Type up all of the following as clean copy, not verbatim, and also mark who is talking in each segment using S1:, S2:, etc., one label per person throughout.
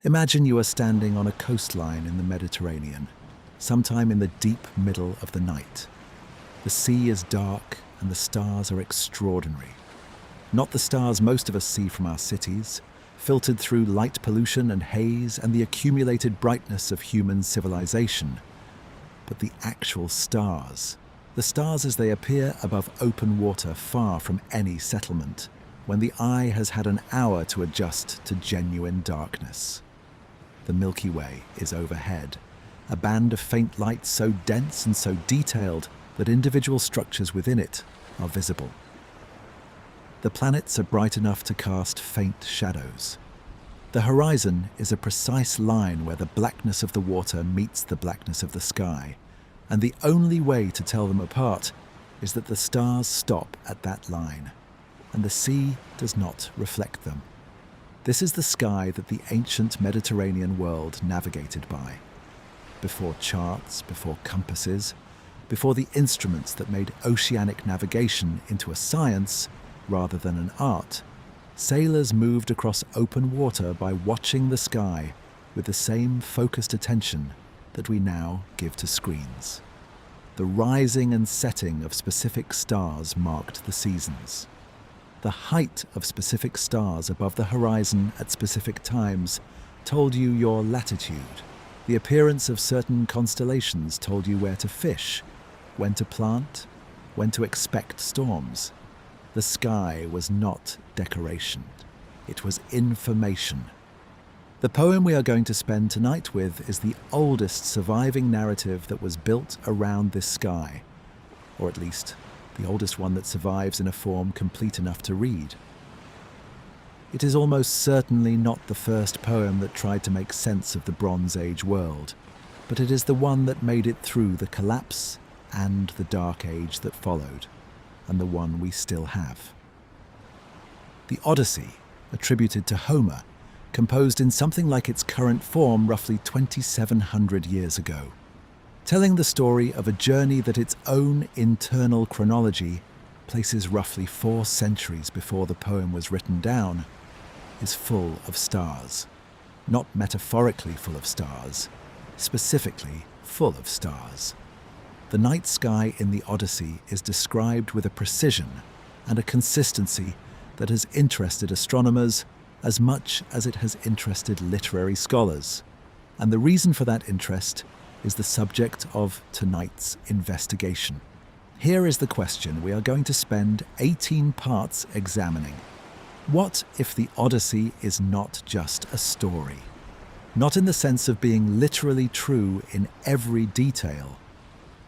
S1: Imagine you are standing on a coastline in the Mediterranean, sometime in the deep middle of the night. The sea is dark and the stars are extraordinary. Not the stars most of us see from our cities, filtered through light pollution and haze and the accumulated brightness of human civilization, but the actual stars. The stars as they appear above open water far from any settlement, when the eye has had an hour to adjust to genuine darkness. The Milky Way is overhead, a band of faint light so dense and so detailed that individual structures within it are visible. The planets are bright enough to cast faint shadows. The horizon is a precise line where the blackness of the water meets the blackness of the sky, and the only way to tell them apart is that the stars stop at that line, and the sea does not reflect them. This is the sky that the ancient Mediterranean world navigated by. Before charts, before compasses, before the instruments that made oceanic navigation into a science rather than an art, sailors moved across open water by watching the sky with the same focused attention that we now give to screens. The rising and setting of specific stars marked the seasons. The height of specific stars above the horizon at specific times told you your latitude. The appearance of certain constellations told you where to fish, when to plant, when to expect storms. The sky was not decoration. It was information. The poem we are going to spend tonight with is the oldest surviving narrative that was built around this sky, or at least the oldest one that survives in a form complete enough to read. It is almost certainly not the first poem that tried to make sense of the Bronze Age world, but it is the one that made it through the collapse and the Dark Age that followed, and the one we still have. The Odyssey, attributed to Homer, composed in something like its current form roughly 2,700 years ago, telling the story of a journey that its own internal chronology places roughly 4 centuries before the poem was written down, is full of stars. Not metaphorically full of stars, specifically full of stars. The night sky in the Odyssey is described with a precision and a consistency that has interested astronomers as much as it has interested literary scholars. And the reason for that interest is the subject of tonight's investigation. Here is the question we are going to spend 18 parts examining. What if the Odyssey is not just a story? Not in the sense of being literally true in every detail.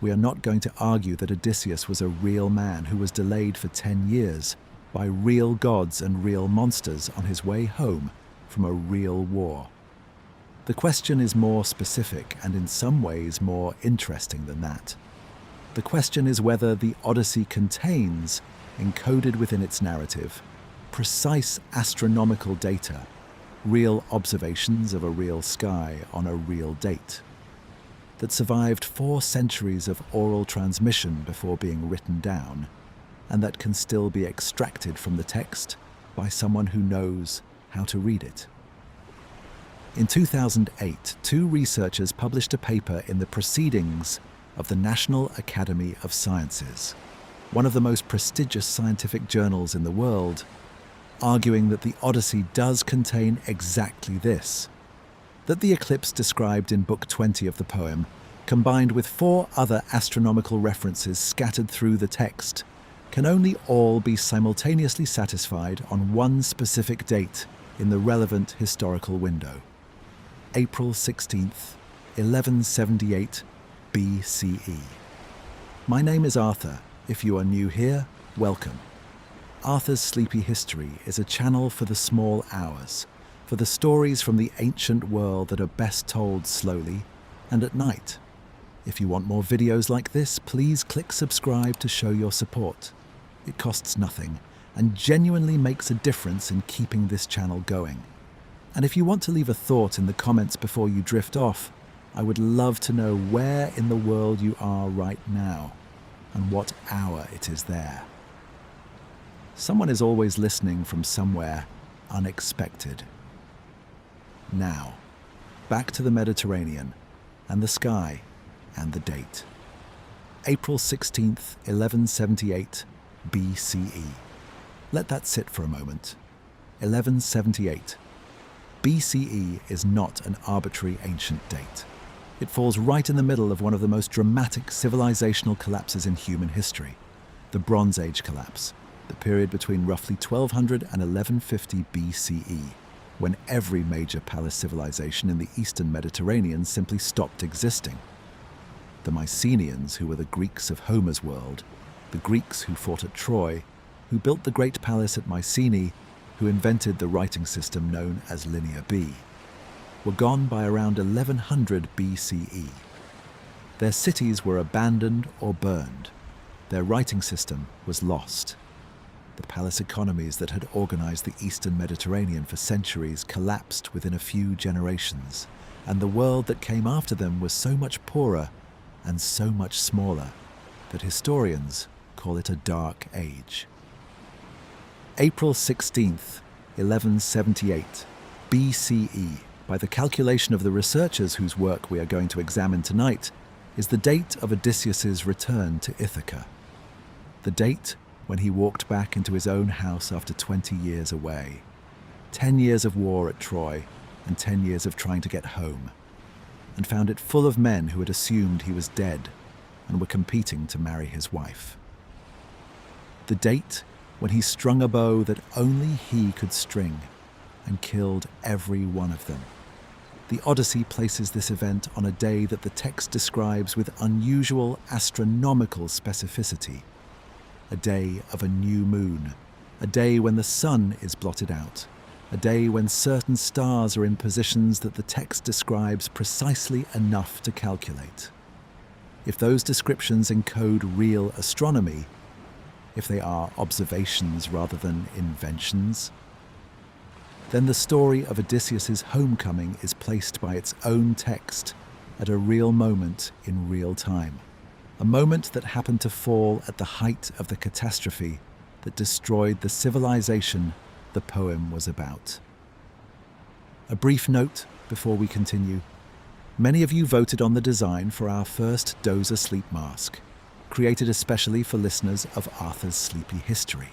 S1: We are not going to argue that Odysseus was a real man who was delayed for 10 years by real gods and real monsters on his way home from a real war. The question is more specific and in some ways more interesting than that. The question is whether the Odyssey contains, encoded within its narrative, precise astronomical data, real observations of a real sky on a real date, that survived 4 centuries of oral transmission before being written down, and that can still be extracted from the text by someone who knows how to read it. In 2008, 2 researchers published a paper in the Proceedings of the National Academy of Sciences, one of the most prestigious scientific journals in the world, arguing that the Odyssey does contain exactly this, that the eclipse described in Book 20 of the poem, combined with 4 other astronomical references scattered through the text, can only all be simultaneously satisfied on one specific date in the relevant historical window. April 16th, 1178 BCE. My name is Arthur. If you are new here, welcome. Arthur's Sleepy History is a channel for the small hours, for the stories from the ancient world that are best told slowly and at night. If you want more videos like this, please click subscribe to show your support. It costs nothing and genuinely makes a difference in keeping this channel going. And if you want to leave a thought in the comments before you drift off, I would love to know where in the world you are right now and what hour it is there. Someone is always listening from somewhere unexpected. Now. back to the Mediterranean, and the sky, and the date. April 16th, 1178 BCE. Let that sit for a moment. 1178. BCE is not an arbitrary ancient date. It falls right in the middle of one of the most dramatic civilizational collapses in human history, the Bronze Age collapse, the period between roughly 1200 and 1150 BCE, when every major palace civilization in the eastern Mediterranean simply stopped existing. The Mycenaeans, who were the Greeks of Homer's world, the Greeks who fought at Troy, who built the great palace at Mycenae, who invented the writing system known as Linear B, were gone by around 1100 BCE. Their cities were abandoned or burned. Their writing system was lost. The palace economies that had organized the eastern Mediterranean for centuries collapsed within a few generations, and the world that came after them was so much poorer and so much smaller that historians call it a dark age. April 16th, 1178 BCE, by the calculation of the researchers whose work we are going to examine tonight, is the date of Odysseus's return to Ithaca. The date when he walked back into his own house after 20 years away. 10 years of war at Troy and 10 years of trying to get home, and found it full of men who had assumed he was dead and were competing to marry his wife. The date when he strung a bow that only he could string and killed every one of them. The Odyssey places this event on a day that the text describes with unusual astronomical specificity. A day of a new moon, a day when the sun is blotted out, a day when certain stars are in positions that the text describes precisely enough to calculate. If those descriptions encode real astronomy, if they are observations rather than inventions, then the story of Odysseus's homecoming is placed by its own text at a real moment in real time. A moment that happened to fall at the height of the catastrophe that destroyed the civilization the poem was about. A brief note before we continue. Many of you voted on the design for our first Dozer sleep mask, created especially for listeners of Arthur's Sleepy History.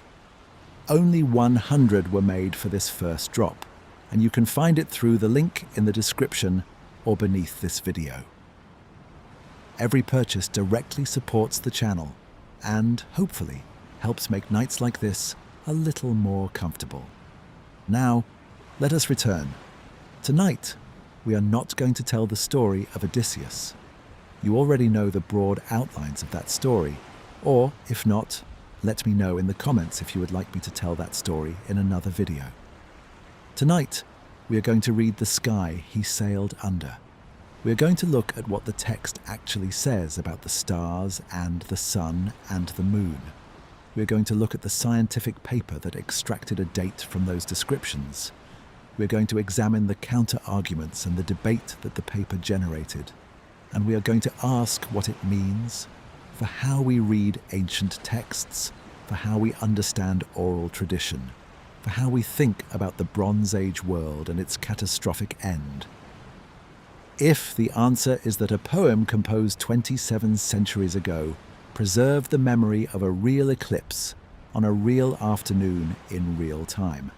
S1: Only 100 were made for this first drop, and you can find it through the link in the description or beneath this video. Every purchase directly supports the channel and, hopefully, helps make nights like this a little more comfortable. Now, let us return. Tonight, we are not going to tell the story of Odysseus. You already know the broad outlines of that story, or, if not, let me know in the comments if you would like me to tell that story in another video. Tonight, we are going to read the sky he sailed under. We are going to look at what the text actually says about the stars and the sun and the moon. We are going to look at the scientific paper that extracted a date from those descriptions. We are going to examine the counter-arguments and the debate that the paper generated. And we are going to ask what it means for how we read ancient texts, for how we understand oral tradition, for how we think about the Bronze Age world and its catastrophic end. If the answer is that a poem composed 27 centuries ago preserved the memory of a real eclipse on a real afternoon in real time.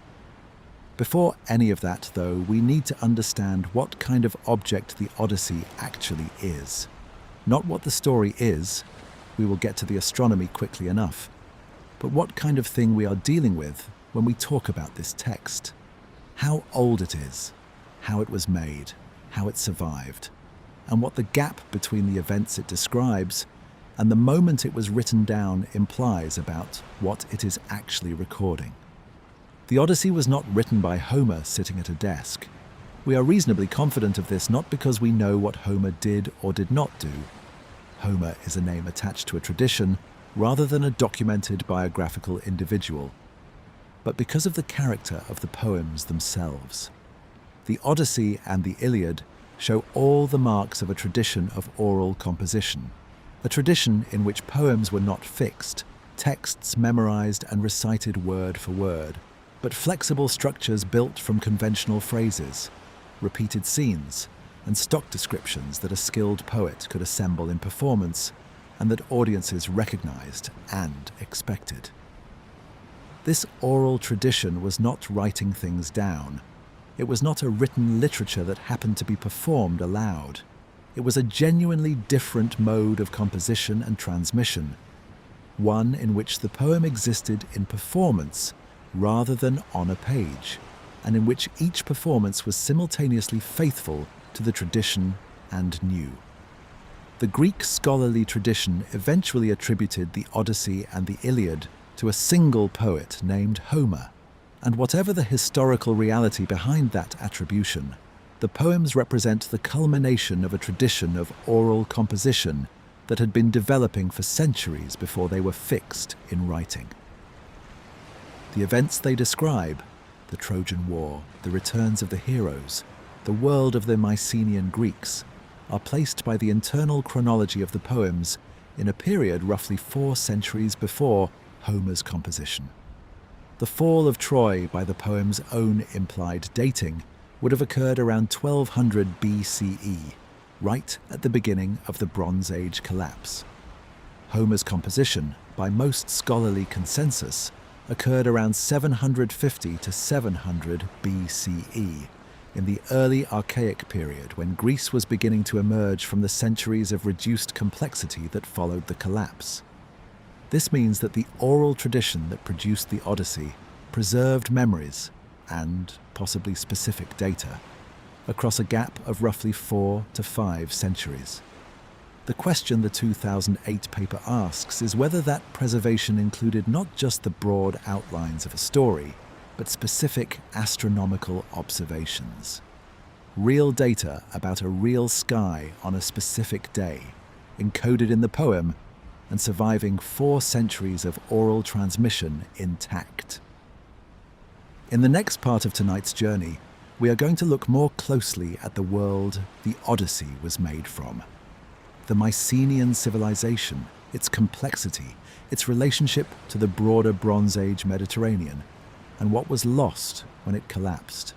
S1: Before any of that, though, we need to understand what kind of object the Odyssey actually is. Not what the story is, we will get to the astronomy quickly enough, but what kind of thing we are dealing with when we talk about this text. How old it is, how it was made, how it survived, and what the gap between the events it describes and the moment it was written down implies about what it is actually recording. The Odyssey was not written by Homer sitting at a desk. We are reasonably confident of this not because we know what Homer did or did not do. Homer is a name attached to a tradition rather than a documented biographical individual, but because of the character of the poems themselves. The Odyssey and the Iliad show all the marks of a tradition of oral composition, a tradition in which poems were not fixed, texts memorized and recited word for word, but flexible structures built from conventional phrases, repeated scenes, and stock descriptions that a skilled poet could assemble in performance and that audiences recognized and expected. This oral tradition was not writing things down. It was not a written literature that happened to be performed aloud. It was a genuinely different mode of composition and transmission, one in which the poem existed in performance rather than on a page, and in which each performance was simultaneously faithful to the tradition and new. The Greek scholarly tradition eventually attributed the Odyssey and the Iliad to a single poet named Homer, and whatever the historical reality behind that attribution, the poems represent the culmination of a tradition of oral composition that had been developing for centuries before they were fixed in writing. The events they describe, the Trojan War, the returns of the heroes, the world of the Mycenaean Greeks, are placed by the internal chronology of the poems in a period roughly 4 centuries before Homer's composition. The fall of Troy, by the poem's own implied dating, would have occurred around 1200 BCE, right at the beginning of the Bronze Age collapse. Homer's composition, by most scholarly consensus, occurred around 750 to 700 BCE, in the early Archaic period when Greece was beginning to emerge from the centuries of reduced complexity that followed the collapse. This means that the oral tradition that produced the Odyssey preserved memories and possibly specific data across a gap of roughly 4 to 5 centuries. The question the 2008 paper asks is whether that preservation included not just the broad outlines of a story, but specific astronomical observations. Real data about a real sky on a specific day, encoded in the poem and surviving 4 centuries of oral transmission intact. In the next part of tonight's journey, we are going to look more closely at the world the Odyssey was made from. The Mycenaean civilization, its complexity, its relationship to the broader Bronze Age Mediterranean, and what was lost when it collapsed.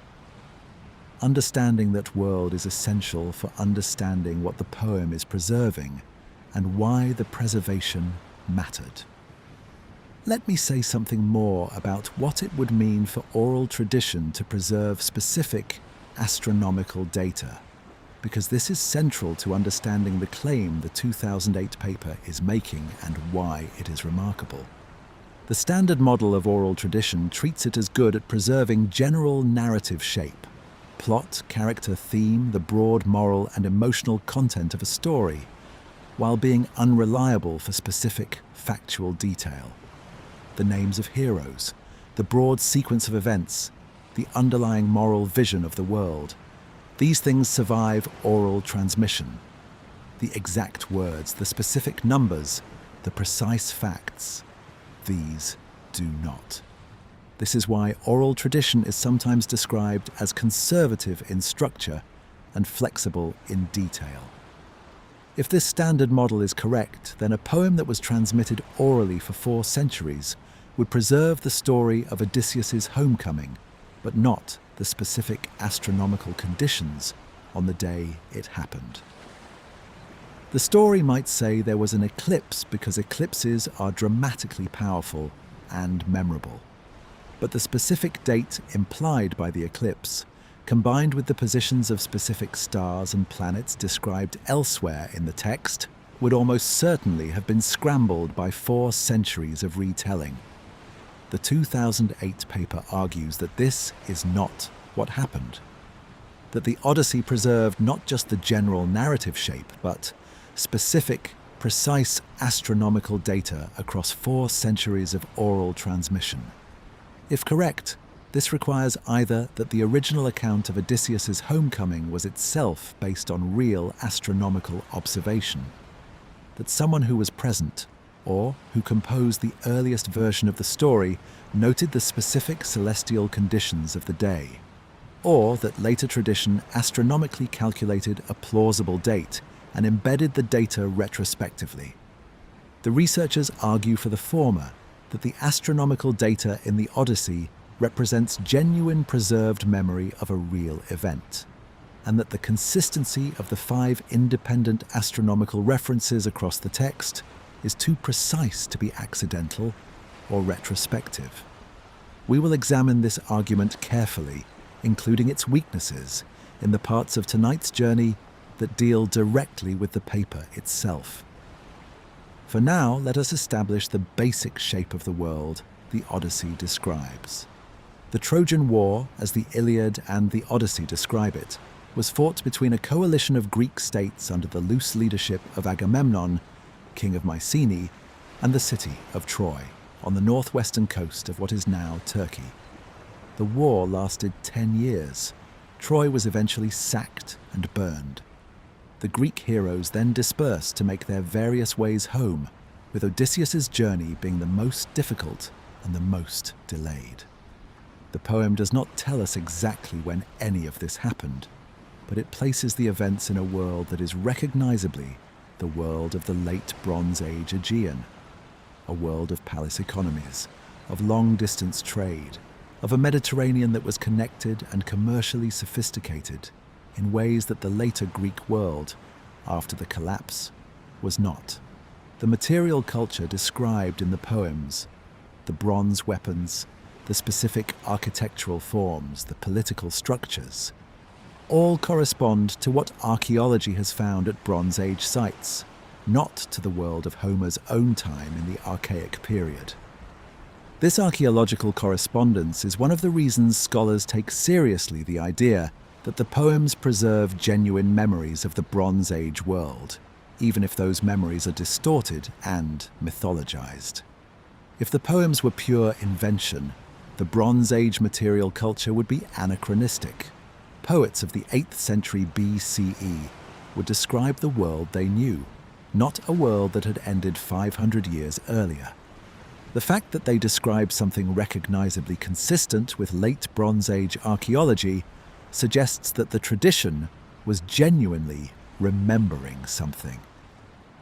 S1: Understanding that world is essential for understanding what the poem is preserving and why the preservation mattered. Let me say something more about what it would mean for oral tradition to preserve specific astronomical data, because this is central to understanding the claim the 2008 paper is making and why it is remarkable. The standard model of oral tradition treats it as good at preserving general narrative shape, plot, character, theme, the broad moral and emotional content of a story, while being unreliable for specific factual detail. The names of heroes, the broad sequence of events, the underlying moral vision of the world, these things survive oral transmission. The exact words, the specific numbers, the precise facts, these do not. This is why oral tradition is sometimes described as conservative in structure and flexible in detail. If this standard model is correct, then a poem that was transmitted orally for 4 centuries would preserve the story of Odysseus's homecoming, but not the specific astronomical conditions on the day it happened. The story might say there was an eclipse because eclipses are dramatically powerful and memorable. But the specific date implied by the eclipse, combined with the positions of specific stars and planets described elsewhere in the text, would almost certainly have been scrambled by 4 centuries of retelling. The 2008 paper argues that this is not what happened. That the Odyssey preserved not just the general narrative shape, but specific, precise astronomical data across 4 centuries of oral transmission. If correct, this requires either that the original account of Odysseus's homecoming was itself based on real astronomical observation, that someone who was present, or who composed the earliest version of the story, noted the specific celestial conditions of the day, or that later tradition astronomically calculated a plausible date and embedded the data retrospectively. The researchers argue for the former, that the astronomical data in the Odyssey represents genuine preserved memory of a real event, and that the consistency of the 5 independent astronomical references across the text is too precise to be accidental or retrospective. We will examine this argument carefully, including its weaknesses, in the parts of tonight's journey that deal directly with the paper itself. For now, let us establish the basic shape of the world the Odyssey describes. The Trojan War, as the Iliad and the Odyssey describe it, was fought between a coalition of Greek states under the loose leadership of Agamemnon, king of Mycenae, and the city of Troy, on the northwestern coast of what is now Turkey. The war lasted 10 years. Troy was eventually sacked and burned. The Greek heroes then dispersed to make their various ways home, with Odysseus's journey being the most difficult and the most delayed. The poem does not tell us exactly when any of this happened, but it places the events in a world that is recognizably the world of the late Bronze Age Aegean, a world of palace economies, of long-distance trade, of a Mediterranean that was connected and commercially sophisticated in ways that the later Greek world, after the collapse, was not. The material culture described in the poems, the bronze weapons, the specific architectural forms, the political structures, all correspond to what archaeology has found at Bronze Age sites, not to the world of Homer's own time in the Archaic period. This archaeological correspondence is one of the reasons scholars take seriously the idea that the poems preserve genuine memories of the Bronze Age world, even if those memories are distorted and mythologized. If the poems were pure invention, the Bronze Age material culture would be anachronistic. Poets of the 8th century BCE would describe the world they knew, not a world that had ended 500 years earlier. The fact that they describe something recognizably consistent with late Bronze Age archaeology suggests that the tradition was genuinely remembering something.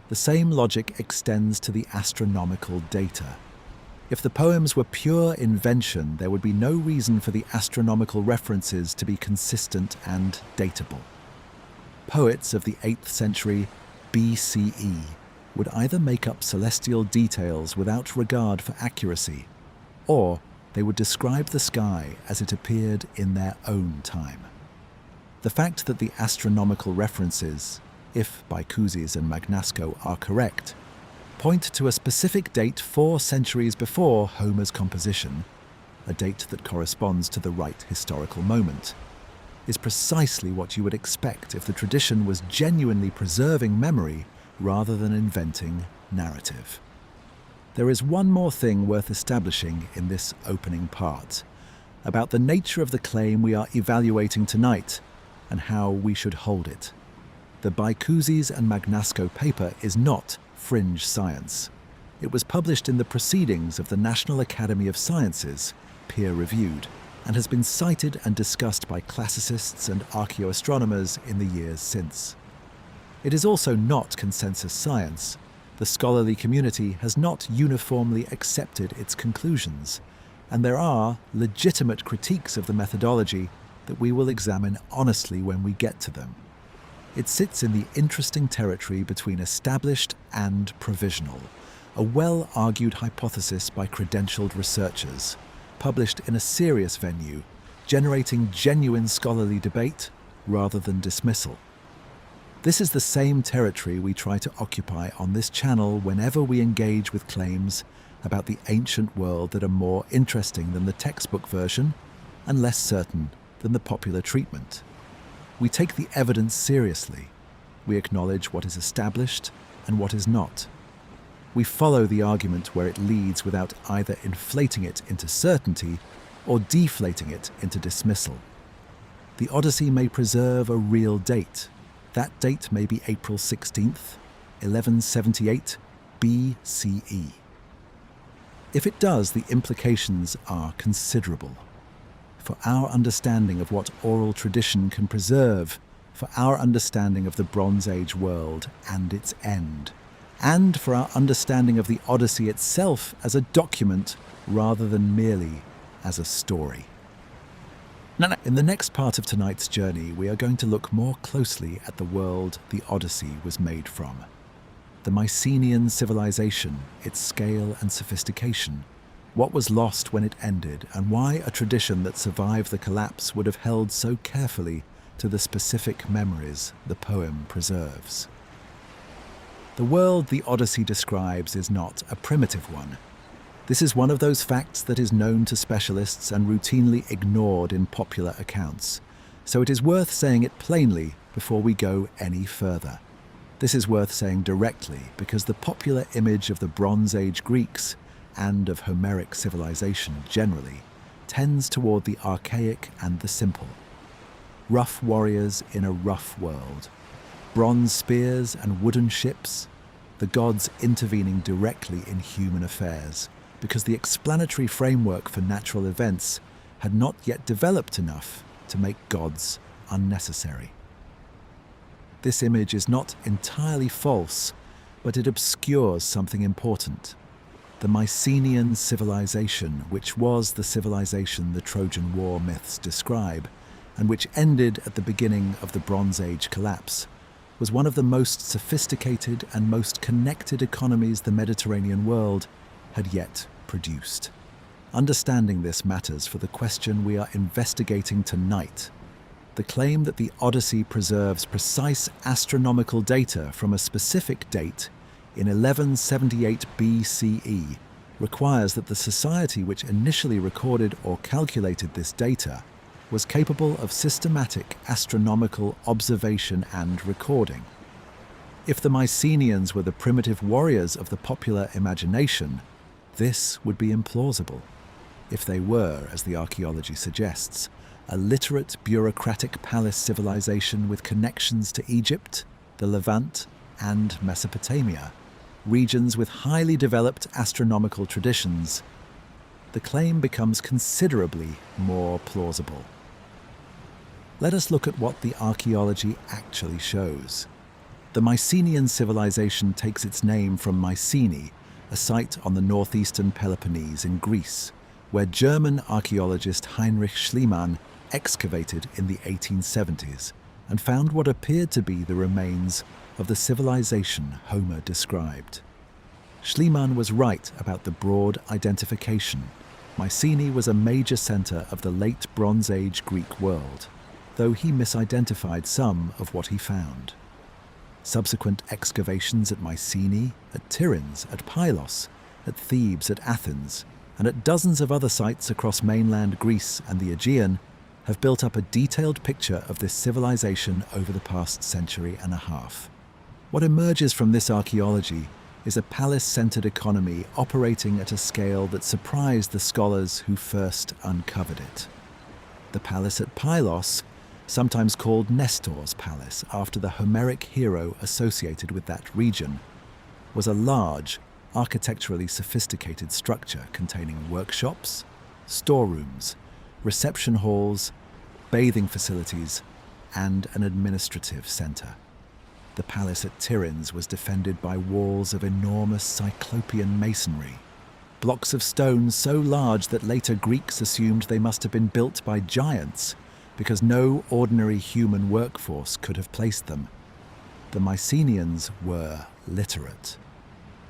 S1: The same logic extends to the astronomical data. If the poems were pure invention, there would be no reason for the astronomical references to be consistent and datable. Poets of the 8th century BCE would either make up celestial details without regard for accuracy, or they would describe the sky as it appeared in their own time. The fact that the astronomical references, if Bycusis and Magnasco are correct, point to a specific date 4 centuries before Homer's composition, a date that corresponds to the right historical moment, is precisely what you would expect if the tradition was genuinely preserving memory rather than inventing narrative. There is one more thing worth establishing in this opening part, about the nature of the claim we are evaluating tonight and how we should hold it. The Bycusis and Magnasco paper is not fringe science. It was published in the Proceedings of the National Academy of Sciences, peer-reviewed, and has been cited and discussed by classicists and archaeoastronomers in the years since. It is also not consensus science. The scholarly community has not uniformly accepted its conclusions, and there are legitimate critiques of the methodology that we will examine honestly when we get to them. It sits in the interesting territory between established and provisional, a well-argued hypothesis by credentialed researchers, published in a serious venue, generating genuine scholarly debate rather than dismissal. This is the same territory we try to occupy on this channel whenever we engage with claims about the ancient world that are more interesting than the textbook version and less certain than the popular treatment. We take the evidence seriously. We acknowledge what is established and what is not. We follow the argument where it leads without either inflating it into certainty or deflating it into dismissal. The Odyssey may preserve a real date. That date may be April 16th, 1178 BCE. If it does, the implications are considerable. For our understanding of what oral tradition can preserve, for our understanding of the Bronze Age world and its end, and for our understanding of the Odyssey itself as a document rather than merely as a story. In the next part of tonight's journey, we are going to look more closely at the world the Odyssey was made from. The Mycenaean civilization, its scale and sophistication, what was lost when it ended, and why a tradition that survived the collapse would have held so carefully to the specific memories the poem preserves. The world the Odyssey describes is not a primitive one. This is one of those facts that is known to specialists and routinely ignored in popular accounts, so it is worth saying it plainly before we go any further. This is worth saying directly because the popular image of the Bronze Age Greeks and of Homeric civilization generally tends toward the archaic and the simple. Rough warriors in a rough world, bronze spears and wooden ships, the gods intervening directly in human affairs, because the explanatory framework for natural events had not yet developed enough to make gods unnecessary. This image is not entirely false, but it obscures something important. The Mycenaean civilization, which was the civilization the Trojan War myths describe, and which ended at the beginning of the Bronze Age collapse, was one of the most sophisticated and most connected economies the Mediterranean world had yet produced. Understanding this matters for the question we are investigating tonight. The claim that the Odyssey preserves precise astronomical data from a specific date in 1178 BCE requires that the society which initially recorded or calculated this data was capable of systematic astronomical observation and recording. If the Mycenaeans were the primitive warriors of the popular imagination, this would be implausible. If they were, as the archaeology suggests, a literate bureaucratic palace civilization with connections to Egypt, the Levant, and Mesopotamia, regions with highly developed astronomical traditions, the claim becomes considerably more plausible. Let us look at what the archaeology actually shows. The Mycenaean civilization takes its name from Mycenae, a site on the northeastern Peloponnese in Greece, where German archaeologist Heinrich Schliemann excavated in the 1870s and found what appeared to be the remains of the civilization Homer described. Schliemann was right about the broad identification. Mycenae was a major center of the late Bronze Age Greek world, though he misidentified some of what he found. Subsequent excavations at Mycenae, at Tiryns, at Pylos, at Thebes, at Athens, and at dozens of other sites across mainland Greece and the Aegean have built up a detailed picture of this civilization over the past century and a half. What emerges from this archaeology is a palace-centered economy operating at a scale that surprised the scholars who first uncovered it. The palace at Pylos, sometimes called Nestor's Palace after the Homeric hero associated with that region, was a large, architecturally sophisticated structure containing workshops, storerooms, reception halls, bathing facilities, and an administrative center. The palace at Tiryns was defended by walls of enormous cyclopean masonry, blocks of stone so large that later Greeks assumed they must have been built by giants because no ordinary human workforce could have placed them. The Mycenaeans were literate.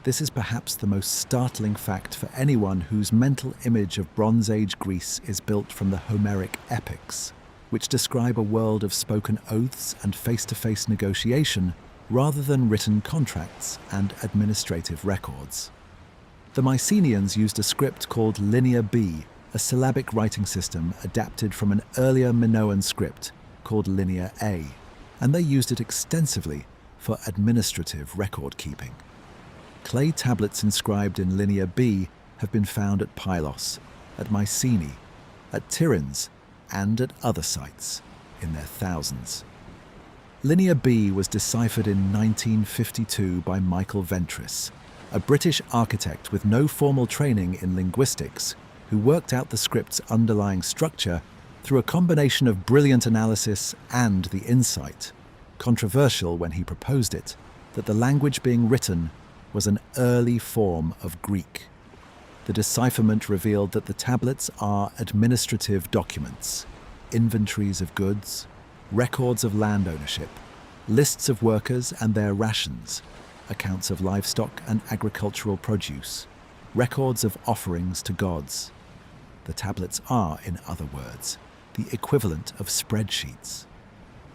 S1: This is perhaps the most startling fact for anyone whose mental image of Bronze Age Greece is built from the Homeric epics, which describe a world of spoken oaths and face-to-face negotiation rather than written contracts and administrative records. The Mycenaeans used a script called Linear B, a syllabic writing system adapted from an earlier Minoan script called Linear A, and they used it extensively for administrative record-keeping. Clay tablets inscribed in Linear B have been found at Pylos, at Mycenae, at Tiryns, and at other sites, in their thousands. Linear B was deciphered in 1952 by Michael Ventris, a British architect with no formal training in linguistics, who worked out the script's underlying structure through a combination of brilliant analysis and the insight, controversial when he proposed it, that the language being written was an early form of Greek. The decipherment revealed that the tablets are administrative documents, inventories of goods, records of land ownership, lists of workers and their rations, accounts of livestock and agricultural produce, records of offerings to gods. The tablets are, in other words, the equivalent of spreadsheets,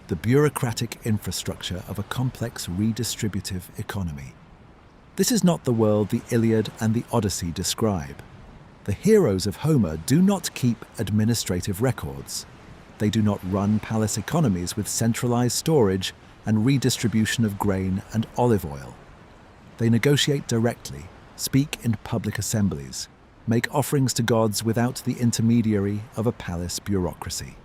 S1: the bureaucratic infrastructure of a complex redistributive economy. This is not the world the Iliad and the Odyssey describe. The heroes of Homer do not keep administrative records. They do not run palace economies with centralized storage and redistribution of grain and olive oil. They negotiate directly, speak in public assemblies, make offerings to gods without the intermediary of a palace bureaucracy.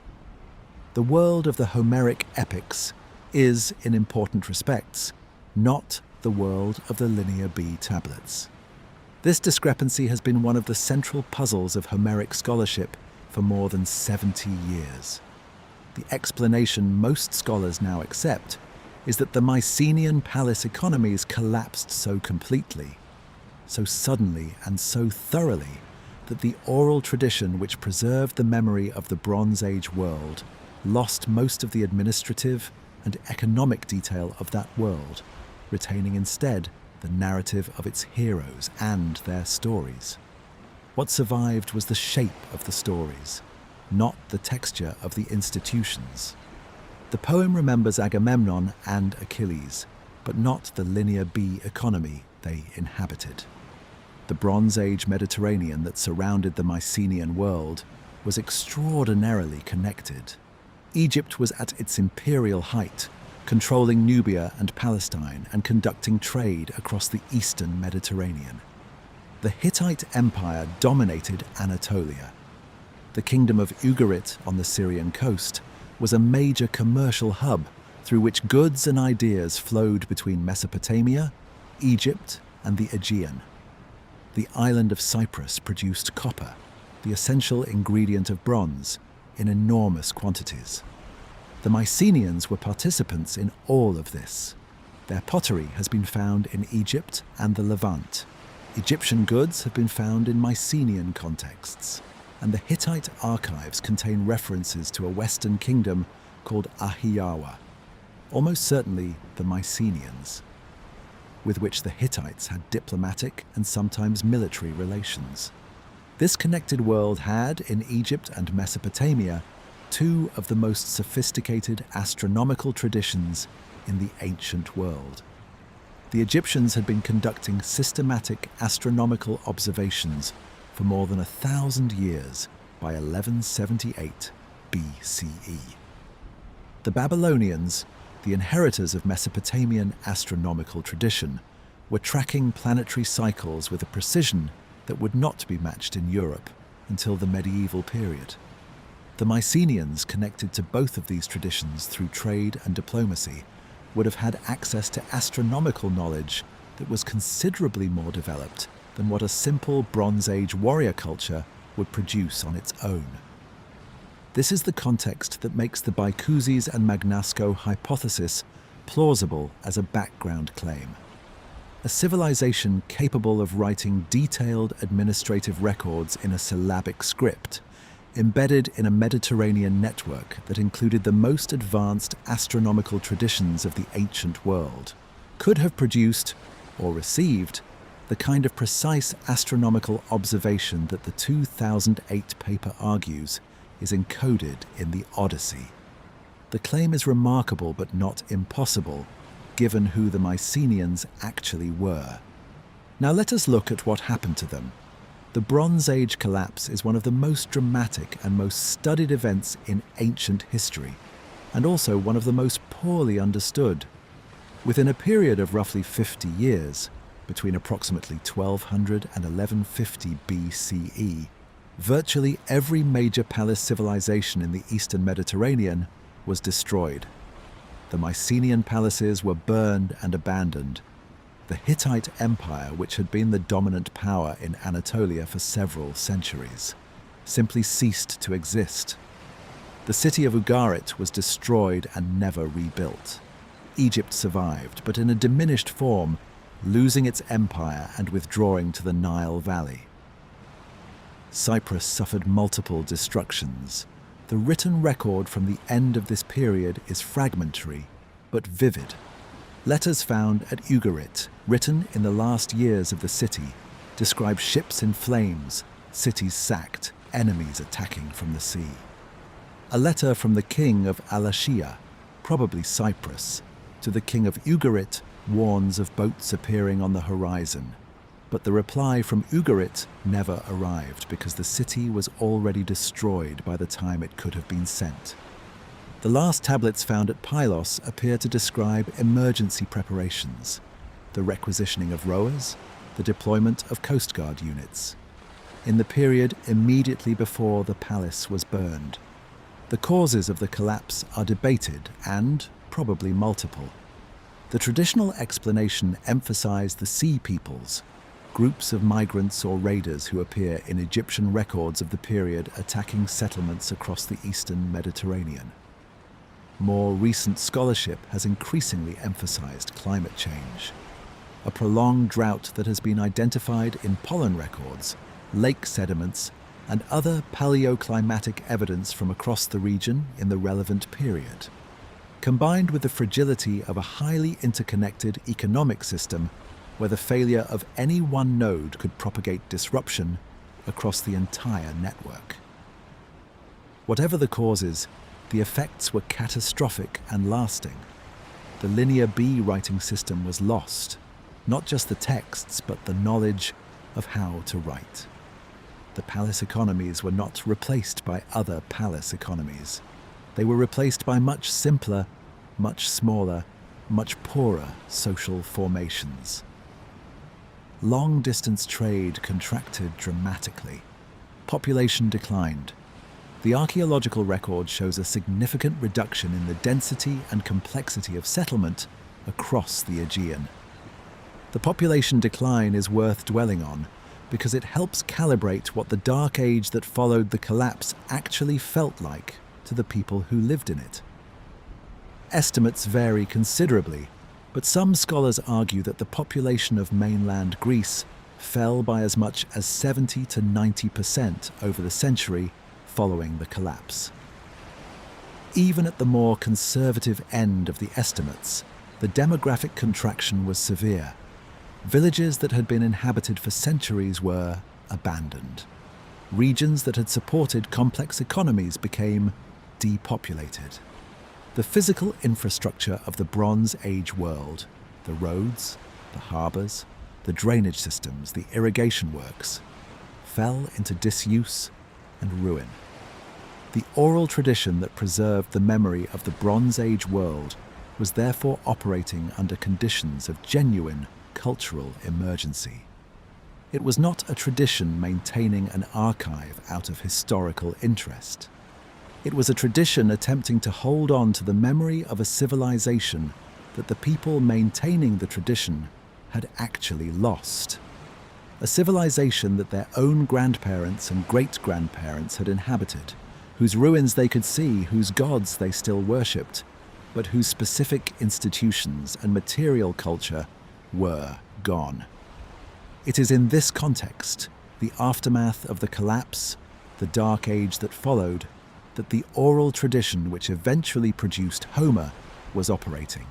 S1: The world of the Homeric epics is, in important respects, not the world of the Linear B tablets. This discrepancy has been one of the central puzzles of Homeric scholarship for more than 70 years. The explanation most scholars now accept is that the Mycenaean palace economies collapsed so completely, so suddenly and so thoroughly that the oral tradition which preserved the memory of the Bronze Age world lost most of the administrative and economic detail of that world, retaining instead the narrative of its heroes and their stories. What survived was the shape of the stories, not the texture of the institutions. The poem remembers Agamemnon and Achilles, but not the Linear B economy they inhabited. The Bronze Age Mediterranean that surrounded the Mycenaean world was extraordinarily connected. Egypt was at its imperial height, controlling Nubia and Palestine and conducting trade across the eastern Mediterranean. The Hittite Empire dominated Anatolia. The kingdom of Ugarit on the Syrian coast was a major commercial hub through which goods and ideas flowed between Mesopotamia, Egypt, and the Aegean. The island of Cyprus produced copper, the essential ingredient of bronze, in enormous quantities. The Mycenaeans were participants in all of this. Their pottery has been found in Egypt and the Levant. Egyptian goods have been found in Mycenaean contexts, and the Hittite archives contain references to a Western kingdom called Ahiyawa, almost certainly the Mycenaeans, with which the Hittites had diplomatic and sometimes military relations. This connected world had, in Egypt and Mesopotamia, two of the most sophisticated astronomical traditions in the ancient world. The Egyptians had been conducting systematic astronomical observations for more than 1,000 years by 1178 BCE. The Babylonians, the inheritors of Mesopotamian astronomical tradition, were tracking planetary cycles with a precision that would not be matched in Europe until the medieval period. The Mycenaeans, connected to both of these traditions through trade and diplomacy, would have had access to astronomical knowledge that was considerably more developed than what a simple Bronze Age warrior culture would produce on its own. This is the context that makes the Bicuzes and Magnasco hypothesis plausible as a background claim. A civilization capable of writing detailed administrative records in a syllabic script, embedded in a Mediterranean network that included the most advanced astronomical traditions of the ancient world, could have produced, or received, the kind of precise astronomical observation that the 2008 paper argues is encoded in the Odyssey. The claim is remarkable but not impossible, given who the Mycenaeans actually were. Now let us look at what happened to them. The Bronze Age collapse is one of the most dramatic and most studied events in ancient history, and also one of the most poorly understood. Within a period of roughly 50 years, between approximately 1200 and 1150 BCE, virtually every major palace civilization in the Eastern Mediterranean was destroyed. The Mycenaean palaces were burned and abandoned. The Hittite Empire, which had been the dominant power in Anatolia for several centuries, simply ceased to exist. The city of Ugarit was destroyed and never rebuilt. Egypt survived, but in a diminished form, losing its empire and withdrawing to the Nile Valley. Cyprus suffered multiple destructions. the written record from the end of this period is fragmentary, but vivid. Letters found at Ugarit, written in the last years of the city, describe ships in flames, cities sacked, enemies attacking from the sea. A letter from the king of Alashia, probably Cyprus, to the king of Ugarit warns of boats appearing on the horizon, but the reply from Ugarit never arrived because the city was already destroyed by the time it could have been sent. The last tablets found at Pylos appear to describe emergency preparations, the requisitioning of rowers, the deployment of Coast Guard units, in the period immediately before the palace was burned. The causes of the collapse are debated and probably multiple. The traditional explanation emphasized the sea peoples, groups of migrants or raiders who appear in Egyptian records of the period attacking settlements across the eastern Mediterranean. More recent scholarship has increasingly emphasized climate change. A prolonged drought that has been identified in pollen records, lake sediments, and other paleoclimatic evidence from across the region in the relevant period, combined with the fragility of a highly interconnected economic system where the failure of any one node could propagate disruption across the entire network. Whatever the causes, the effects were catastrophic and lasting. The Linear B writing system was lost, not just the texts, but the knowledge of how to write. The palace economies were not replaced by other palace economies. They were replaced by much simpler, much smaller, much poorer social formations. Long-distance trade contracted dramatically. Population declined. The archaeological record shows a significant reduction in the density and complexity of settlement across the Aegean. The population decline is worth dwelling on because it helps calibrate what the dark age that followed the collapse actually felt like to the people who lived in it. Estimates vary considerably, but some scholars argue that the population of mainland Greece fell by as much as 70 to 90% over the century following the collapse. Even at the more conservative end of the estimates, the demographic contraction was severe. Villages that had been inhabited for centuries were abandoned. Regions that had supported complex economies became depopulated. The physical infrastructure of the Bronze Age world, the roads, the harbours, the drainage systems, the irrigation works, fell into disuse and ruin. The oral tradition that preserved the memory of the Bronze Age world was therefore operating under conditions of genuine cultural emergency. It was not a tradition maintaining an archive out of historical interest. It was a tradition attempting to hold on to the memory of a civilization that the people maintaining the tradition had actually lost. A civilization that their own grandparents and great-grandparents had inhabited, whose ruins they could see, whose gods they still worshipped, but whose specific institutions and material culture were gone. It is in this context, the aftermath of the collapse, the dark age that followed, that the oral tradition which eventually produced Homer was operating.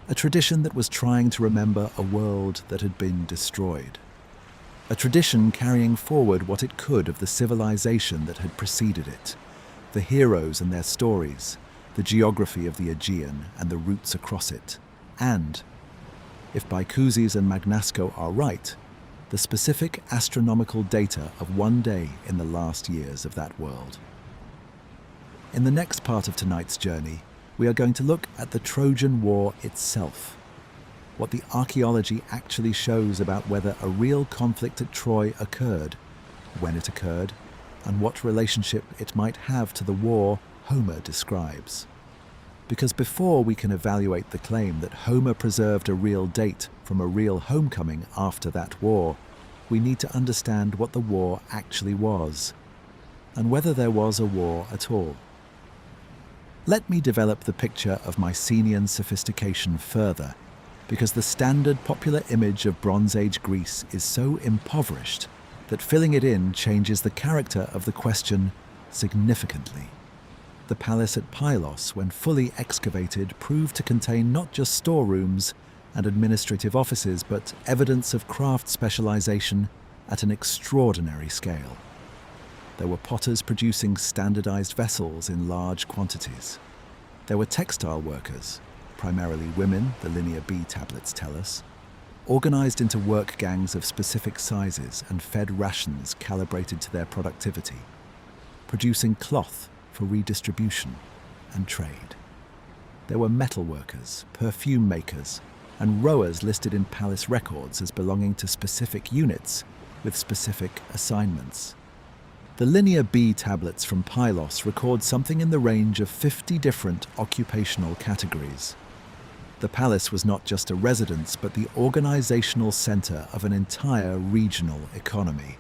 S1: A tradition that was trying to remember a world that had been destroyed. A tradition carrying forward what it could of the civilization that had preceded it, the heroes and their stories, the geography of the Aegean and the routes across it, and, if Bycouzes and Magnasco are right, the specific astronomical data of one day in the last years of that world. In the next part of tonight's journey, we are going to look at the Trojan War itself, what the archaeology actually shows about whether a real conflict at Troy occurred, when it occurred, and what relationship it might have to the war Homer describes. Because before we can evaluate the claim that Homer preserved a real date from a real homecoming after that war, we need to understand what the war actually was, and whether there was a war at all. Let me develop the picture of Mycenaean sophistication further, because the standard popular image of Bronze Age Greece is so impoverished that filling it in changes the character of the question significantly. The palace at Pylos, when fully excavated, proved to contain not just storerooms and administrative offices, but evidence of craft specialization at an extraordinary scale. There were potters producing standardized vessels in large quantities. There were textile workers, primarily women, the Linear B tablets tell us, organized into work gangs of specific sizes and fed rations calibrated to their productivity, producing cloth for redistribution and trade. There were metal workers, perfume makers, and rowers listed in palace records as belonging to specific units with specific assignments. The Linear B tablets from Pylos record something in the range of 50 different occupational categories. The palace was not just a residence, but the organizational center of an entire regional economy,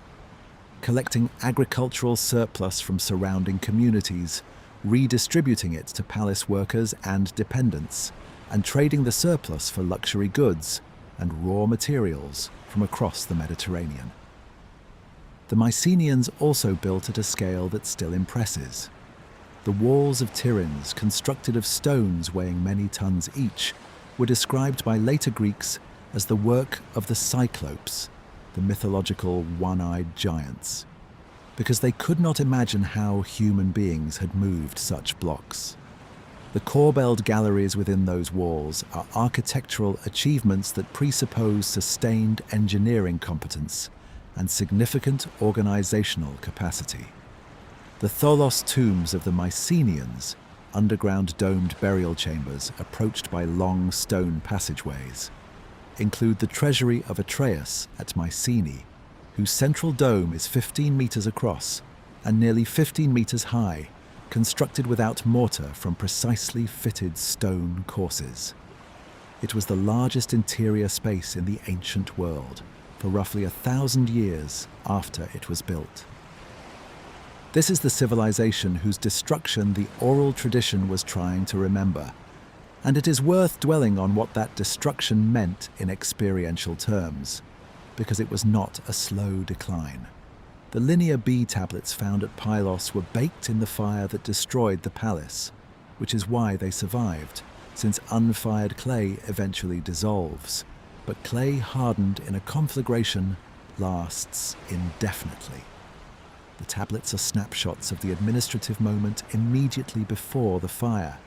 S1: collecting agricultural surplus from surrounding communities, redistributing it to palace workers and dependents, and trading the surplus for luxury goods and raw materials from across the Mediterranean. The Mycenaeans also built at a scale that still impresses. The walls of Tiryns, constructed of stones weighing many tons each, were described by later Greeks as the work of the Cyclopes, the mythological one-eyed giants, because they could not imagine how human beings had moved such blocks. The corbelled galleries within those walls are architectural achievements that presuppose sustained engineering competence and significant organizational capacity. The Tholos tombs of the Mycenaeans, underground domed burial chambers approached by long stone passageways, include the treasury of Atreus at Mycenae, whose central dome is 15 meters across and nearly 15 meters high, constructed without mortar from precisely fitted stone courses. It was the largest interior space in the ancient world for roughly 1,000 years after it was built. This is the civilization whose destruction the oral tradition was trying to remember, and it is worth dwelling on what that destruction meant in experiential terms, because it was not a slow decline. The Linear B tablets found at Pylos were baked in the fire that destroyed the palace, which is why they survived, since unfired clay eventually dissolves, but clay hardened in a conflagration lasts indefinitely. The tablets are snapshots of the administrative moment immediately before the fire.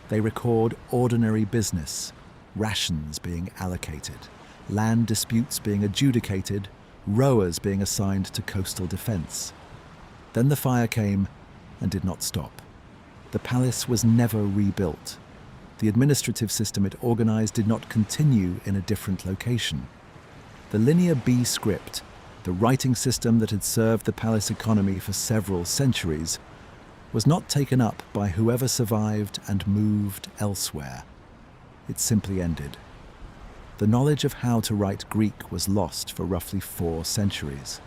S1: They record ordinary business, rations being allocated, land disputes being adjudicated, rowers being assigned to coastal defense. Then the fire came and did not stop. The palace was never rebuilt. The administrative system it organized did not continue in a different location. The Linear B script, the writing system that had served the palace economy for several centuries, was not taken up by whoever survived and moved elsewhere. It simply ended. The knowledge of how to write Greek was lost for roughly 4 centuries,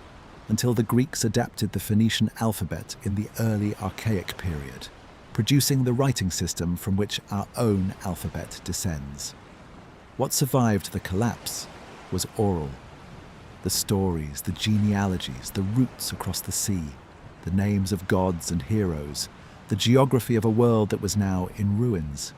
S1: until the Greeks adapted the Phoenician alphabet in the early Archaic period, producing the writing system from which our own alphabet descends. What survived the collapse was oral. The stories, the genealogies, the routes across the sea, the names of gods and heroes, the geography of a world that was now in ruins.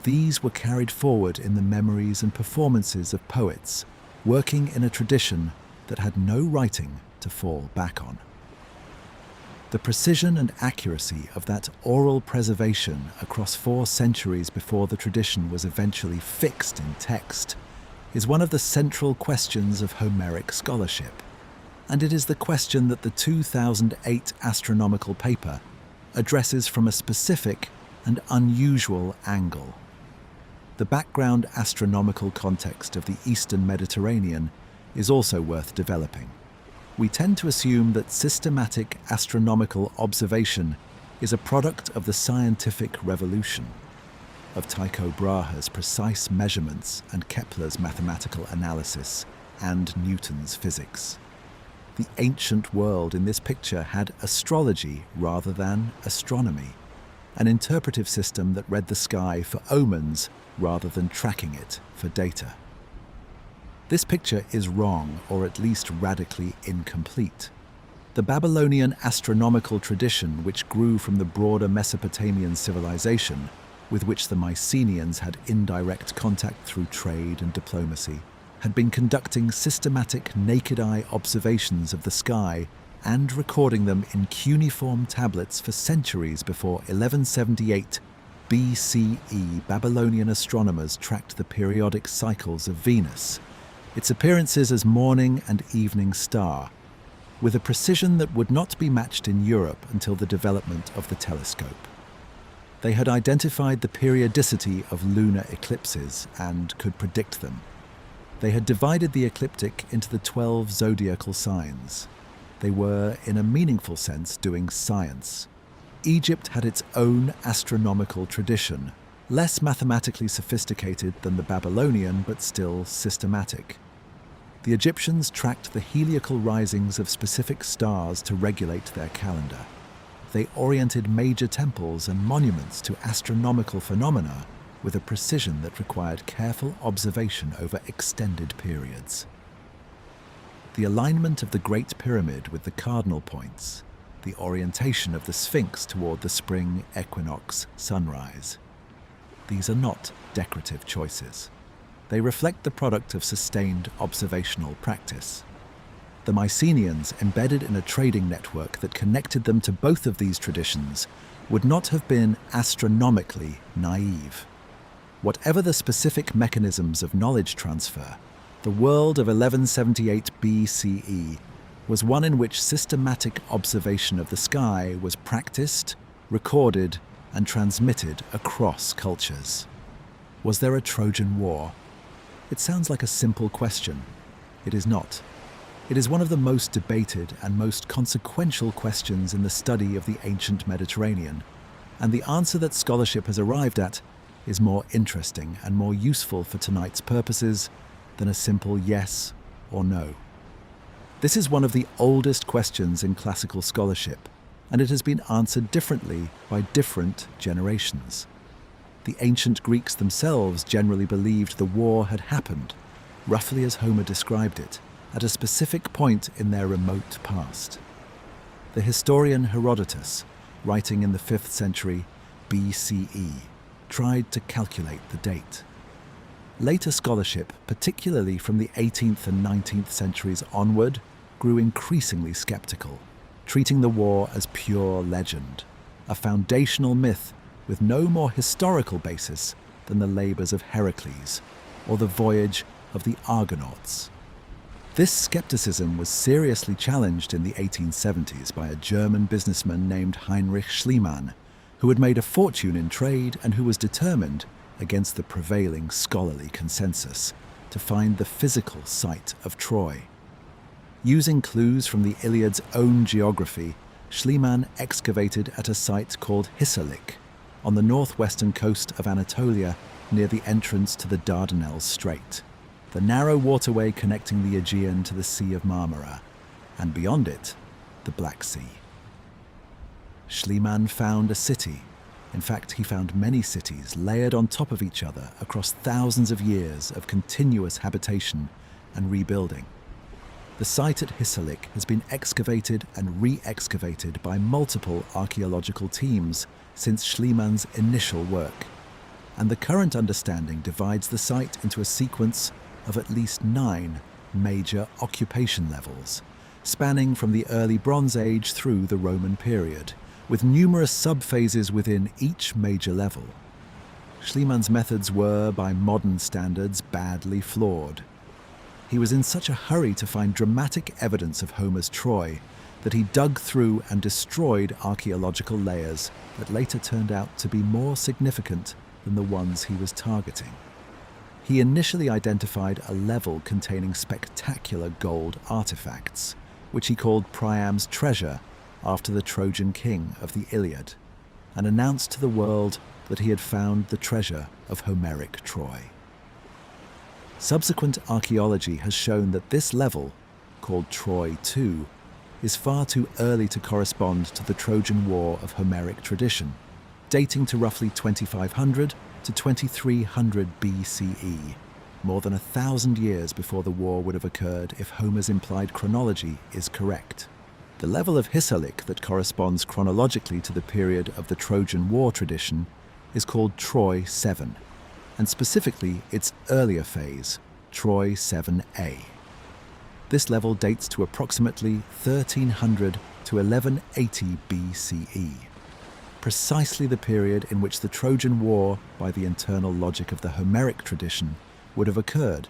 S1: These were carried forward in the memories and performances of poets, working in a tradition that had no writing to fall back on. The precision and accuracy of that oral preservation across 4 centuries before the tradition was eventually fixed in text is one of the central questions of Homeric scholarship, and it is the question that the 2008 astronomical paper addresses from a specific and unusual angle. The background astronomical context of the Eastern Mediterranean is also worth developing. We tend to assume that systematic astronomical observation is a product of the scientific revolution, of Tycho Brahe's precise measurements and Kepler's mathematical analysis and Newton's physics. The ancient world in this picture had astrology rather than astronomy, an interpretive system that read the sky for omens rather than tracking it for data. This picture is wrong, or at least radically incomplete. The Babylonian astronomical tradition, which grew from the broader Mesopotamian civilization, with which the Mycenaeans had indirect contact through trade and diplomacy, had been conducting systematic naked-eye observations of the sky and recording them in cuneiform tablets for centuries before 1178 BCE. Babylonian astronomers tracked the periodic cycles of Venus, its appearances as morning and evening star, with a precision that would not be matched in Europe until the development of the telescope. They had identified the periodicity of lunar eclipses and could predict them. They had divided the ecliptic into the 12 zodiacal signs. They were, in a meaningful sense, doing science. Egypt had its own astronomical tradition, less mathematically sophisticated than the Babylonian, but still systematic. The Egyptians tracked the heliacal risings of specific stars to regulate their calendar. They oriented major temples and monuments to astronomical phenomena with a precision that required careful observation over extended periods. The alignment of the Great Pyramid with the cardinal points, the orientation of the Sphinx toward the spring equinox sunrise. These are not decorative choices. They reflect the product of sustained observational practice. The Mycenaeans, embedded in a trading network that connected them to both of these traditions, would not have been astronomically naive. Whatever the specific mechanisms of knowledge transfer, the world of 1178 BCE was one in which systematic observation of the sky was practiced, recorded, and transmitted across cultures. Was there a Trojan War? It sounds like a simple question. It is not. It is one of the most debated and most consequential questions in the study of the ancient Mediterranean, and the answer that scholarship has arrived at is more interesting and more useful for tonight's purposes than a simple yes or no. This is one of the oldest questions in classical scholarship, and it has been answered differently by different generations. The ancient Greeks themselves generally believed the war had happened, roughly as Homer described it, at a specific point in their remote past. The historian Herodotus, writing in the 5th century BCE, tried to calculate the date. Later scholarship, particularly from the 18th and 19th centuries onward, grew increasingly skeptical, treating the war as pure legend, a foundational myth with no more historical basis than the labours of Heracles or the voyage of the Argonauts. This skepticism was seriously challenged in the 1870s by a German businessman named Heinrich Schliemann, who had made a fortune in trade and who was determined, against the prevailing scholarly consensus, to find the physical site of Troy. Using clues from the Iliad's own geography, Schliemann excavated at a site called Hisarlik, on the northwestern coast of Anatolia near the entrance to the Dardanelles Strait, the narrow waterway connecting the Aegean to the Sea of Marmara, and beyond it, the Black Sea. Schliemann found a city. In fact, he found many cities layered on top of each other across thousands of years of continuous habitation and rebuilding. The site at Hisarlik has been excavated and re-excavated by multiple archaeological teams since Schliemann's initial work, and the current understanding divides the site into a sequence of at least 9 major occupation levels, spanning from the early Bronze Age through the Roman period, with numerous sub-phases within each major level. Schliemann's methods were, by modern standards, badly flawed. He was in such a hurry to find dramatic evidence of Homer's Troy that he dug through and destroyed archaeological layers that later turned out to be more significant than the ones he was targeting. He initially identified a level containing spectacular gold artifacts, which he called Priam's treasure, after the Trojan king of the Iliad, and announced to the world that he had found the treasure of Homeric Troy. Subsequent archaeology has shown that this level, called Troy II, is far too early to correspond to the Trojan War of Homeric tradition, dating to roughly 2500 to 2300 BCE, more than 1,000 years before the war would have occurred if Homer's implied chronology is correct. The level of Hisarlik that corresponds chronologically to the period of the Trojan War tradition is called Troy 7, and specifically its earlier phase, Troy 7a. This level dates to approximately 1300 to 1180 BCE, precisely the period in which the Trojan War, by the internal logic of the Homeric tradition, would have occurred,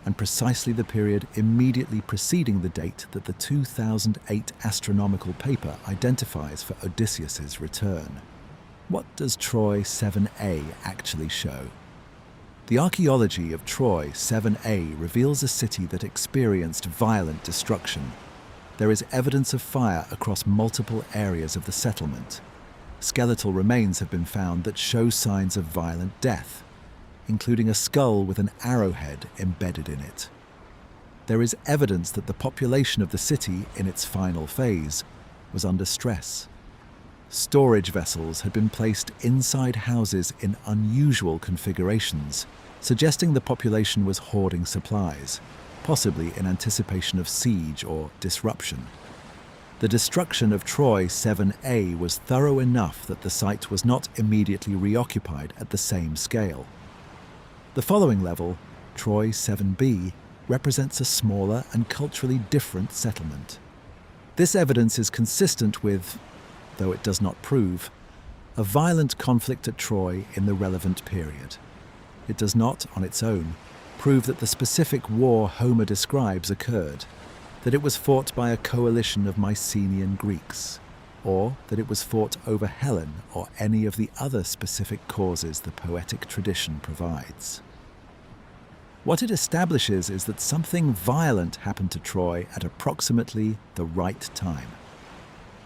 S1: and precisely the period immediately preceding the date that the 2008 astronomical paper identifies for Odysseus's return. What does Troy 7a actually show? The archaeology of Troy 7a reveals a city that experienced violent destruction. There is evidence of fire across multiple areas of the settlement. Skeletal remains have been found that show signs of violent death, including a skull with an arrowhead embedded in it. There is evidence that the population of the city in its final phase was under stress. Storage vessels had been placed inside houses in unusual configurations, suggesting the population was hoarding supplies, possibly in anticipation of siege or disruption. The destruction of Troy 7a was thorough enough that the site was not immediately reoccupied at the same scale. The following level, Troy 7b, represents a smaller and culturally different settlement. This evidence is consistent with, though it does not prove, a violent conflict at Troy in the relevant period. It does not, on its own, prove that the specific war Homer describes occurred, that it was fought by a coalition of Mycenaean Greeks, or that it was fought over Helen or any of the other specific causes the poetic tradition provides. What it establishes is that something violent happened to Troy at approximately the right time.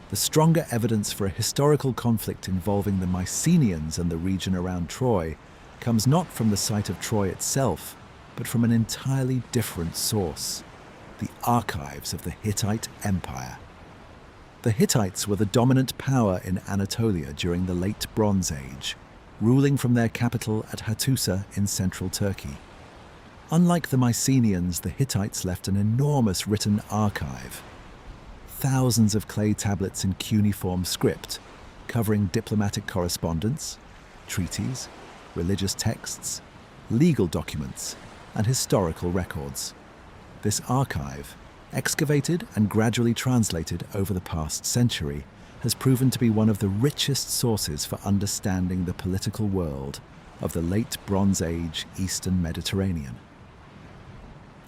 S1: The stronger evidence for a historical conflict involving the Mycenaeans and the region around Troy comes not from the site of Troy itself, but from an entirely different source: the archives of the Hittite Empire. The Hittites were the dominant power in Anatolia during the Late Bronze Age, ruling from their capital at Hattusa in central Turkey. Unlike the Mycenaeans, the Hittites left an enormous written archive. Thousands of clay tablets in cuneiform script, covering diplomatic correspondence, treaties, religious texts, legal documents, and historical records. This archive, excavated and gradually translated over the past century, has proven to be one of the richest sources for understanding the political world of the Late Bronze Age Eastern Mediterranean.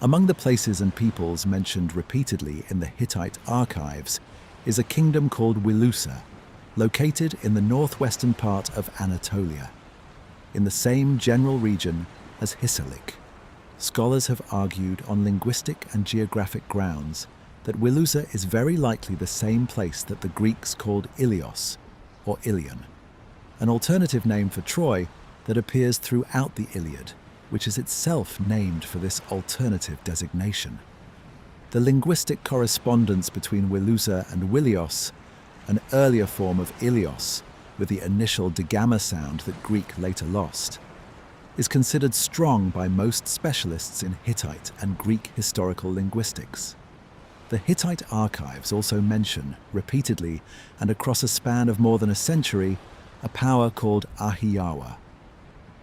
S1: Among the places and peoples mentioned repeatedly in the Hittite archives is a kingdom called Wilusa, located in the northwestern part of Anatolia, in the same general region as Hisarlik. Scholars have argued on linguistic and geographic grounds that Wilusa is very likely the same place that the Greeks called Ilios, or Ilion, an alternative name for Troy that appears throughout the Iliad, which is itself named for this alternative designation. The linguistic correspondence between Wilusa and Wilios, an earlier form of Ilios, with the initial digamma sound that Greek later lost, is considered strong by most specialists in Hittite and Greek historical linguistics. The Hittite archives also mention, repeatedly and across a span of more than a century, a power called Ahiyawa.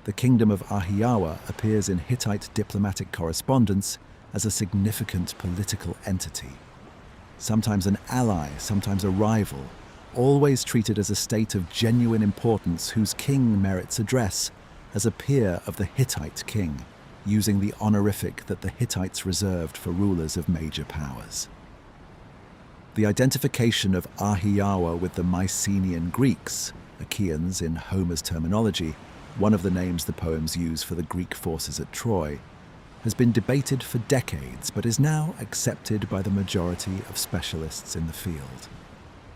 S1: The kingdom of Ahiyawa appears in Hittite diplomatic correspondence as a significant political entity. Sometimes an ally, sometimes a rival, always treated as a state of genuine importance whose king merits address as a peer of the Hittite king, using the honorific that the Hittites reserved for rulers of major powers. The identification of Ahiyawa with the Mycenaean Greeks, Achaeans in Homer's terminology, one of the names the poems use for the Greek forces at Troy, has been debated for decades but is now accepted by the majority of specialists in the field.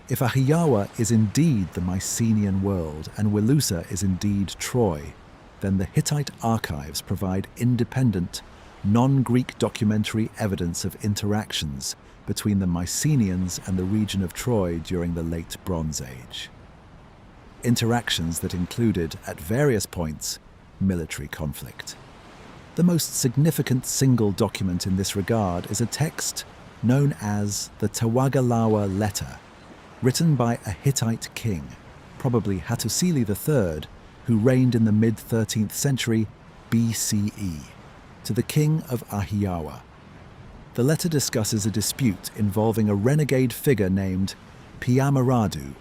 S1: If Ahiyawa is indeed the Mycenaean world and Wilusa is indeed Troy, then the Hittite archives provide independent, non-Greek documentary evidence of interactions between the Mycenaeans and the region of Troy during the Late Bronze Age. Interactions that included, at various points, military conflict. The most significant single document in this regard is a text known as the Tawagalawa letter, written by a Hittite king, probably Hattusili III, who reigned in the mid-13th century BCE, to the king of Ahiyawa. The letter discusses a dispute involving a renegade figure named Piyamaradu,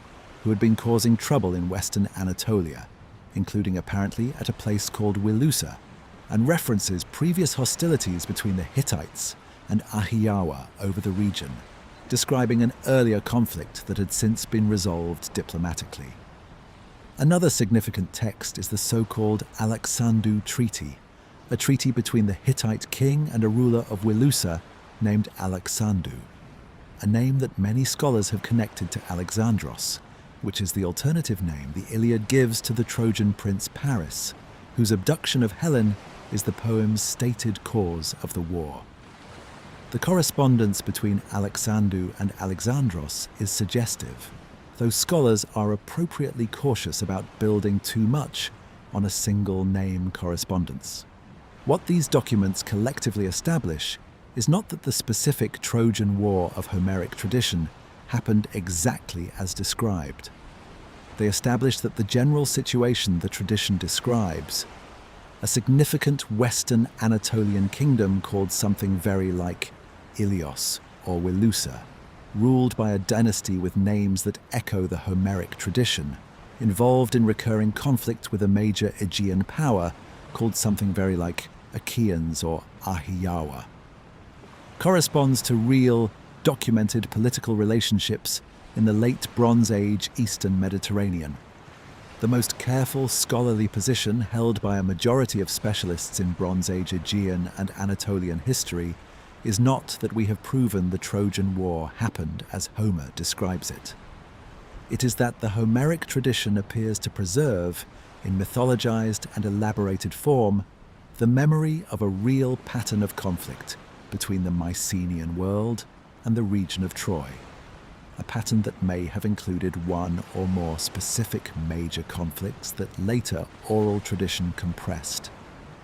S1: who had been causing trouble in western Anatolia, including apparently at a place called Wilusa, and references previous hostilities between the Hittites and Ahiyawa over the region, describing an earlier conflict that had since been resolved diplomatically. Another significant text is the so-called Alexandru Treaty, a treaty between the Hittite king and a ruler of Wilusa named Alexandru, a name that many scholars have connected to Alexandros, which is the alternative name the Iliad gives to the Trojan prince Paris, whose abduction of Helen is the poem's stated cause of the war. The correspondence between Alexandru and Alexandros is suggestive, though scholars are appropriately cautious about building too much on a single name correspondence. What these documents collectively establish is not that the specific Trojan War of Homeric tradition happened exactly as described. They establish that the general situation the tradition describes, a significant western Anatolian kingdom called something very like Ilios or Wilusa, ruled by a dynasty with names that echo the Homeric tradition, involved in recurring conflict with a major Aegean power called something very like Achaeans or Ahiyawa, corresponds to real, documented political relationships in the late Bronze Age Eastern Mediterranean. The most careful scholarly position held by a majority of specialists in Bronze Age Aegean and Anatolian history is not that we have proven the Trojan War happened as Homer describes it. It is that the Homeric tradition appears to preserve, in mythologized and elaborated form, the memory of a real pattern of conflict between the Mycenaean world and the region of Troy, a pattern that may have included one or more specific major conflicts that later oral tradition compressed,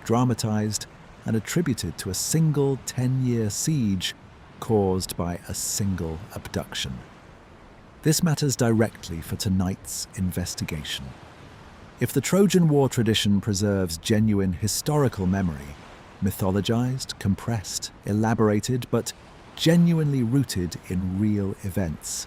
S1: dramatized, and attributed to a single 10-year siege caused by a single abduction. This matters directly for tonight's investigation. If the Trojan War tradition preserves genuine historical memory, mythologized, compressed, elaborated, but genuinely rooted in real events,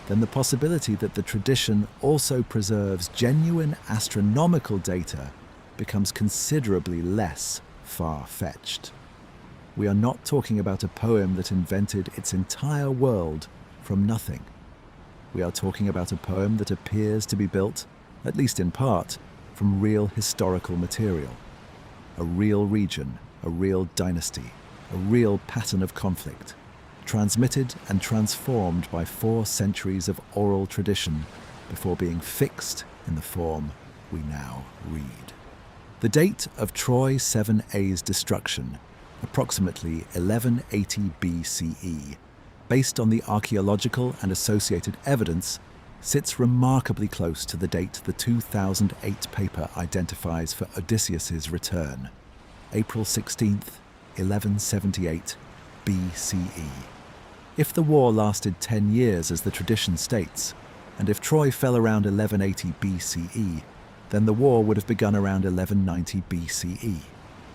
S1: then the possibility that the tradition also preserves genuine astronomical data becomes considerably less far-fetched. We are not talking about a poem that invented its entire world from nothing. We are talking about a poem that appears to be built, at least in part, from real historical material. A real region, a real dynasty, a real pattern of conflict, transmitted and transformed by 4 centuries of oral tradition before being fixed in the form we now read. The date of Troy 7a's destruction, approximately 1180 BCE, based on the archaeological and associated evidence, sits remarkably close to the date the 2008 paper identifies for Odysseus's return, April 16th, 1178 BCE. If the war lasted 10 years as the tradition states, and if Troy fell around 1180 BCE, then the war would have begun around 1190 BCE,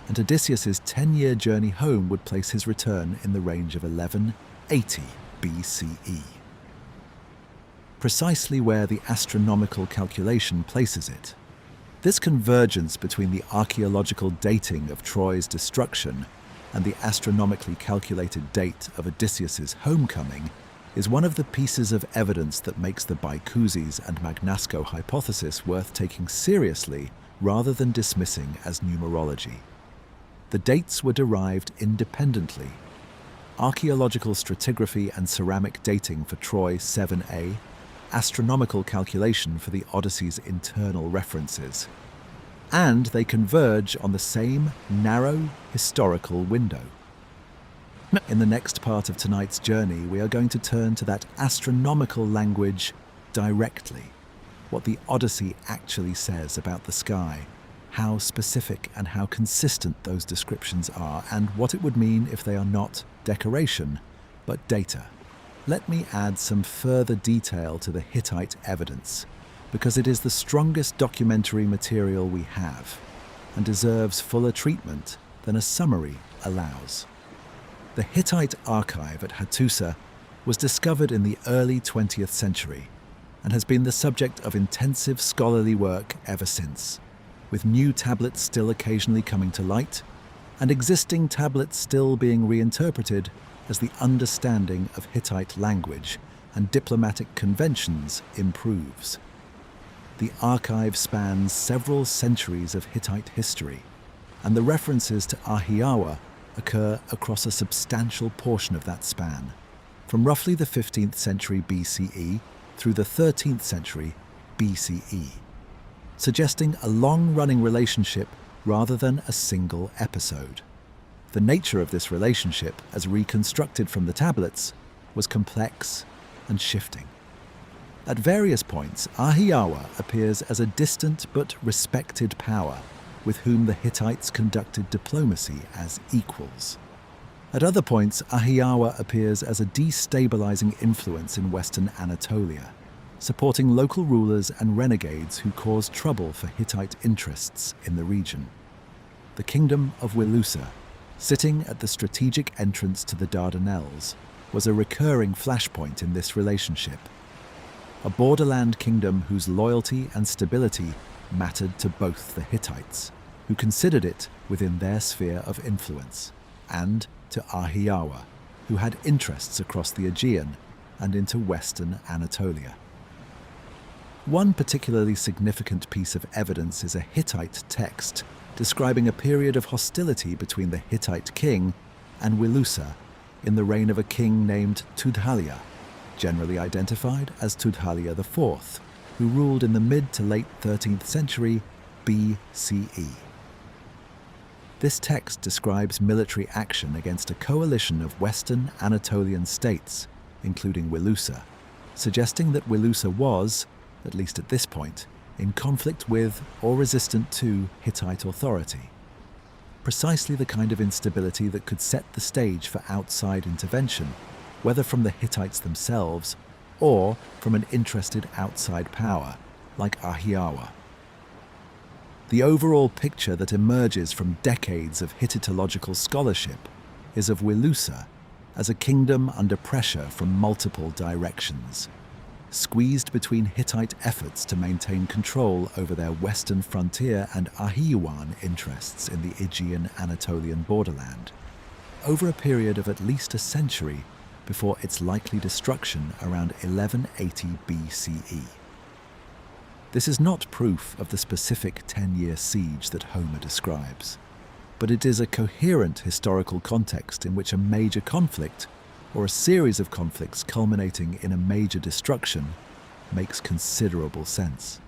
S1: and Odysseus's 10-year journey home would place his return in the range of 1180 BCE. Precisely where the astronomical calculation places it. This convergence between the archaeological dating of Troy's destruction and the astronomically calculated date of Odysseus's homecoming is one of the pieces of evidence that makes the Bicuzes and Magnasco hypothesis worth taking seriously rather than dismissing as numerology. The dates were derived independently. Archaeological stratigraphy and ceramic dating for Troy 7a, astronomical calculation for the Odyssey's internal references. And they converge on the same narrow historical window. In the next part of tonight's journey, we are going to turn to that astronomical language directly, what the Odyssey actually says about the sky, how specific and how consistent those descriptions are, and what it would mean if they are not decoration, but data. Let me add some further detail to the Hittite evidence, because it is the strongest documentary material we have, and deserves fuller treatment than a summary allows. The Hittite archive at Hattusa was discovered in the early 20th century and has been the subject of intensive scholarly work ever since, with new tablets still occasionally coming to light and existing tablets still being reinterpreted as the understanding of Hittite language and diplomatic conventions improves. The archive spans several centuries of Hittite history, and the references to Ahiawa occur across a substantial portion of that span, from roughly the 15th century BCE through the 13th century BCE, suggesting a long-running relationship rather than a single episode. The nature of this relationship, as reconstructed from the tablets, was complex and shifting. At various points, Ahiawa appears as a distant but respected power with whom the Hittites conducted diplomacy as equals. At other points, Ahiawa appears as a destabilizing influence in Western Anatolia, supporting local rulers and renegades who caused trouble for Hittite interests in the region. The kingdom of Wilusa, sitting at the strategic entrance to the Dardanelles, was a recurring flashpoint in this relationship. A borderland kingdom whose loyalty and stability mattered to both the Hittites, who considered it within their sphere of influence, and to Ahiawa, who had interests across the Aegean and into Western Anatolia. One particularly significant piece of evidence is a Hittite text describing a period of hostility between the Hittite king and Wilusa in the reign of a king named Tudhaliya, generally identified as Tudhaliya IV, who ruled in the mid to late 13th century BCE. This text describes military action against a coalition of Western Anatolian states, including Wilusa, suggesting that Wilusa was, at least at this point, in conflict with or resistant to Hittite authority. Precisely the kind of instability that could set the stage for outside intervention, whether from the Hittites themselves or from an interested outside power like Ahiawa. The overall picture that emerges from decades of Hittitological scholarship is of Wilusa as a kingdom under pressure from multiple directions, squeezed between Hittite efforts to maintain control over their western frontier and Ahiawan interests in the Aegean Anatolian borderland, over a period of at least a century before its likely destruction around 1180 BCE. This is not proof of the specific 10-year siege that Homer describes, but it is a coherent historical context in which a major conflict, or a series of conflicts culminating in a major destruction, makes considerable sense.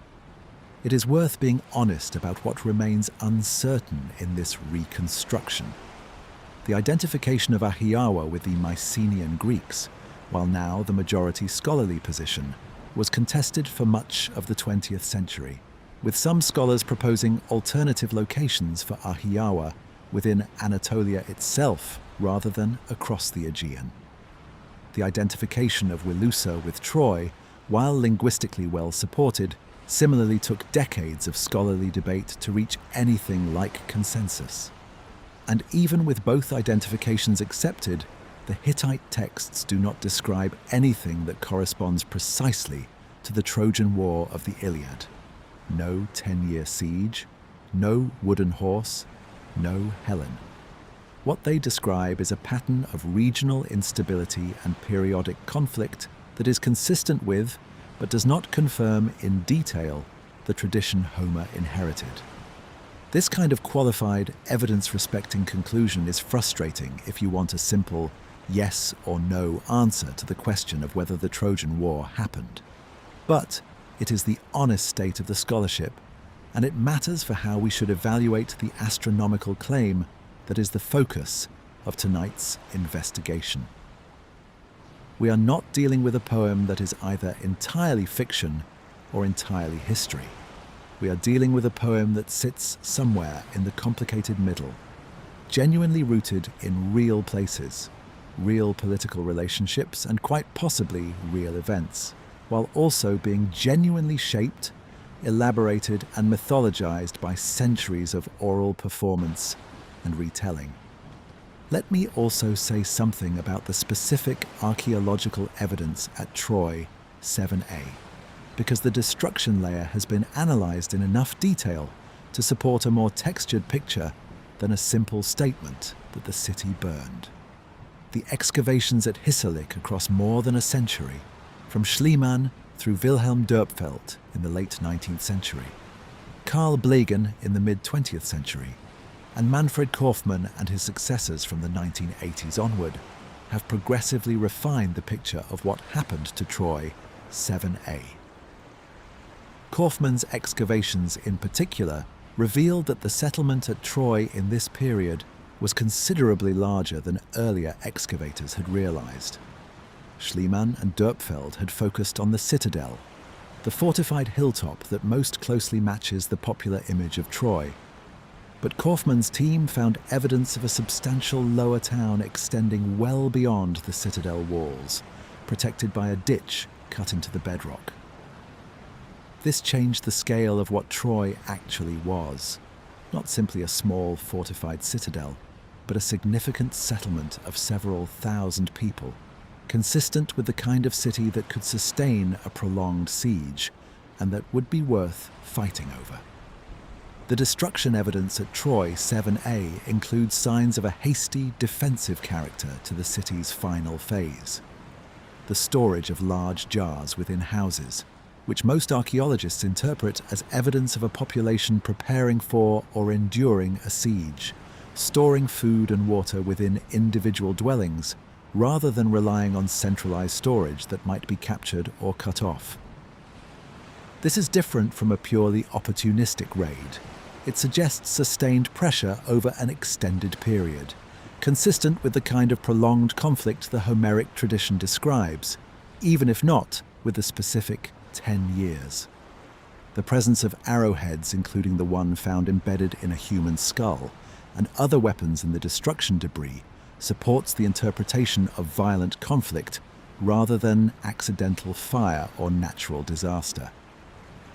S1: It is worth being honest about what remains uncertain in this reconstruction. The identification of Ahiawa with the Mycenaean Greeks, while now the majority scholarly position, was contested for much of the 20th century, with some scholars proposing alternative locations for Ahiawa within Anatolia itself rather than across the Aegean. The identification of Wilusa with Troy, while linguistically well supported, similarly took decades of scholarly debate to reach anything like consensus. And even with both identifications accepted, the Hittite texts do not describe anything that corresponds precisely to the Trojan War of the Iliad. No 10-year siege, no wooden horse, no Helen. What they describe is a pattern of regional instability and periodic conflict that is consistent with, but does not confirm in detail, the tradition Homer inherited. This kind of qualified, evidence-respecting conclusion is frustrating if you want a simple yes or no answer to the question of whether the Trojan War happened. But it is the honest state of the scholarship, and it matters for how we should evaluate the astronomical claim that is the focus of tonight's investigation. We are not dealing with a poem that is either entirely fiction or entirely history. We are dealing with a poem that sits somewhere in the complicated middle, genuinely rooted in real places, real political relationships, and quite possibly real events, while also being genuinely shaped, elaborated, and mythologized by centuries of oral performance and retelling. Let me also say something about the specific archaeological evidence at Troy 7a, because the destruction layer has been analyzed in enough detail to support a more textured picture than a simple statement that the city burned. The excavations at Hissarlik across more than a century, from Schliemann through Wilhelm Dörpfeld in the late 19th century, Carl Blegen in the mid-20th century, and Manfred Kaufmann and his successors from the 1980s onward, have progressively refined the picture of what happened to Troy 7a. Kaufmann's excavations in particular revealed that the settlement at Troy in this period was considerably larger than earlier excavators had realized. Schliemann and Dörpfeld had focused on the citadel, the fortified hilltop that most closely matches the popular image of Troy. But Kaufmann's team found evidence of a substantial lower town extending well beyond the citadel walls, protected by a ditch cut into the bedrock. This changed the scale of what Troy actually was, not simply a small fortified citadel, but a significant settlement of several thousand people, consistent with the kind of city that could sustain a prolonged siege and that would be worth fighting over. The destruction evidence at Troy 7a includes signs of a hasty, defensive character to the city's final phase. The storage of large jars within houses, which most archaeologists interpret as evidence of a population preparing for or enduring a siege, storing food and water within individual dwellings, rather than relying on centralized storage that might be captured or cut off. This is different from a purely opportunistic raid. It suggests sustained pressure over an extended period, consistent with the kind of prolonged conflict the Homeric tradition describes, even if not with the specific 10 years. The presence of arrowheads, including the one found embedded in a human skull, and other weapons in the destruction debris, supports the interpretation of violent conflict rather than accidental fire or natural disaster.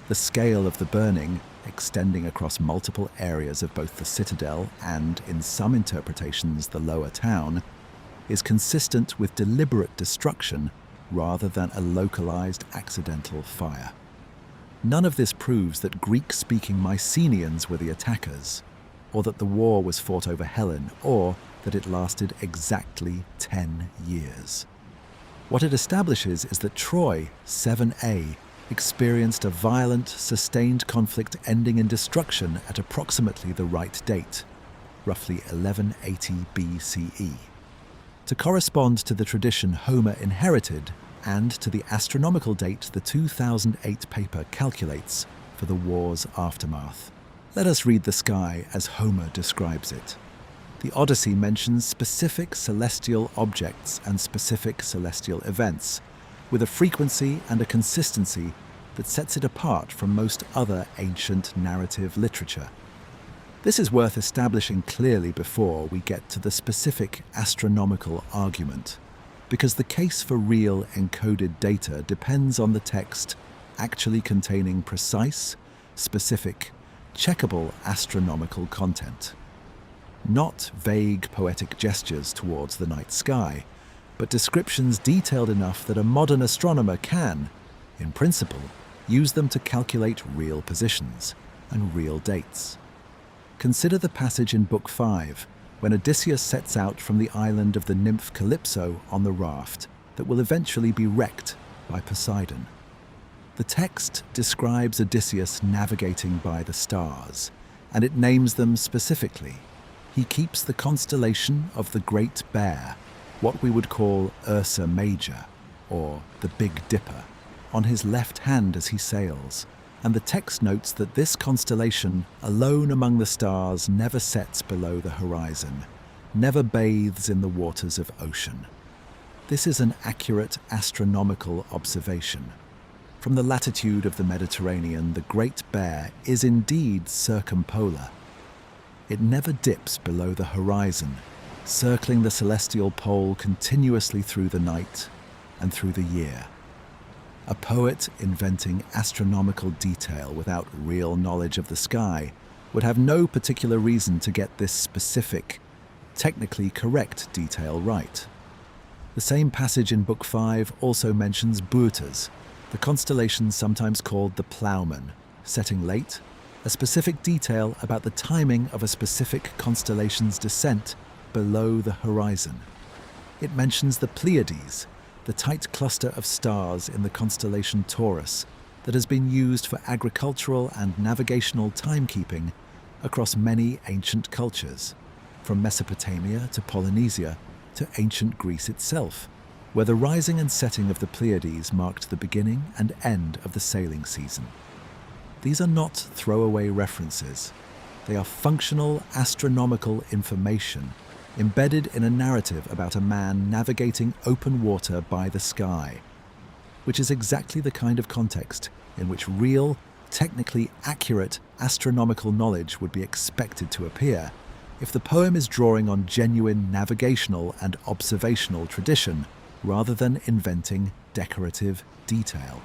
S1: The scale of the burning, extending across multiple areas of both the citadel and, in some interpretations, the lower town, is consistent with deliberate destruction rather than a localized accidental fire. None of this proves that Greek-speaking Mycenaeans were the attackers, or that the war was fought over Helen, or that it lasted exactly 10 years. What it establishes is that Troy 7a experienced a violent, sustained conflict ending in destruction at approximately the right date, roughly 1180 BCE. To correspond to the tradition Homer inherited and to the astronomical date the 2008 paper calculates for the war's aftermath. Let us read the sky as Homer describes it. The Odyssey mentions specific celestial objects and specific celestial events, with a frequency and a consistency that sets it apart from most other ancient narrative literature. This is worth establishing clearly before we get to the specific astronomical argument, because the case for real encoded data depends on the text actually containing precise, specific, checkable astronomical content. Not vague poetic gestures towards the night sky, but descriptions detailed enough that a modern astronomer can, in principle, use them to calculate real positions and real dates. Consider the passage in Book 5, when Odysseus sets out from the island of the nymph Calypso on the raft that will eventually be wrecked by Poseidon. The text describes Odysseus navigating by the stars, and it names them specifically. He keeps the constellation of the Great Bear, what we would call Ursa Major, or the Big Dipper, on his left hand as he sails, and the text notes that this constellation, alone among the stars, never sets below the horizon, never bathes in the waters of ocean. This is an accurate astronomical observation. From the latitude of the Mediterranean, the Great Bear is indeed circumpolar. It never dips below the horizon, circling the celestial pole continuously through the night and through the year. A poet inventing astronomical detail without real knowledge of the sky would have no particular reason to get this specific, technically correct detail right. The same passage in Book 5 also mentions Boötes, the constellation sometimes called the Ploughman, setting late, a specific detail about the timing of a specific constellation's descent below the horizon. It mentions the Pleiades, the tight cluster of stars in the constellation Taurus that has been used for agricultural and navigational timekeeping across many ancient cultures, from Mesopotamia to Polynesia to ancient Greece itself, where the rising and setting of the Pleiades marked the beginning and end of the sailing season. These are not throwaway references. They are functional astronomical information embedded in a narrative about a man navigating open water by the sky, which is exactly the kind of context in which real, technically accurate astronomical knowledge would be expected to appear if the poem is drawing on genuine navigational and observational tradition rather than inventing decorative detail.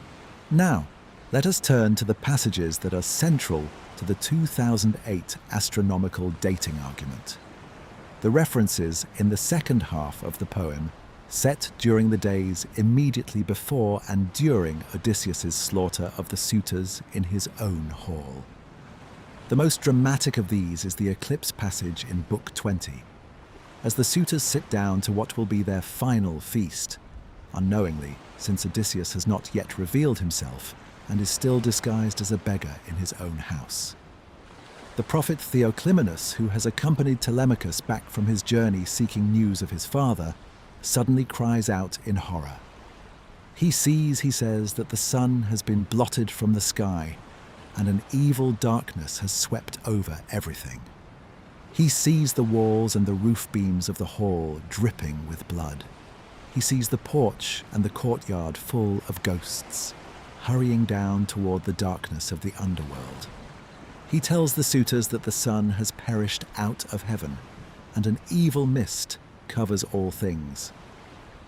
S1: Now, let us turn to the passages that are central to the 2008 astronomical dating argument. The references in the second half of the poem, set during the days immediately before and during Odysseus's slaughter of the suitors in his own hall. The most dramatic of these is the eclipse passage in Book 20, as the suitors sit down to what will be their final feast, unknowingly, since Odysseus has not yet revealed himself and is still disguised as a beggar in his own house. The prophet Theoclymenus, who has accompanied Telemachus back from his journey seeking news of his father, suddenly cries out in horror. He sees, he says, that the sun has been blotted from the sky, and an evil darkness has swept over everything. He sees the walls and the roof beams of the hall dripping with blood. He sees the porch and the courtyard full of ghosts, hurrying down toward the darkness of the underworld. He tells the suitors that the sun has perished out of heaven, and an evil mist covers all things.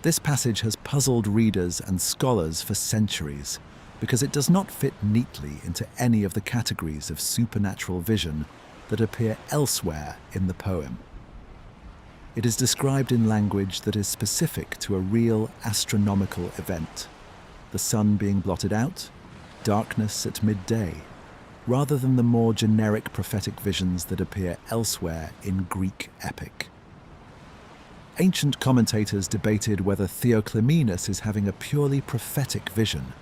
S1: This passage has puzzled readers and scholars for centuries, because it does not fit neatly into any of the categories of supernatural vision that appear elsewhere in the poem. It is described in language that is specific to a real astronomical event, the sun being blotted out, darkness at midday, rather than the more generic prophetic visions that appear elsewhere in Greek epic. Ancient commentators debated whether Theoclymenus is having a purely prophetic vision,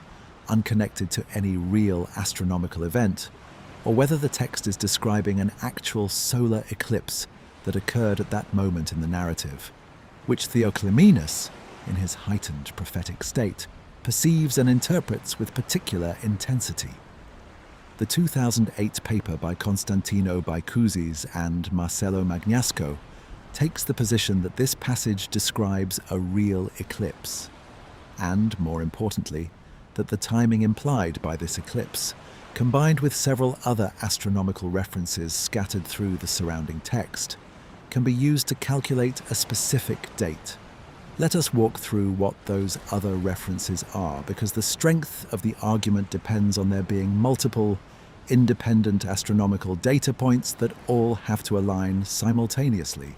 S1: unconnected to any real astronomical event, or whether the text is describing an actual solar eclipse that occurred at that moment in the narrative, which Theoclymenus, in his heightened prophetic state, perceives and interprets with particular intensity. The 2008 paper by Constantino Baikouzis and Marcello Magnasco takes the position that this passage describes a real eclipse, and, more importantly, that the timing implied by this eclipse, combined with several other astronomical references scattered through the surrounding text, can be used to calculate a specific date. Let us walk through what those other references are, because the strength of the argument depends on there being multiple, independent astronomical data points that all have to align simultaneously,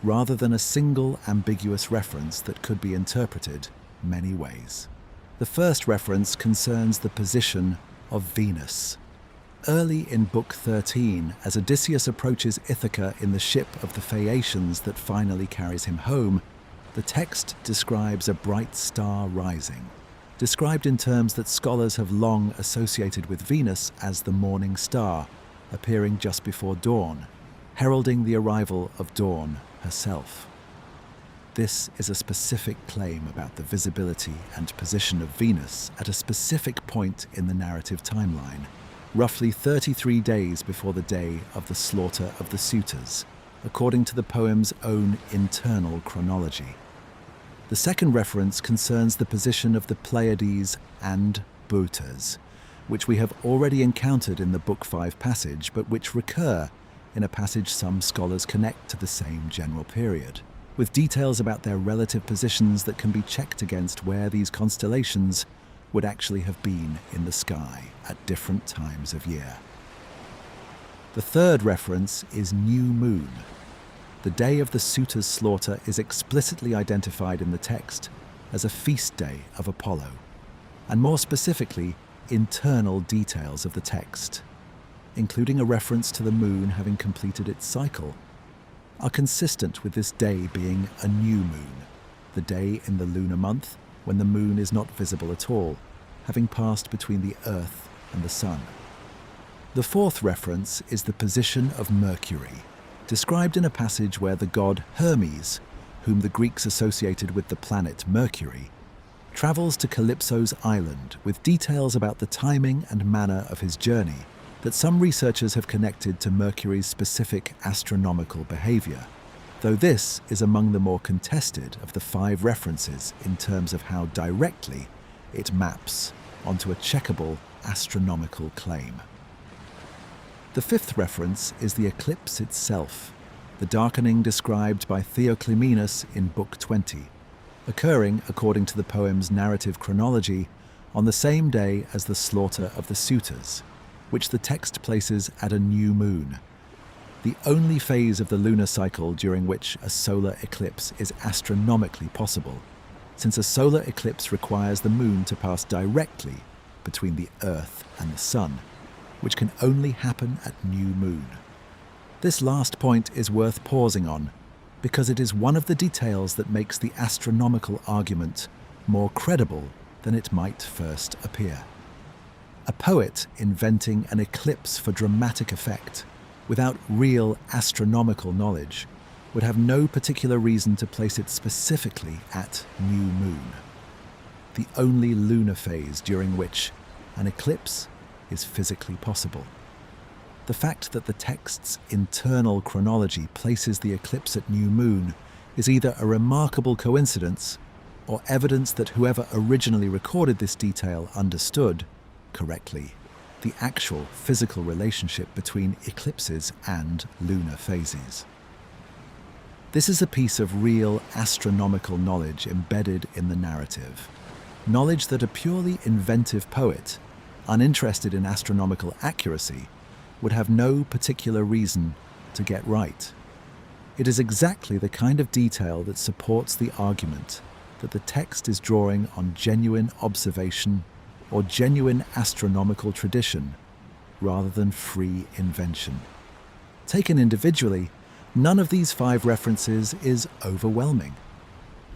S1: rather than a single ambiguous reference that could be interpreted many ways. The first reference concerns the position of Venus. Early in Book 13, as Odysseus approaches Ithaca in the ship of the Phaeacians that finally carries him home, the text describes a bright star rising, described in terms that scholars have long associated with Venus as the morning star, appearing just before dawn, heralding the arrival of dawn herself. This is a specific claim about the visibility and position of Venus at a specific point in the narrative timeline, roughly 33 days before the day of the slaughter of the suitors, according to the poem's own internal chronology. The second reference concerns the position of the Pleiades and Boötes, which we have already encountered in the Book 5 passage, but which recur in a passage some scholars connect to the same general period. with details about their relative positions that can be checked against where these constellations would actually have been in the sky at different times of year. The third reference is new moon. The day of the suitor's slaughter is explicitly identified in the text as a feast day of Apollo, and more specifically, internal details of the text, including a reference to the moon having completed its cycle, are consistent with this day being a new moon, the day in the lunar month when the moon is not visible at all, having passed between the Earth and the Sun. The fourth reference is the position of Mercury, described in a passage where the god Hermes, whom the Greeks associated with the planet Mercury, travels to Calypso's island with details about the timing and manner of his journey that some researchers have connected to Mercury's specific astronomical behavior, though this is among the more contested of the 5 references in terms of how directly it maps onto a checkable astronomical claim. The fifth reference is the eclipse itself, the darkening described by Theoclymenus in Book 20, occurring, according to the poem's narrative chronology, on the same day as the slaughter of the suitors, which the text places at a new moon, the only phase of the lunar cycle during which a solar eclipse is astronomically possible, since a solar eclipse requires the moon to pass directly between the Earth and the Sun, which can only happen at new moon. This last point is worth pausing on, because it is one of the details that makes the astronomical argument more credible than it might first appear. A poet inventing an eclipse for dramatic effect, without real astronomical knowledge, would have no particular reason to place it specifically at new moon, the only lunar phase during which an eclipse is physically possible. The fact that the text's internal chronology places the eclipse at new moon is either a remarkable coincidence or evidence that whoever originally recorded this detail understood, correctly, the actual physical relationship between eclipses and lunar phases. This is a piece of real astronomical knowledge embedded in the narrative, knowledge that a purely inventive poet, uninterested in astronomical accuracy, would have no particular reason to get right. It is exactly the kind of detail that supports the argument that the text is drawing on genuine observation or genuine astronomical tradition rather than free invention. Taken individually, none of these 5 references is overwhelming.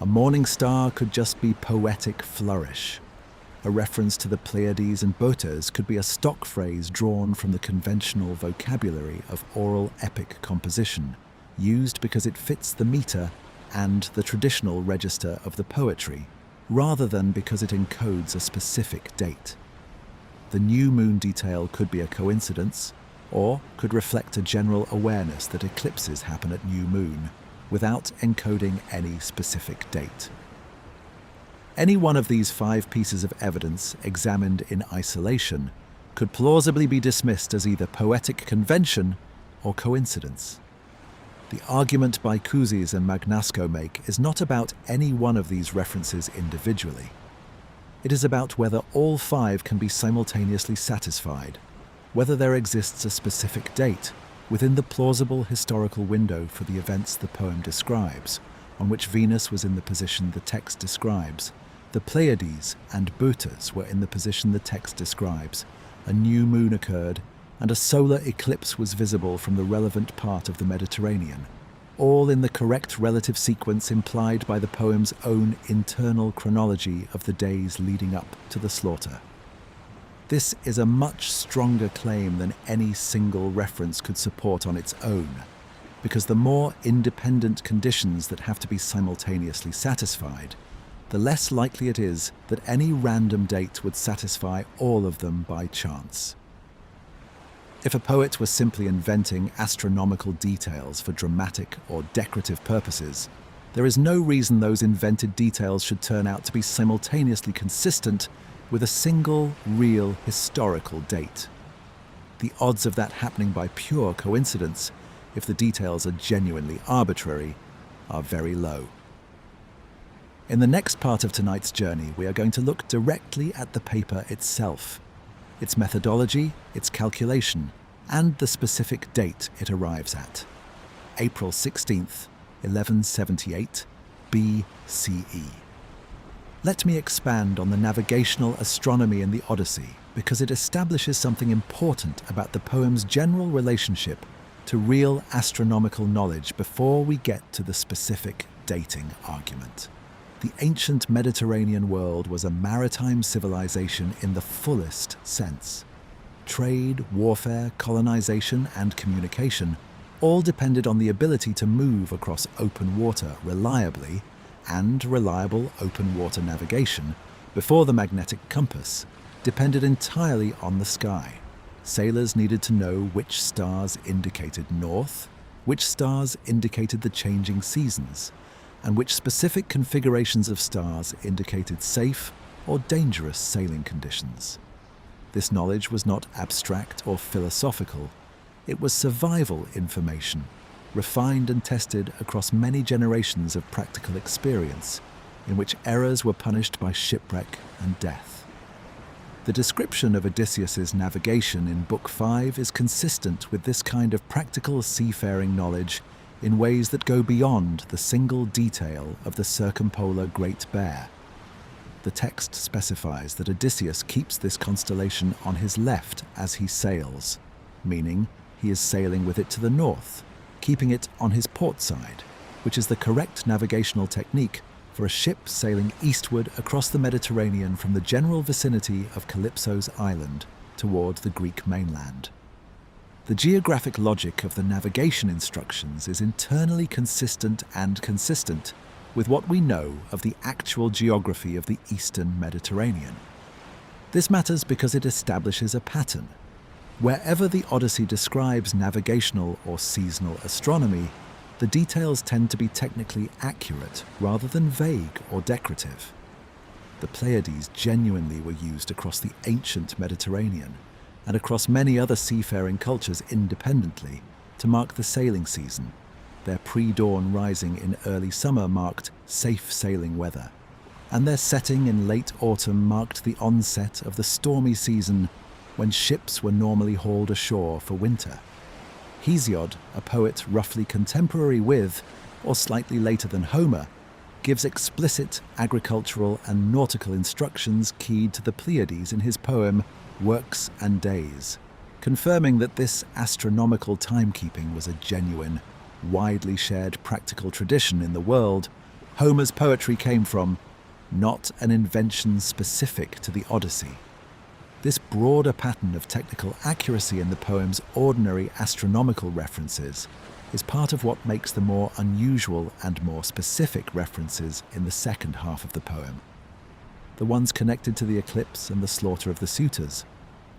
S1: A morning star could just be poetic flourish. A reference to the Pleiades and Botas could be a stock phrase drawn from the conventional vocabulary of oral epic composition, used because it fits the meter and the traditional register of the poetry, rather than because it encodes a specific date. The new moon detail could be a coincidence, or could reflect a general awareness that eclipses happen at new moon, without encoding any specific date. Any one of these 5 pieces of evidence, examined in isolation, could plausibly be dismissed as either poetic convention or coincidence. The argument Baicouzes and Magnasco make is not about any one of these references individually. It is about whether all 5 can be simultaneously satisfied, whether there exists a specific date within the plausible historical window for the events the poem describes, on which Venus was in the position the text describes, the Pleiades and Botas were in the position the text describes, a new moon occurred, and a solar eclipse was visible from the relevant part of the Mediterranean, all in the correct relative sequence implied by the poem's own internal chronology of the days leading up to the slaughter. This is a much stronger claim than any single reference could support on its own, because the more independent conditions that have to be simultaneously satisfied, the less likely it is that any random date would satisfy all of them by chance. If a poet were simply inventing astronomical details for dramatic or decorative purposes, there is no reason those invented details should turn out to be simultaneously consistent with a single, real, historical date. The odds of that happening by pure coincidence, if the details are genuinely arbitrary, are very low. In the next part of tonight's journey, we are going to look directly at the paper itself, its methodology, its calculation, and the specific date it arrives at. April 16th, 1178 BCE. Let me expand on the navigational astronomy in the Odyssey because it establishes something important about the poem's general relationship to real astronomical knowledge before we get to the specific dating argument. The ancient Mediterranean world was a maritime civilization in the fullest sense. Trade, warfare, colonization, and communication all depended on the ability to move across open water reliably, and reliable open water navigation, before the magnetic compass, depended entirely on the sky. Sailors needed to know which stars indicated north, which stars indicated the changing seasons, and which specific configurations of stars indicated safe or dangerous sailing conditions. This knowledge was not abstract or philosophical. It was survival information, refined and tested across many generations of practical experience, in which errors were punished by shipwreck and death. The description of Odysseus's navigation in Book 5 is consistent with this kind of practical seafaring knowledge in ways that go beyond the single detail of the circumpolar Great Bear. The text specifies that Odysseus keeps this constellation on his left as he sails, meaning he is sailing with it to the north, keeping it on his port side, which is the correct navigational technique for a ship sailing eastward across the Mediterranean from the general vicinity of Calypso's island toward the Greek mainland. The geographic logic of the navigation instructions is internally consistent and consistent with what we know of the actual geography of the eastern Mediterranean. This matters because it establishes a pattern. Wherever the Odyssey describes navigational or seasonal astronomy, the details tend to be technically accurate rather than vague or decorative. The Pleiades genuinely were used across the ancient Mediterranean and across many other seafaring cultures independently to mark the sailing season. Their pre-dawn rising in early summer marked safe sailing weather, and their setting in late autumn marked the onset of the stormy season when ships were normally hauled ashore for winter. Hesiod, a poet roughly contemporary with, or slightly later than Homer, gives explicit agricultural and nautical instructions keyed to the Pleiades in his poem Works and Days, confirming that this astronomical timekeeping was a genuine, widely shared practical tradition in the world Homer's poetry came from, not an invention specific to the Odyssey. This broader pattern of technical accuracy in the poem's ordinary astronomical references is part of what makes the more unusual and more specific references in the second half of the poem. The ones connected to the eclipse and the slaughter of the suitors,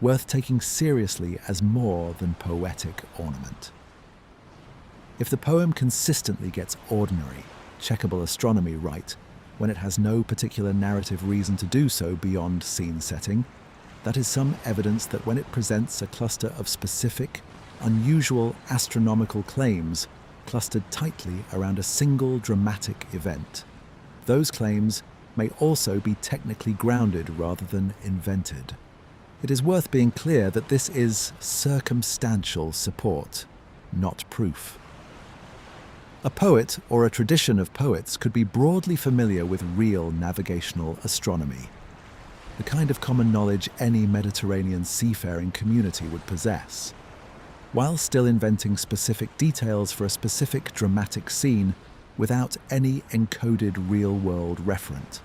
S1: worth taking seriously as more than poetic ornament. If the poem consistently gets ordinary, checkable astronomy right, when it has no particular narrative reason to do so beyond scene setting, that is some evidence that when it presents a cluster of specific, unusual astronomical claims clustered tightly around a single dramatic event, those claims may also be technically grounded rather than invented. It is worth being clear that this is circumstantial support, not proof. A poet or a tradition of poets could be broadly familiar with real navigational astronomy, the kind of common knowledge any Mediterranean seafaring community would possess, while still inventing specific details for a specific dramatic scene without any encoded real-world referent.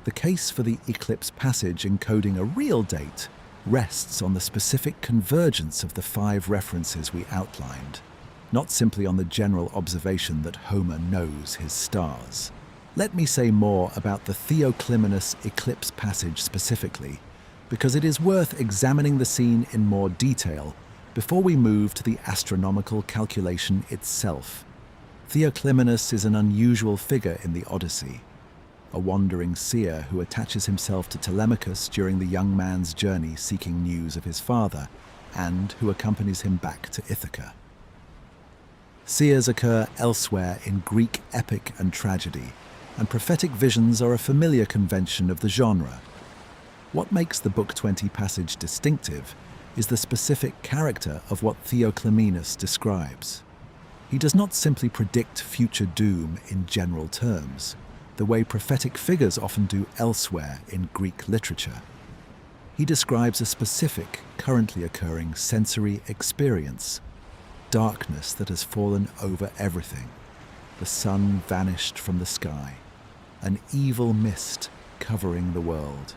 S1: The case for the eclipse passage encoding a real date rests on the specific convergence of the 5 references we outlined, not simply on the general observation that Homer knows his stars. Let me say more about the Theoclymenus eclipse passage specifically, because it is worth examining the scene in more detail before we move to the astronomical calculation itself. Theoclymenus is an unusual figure in the Odyssey, a wandering seer who attaches himself to Telemachus during the young man's journey seeking news of his father, and who accompanies him back to Ithaca. Seers occur elsewhere in Greek epic and tragedy, and prophetic visions are a familiar convention of the genre. What makes the Book 20 passage distinctive is the specific character of what Theoclymenus describes. He does not simply predict future doom in general terms, the way prophetic figures often do elsewhere in Greek literature. He describes a specific, currently occurring sensory experience, darkness that has fallen over everything, the sun vanished from the sky, an evil mist covering the world,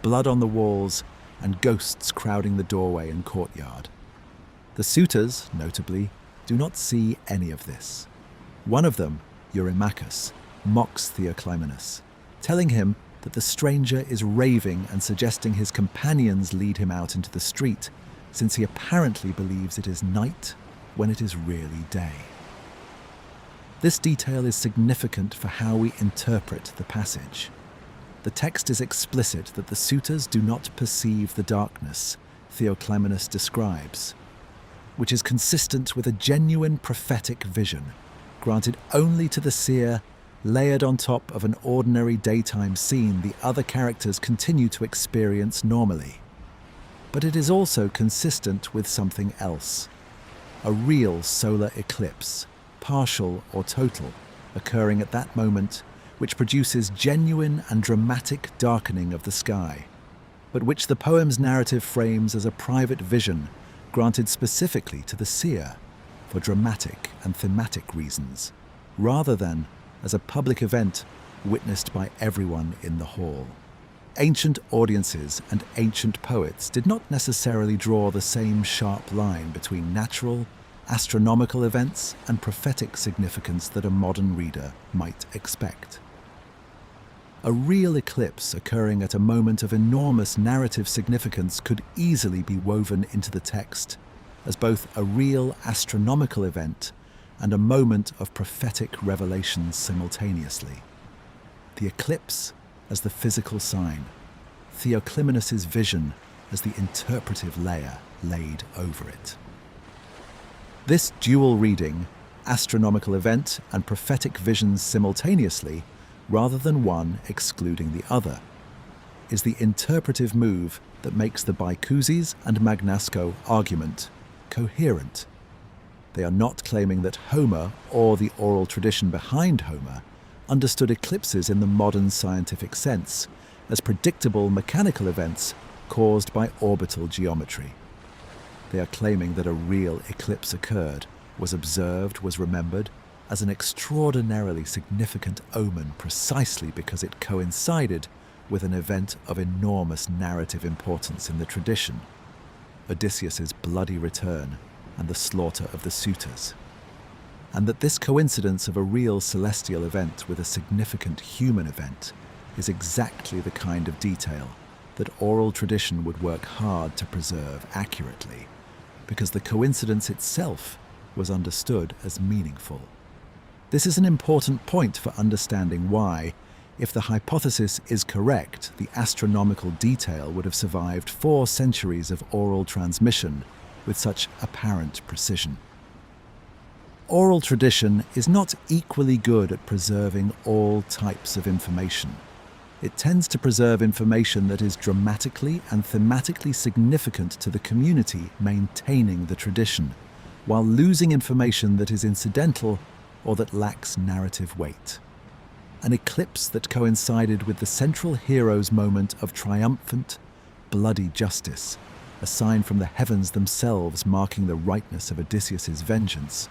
S1: blood on the walls, and ghosts crowding the doorway and courtyard. The suitors, notably, do not see any of this. One of them, Eurymachus, mocks Theoclymenus, telling him that the stranger is raving and suggesting his companions lead him out into the street, since he apparently believes it is night when it is really day. This detail is significant for how we interpret the passage. The text is explicit that the suitors do not perceive the darkness Theoclymenus describes, which is consistent with a genuine prophetic vision, granted only to the seer, layered on top of an ordinary daytime scene the other characters continue to experience normally. But it is also consistent with something else, a real solar eclipse, partial or total, occurring at that moment, which produces genuine and dramatic darkening of the sky, but which the poem's narrative frames as a private vision granted specifically to the seer for dramatic and thematic reasons, rather than as a public event witnessed by everyone in the hall. Ancient audiences and ancient poets did not necessarily draw the same sharp line between natural, astronomical events and prophetic significance that a modern reader might expect. A real eclipse occurring at a moment of enormous narrative significance could easily be woven into the text as both a real astronomical event and a moment of prophetic revelation simultaneously. The eclipse as the physical sign, Theoclymenus' vision as the interpretive layer laid over it. This dual reading, astronomical event and prophetic visions simultaneously, rather than one excluding the other, is the interpretive move that makes the Bicouses and Magnasco argument coherent. They are not claiming that Homer, or the oral tradition behind Homer, understood eclipses in the modern scientific sense as predictable mechanical events caused by orbital geometry. They are claiming that a real eclipse occurred, was observed, was remembered, as an extraordinarily significant omen precisely because it coincided with an event of enormous narrative importance in the tradition, Odysseus's bloody return and the slaughter of the suitors, and that this coincidence of a real celestial event with a significant human event is exactly the kind of detail that oral tradition would work hard to preserve accurately, because the coincidence itself was understood as meaningful. This is an important point for understanding why, if the hypothesis is correct, the astronomical detail would have survived 4 centuries of oral transmission with such apparent precision. Oral tradition is not equally good at preserving all types of information. It tends to preserve information that is dramatically and thematically significant to the community maintaining the tradition, while losing information that is incidental or that lacks narrative weight. An eclipse that coincided with the central hero's moment of triumphant, bloody justice, a sign from the heavens themselves marking the rightness of Odysseus's vengeance,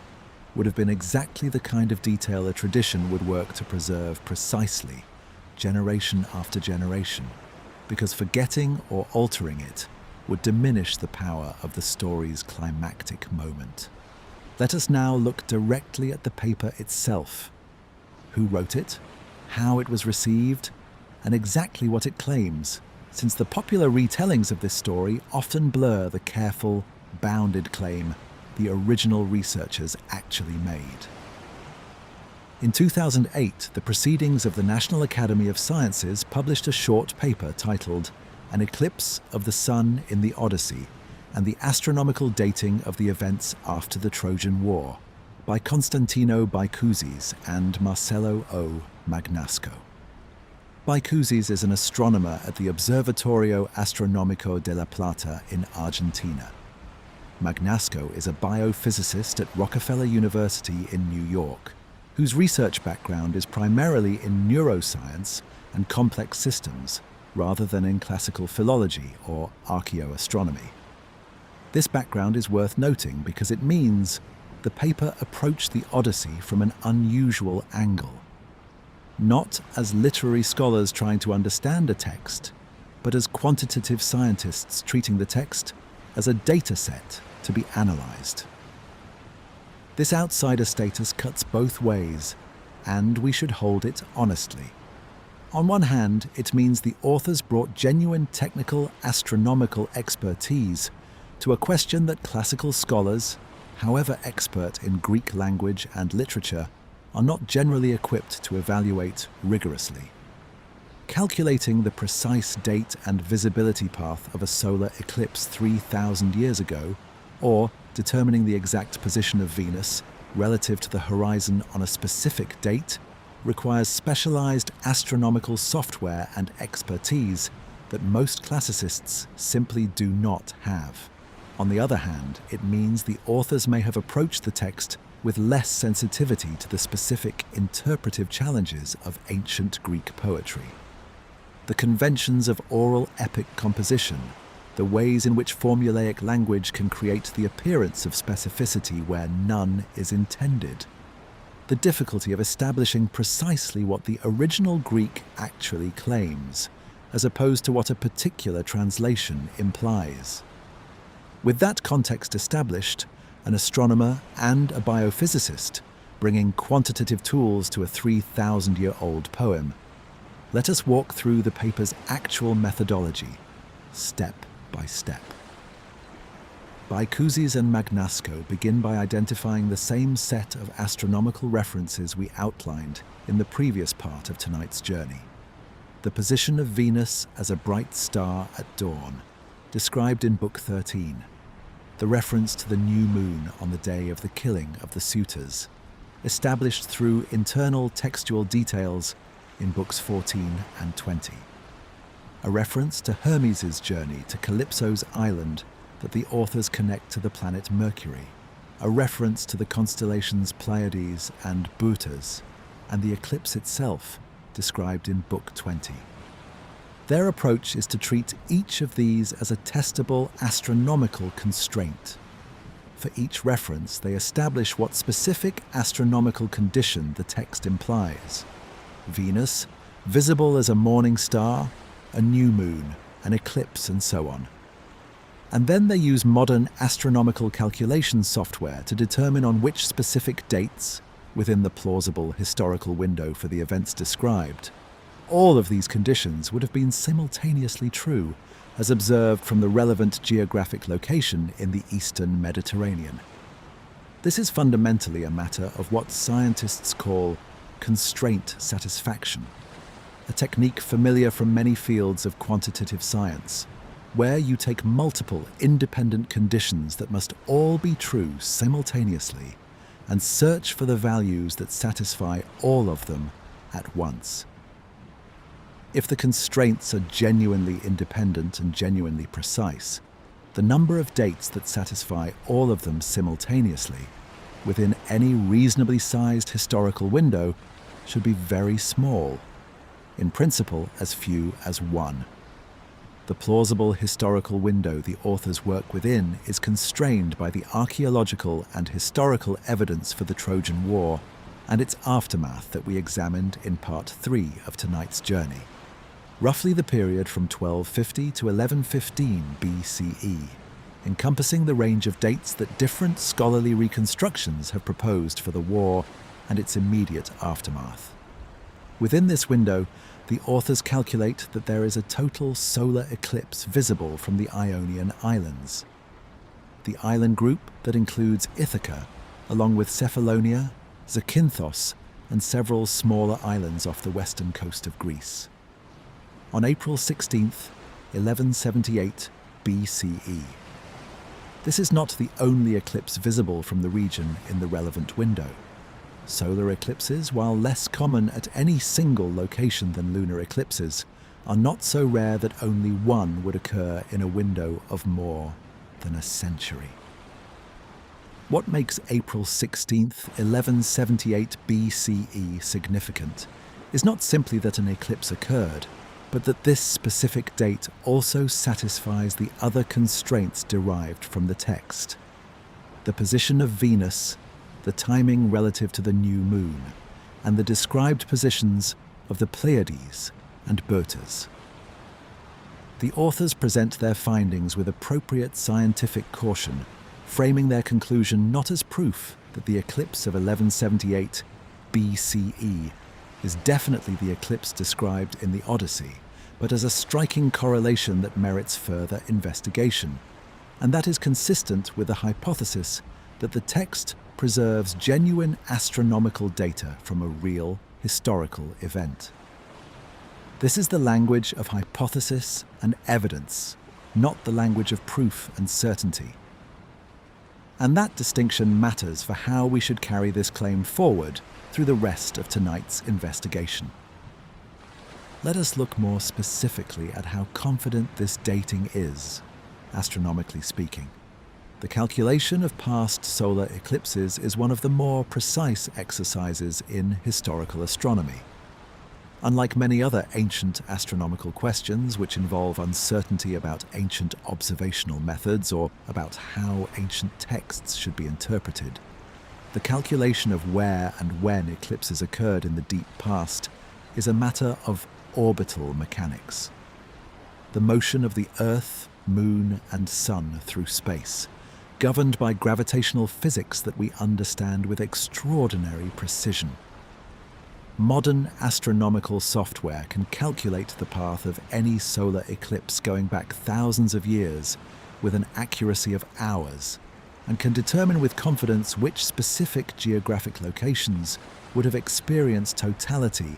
S1: would have been exactly the kind of detail a tradition would work to preserve precisely, generation after generation, because forgetting or altering it would diminish the power of the story's climactic moment. Let us now look directly at the paper itself. Who wrote it, how it was received, and exactly what it claims, since the popular retellings of this story often blur the careful, bounded claim the original researchers actually made. In 2008, the Proceedings of the National Academy of Sciences published a short paper titled An Eclipse of the Sun in the Odyssey and the Astronomical Dating of the Events After the Trojan War, by Constantino Bicuzes and Marcelo O. Magnasco. Bicuzes is an astronomer at the Observatorio Astronomico de la Plata in Argentina. Magnasco is a biophysicist at Rockefeller University in New York, whose research background is primarily in neuroscience and complex systems rather than in classical philology or archaeoastronomy. This background is worth noting because it means the paper approached the Odyssey from an unusual angle. Not as literary scholars trying to understand a text, but as quantitative scientists treating the text as a data set to be analysed. This outsider status cuts both ways, and we should hold it honestly. On one hand, it means the authors brought genuine technical astronomical expertise to a question that classical scholars, however expert in Greek language and literature, are not generally equipped to evaluate rigorously. Calculating the precise date and visibility path of a solar eclipse 3,000 years ago, or determining the exact position of Venus relative to the horizon on a specific date, requires specialized astronomical software and expertise that most classicists simply do not have. On the other hand, it means the authors may have approached the text with less sensitivity to the specific interpretive challenges of ancient Greek poetry. The conventions of oral epic composition, the ways in which formulaic language can create the appearance of specificity where none is intended. The difficulty of establishing precisely what the original Greek actually claims, as opposed to what a particular translation implies. With that context established, an astronomer and a biophysicist bringing quantitative tools to a 3,000-year-old poem, let us walk through the paper's actual methodology, step by step. Bicuzes and Magnasco begin by identifying the same set of astronomical references we outlined in the previous part of tonight's journey. The position of Venus as a bright star at dawn, described in Book 13. The reference to the new moon on the day of the killing of the suitors, established through internal textual details in Books 14 and 20. A reference to Hermes' journey to Calypso's island that the authors connect to the planet Mercury, a reference to the constellations Pleiades and Boötes, and the eclipse itself, described in Book 20. Their approach is to treat each of these as a testable astronomical constraint. For each reference, they establish what specific astronomical condition the text implies. Venus, visible as a morning star, a new moon, an eclipse, and so on. And then they use modern astronomical calculation software to determine on which specific dates, within the plausible historical window for the events described, all of these conditions would have been simultaneously true, as observed from the relevant geographic location in the eastern Mediterranean. This is fundamentally a matter of what scientists call constraint satisfaction, a technique familiar from many fields of quantitative science, where you take multiple independent conditions that must all be true simultaneously and search for the values that satisfy all of them at once. If the constraints are genuinely independent and genuinely precise, the number of dates that satisfy all of them simultaneously within any reasonably sized historical window should be very small, in principle as few as one. The plausible historical window the authors work within is constrained by the archaeological and historical evidence for the Trojan War and its aftermath that we examined in Part 3 of tonight's journey. Roughly the period from 1250 to 1115 BCE, encompassing the range of dates that different scholarly reconstructions have proposed for the war and its immediate aftermath. Within this window, the authors calculate that there is a total solar eclipse visible from the Ionian Islands. The island group that includes Ithaca, along with Cephalonia, Zakynthos, and several smaller islands off the western coast of Greece. On April 16th, 1178 BCE. This is not the only eclipse visible from the region in the relevant window. Solar eclipses, while less common at any single location than lunar eclipses, are not so rare that only one would occur in a window of more than a century. What makes April 16th, 1178 BCE significant is not simply that an eclipse occurred, but that this specific date also satisfies the other constraints derived from the text: the position of Venus, the timing relative to the new moon, and the described positions of the Pleiades and Boötes. The authors present their findings with appropriate scientific caution, framing their conclusion not as proof that the eclipse of 1178 BCE is definitely the eclipse described in the Odyssey, but as a striking correlation that merits further investigation, and that is consistent with the hypothesis that the text preserves genuine astronomical data from a real historical event. This is the language of hypothesis and evidence, not the language of proof and certainty. And that distinction matters for how we should carry this claim forward through the rest of tonight's investigation. Let us look more specifically at how confident this dating is, astronomically speaking. The calculation of past solar eclipses is one of the more precise exercises in historical astronomy. Unlike many other ancient astronomical questions which involve uncertainty about ancient observational methods or about how ancient texts should be interpreted, the calculation of where and when eclipses occurred in the deep past is a matter of orbital mechanics. The motion of the Earth, Moon, and Sun through space, governed by gravitational physics that we understand with extraordinary precision. Modern astronomical software can calculate the path of any solar eclipse going back thousands of years with an accuracy of hours, and can determine with confidence which specific geographic locations would have experienced totality,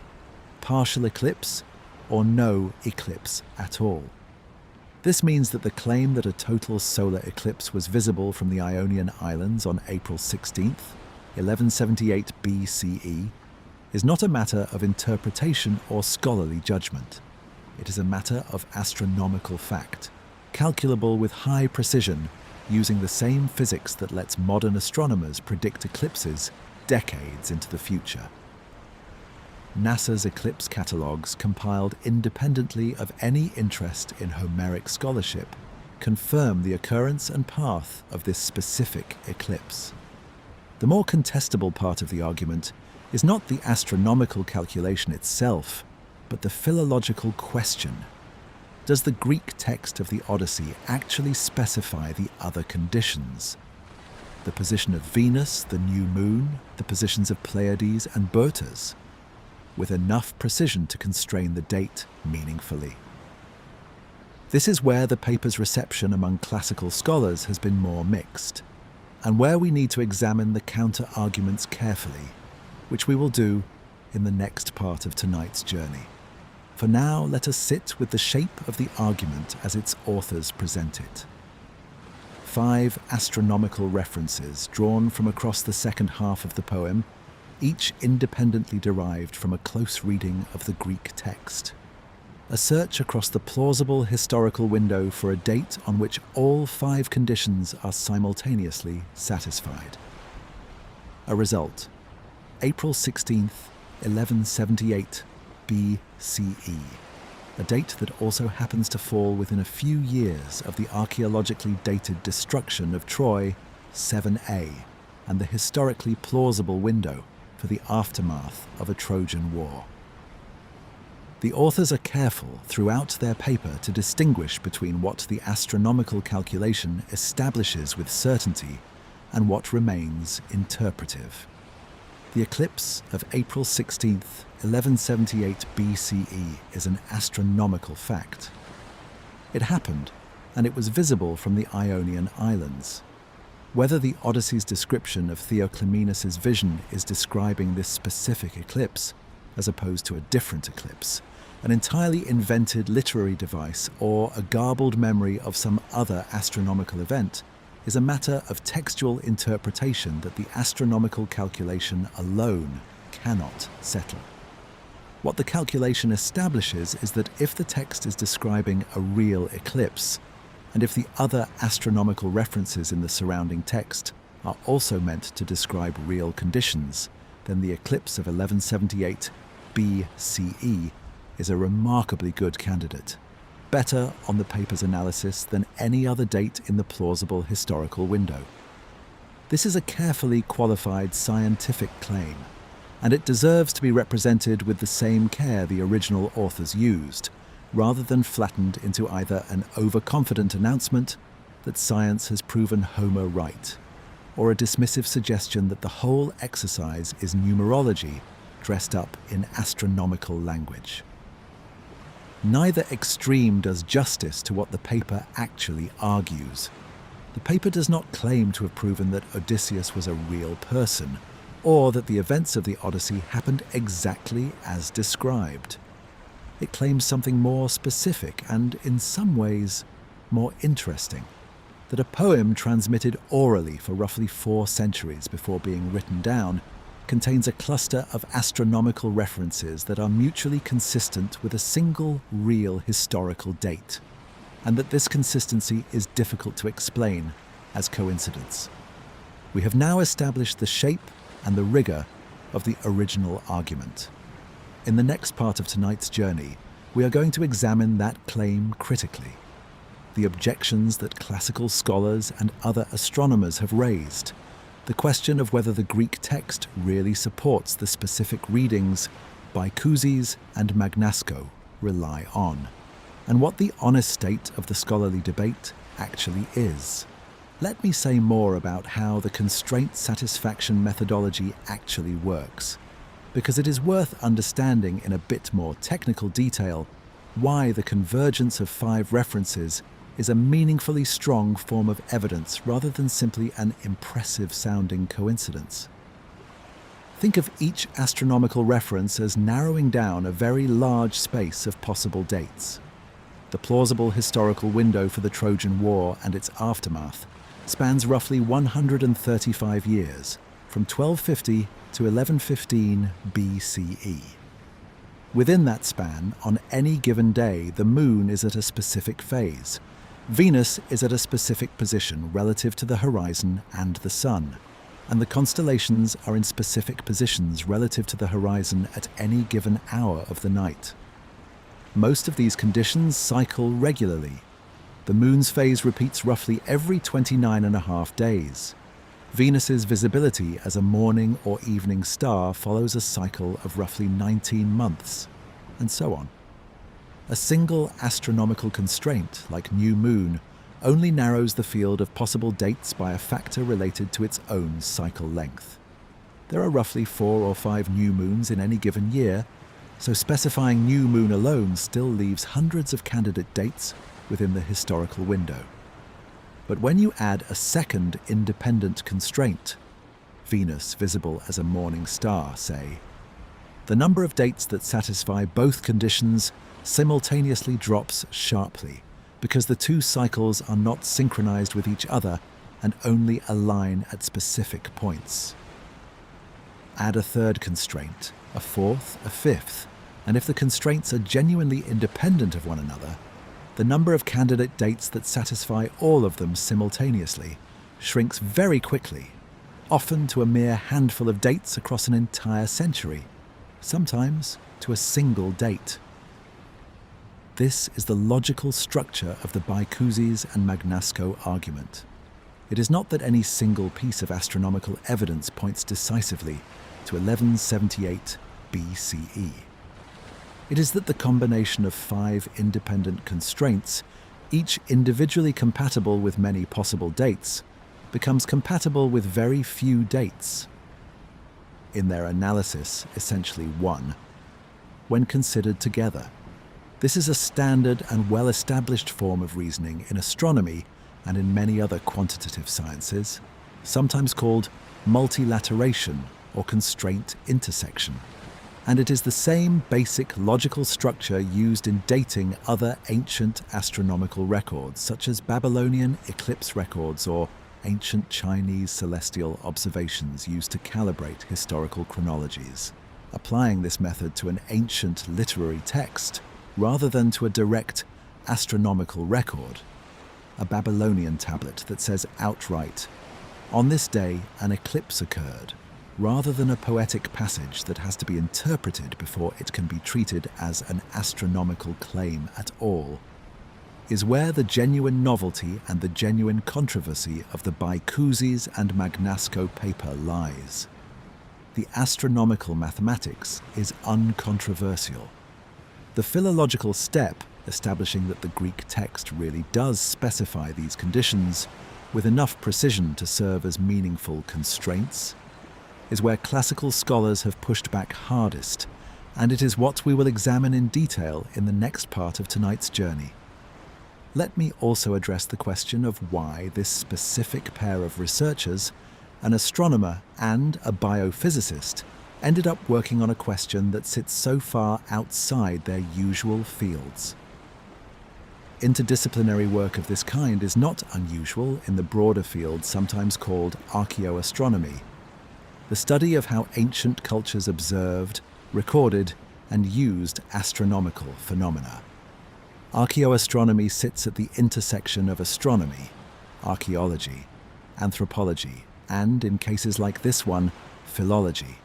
S1: partial eclipse, or no eclipse at all. This means that the claim that a total solar eclipse was visible from the Ionian Islands on April 16th, 1178 BCE, is not a matter of interpretation or scholarly judgment. It is a matter of astronomical fact, calculable with high precision, using the same physics that lets modern astronomers predict eclipses decades into the future. NASA's eclipse catalogues, compiled independently of any interest in Homeric scholarship, confirm the occurrence and path of this specific eclipse. The more contestable part of the argument is not the astronomical calculation itself, but the philological question. Does the Greek text of the Odyssey actually specify the other conditions? The position of Venus, the new moon, the positions of Pleiades and Boötes, with enough precision to constrain the date meaningfully. This is where the paper's reception among classical scholars has been more mixed, and where we need to examine the counter-arguments carefully, which we will do in the next part of tonight's journey. For now, let us sit with the shape of the argument as its authors present it. 5 astronomical references drawn from across the second half of the poem, each independently derived from a close reading of the Greek text. A search across the plausible historical window for a date on which all 5 conditions are simultaneously satisfied. A result: April 16th, 1178 BCE, a date that also happens to fall within a few years of the archaeologically dated destruction of Troy 7a and the historically plausible window for the aftermath of a Trojan War. The authors are careful throughout their paper to distinguish between what the astronomical calculation establishes with certainty and what remains interpretive. The eclipse of April 16th, 1178 BCE is an astronomical fact. It happened, and it was visible from the Ionian Islands. Whether the Odyssey's description of Theoclymenus' vision is describing this specific eclipse, as opposed to a different eclipse, an entirely invented literary device, or a garbled memory of some other astronomical event, is a matter of textual interpretation that the astronomical calculation alone cannot settle. What the calculation establishes is that if the text is describing a real eclipse, and if the other astronomical references in the surrounding text are also meant to describe real conditions, then the eclipse of 1178 BCE is a remarkably good candidate, better on the paper's analysis than any other date in the plausible historical window. This is a carefully qualified scientific claim, and it deserves to be represented with the same care the original authors used, rather than flattened into either an overconfident announcement that science has proven Homer right, or a dismissive suggestion that the whole exercise is numerology dressed up in astronomical language. Neither extreme does justice to what the paper actually argues. The paper does not claim to have proven that Odysseus was a real person, or that the events of the Odyssey happened exactly as described. It claims something more specific and, in some ways, more interesting. That a poem transmitted orally for roughly 4 centuries before being written down contains a cluster of astronomical references that are mutually consistent with a single real historical date, and that this consistency is difficult to explain as coincidence. We have now established the shape and the rigor of the original argument. In the next part of tonight's journey, we are going to examine that claim critically. The objections that classical scholars and other astronomers have raised, the question of whether the Greek text really supports the specific readings Bards and Magnasco rely on, and what the honest state of the scholarly debate actually is. Let me say more about how the constraint satisfaction methodology actually works, because it is worth understanding in a bit more technical detail why the convergence of 5 references is a meaningfully strong form of evidence rather than simply an impressive-sounding coincidence. Think of each astronomical reference as narrowing down a very large space of possible dates. The plausible historical window for the Trojan War and its aftermath spans roughly 135 years, from 1250 to 1115 BCE. Within that span, on any given day, the Moon is at a specific phase. Venus is at a specific position relative to the horizon and the Sun, and the constellations are in specific positions relative to the horizon at any given hour of the night. Most of these conditions cycle regularly. The Moon's phase repeats roughly every 29.5 days. Venus's visibility as a morning or evening star follows a cycle of roughly 19 months, and so on. A single astronomical constraint, like new moon, only narrows the field of possible dates by a factor related to its own cycle length. There are roughly 4 or 5 new moons in any given year, so specifying new moon alone still leaves hundreds of candidate dates within the historical window. But when you add a second independent constraint, Venus visible as a morning star, say, the number of dates that satisfy both conditions simultaneously drops sharply, because the 2 cycles are not synchronized with each other and only align at specific points. Add a third constraint, a fourth, a fifth, and if the constraints are genuinely independent of one another, the number of candidate dates that satisfy all of them simultaneously shrinks very quickly, often to a mere handful of dates across an entire century, sometimes to a single date. This is the logical structure of the Bards and Magnasco argument. It is not that any single piece of astronomical evidence points decisively to 1178 BCE. It is that the combination of 5 independent constraints, each individually compatible with many possible dates, becomes compatible with very few dates. In their analysis, essentially one, when considered together. This is a standard and well-established form of reasoning in astronomy and in many other quantitative sciences, sometimes called multilateration or constraint intersection. And it is the same basic logical structure used in dating other ancient astronomical records, such as Babylonian eclipse records or ancient Chinese celestial observations used to calibrate historical chronologies. Applying this method to an ancient literary text rather than to a direct astronomical record, a Babylonian tablet that says outright, "On this day an eclipse occurred," rather than a poetic passage that has to be interpreted before it can be treated as an astronomical claim at all, is where the genuine novelty and the genuine controversy of the Baikuzes and Magnasco paper lies. The astronomical mathematics is uncontroversial. The philological step, establishing that the Greek text really does specify these conditions with enough precision to serve as meaningful constraints, is where classical scholars have pushed back hardest, and it is what we will examine in detail in the next part of tonight's journey. Let me also address the question of why this specific pair of researchers, an astronomer and a biophysicist, ended up working on a question that sits so far outside their usual fields. Interdisciplinary work of this kind is not unusual in the broader field sometimes called archaeoastronomy, the study of how ancient cultures observed, recorded, and used astronomical phenomena. Archaeoastronomy sits at the intersection of astronomy, archaeology, anthropology, and, in cases like this one, philology.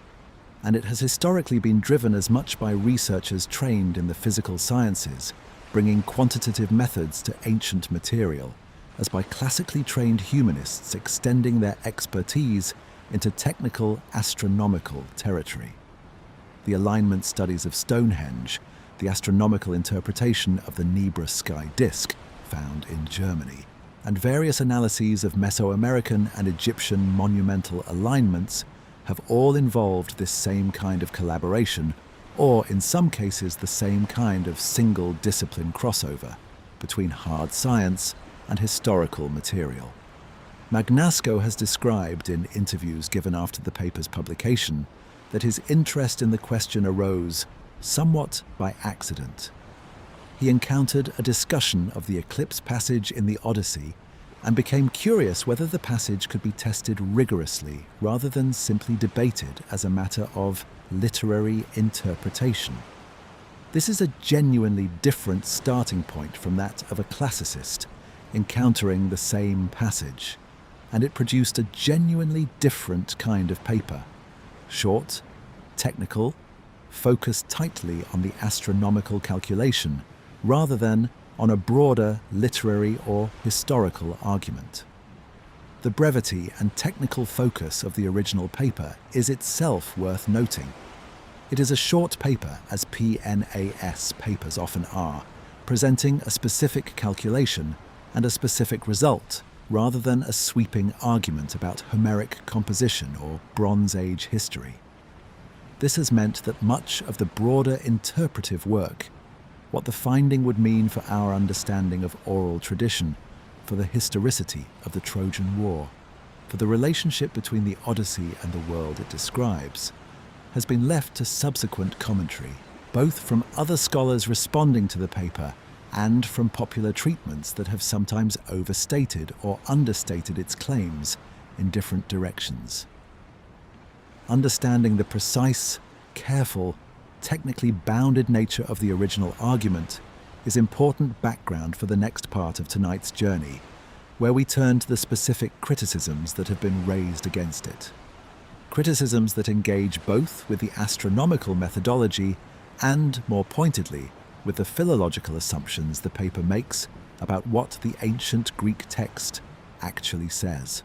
S1: And it has historically been driven as much by researchers trained in the physical sciences, bringing quantitative methods to ancient material, as by classically trained humanists extending their expertise into technical astronomical territory. The alignment studies of Stonehenge, the astronomical interpretation of the Nebra sky disk, found in Germany, and various analyses of Mesoamerican and Egyptian monumental alignments have all involved this same kind of collaboration, or in some cases the same kind of single discipline crossover between hard science and historical material. Magnasco has described in interviews given after the paper's publication that his interest in the question arose somewhat by accident. He encountered a discussion of the eclipse passage in the Odyssey and became curious whether the passage could be tested rigorously rather than simply debated as a matter of literary interpretation. This is a genuinely different starting point from that of a classicist encountering the same passage, and it produced a genuinely different kind of paper. Short, technical, focused tightly on the astronomical calculation rather than on a broader literary or historical argument. The brevity and technical focus of the original paper is itself worth noting. It is a short paper, as PNAS papers often are, presenting a specific calculation and a specific result, rather than a sweeping argument about Homeric composition or Bronze Age history. This has meant that much of the broader interpretive work, what the finding would mean for our understanding of oral tradition, for the historicity of the Trojan War, for the relationship between the Odyssey and the world it describes, has been left to subsequent commentary, both from other scholars responding to the paper and from popular treatments that have sometimes overstated or understated its claims in different directions. Understanding the precise, careful, technically bounded nature of the original argument is important background for the next part of tonight's journey, where we turn to the specific criticisms that have been raised against it. Criticisms that engage both with the astronomical methodology and, more pointedly, with the philological assumptions the paper makes about what the ancient Greek text actually says.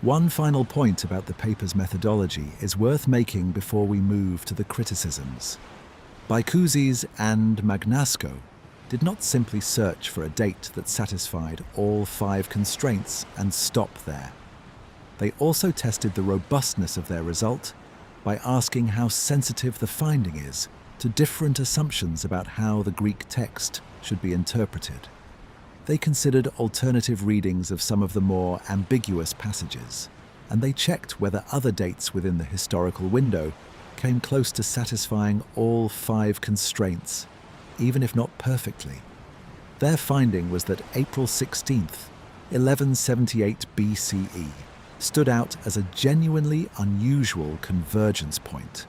S1: One final point about the paper's methodology is worth making before we move to the criticisms. Baikuzes and Magnasco did not simply search for a date that satisfied all 5 constraints and stop there. They also tested the robustness of their result by asking how sensitive the finding is to different assumptions about how the Greek text should be interpreted. They considered alternative readings of some of the more ambiguous passages, and they checked whether other dates within the historical window came close to satisfying all 5 constraints, even if not perfectly. Their finding was that April 16th, 1178 BCE, stood out as a genuinely unusual convergence point.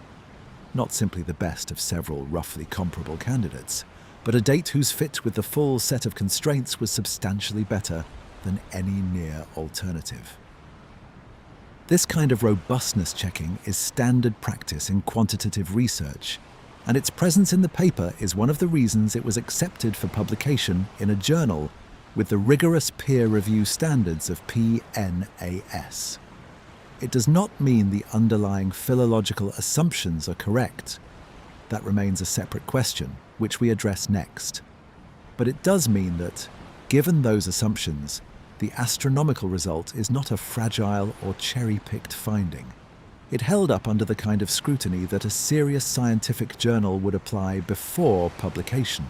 S1: Not simply the best of several roughly comparable candidates, but a date whose fit with the full set of constraints was substantially better than any near alternative. This kind of robustness checking is standard practice in quantitative research, and its presence in the paper is one of the reasons it was accepted for publication in a journal with the rigorous peer review standards of PNAS. It does not mean the underlying philological assumptions are correct. That remains a separate question, which we address next. But it does mean that, given those assumptions, the astronomical result is not a fragile or cherry-picked finding. It held up under the kind of scrutiny that a serious scientific journal would apply before publication.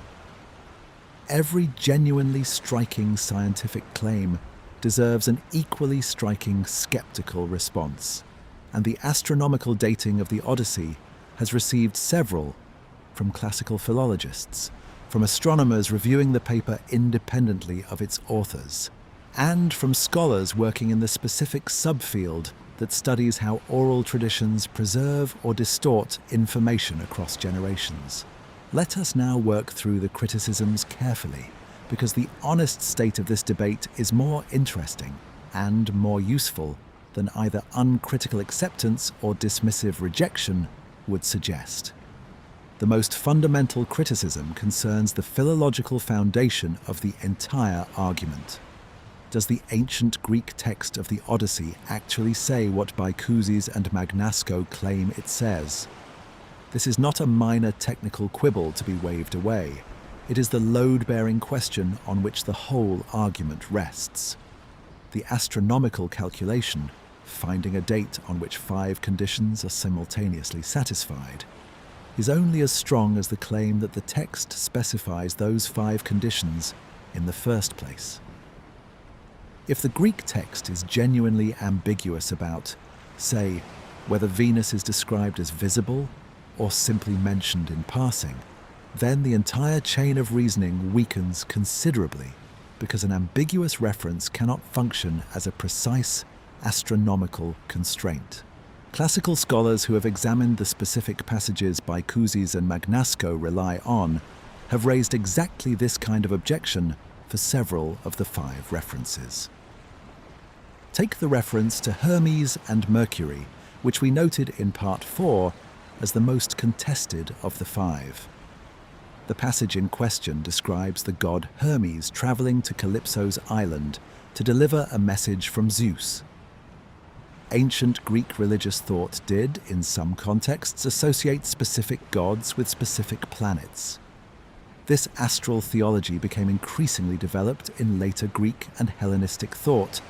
S1: Every genuinely striking scientific claim deserves an equally striking skeptical response, and the astronomical dating of the Odyssey has received several from classical philologists, from astronomers reviewing the paper independently of its authors, and from scholars working in the specific subfield that studies how oral traditions preserve or distort information across generations. Let us now work through the criticisms carefully, because the honest state of this debate is more interesting and more useful than either uncritical acceptance or dismissive rejection would suggest. The most fundamental criticism concerns the philological foundation of the entire argument. Does the ancient Greek text of the Odyssey actually say what Bycusis and Magnasco claim it says? This is not a minor technical quibble to be waved away. It is the load-bearing question on which the whole argument rests. The astronomical calculation, finding a date on which 5 conditions are simultaneously satisfied, is only as strong as the claim that the text specifies those 5 conditions in the first place. If the Greek text is genuinely ambiguous about, say, whether Venus is described as visible or simply mentioned in passing, then the entire chain of reasoning weakens considerably, because an ambiguous reference cannot function as a precise astronomical constraint. Classical scholars who have examined the specific passages Bycusis and Magnasco rely on have raised exactly this kind of objection for several of the 5 references. Take the reference to Hermes and Mercury, which we noted in Part 4 as the most contested of the 5. The passage in question describes the god Hermes traveling to Calypso's island to deliver a message from Zeus. Ancient Greek religious thought did, in some contexts, associate specific gods with specific planets. This astral theology became increasingly developed in later Greek and Hellenistic thought,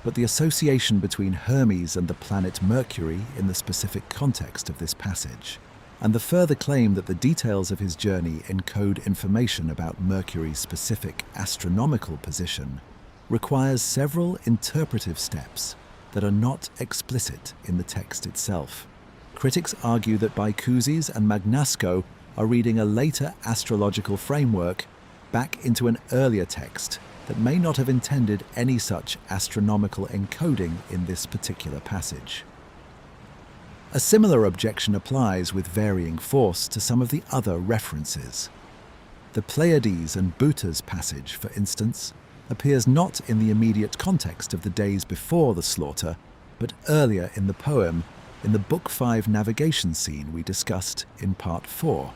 S1: but the association between Hermes and the planet Mercury in the specific context of this passage, and the further claim that the details of his journey encode information about Mercury's specific astronomical position, requires several interpretive steps that are not explicit in the text itself. Critics argue that Bycusis and Magnasco are reading a later astrological framework back into an earlier text that may not have intended any such astronomical encoding in this particular passage. A similar objection applies with varying force to some of the other references. The Pleiades and Bhutas passage, for instance, appears not in the immediate context of the days before the slaughter, but earlier in the poem, in the Book 5 navigation scene we discussed in Part 4.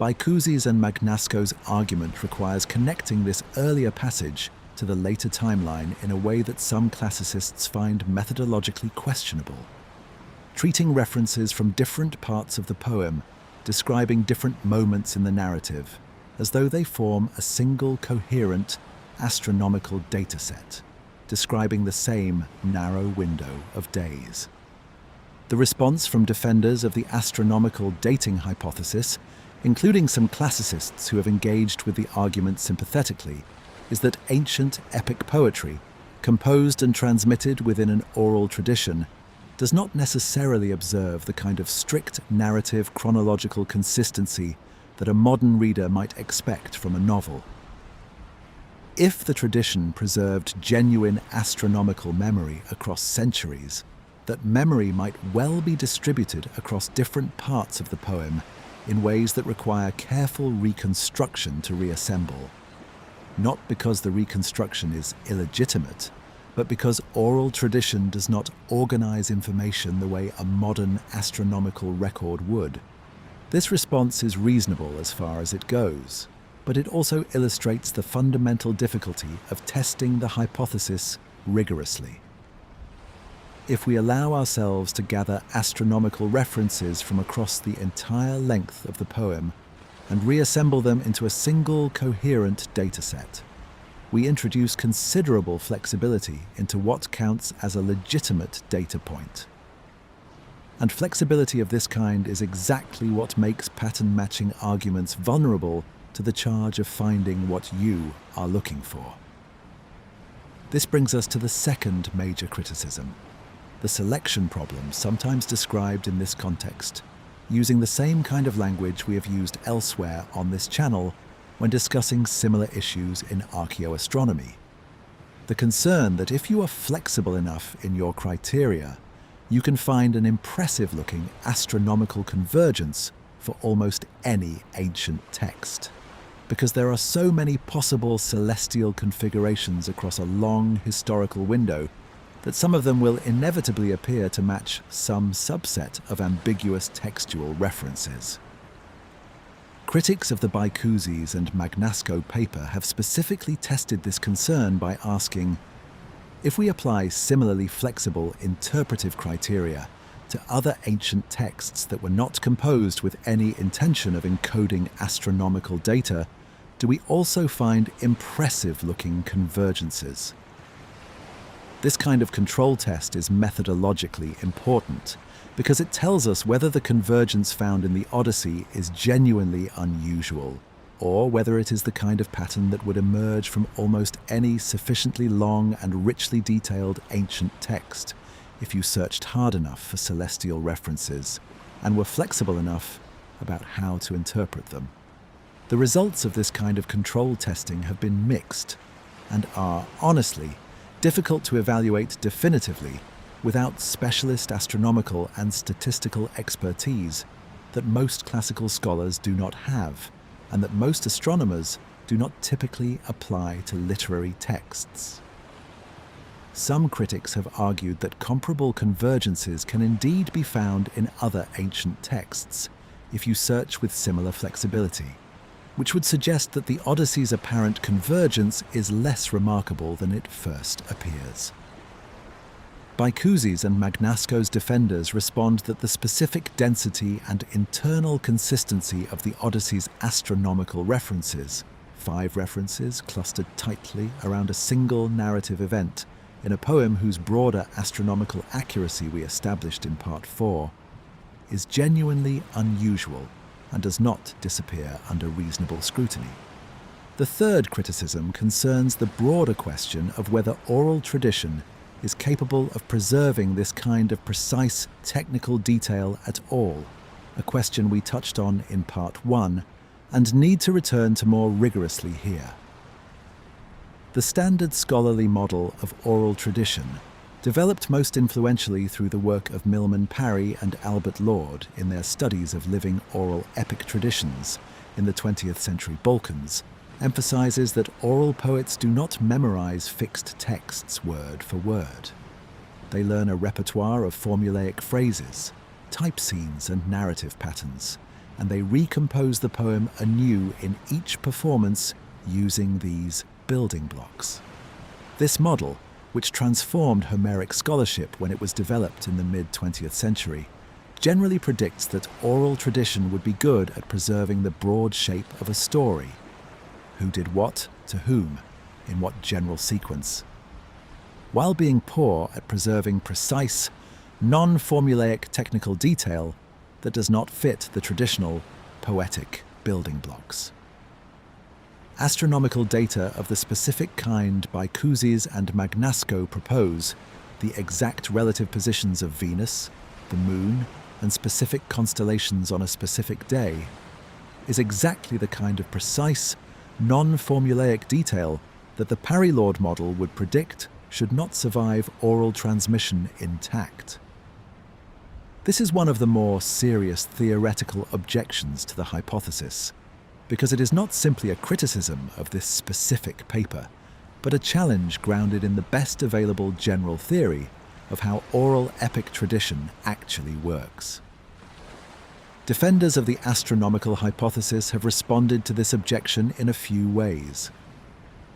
S1: Bycusis and Magnasco's argument requires connecting this earlier passage to the later timeline in a way that some classicists find methodologically questionable. Treating references from different parts of the poem, describing different moments in the narrative, as though they form a single coherent astronomical dataset, describing the same narrow window of days. The response from defenders of the astronomical dating hypothesis, including some classicists who have engaged with the argument sympathetically, is that ancient epic poetry, composed and transmitted within an oral tradition, does not necessarily observe the kind of strict narrative chronological consistency that a modern reader might expect from a novel. if the tradition preserved genuine astronomical memory across centuries, that memory might well be distributed across different parts of the poem in ways that require careful reconstruction to reassemble. Not because the reconstruction is illegitimate, but because oral tradition does not organize information the way a modern astronomical record would. This response is reasonable as far as it goes, but it also illustrates the fundamental difficulty of testing the hypothesis rigorously. If we allow ourselves to gather astronomical references from across the entire length of the poem and reassemble them into a single coherent dataset, we introduce considerable flexibility into what counts as a legitimate data point. And flexibility of this kind is exactly what makes pattern matching arguments vulnerable to the charge of finding what you are looking for. This brings us to the second major criticism, the selection problem, sometimes described in this context, using the same kind of language we have used elsewhere on this channel when discussing similar issues in archaeoastronomy. The concern that if you are flexible enough in your criteria, you can find an impressive-looking astronomical convergence for almost any ancient text, because there are so many possible celestial configurations across a long historical window that some of them will inevitably appear to match some subset of ambiguous textual references. Critics of the Bycusis and Magnasco paper have specifically tested this concern by asking, if we apply similarly flexible interpretive criteria to other ancient texts that were not composed with any intention of encoding astronomical data, do we also find impressive-looking convergences? This kind of control test is methodologically important because it tells us whether the convergence found in the Odyssey is genuinely unusual, or whether it is the kind of pattern that would emerge from almost any sufficiently long and richly detailed ancient text if you searched hard enough for celestial references and were flexible enough about how to interpret them. The results of this kind of control testing have been mixed and are, honestly, difficult to evaluate definitively without specialist astronomical and statistical expertise that most classical scholars do not have, and that most astronomers do not typically apply to literary texts. Some critics have argued that comparable convergences can indeed be found in other ancient texts if you search with similar flexibility, which would suggest that the Odyssey's apparent convergence is less remarkable than it first appears. Bycusis and Magnasco's defenders respond that the specific density and internal consistency of the Odyssey's astronomical references, 5 references clustered tightly around a single narrative event, in a poem whose broader astronomical accuracy we established in Part 4, is genuinely unusual and does not disappear under reasonable scrutiny. The third criticism concerns the broader question of whether oral tradition is capable of preserving this kind of precise technical detail at all, a question we touched on in Part 1 and need to return to more rigorously here. The standard scholarly model of oral tradition, developed most influentially through the work of Milman Parry and Albert Lord in their studies of living oral epic traditions in the 20th century Balkans, emphasizes that oral poets do not memorize fixed texts word for word. They learn a repertoire of formulaic phrases, type scenes and narrative patterns, and they recompose the poem anew in each performance using these building blocks. This model, which transformed Homeric scholarship when it was developed in the mid-20th century, generally predicts that oral tradition would be good at preserving the broad shape of a story. Who did what to whom, in what general sequence, while being poor at preserving precise, non-formulaic technical detail that does not fit the traditional, poetic building blocks. Astronomical data of the specific kind Bycusis and Magnasco propose, the exact relative positions of Venus, the Moon, and specific constellations on a specific day, is exactly the kind of precise, non-formulaic detail that the Parry-Lord model would predict should not survive oral transmission intact. This is one of the more serious theoretical objections to the hypothesis, because it is not simply a criticism of this specific paper, but a challenge grounded in the best available general theory of how oral epic tradition actually works. Defenders of the astronomical hypothesis have responded to this objection in a few ways.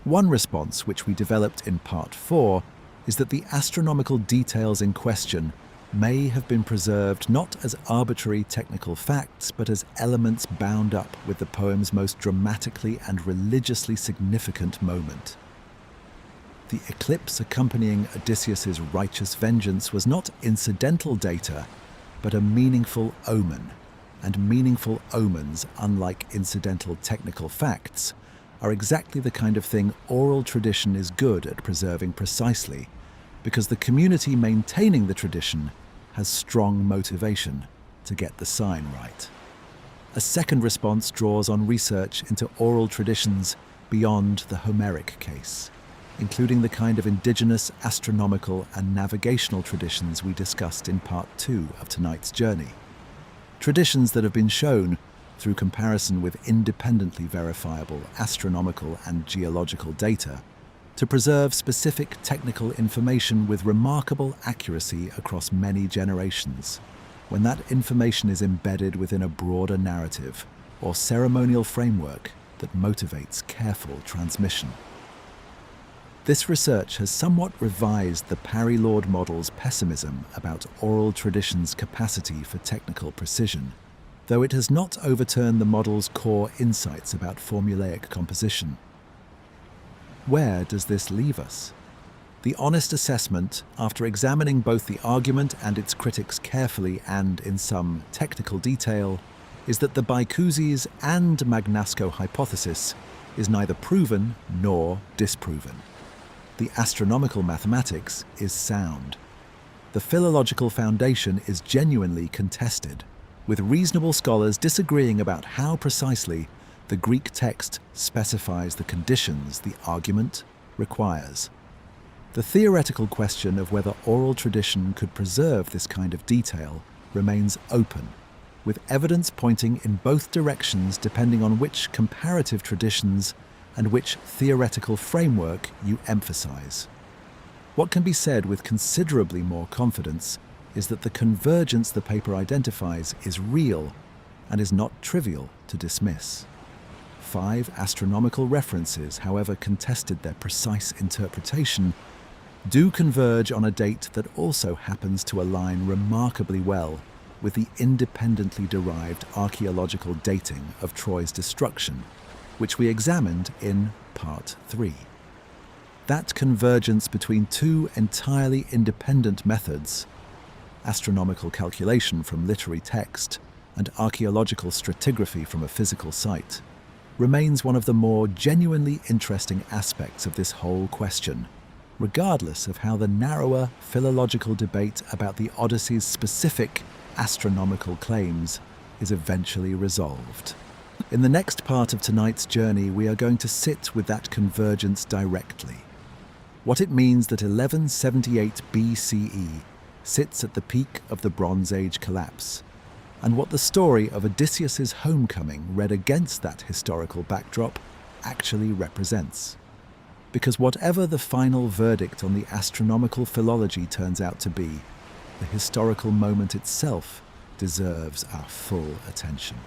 S1: One response, which we developed in Part 4, is that the astronomical details in question may have been preserved not as arbitrary technical facts, but as elements bound up with the poem's most dramatically and religiously significant moment. The eclipse accompanying Odysseus's righteous vengeance was not incidental data, but a meaningful omen, and meaningful omens, unlike incidental technical facts, are exactly the kind of thing oral tradition is good at preserving precisely, because the community maintaining the tradition has strong motivation to get the sign right. A second response draws on research into oral traditions beyond the Homeric case, including the kind of indigenous astronomical and navigational traditions we discussed in Part 2 of tonight's journey. Traditions that have been shown, through comparison with independently verifiable astronomical and geological data, to preserve specific technical information with remarkable accuracy across many generations, when that information is embedded within a broader narrative or ceremonial framework that motivates careful transmission. This research has somewhat revised the Parry-Lord model's pessimism about oral tradition's capacity for technical precision, though it has not overturned the model's core insights about formulaic composition. Where does this leave us? The honest assessment, after examining both the argument and its critics carefully and in some technical detail, is that the Bicuzes and Magnasco hypothesis is neither proven nor disproven. The astronomical mathematics is sound. The philological foundation is genuinely contested, with reasonable scholars disagreeing about how precisely the Greek text specifies the conditions the argument requires. The theoretical question of whether oral tradition could preserve this kind of detail remains open, with evidence pointing in both directions depending on which comparative traditions and which theoretical framework you emphasize. What can be said with considerably more confidence is that the convergence the paper identifies is real and is not trivial to dismiss. 5 astronomical references, however contested their precise interpretation, do converge on a date that also happens to align remarkably well with the independently derived archaeological dating of Troy's destruction, which we examined in Part 3. That convergence between two entirely independent methods, astronomical calculation from literary text and archaeological stratigraphy from a physical site, remains one of the more genuinely interesting aspects of this whole question, regardless of how the narrower philological debate about the Odyssey's specific astronomical claims is eventually resolved. In the next part of tonight's journey, we are going to sit with that convergence directly. What it means that 1178 BCE sits at the peak of the Bronze Age collapse, and what the story of Odysseus's homecoming read against that historical backdrop actually represents. Because whatever the final verdict on the astronomical philology turns out to be, the historical moment itself deserves our full attention.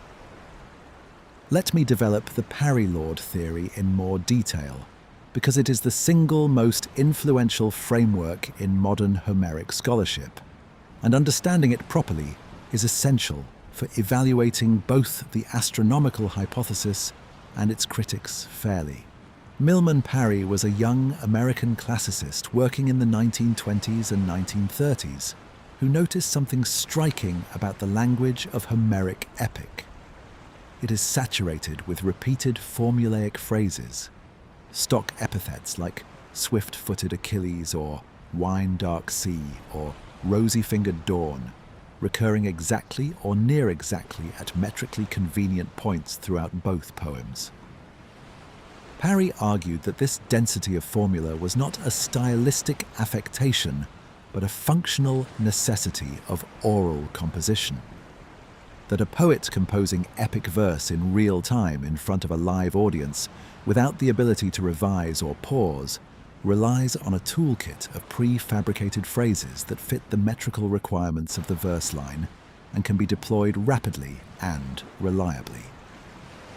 S1: Let me develop the Parry-Lord theory in more detail, because it is the single most influential framework in modern Homeric scholarship, and understanding it properly is essential for evaluating both the astronomical hypothesis and its critics fairly. Milman Parry was a young American classicist working in the 1920s and 1930s who noticed something striking about the language of Homeric epic. It is saturated with repeated formulaic phrases, stock epithets like swift-footed Achilles or wine-dark sea or rosy-fingered dawn, recurring exactly or near exactly at metrically convenient points throughout both poems. Parry argued that this density of formula was not a stylistic affectation, but a functional necessity of oral composition. That a poet composing epic verse in real time in front of a live audience, without the ability to revise or pause, relies on a toolkit of prefabricated phrases that fit the metrical requirements of the verse line and can be deployed rapidly and reliably.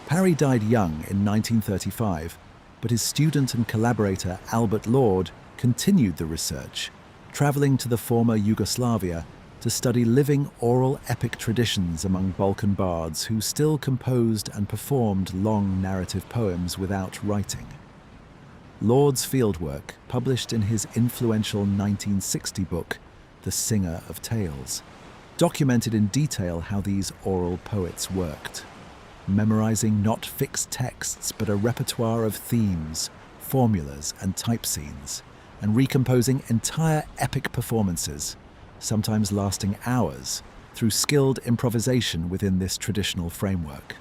S1: Parry died young in 1935, but his student and collaborator Albert Lord continued the research, traveling to the former Yugoslavia to study living oral epic traditions among Balkan bards who still composed and performed long narrative poems without writing. Lord's fieldwork, published in his influential 1960 book, The Singer of Tales, documented in detail how these oral poets worked, memorizing not fixed texts but a repertoire of themes, formulas and type scenes, and recomposing entire epic performances, sometimes lasting hours, through skilled improvisation within this traditional framework.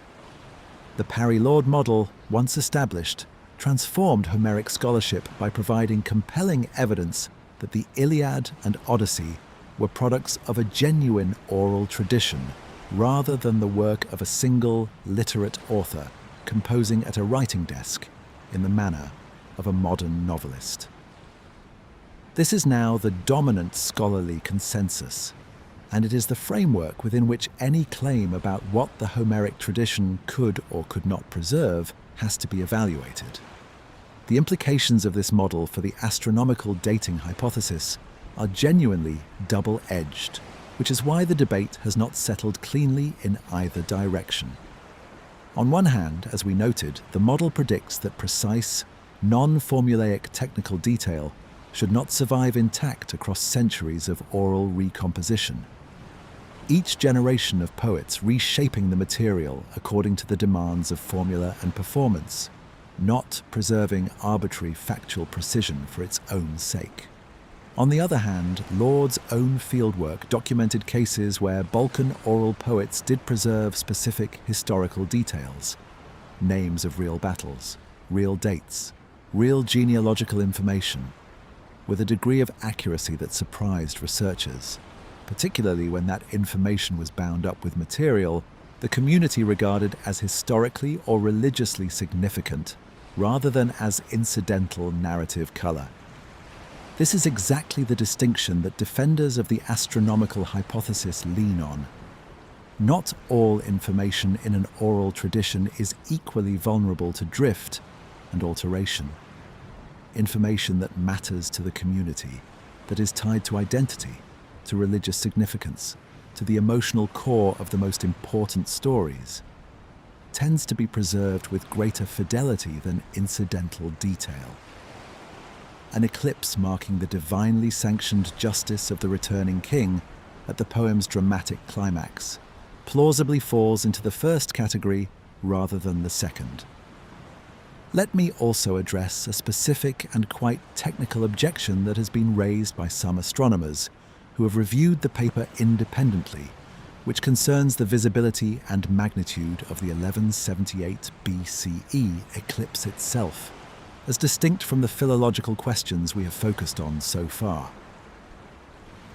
S1: The Parry-Lord model, once established, transformed Homeric scholarship by providing compelling evidence that the Iliad and Odyssey were products of a genuine oral tradition rather than the work of a single literate author composing at a writing desk in the manner of a modern novelist. This is now the dominant scholarly consensus, and it is the framework within which any claim about what the Homeric tradition could or could not preserve has to be evaluated. The implications of this model for the astronomical dating hypothesis are genuinely double-edged, which is why the debate has not settled cleanly in either direction. On one hand, as we noted, the model predicts that precise, non-formulaic technical detail should not survive intact across centuries of oral recomposition. Each generation of poets reshaping the material according to the demands of formula and performance, not preserving arbitrary factual precision for its own sake. On the other hand, Lord's own fieldwork documented cases where Balkan oral poets did preserve specific historical details, names of real battles, real dates, real genealogical information, with a degree of accuracy that surprised researchers, particularly when that information was bound up with material the community regarded as historically or religiously significant, rather than as incidental narrative color. This is exactly the distinction that defenders of the astronomical hypothesis lean on. Not all information in an oral tradition is equally vulnerable to drift and alteration. Information that matters to the community, that is tied to identity, to religious significance, to the emotional core of the most important stories, tends to be preserved with greater fidelity than incidental detail. An eclipse marking the divinely sanctioned justice of the returning king at the poem's dramatic climax plausibly falls into the first category rather than the second. Let me also address a specific and quite technical objection that has been raised by some astronomers who have reviewed the paper independently, which concerns the visibility and magnitude of the 1178 BCE eclipse itself, as distinct from the philological questions we have focused on so far.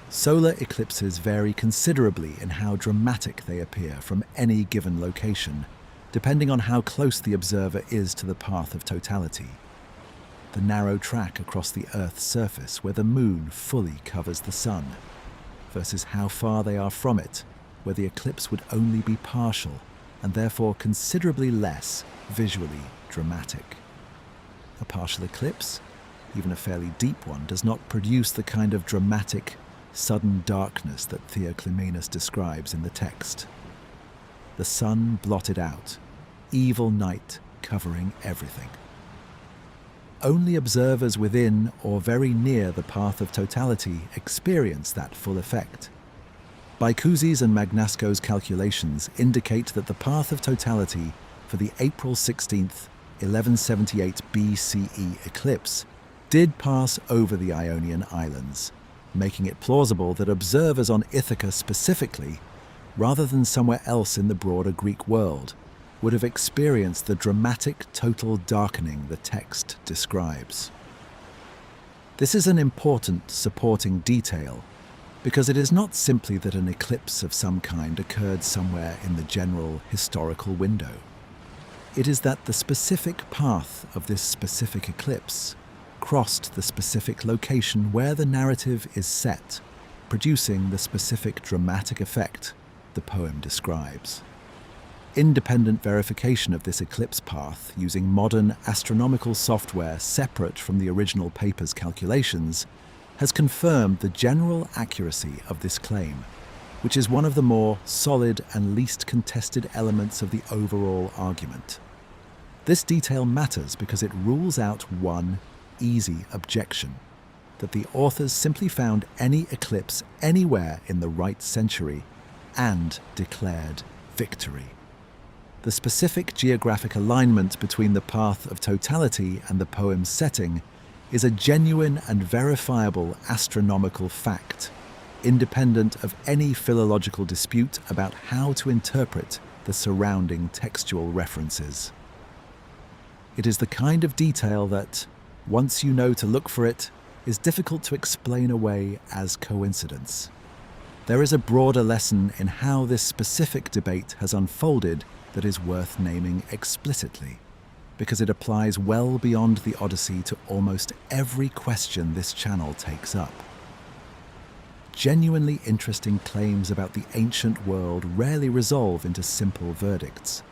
S1: Solar eclipses vary considerably in how dramatic they appear from any given location, depending on how close the observer is to the path of totality. The narrow track across the Earth's surface where the moon fully covers the sun, versus how far they are from it, where the eclipse would only be partial and therefore considerably less visually dramatic. A partial eclipse, even a fairly deep one, does not produce the kind of dramatic, sudden darkness that Theoclymenus describes in the text. The sun blotted out, evil night covering everything. Only observers within or very near the path of totality experience that full effect. Baicuzi's and Magnasco's calculations indicate that the path of totality for the April 16th, 1178 BCE eclipse did pass over the Ionian Islands, making it plausible that observers on Ithaca specifically, rather than somewhere else in the broader Greek world, would have experienced the dramatic total darkening the text describes. This is an important supporting detail because it is not simply that an eclipse of some kind occurred somewhere in the general historical window. It is that the specific path of this specific eclipse crossed the specific location where the narrative is set, producing the specific dramatic effect the poem describes. Independent verification of this eclipse path using modern astronomical software separate from the original paper's calculations has confirmed the general accuracy of this claim, which is one of the more solid and least contested elements of the overall argument. This detail matters because it rules out one easy objection, that the authors simply found any eclipse anywhere in the right century and declared victory. The specific geographic alignment between the path of totality and the poem's setting is a genuine and verifiable astronomical fact, independent of any philological dispute about how to interpret the surrounding textual references. It is the kind of detail that, once you know to look for it, is difficult to explain away as coincidence. There is a broader lesson in how this specific debate has unfolded that is worth naming explicitly, because it applies well beyond the Odyssey to almost every question this channel takes up. Genuinely interesting claims about the ancient world rarely resolve into simple verdicts.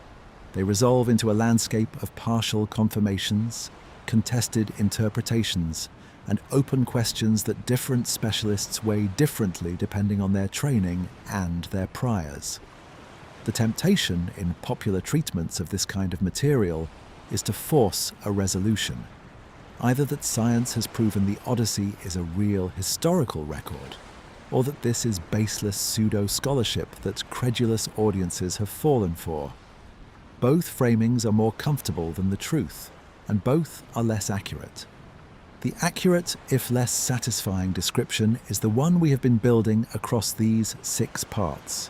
S1: They resolve into a landscape of partial confirmations, contested interpretations, and open questions that different specialists weigh differently depending on their training and their priors. The temptation in popular treatments of this kind of material is to force a resolution, either that science has proven the Odyssey is a real historical record, or that this is baseless pseudo-scholarship that credulous audiences have fallen for. Both framings are more comfortable than the truth, and both are less accurate. The accurate, if less satisfying description is the one we have been building across these 6 parts.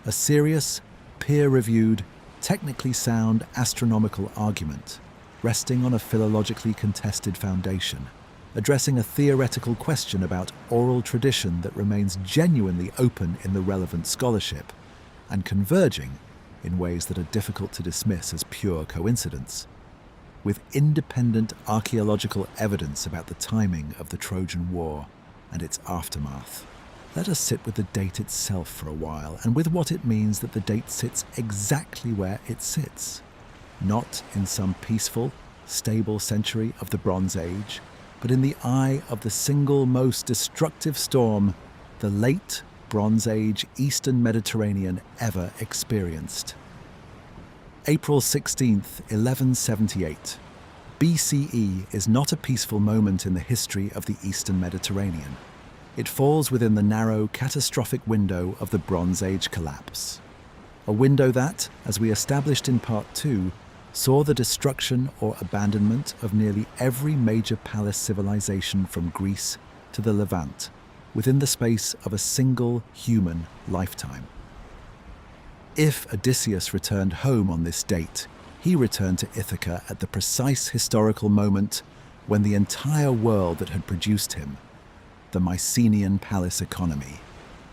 S1: A serious, peer-reviewed, technically sound astronomical argument, resting on a philologically contested foundation, addressing a theoretical question about oral tradition that remains genuinely open in the relevant scholarship, and converging in ways that are difficult to dismiss as pure coincidence, with independent archaeological evidence about the timing of the Trojan War and its aftermath. Let us sit with the date itself for a while, and with what it means that the date sits exactly where it sits. Not in some peaceful, stable century of the Bronze Age, but in the eye of the single most destructive storm the late Bronze Age Eastern Mediterranean ever experienced. April 16th, 1178. BCE is not a peaceful moment in the history of the Eastern Mediterranean. It falls within the narrow, catastrophic window of the Bronze Age collapse. A window that, as we established in Part 2, saw the destruction or abandonment of nearly every major palace civilization from Greece to the Levant, within the space of a single human lifetime. If Odysseus returned home on this date, he returned to Ithaca at the precise historical moment when the entire world that had produced him, the Mycenaean palace economy,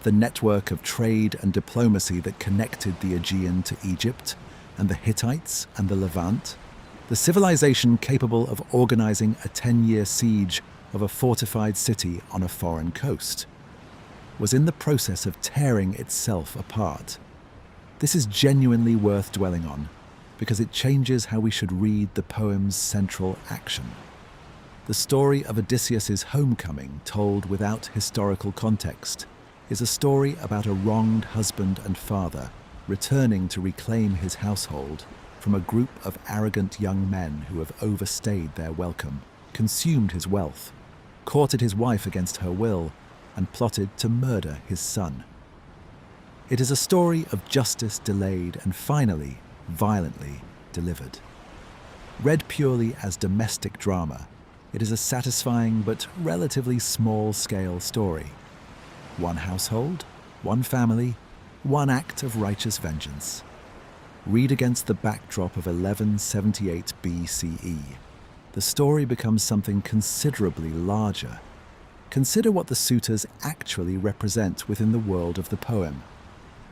S1: the network of trade and diplomacy that connected the Aegean to Egypt, and the Hittites and the Levant, the civilization capable of organizing a 10-year siege of a fortified city on a foreign coast, was in the process of tearing itself apart. This is genuinely worth dwelling on, because it changes how we should read the poem's central action. The story of Odysseus's homecoming, told without historical context, is a story about a wronged husband and father returning to reclaim his household from a group of arrogant young men who have overstayed their welcome, consumed his wealth, courted his wife against her will, and plotted to murder his son. It is a story of justice delayed and finally, violently delivered. Read purely as domestic drama, it is a satisfying but relatively small-scale story. One household, one family, one act of righteous vengeance. read against the backdrop of 1178 BCE, the story becomes something considerably larger. Consider what the suitors actually represent within the world of the poem.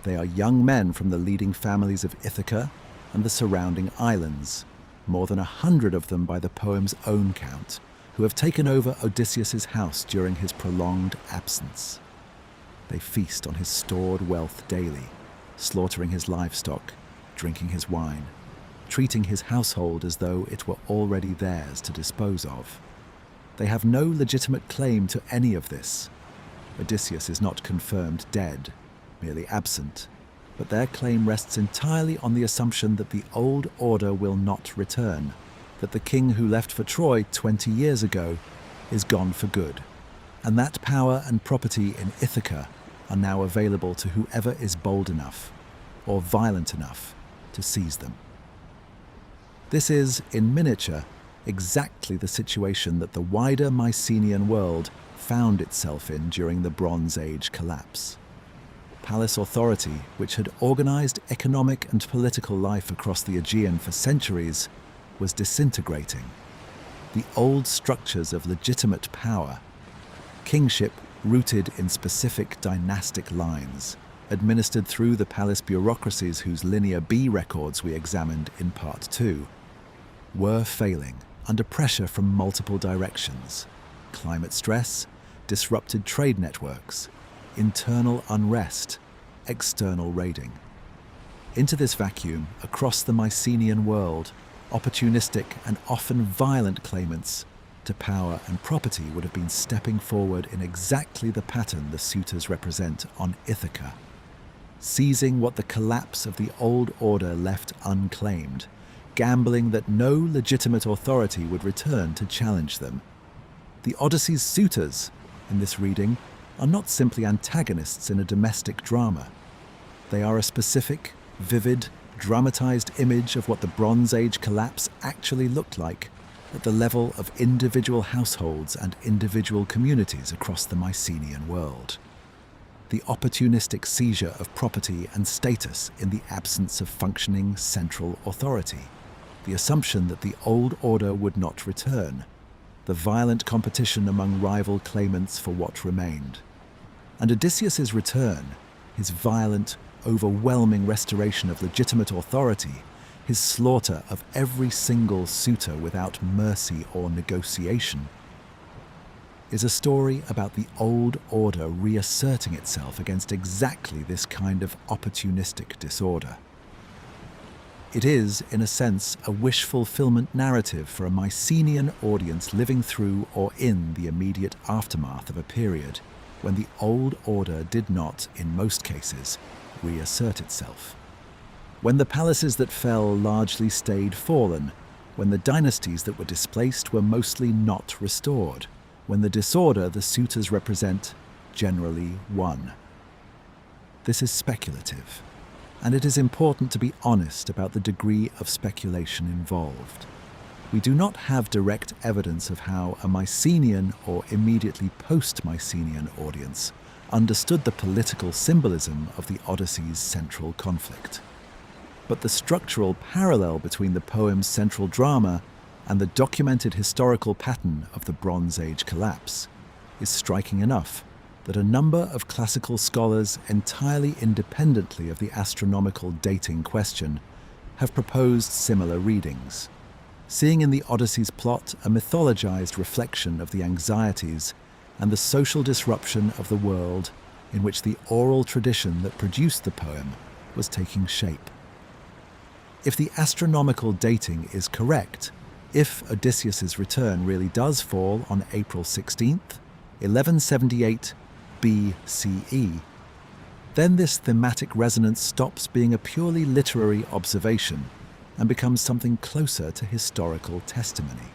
S1: They are young men from the leading families of Ithaca and the surrounding islands, more than 100 of them by the poem's own count, who have taken over Odysseus's house during his prolonged absence. They feast on his stored wealth daily, slaughtering his livestock, drinking his wine, treating his household as though it were already theirs to dispose of. They have no legitimate claim to any of this. Odysseus is not confirmed dead, merely absent, but their claim rests entirely on the assumption that the old order will not return, that the king who left for Troy 20 years ago is gone for good, and that power and property in Ithaca are now available to whoever is bold enough or violent enough to seize them. This is, in miniature, exactly the situation that the wider Mycenaean world found itself in during the Bronze Age collapse. Palace authority, which had organized economic and political life across the Aegean for centuries, was disintegrating. The old structures of legitimate power, kingship rooted in specific dynastic lines, administered through the palace bureaucracies whose Linear B records we examined in Part 2, were failing under pressure from multiple directions: climate stress, disrupted trade networks, internal unrest, external raiding. Into this vacuum, across the Mycenaean world, opportunistic and often violent claimants to power and property would have been stepping forward in exactly the pattern the suitors represent on Ithaca, seizing what the collapse of the old order left unclaimed, gambling that no legitimate authority would return to challenge them. The Odyssey's suitors, in this reading, are not simply antagonists in a domestic drama. They are a specific, vivid, dramatized image of what the Bronze Age collapse actually looked like at the level of individual households and individual communities across the Mycenaean world. The opportunistic seizure of property and status in the absence of functioning central authority, the assumption that the old order would not return, the violent competition among rival claimants for what remained. And Odysseus's return, his violent, overwhelming restoration of legitimate authority, his slaughter of every single suitor without mercy or negotiation, is a story about the old order reasserting itself against exactly this kind of opportunistic disorder. It is, in a sense, a wish fulfillment narrative for a Mycenaean audience living through or in the immediate aftermath of a period when the old order did not, in most cases, reassert itself. When the palaces that fell largely stayed fallen, when the dynasties that were displaced were mostly not restored, when the disorder the suitors represent generally won. This is speculative, and it is important to be honest about the degree of speculation involved. We do not have direct evidence of how a Mycenaean or immediately post-Mycenaean audience understood the political symbolism of the Odyssey's central conflict. But the structural parallel between the poem's central drama and the documented historical pattern of the Bronze Age collapse is striking enough that a number of classical scholars entirely independently of the astronomical dating question have proposed similar readings, seeing in the Odyssey's plot a mythologized reflection of the anxieties and the social disruption of the world in which the oral tradition that produced the poem was taking shape. If the astronomical dating is correct, if Odysseus's return really does fall on April 16th, 1178 BCE, then this thematic resonance stops being a purely literary observation and becomes something closer to historical testimony.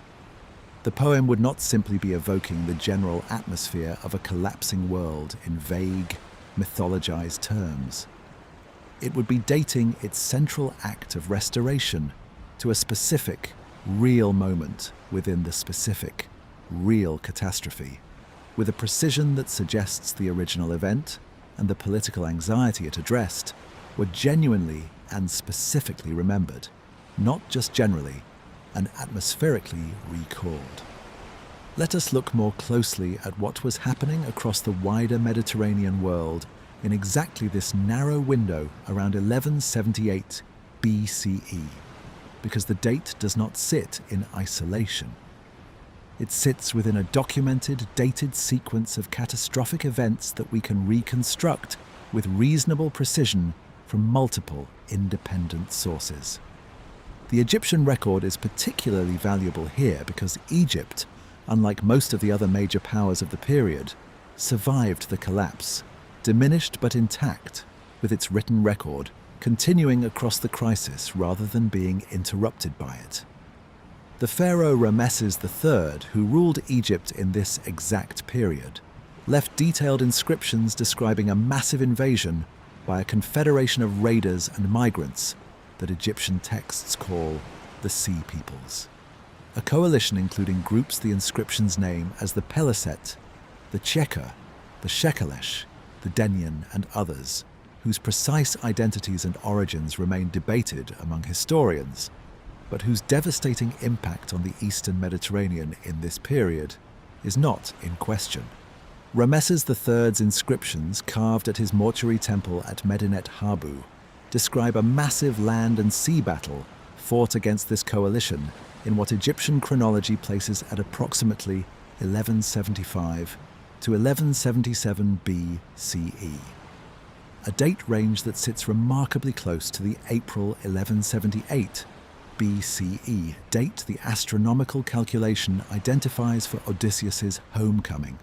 S1: The poem would not simply be evoking the general atmosphere of a collapsing world in vague, mythologized terms. It would be dating its central act of restoration to a specific, real moment within the specific, real catastrophe, with a precision that suggests the original event and the political anxiety it addressed were genuinely and specifically remembered, not just generally and atmospherically recalled. Let us look more closely at what was happening across the wider Mediterranean world in exactly this narrow window around 1178 BCE, because the date does not sit in isolation. It sits within a documented, dated sequence of catastrophic events that we can reconstruct with reasonable precision from multiple independent sources. The Egyptian record is particularly valuable here because Egypt, unlike most of the other major powers of the period, survived the collapse, diminished but intact, with its written record continuing across the crisis rather than being interrupted by it. The pharaoh Ramesses III, who ruled Egypt in this exact period, left detailed inscriptions describing a massive invasion by a confederation of raiders and migrants that Egyptian texts call the Sea Peoples. A coalition including groups the inscriptions name as the Peliset, the Cheka, the Shekelesh, the Denyen, and others, whose precise identities and origins remain debated among historians, but whose devastating impact on the Eastern Mediterranean in this period is not in question. Ramesses III's inscriptions, carved at his mortuary temple at Medinet Habu, describe a massive land and sea battle fought against this coalition in what Egyptian chronology places at approximately 1175 to 1177 BCE, a date range that sits remarkably close to the April 1178 BCE date the astronomical calculation identifies for Odysseus's homecoming.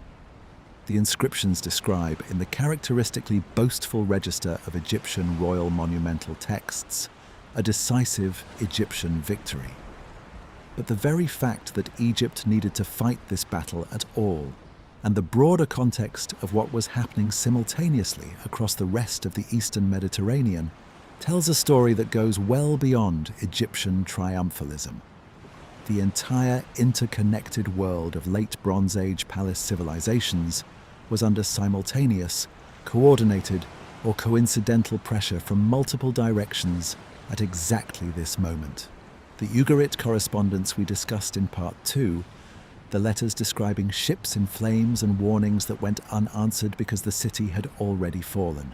S1: The inscriptions describe, in the characteristically boastful register of Egyptian royal monumental texts, a decisive Egyptian victory. But the very fact that Egypt needed to fight this battle at all, and the broader context of what was happening simultaneously across the rest of the Eastern Mediterranean, tells a story that goes well beyond Egyptian triumphalism. The entire interconnected world of late Bronze Age palace civilizations was under simultaneous, coordinated, or coincidental pressure from multiple directions at exactly this moment. The Ugarit correspondence we discussed in Part 2, the letters describing ships in flames and warnings that went unanswered because the city had already fallen.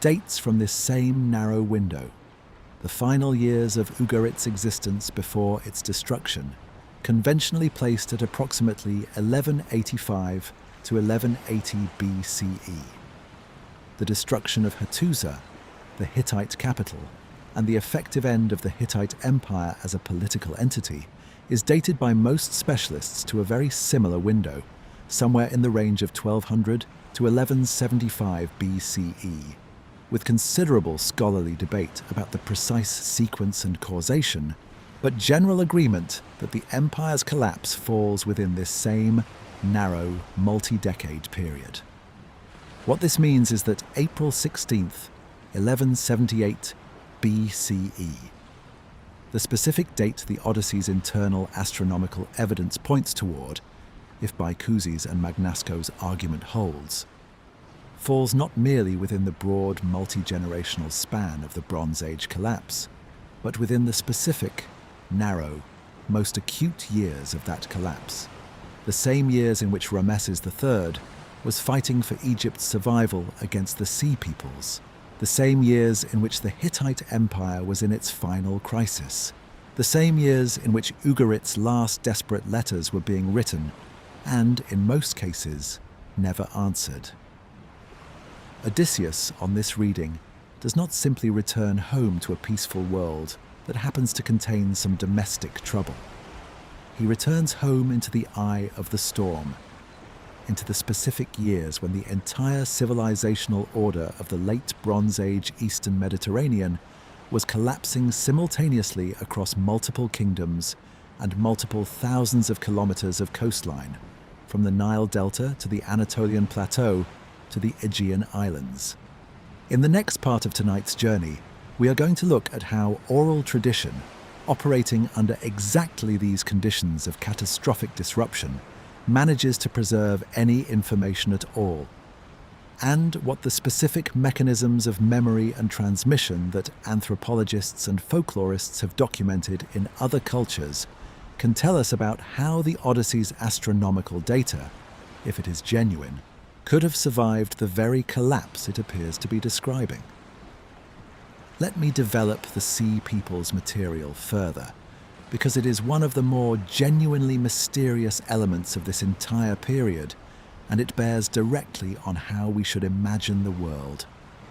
S1: Dates from this same narrow window, the final years of Ugarit's existence before its destruction, conventionally placed at approximately 1185 to 1180 BCE. The destruction of Hattusa, the Hittite capital, and the effective end of the Hittite Empire as a political entity is dated by most specialists to a very similar window, somewhere in the range of 1200 to 1175 BCE, with considerable scholarly debate about the precise sequence and causation, but general agreement that the empire's collapse falls within this same narrow, multi-decade period. What this means is that April 16th, 1178 BCE, the specific date the Odyssey's internal astronomical evidence points toward, if Bycusi's and Magnasco's argument holds, falls not merely within the broad multi-generational span of the Bronze Age collapse, but within the specific, narrow, most acute years of that collapse, the same years in which Ramesses III was fighting for Egypt's survival against the Sea Peoples, the same years in which the Hittite Empire was in its final crisis, the same years in which Ugarit's last desperate letters were being written and, in most cases, never answered. Odysseus, on this reading, does not simply return home to a peaceful world that happens to contain some domestic trouble. He returns home into the eye of the storm, into the specific years when the entire civilizational order of the late Bronze Age Eastern Mediterranean was collapsing simultaneously across multiple kingdoms and multiple thousands of kilometers of coastline, from the Nile Delta to the Anatolian Plateau to the Aegean Islands. In the next part of tonight's journey, we are going to look at how oral tradition, operating under exactly these conditions of catastrophic disruption, manages to preserve any information at all. and what the specific mechanisms of memory and transmission that anthropologists and folklorists have documented in other cultures can tell us about how the Odyssey's astronomical data, if it is genuine, could have survived the very collapse it appears to be describing. Let me develop the Sea People's material further, because it is one of the more genuinely mysterious elements of this entire period, and it bears directly on how we should imagine the world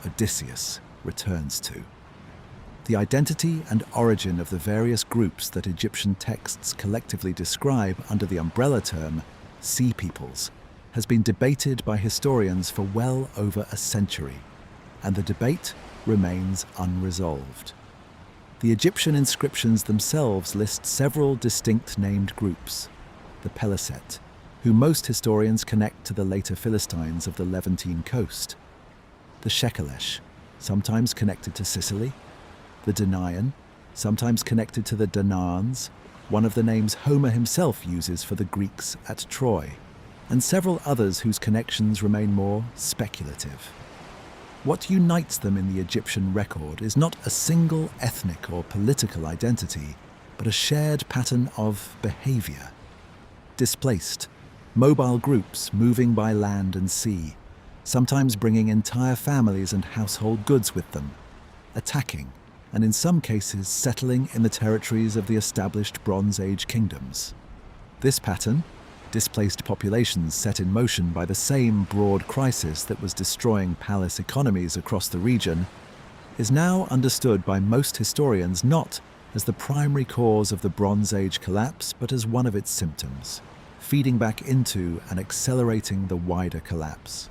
S1: Odysseus returns to. The identity and origin of the various groups that Egyptian texts collectively describe under the umbrella term Sea Peoples has been debated by historians for well over a century, and the debate remains unresolved. The Egyptian inscriptions themselves list several distinct named groups: the Peliset, who most historians connect to the later Philistines of the Levantine coast; the Shekelesh, sometimes connected to Sicily; the Danaan, sometimes connected to the Danaans, one of the names Homer himself uses for the Greeks at Troy, and several others whose connections remain more speculative. What unites them in the Egyptian record is not a single ethnic or political identity, but a shared pattern of behavior. Displaced, mobile groups moving by land and sea, sometimes bringing entire families and household goods with them, attacking, and in some cases settling in the territories of the established Bronze Age kingdoms. This pattern, displaced populations set in motion by the same broad crisis that was destroying palace economies across the region, is now understood by most historians not as the primary cause of the Bronze Age collapse, but as one of its symptoms, feeding back into and accelerating the wider collapse.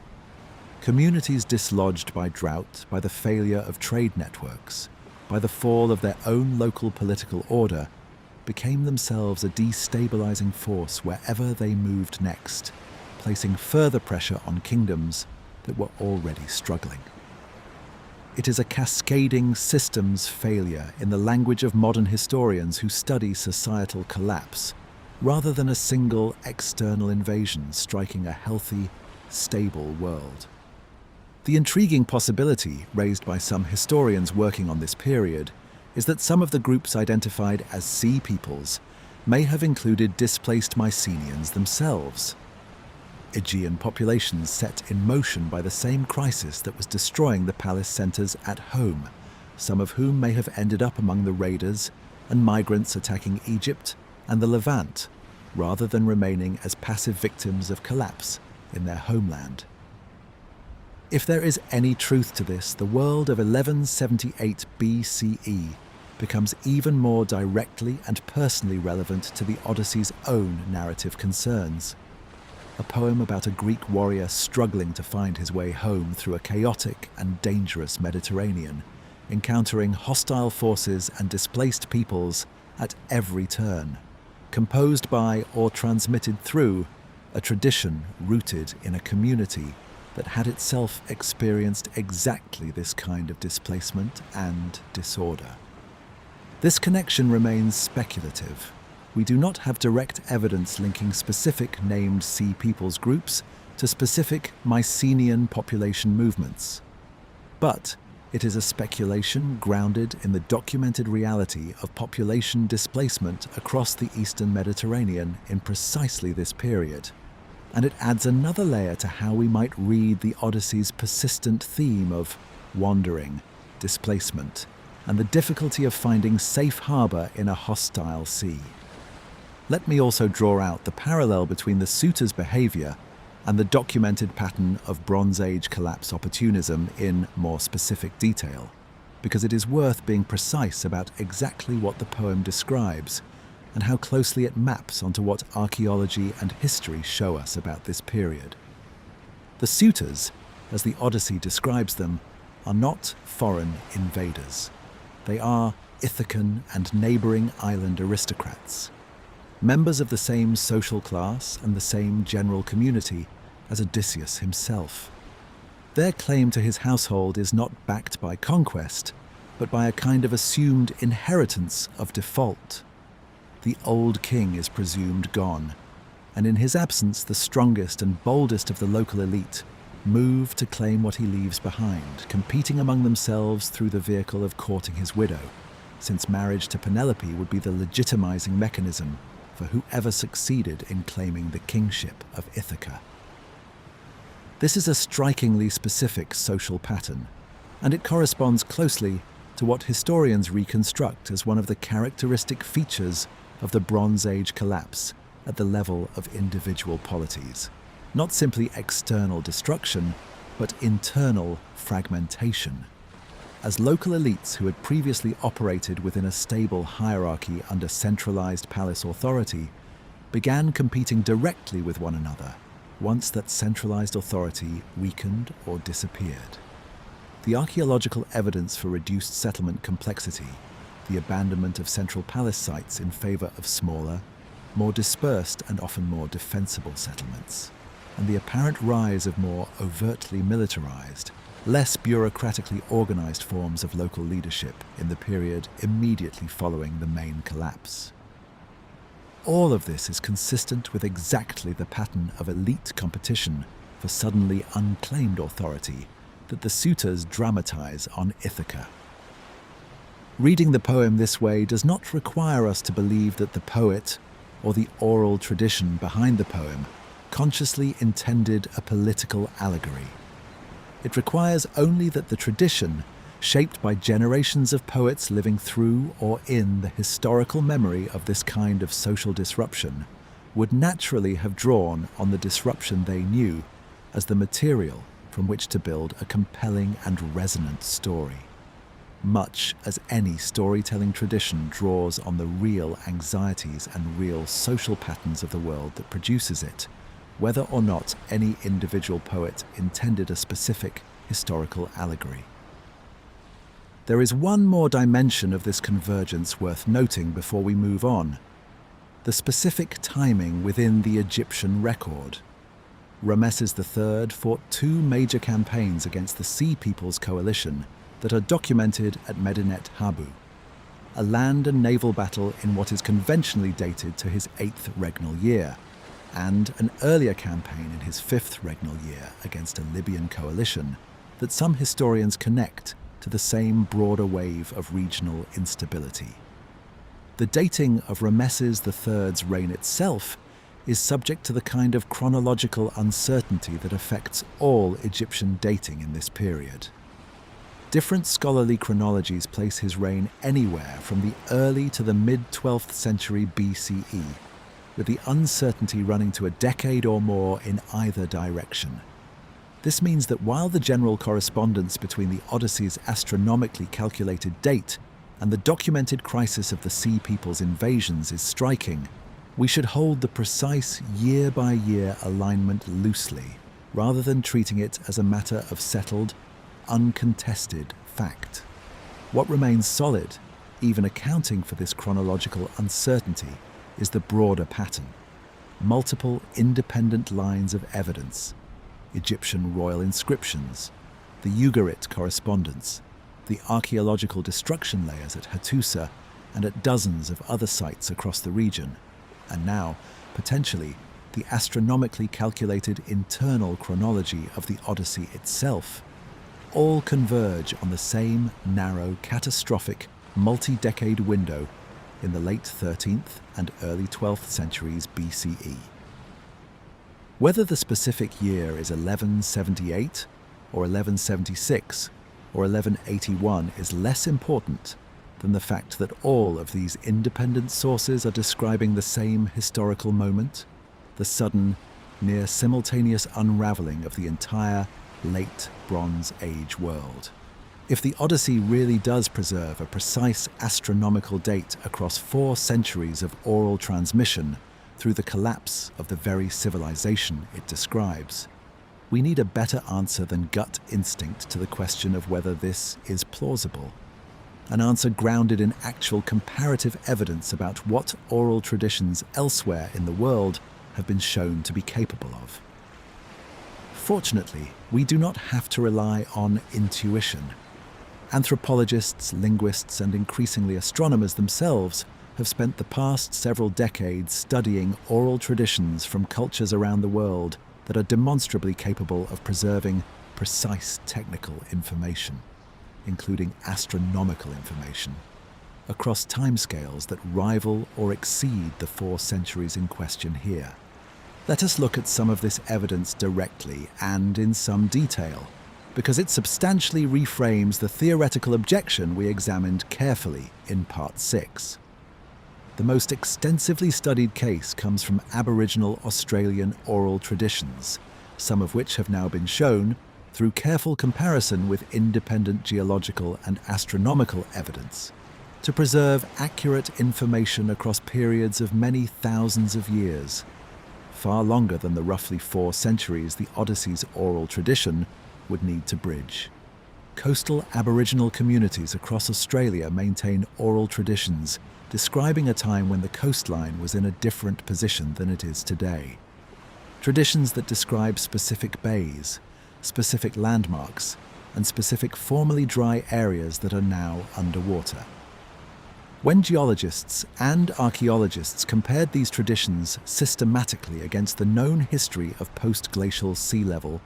S1: Communities dislodged by drought, by the failure of trade networks, by the fall of their own local political order, became themselves a destabilizing force wherever they moved next, placing further pressure on kingdoms that were already struggling. It is a cascading systems failure in the language of modern historians who study societal collapse, rather than a single external invasion striking a healthy, stable world. The intriguing possibility raised by some historians working on this period is that some of the groups identified as Sea Peoples may have included displaced Mycenaeans themselves. Aegean populations set in motion by the same crisis that was destroying the palace centres at home, some of whom may have ended up among the raiders and migrants attacking Egypt and the Levant, rather than remaining as passive victims of collapse in their homeland. If there is any truth to this, the world of 1178 BCE becomes even more directly and personally relevant to the Odyssey's own narrative concerns. A poem about a Greek warrior struggling to find his way home through a chaotic and dangerous Mediterranean, encountering hostile forces and displaced peoples at every turn, composed by or transmitted through a tradition rooted in a community that had itself experienced exactly this kind of displacement and disorder. This connection remains speculative. We do not have direct evidence linking specific named Sea Peoples groups to specific Mycenaean population movements. But it is a speculation grounded in the documented reality of population displacement across the Eastern Mediterranean in precisely this period. And it adds another layer to how we might read the Odyssey's persistent theme of wandering, displacement, and the difficulty of finding safe harbour in a hostile sea. Let me also draw out the parallel between the suitors' behaviour and the documented pattern of Bronze Age collapse opportunism in more specific detail, because it is worth being precise about exactly what the poem describes and how closely it maps onto what archaeology and history show us about this period. The suitors, as the Odyssey describes them, are not foreign invaders. They are Ithacan and neighbouring island aristocrats, members of the same social class and the same general community as Odysseus himself. Their claim to his household is not backed by conquest, but by a kind of assumed inheritance of default. The old king is presumed gone, and in his absence the strongest and boldest of the local elite move to claim what he leaves behind, competing among themselves through the vehicle of courting his widow, since marriage to Penelope would be the legitimizing mechanism for whoever succeeded in claiming the kingship of Ithaca. This is a strikingly specific social pattern, and it corresponds closely to what historians reconstruct as one of the characteristic features of the Bronze Age collapse at the level of individual polities. Not simply external destruction, but internal fragmentation. As local elites who had previously operated within a stable hierarchy under centralized palace authority began competing directly with one another once that centralized authority weakened or disappeared. The archaeological evidence for reduced settlement complexity, the abandonment of central palace sites in favor of smaller, more dispersed and often more defensible settlements, and the apparent rise of more overtly militarized, less bureaucratically organized forms of local leadership in the period immediately following the main collapse. All of this is consistent with exactly the pattern of elite competition for suddenly unclaimed authority that the suitors dramatize on Ithaca. Reading the poem this way does not require us to believe that the poet, or the oral tradition behind the poem, consciously intended a political allegory. It requires only that the tradition, shaped by generations of poets living through or in the historical memory of this kind of social disruption, would naturally have drawn on the disruption they knew as the material from which to build a compelling and resonant story. Much as any storytelling tradition draws on the real anxieties and real social patterns of the world that produces it, whether or not any individual poet intended a specific historical allegory. There is one more dimension of this convergence worth noting before we move on: the specific timing within the Egyptian record. Rameses III fought two major campaigns against the Sea Peoples Coalition that are documented at Medinet Habu, a land and naval battle in what is conventionally dated to his 8th regnal year, and an earlier campaign in his 5th regnal year against a Libyan coalition that some historians connect to the same broader wave of regional instability. The dating of Rameses III's reign itself is subject to the kind of chronological uncertainty that affects all Egyptian dating in this period. Different scholarly chronologies place his reign anywhere from the early to the mid-12th century BCE, with the uncertainty running to a decade or more in either direction. This means that while the general correspondence between the Odyssey's astronomically calculated date and the documented crisis of the Sea Peoples' invasions is striking, we should hold the precise year-by-year alignment loosely, rather than treating it as a matter of settled, uncontested fact. What remains solid, even accounting for this chronological uncertainty, is the broader pattern. Multiple independent lines of evidence: Egyptian royal inscriptions, the Ugarit correspondence, the archaeological destruction layers at Hattusa and at dozens of other sites across the region, and now, potentially, the astronomically calculated internal chronology of the Odyssey itself, all converge on the same narrow, catastrophic, multi-decade window in the late 13th and early 12th centuries BCE. Whether the specific year is 1178 or 1176 or 1181 is less important than the fact that all of these independent sources are describing the same historical moment, the sudden, near simultaneous unraveling of the entire late Bronze Age world. If the Odyssey really does preserve a precise astronomical date across 4 centuries of oral transmission through the collapse of the very civilization it describes, we need a better answer than gut instinct to the question of whether this is plausible. An answer grounded in actual comparative evidence about what oral traditions elsewhere in the world have been shown to be capable of. Fortunately, we do not have to rely on intuition. Anthropologists, linguists, and increasingly astronomers themselves have spent the past several decades studying oral traditions from cultures around the world that are demonstrably capable of preserving precise technical information, including astronomical information, across timescales that rival or exceed the 4 centuries in question here. Let us look at some of this evidence directly and in some detail, because it substantially reframes the theoretical objection we examined carefully in Part 6. The most extensively studied case comes from Aboriginal Australian oral traditions, some of which have now been shown, through careful comparison with independent geological and astronomical evidence, to preserve accurate information across periods of many thousands of years, far longer than the roughly 4 centuries the Odyssey's oral tradition would need to bridge. Coastal Aboriginal communities across Australia maintain oral traditions describing a time when the coastline was in a different position than it is today. Traditions that describe specific bays, specific landmarks, and specific formerly dry areas that are now underwater. When geologists and archaeologists compared these traditions systematically against the known history of post-glacial sea level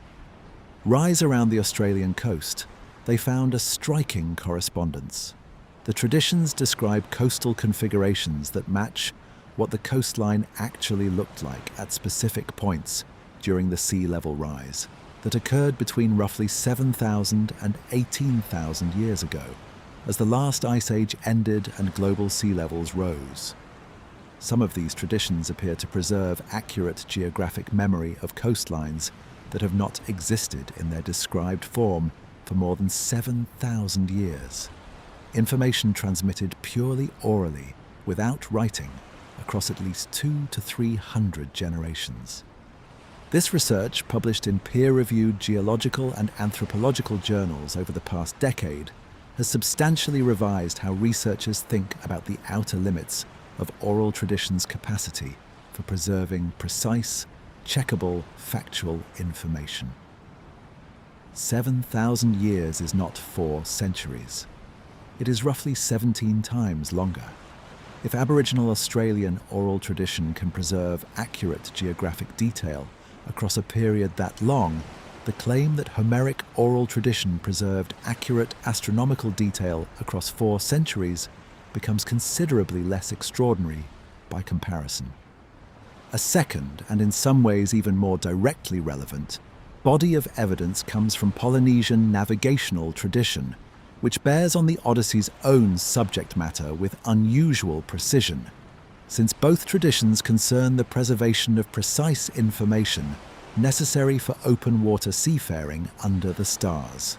S1: rise around the Australian coast, they found a striking correspondence. The traditions describe coastal configurations that match what the coastline actually looked like at specific points during the sea level rise that occurred between roughly 7,000 and 18,000 years ago, as the last ice age ended and global sea levels rose. Some of these traditions appear to preserve accurate geographic memory of coastlines that have not existed in their described form for more than 7,000 years. Information transmitted purely orally, without writing, across at least 200 to 300 generations. This research, published in peer-reviewed geological and anthropological journals over the past decade, has substantially revised how researchers think about the outer limits of oral tradition's capacity for preserving precise, checkable, factual information. 7,000 years is not 4 centuries. It is roughly 17 times longer. If Aboriginal Australian oral tradition can preserve accurate geographic detail across a period that long, the claim that Homeric oral tradition preserved accurate astronomical detail across 4 centuries becomes considerably less extraordinary by comparison. A second, and in some ways even more directly relevant, body of evidence comes from Polynesian navigational tradition, which bears on the Odyssey's own subject matter with unusual precision, since both traditions concern the preservation of precise information necessary for open water seafaring under the stars.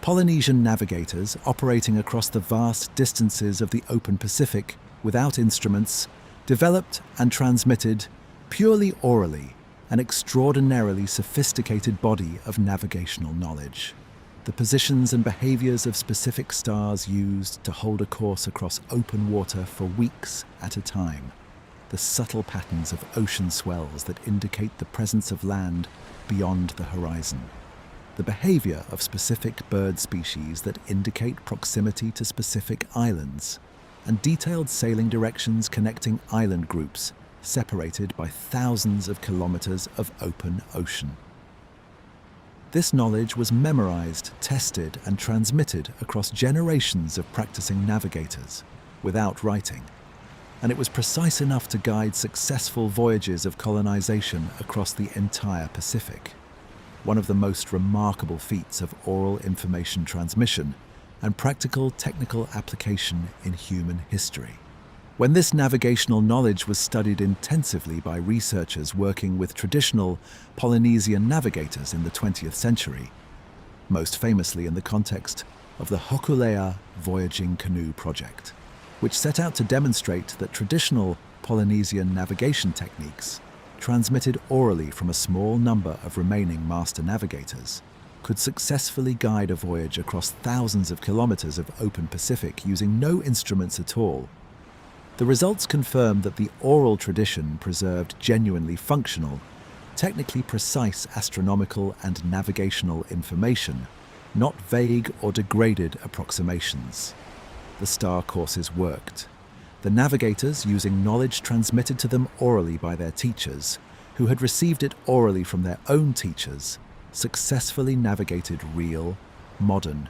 S1: Polynesian navigators operating across the vast distances of the open Pacific without instruments developed and transmitted, purely orally, an extraordinarily sophisticated body of navigational knowledge. The positions and behaviors of specific stars used to hold a course across open water for weeks at a time. The subtle patterns of ocean swells that indicate the presence of land beyond the horizon. The behavior of specific bird species that indicate proximity to specific islands, and detailed sailing directions connecting island groups separated by thousands of kilometers of open ocean. This knowledge was memorized, tested, and transmitted across generations of practicing navigators, without writing, and it was precise enough to guide successful voyages of colonization across the entire Pacific, one of the most remarkable feats of oral information transmission and practical technical application in human history. When this navigational knowledge was studied intensively by researchers working with traditional Polynesian navigators in the 20th century, most famously in the context of the Hokulea Voyaging Canoe Project, which set out to demonstrate that traditional Polynesian navigation techniques, transmitted orally from a small number of remaining master navigators, could successfully guide a voyage across thousands of kilometers of open Pacific using no instruments at all. The results confirmed that the oral tradition preserved genuinely functional, technically precise astronomical and navigational information, not vague or degraded approximations. The star courses worked. The navigators, using knowledge transmitted to them orally by their teachers, who had received it orally from their own teachers, successfully navigated real, modern,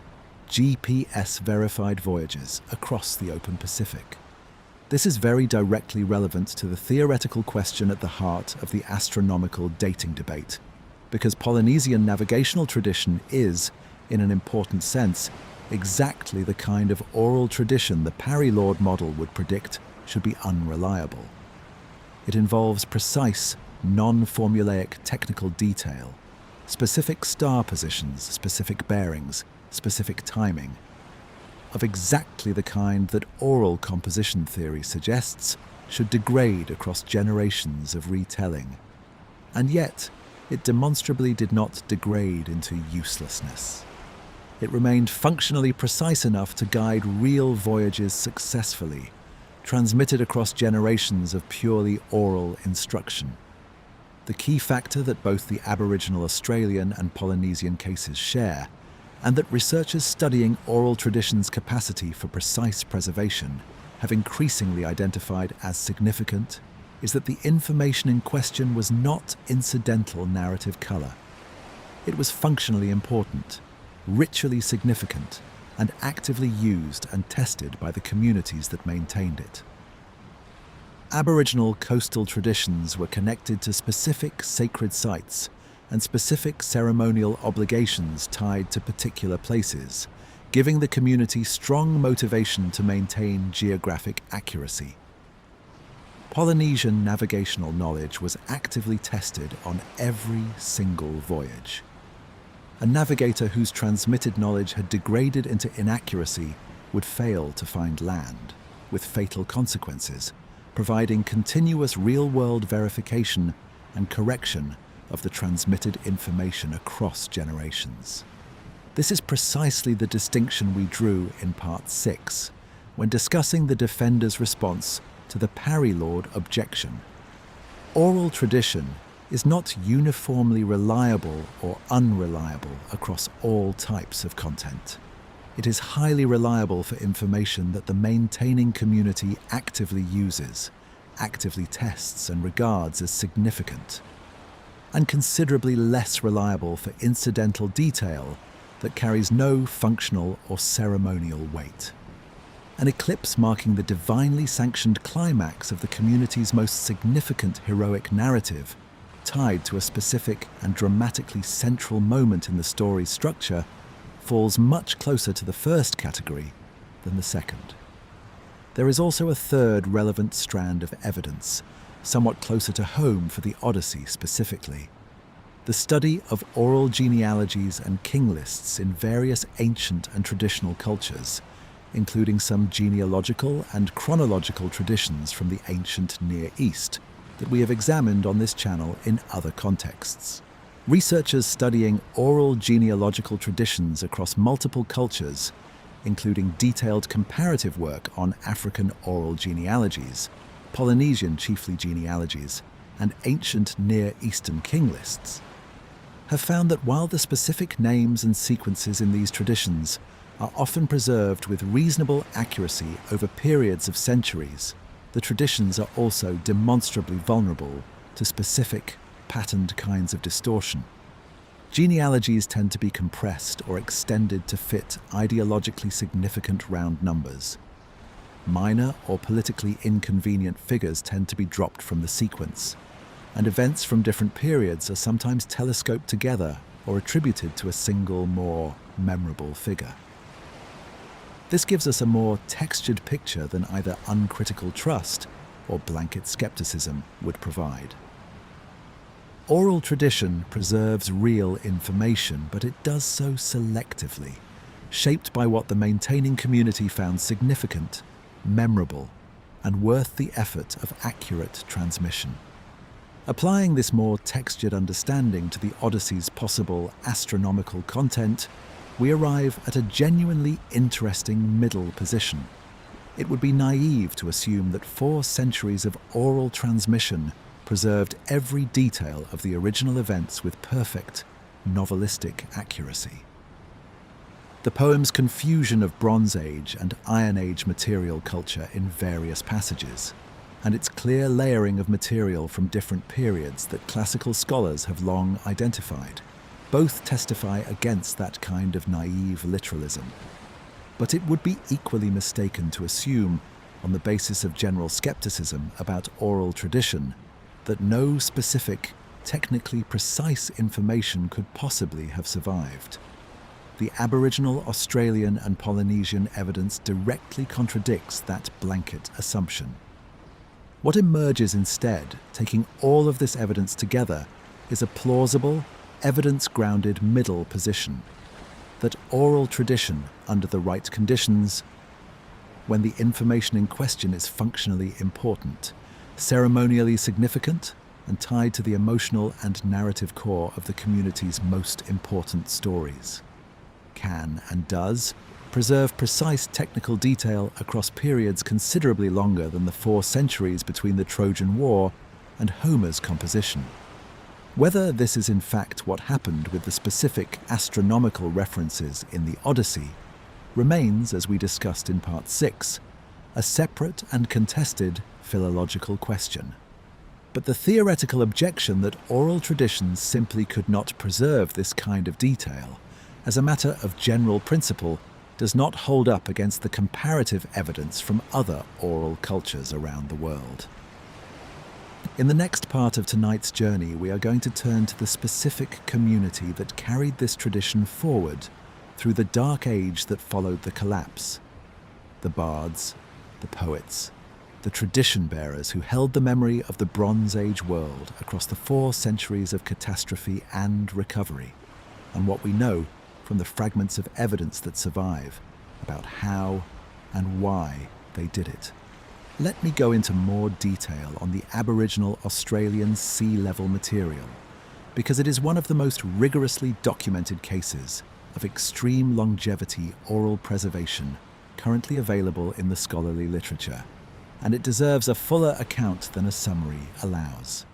S1: GPS-verified voyages across the open Pacific. This is very directly relevant to the theoretical question at the heart of the astronomical dating debate, because Polynesian navigational tradition is, in an important sense, exactly the kind of oral tradition the Parry-Lord model would predict should be unreliable. It involves precise, non-formulaic technical detail, specific star positions, specific bearings, specific timing, of exactly the kind that oral composition theory suggests should degrade across generations of retelling. And yet, it demonstrably did not degrade into uselessness. It remained functionally precise enough to guide real voyages successfully, transmitted across generations of purely oral instruction. The key factor that both the Aboriginal Australian and Polynesian cases share, and that researchers studying oral traditions' capacity for precise preservation have increasingly identified as significant, is that the information in question was not incidental narrative colour. It was functionally important, ritually significant, and actively used and tested by the communities that maintained it. Aboriginal coastal traditions were connected to specific sacred sites and specific ceremonial obligations tied to particular places, giving the community strong motivation to maintain geographic accuracy. Polynesian navigational knowledge was actively tested on every single voyage. A navigator whose transmitted knowledge had degraded into inaccuracy would fail to find land, with fatal consequences, providing continuous real-world verification and correction of the transmitted information across generations. This is precisely the distinction we drew in Part 6, when discussing the defender's response to the Parry-Lord objection. Oral tradition is not uniformly reliable or unreliable across all types of content. It is highly reliable for information that the maintaining community actively uses, actively tests and regards as significant, and considerably less reliable for incidental detail that carries no functional or ceremonial weight. An eclipse marking the divinely sanctioned climax of the community's most significant heroic narrative, tied to a specific and dramatically central moment in the story's structure, falls much closer to the first category than the second. There is also a third relevant strand of evidence, somewhat closer to home for the Odyssey specifically. The study of oral genealogies and king lists in various ancient and traditional cultures, including some genealogical and chronological traditions from the ancient Near East that we have examined on this channel in other contexts. Researchers studying oral genealogical traditions across multiple cultures, including detailed comparative work on African oral genealogies, Polynesian chiefly genealogies, and ancient Near Eastern king lists, have found that while the specific names and sequences in these traditions are often preserved with reasonable accuracy over periods of centuries, the traditions are also demonstrably vulnerable to specific, patterned kinds of distortion. Genealogies tend to be compressed or extended to fit ideologically significant round numbers. Minor or politically inconvenient figures tend to be dropped from the sequence, and events from different periods are sometimes telescoped together or attributed to a single, more memorable figure. This gives us a more textured picture than either uncritical trust or blanket skepticism would provide. Oral tradition preserves real information, but it does so selectively, shaped by what the maintaining community found significant, memorable, and worth the effort of accurate transmission. Applying this more textured understanding to the Odyssey's possible astronomical content, we arrive at a genuinely interesting middle position. It would be naive to assume that 4 centuries of oral transmission preserved every detail of the original events with perfect, novelistic accuracy. The poem's confusion of Bronze Age and Iron Age material culture in various passages, and its clear layering of material from different periods that classical scholars have long identified. Both testify against that kind of naive literalism. But it would be equally mistaken to assume, on the basis of general skepticism about oral tradition, that no specific, technically precise information could possibly have survived. The Aboriginal, Australian and Polynesian evidence directly contradicts that blanket assumption. What emerges instead, taking all of this evidence together, is a plausible, evidence-grounded middle position, that oral tradition, under the right conditions, when the information in question is functionally important, ceremonially significant, and tied to the emotional and narrative core of the community's most important stories, can and does preserve precise technical detail across periods considerably longer than the 4 centuries between the Trojan War and Homer's composition. Whether this is in fact what happened with the specific astronomical references in the Odyssey remains, as we discussed in Part 6, a separate and contested philological question. But the theoretical objection that oral traditions simply could not preserve this kind of detail, as a matter of general principle, does not hold up against the comparative evidence from other oral cultures around the world. In the next part of tonight's journey, we are going to turn to the specific community that carried this tradition forward through the dark age that followed the collapse. The bards, the poets, the tradition bearers who held the memory of the Bronze Age world across the 4 centuries of catastrophe and recovery, and what we know from the fragments of evidence that survive about how and why they did it. Let me go into more detail on the Aboriginal Australian sea level material, because it is one of the most rigorously documented cases of extreme longevity oral preservation currently available in the scholarly literature, and it deserves a fuller account than a summary allows.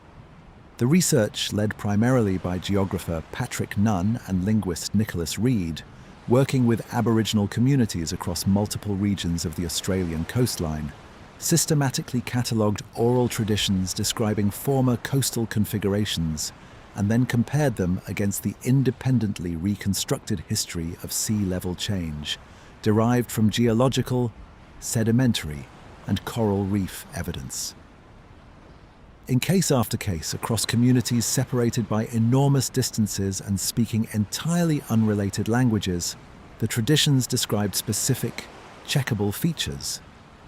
S1: The research, led primarily by geographer Patrick Nunn and linguist Nicholas Reid, working with Aboriginal communities across multiple regions of the Australian coastline, systematically catalogued oral traditions describing former coastal configurations and then compared them against the independently reconstructed history of sea level change, derived from geological, sedimentary, and coral reef evidence. In case after case, across communities separated by enormous distances and speaking entirely unrelated languages, the traditions described specific, checkable features,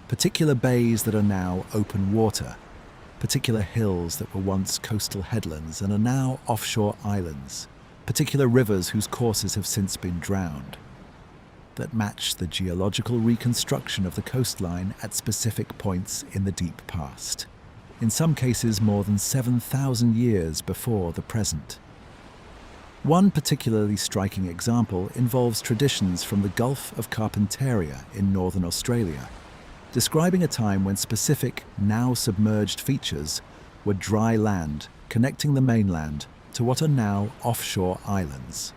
S1: particular bays that are now open water, particular hills that were once coastal headlands and are now offshore islands, particular rivers whose courses have since been drowned, that match the geological reconstruction of the coastline at specific points in the deep past, in some cases more than 7,000 years before the present. One particularly striking example involves traditions from the Gulf of Carpentaria in northern Australia, describing a time when specific, now submerged features were dry land connecting the mainland to what are now offshore islands.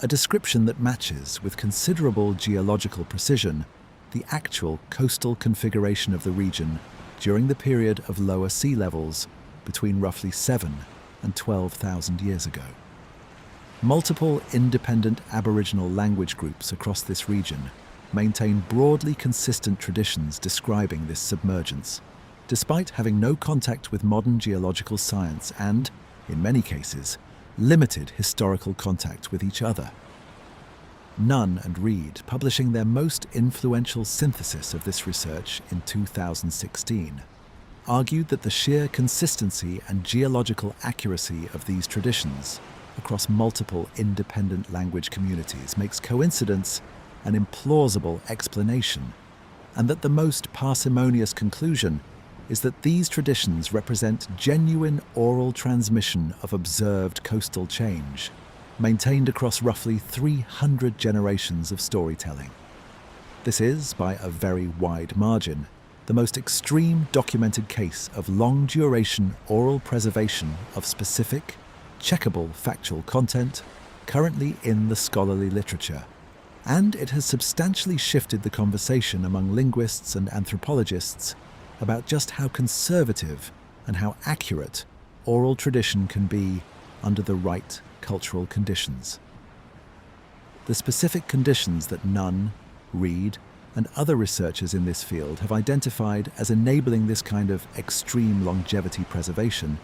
S1: A description that matches, with considerable geological precision, the actual coastal configuration of the region during the period of lower sea levels between roughly 7 and 12,000 years ago. Multiple independent Aboriginal language groups across this region maintain broadly consistent traditions describing this submergence, despite having no contact with modern geological science and, in many cases, limited historical contact with each other. Nunn and Reid, publishing their most influential synthesis of this research in 2016, argued that the sheer consistency and geological accuracy of these traditions across multiple independent language communities makes coincidence an implausible explanation, and that the most parsimonious conclusion is that these traditions represent genuine oral transmission of observed coastal change, maintained across roughly 300 generations of storytelling. This is, by a very wide margin, the most extreme documented case of long-duration oral preservation of specific, checkable factual content currently in the scholarly literature, and it has substantially shifted the conversation among linguists and anthropologists about just how conservative and how accurate oral tradition can be under the right cultural conditions. The specific conditions that Nunn, Reed, and other researchers in this field have identified as enabling this kind of extreme longevity preservation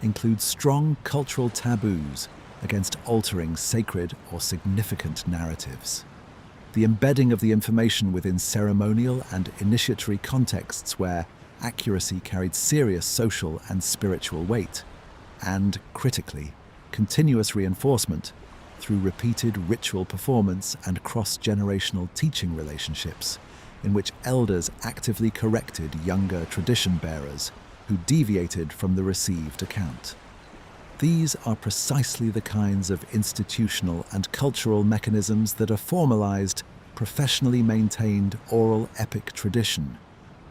S1: include strong cultural taboos against altering sacred or significant narratives, the embedding of the information within ceremonial and initiatory contexts where accuracy carried serious social and spiritual weight, and, critically, continuous reinforcement through repeated ritual performance and cross-generational teaching relationships in which elders actively corrected younger tradition bearers who deviated from the received account. These are precisely the kinds of institutional and cultural mechanisms that a formalized, professionally maintained oral epic tradition,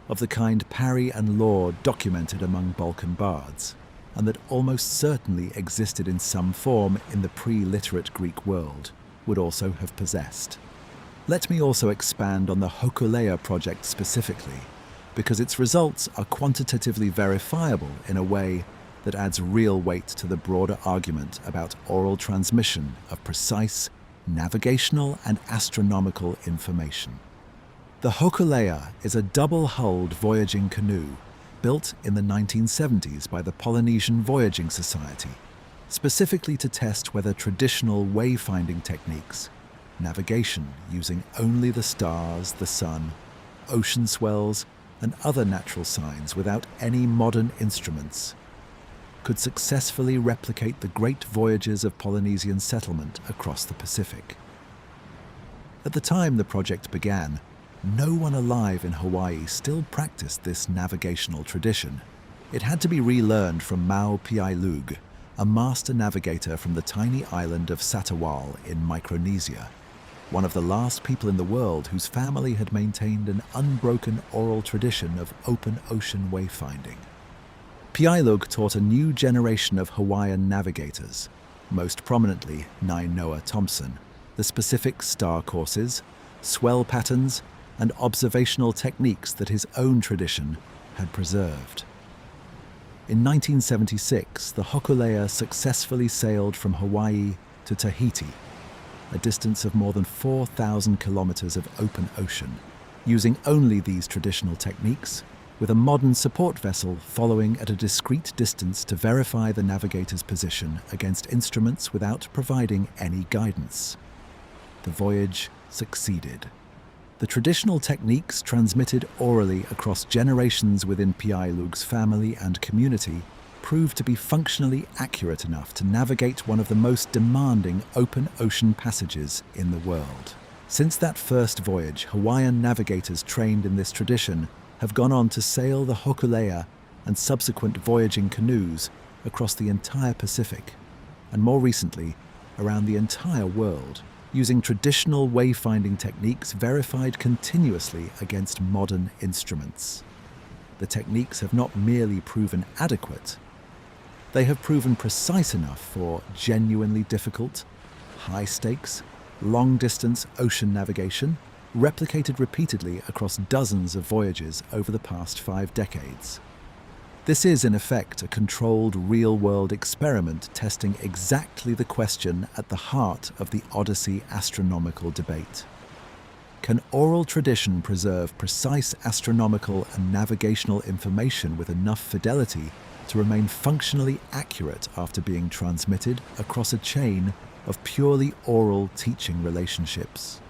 S1: of the kind Parry and Law documented among Balkan bards, and that almost certainly existed in some form in the pre-literate Greek world, would also have possessed. Let me also expand on the Hokulea project specifically, because its results are quantitatively verifiable in a way that adds real weight to the broader argument about oral transmission of precise, navigational and astronomical information. The Hokulea is a double-hulled voyaging canoe built in the 1970s by the Polynesian Voyaging Society, specifically to test whether traditional wayfinding techniques, navigation using only the stars, the sun, ocean swells, and other natural signs without any modern instruments, could successfully replicate the great voyages of Polynesian settlement across the Pacific. At the time the project began, no one alive in Hawaii still practiced this navigational tradition. It had to be relearned from Mau Piailug, a master navigator from the tiny island of Satawal in Micronesia, one of the last people in the world whose family had maintained an unbroken oral tradition of open ocean wayfinding. Piailug taught a new generation of Hawaiian navigators, most prominently Nainoa Thompson, the specific star courses, swell patterns, and observational techniques that his own tradition had preserved. In 1976, the Hokulea successfully sailed from Hawaii to Tahiti, a distance of more than 4,000 kilometers of open ocean, using only these traditional techniques, with a modern support vessel following at a discreet distance to verify the navigator's position against instruments without providing any guidance. The voyage succeeded. The traditional techniques transmitted orally across generations within Piailug's family and community proved to be functionally accurate enough to navigate one of the most demanding open ocean passages in the world. Since that first voyage, Hawaiian navigators trained in this tradition have gone on to sail the Hokulea and subsequent voyaging canoes across the entire Pacific, and more recently, around the entire world, using traditional wayfinding techniques verified continuously against modern instruments. The techniques have not merely proven adequate, they have proven precise enough for genuinely difficult, high-stakes, long-distance ocean navigation, replicated repeatedly across dozens of voyages over the past 5 decades. This is, in effect, a controlled real-world experiment testing exactly the question at the heart of the Odyssey astronomical debate. Can oral tradition preserve precise astronomical and navigational information with enough fidelity to remain functionally accurate after being transmitted across a chain of purely oral teaching relationships?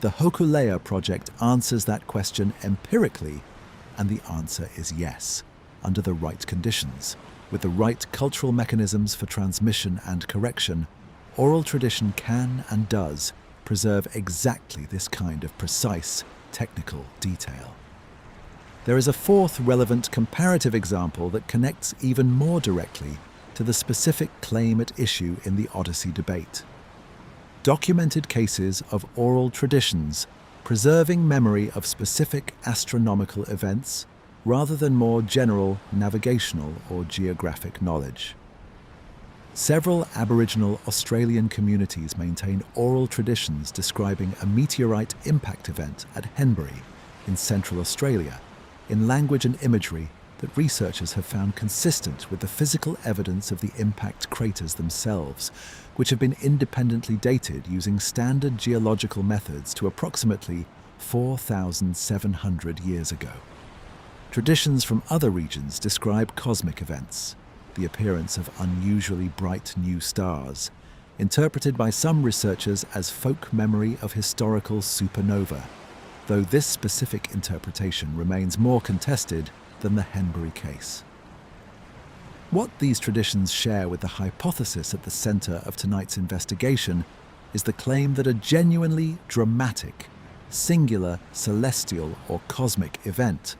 S1: The Hokulea project answers that question empirically, and the answer is yes, under the right conditions. With the right cultural mechanisms for transmission and correction, oral tradition can and does preserve exactly this kind of precise, technical detail. There is a fourth relevant comparative example that connects even more directly to the specific claim at issue in the Odyssey debate. Documented cases of oral traditions preserving memory of specific astronomical events rather than more general navigational or geographic knowledge. Several Aboriginal Australian communities maintain oral traditions describing a meteorite impact event at Henbury in Central Australia in language and imagery that researchers have found consistent with the physical evidence of the impact craters themselves, which have been independently dated using standard geological methods to approximately 4,700 years ago. Traditions from other regions describe cosmic events, the appearance of unusually bright new stars, interpreted by some researchers as folk memory of historical supernova, though this specific interpretation remains more contested than the Henbury case. What these traditions share with the hypothesis at the center of tonight's investigation is the claim that a genuinely dramatic, singular celestial or cosmic event,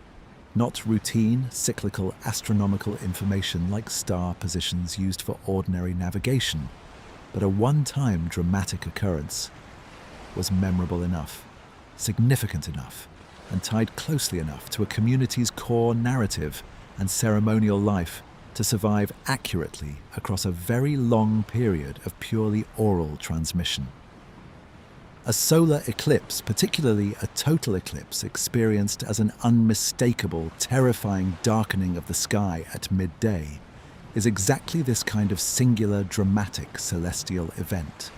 S1: not routine, cyclical, astronomical information like star positions used for ordinary navigation, but a one-time dramatic occurrence, was memorable enough, significant enough, and tied closely enough to a community's core narrative and ceremonial life to survive accurately across a very long period of purely oral transmission. A solar eclipse, particularly a total eclipse experienced as an unmistakable, terrifying darkening of the sky at midday, is exactly this kind of singular, dramatic celestial event,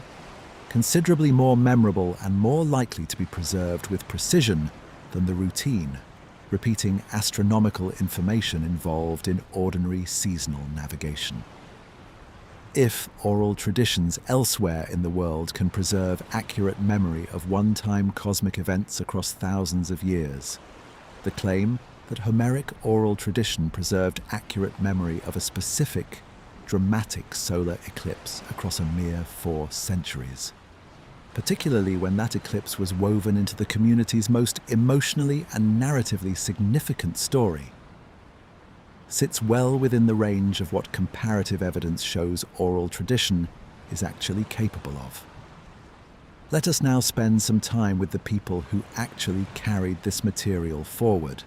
S1: considerably more memorable and more likely to be preserved with precision than the routine, repeating astronomical information involved in ordinary seasonal navigation. If oral traditions elsewhere in the world can preserve accurate memory of one-time cosmic events across thousands of years, the claim that Homeric oral tradition preserved accurate memory of a specific, dramatic solar eclipse across a mere 4 centuries, particularly when that eclipse was woven into the community's most emotionally and narratively significant story, sits well within the range of what comparative evidence shows oral tradition is actually capable of. Let us now spend some time with the people who actually carried this material forward.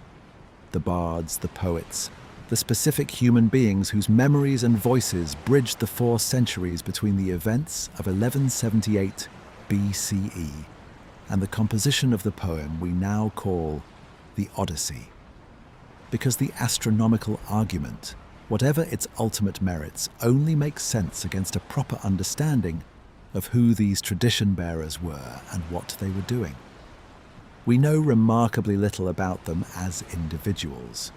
S1: The bards, the poets, the specific human beings whose memories and voices bridged the 4 centuries between the events of 1178 BCE and the composition of the poem we now call the Odyssey. Because the astronomical argument, whatever its ultimate merits, only makes sense against a proper understanding of who these tradition bearers were and what they were doing. We know remarkably little about them as individuals.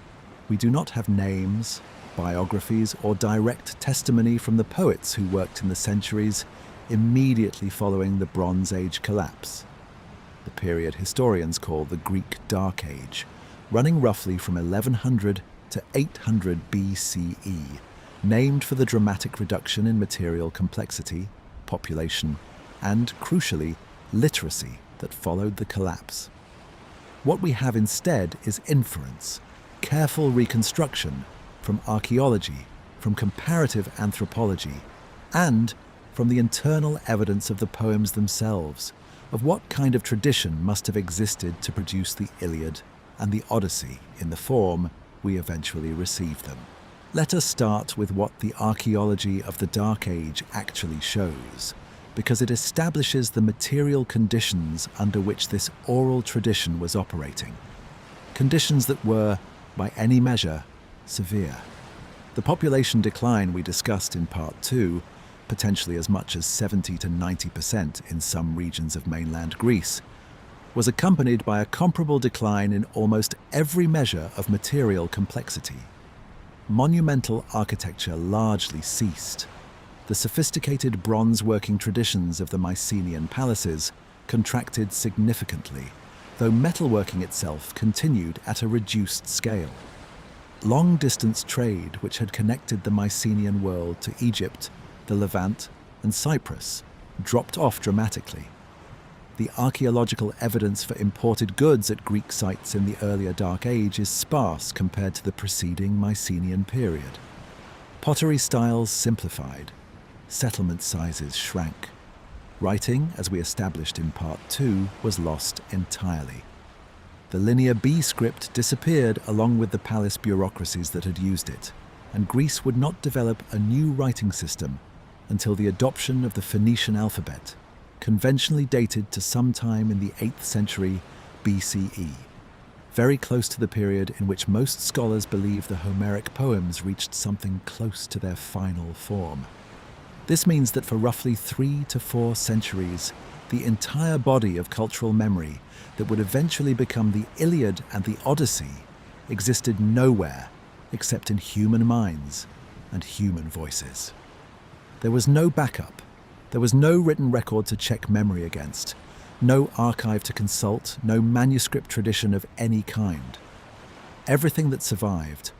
S1: We do not have names, biographies, or direct testimony from the poets who worked in the centuries immediately following the Bronze Age collapse, the period historians call the Greek Dark Age, running roughly from 1100 to 800 BCE, named for the dramatic reduction in material complexity, population, and, crucially, literacy that followed the collapse. What we have instead is inference, careful reconstruction from archaeology, from comparative anthropology, and from the internal evidence of the poems themselves, of what kind of tradition must have existed to produce the Iliad and the Odyssey in the form we eventually received them. Let us start with what the archaeology of the Dark Age actually shows, because it establishes the material conditions under which this oral tradition was operating. Conditions that were, by any measure, severe. The population decline we discussed in Part 2, potentially as much as 70 to 90% in some regions of mainland Greece, was accompanied by a comparable decline in almost every measure of material complexity. Monumental architecture largely ceased. The sophisticated bronze-working traditions of the Mycenaean palaces contracted significantly, though metalworking itself continued at a reduced scale. Long-distance trade, which had connected the Mycenaean world to Egypt, the Levant, and Cyprus, dropped off dramatically. The archaeological evidence for imported goods at Greek sites in the earlier Dark Age is sparse compared to the preceding Mycenaean period. Pottery styles simplified, settlement sizes shrank. Writing, as we established in Part 2, was lost entirely. The Linear B script disappeared along with the palace bureaucracies that had used it, and Greece would not develop a new writing system until the adoption of the Phoenician alphabet, conventionally dated to sometime in the 8th century BCE. very close to the period in which most scholars believe the Homeric poems reached something close to their final form. This means that for roughly 3 to 4 centuries, the entire body of cultural memory that would eventually become the Iliad and the Odyssey existed nowhere except in human minds and human voices. There was no backup. There was no written record to check memory against, no archive to consult, no manuscript tradition of any kind. Everything that survived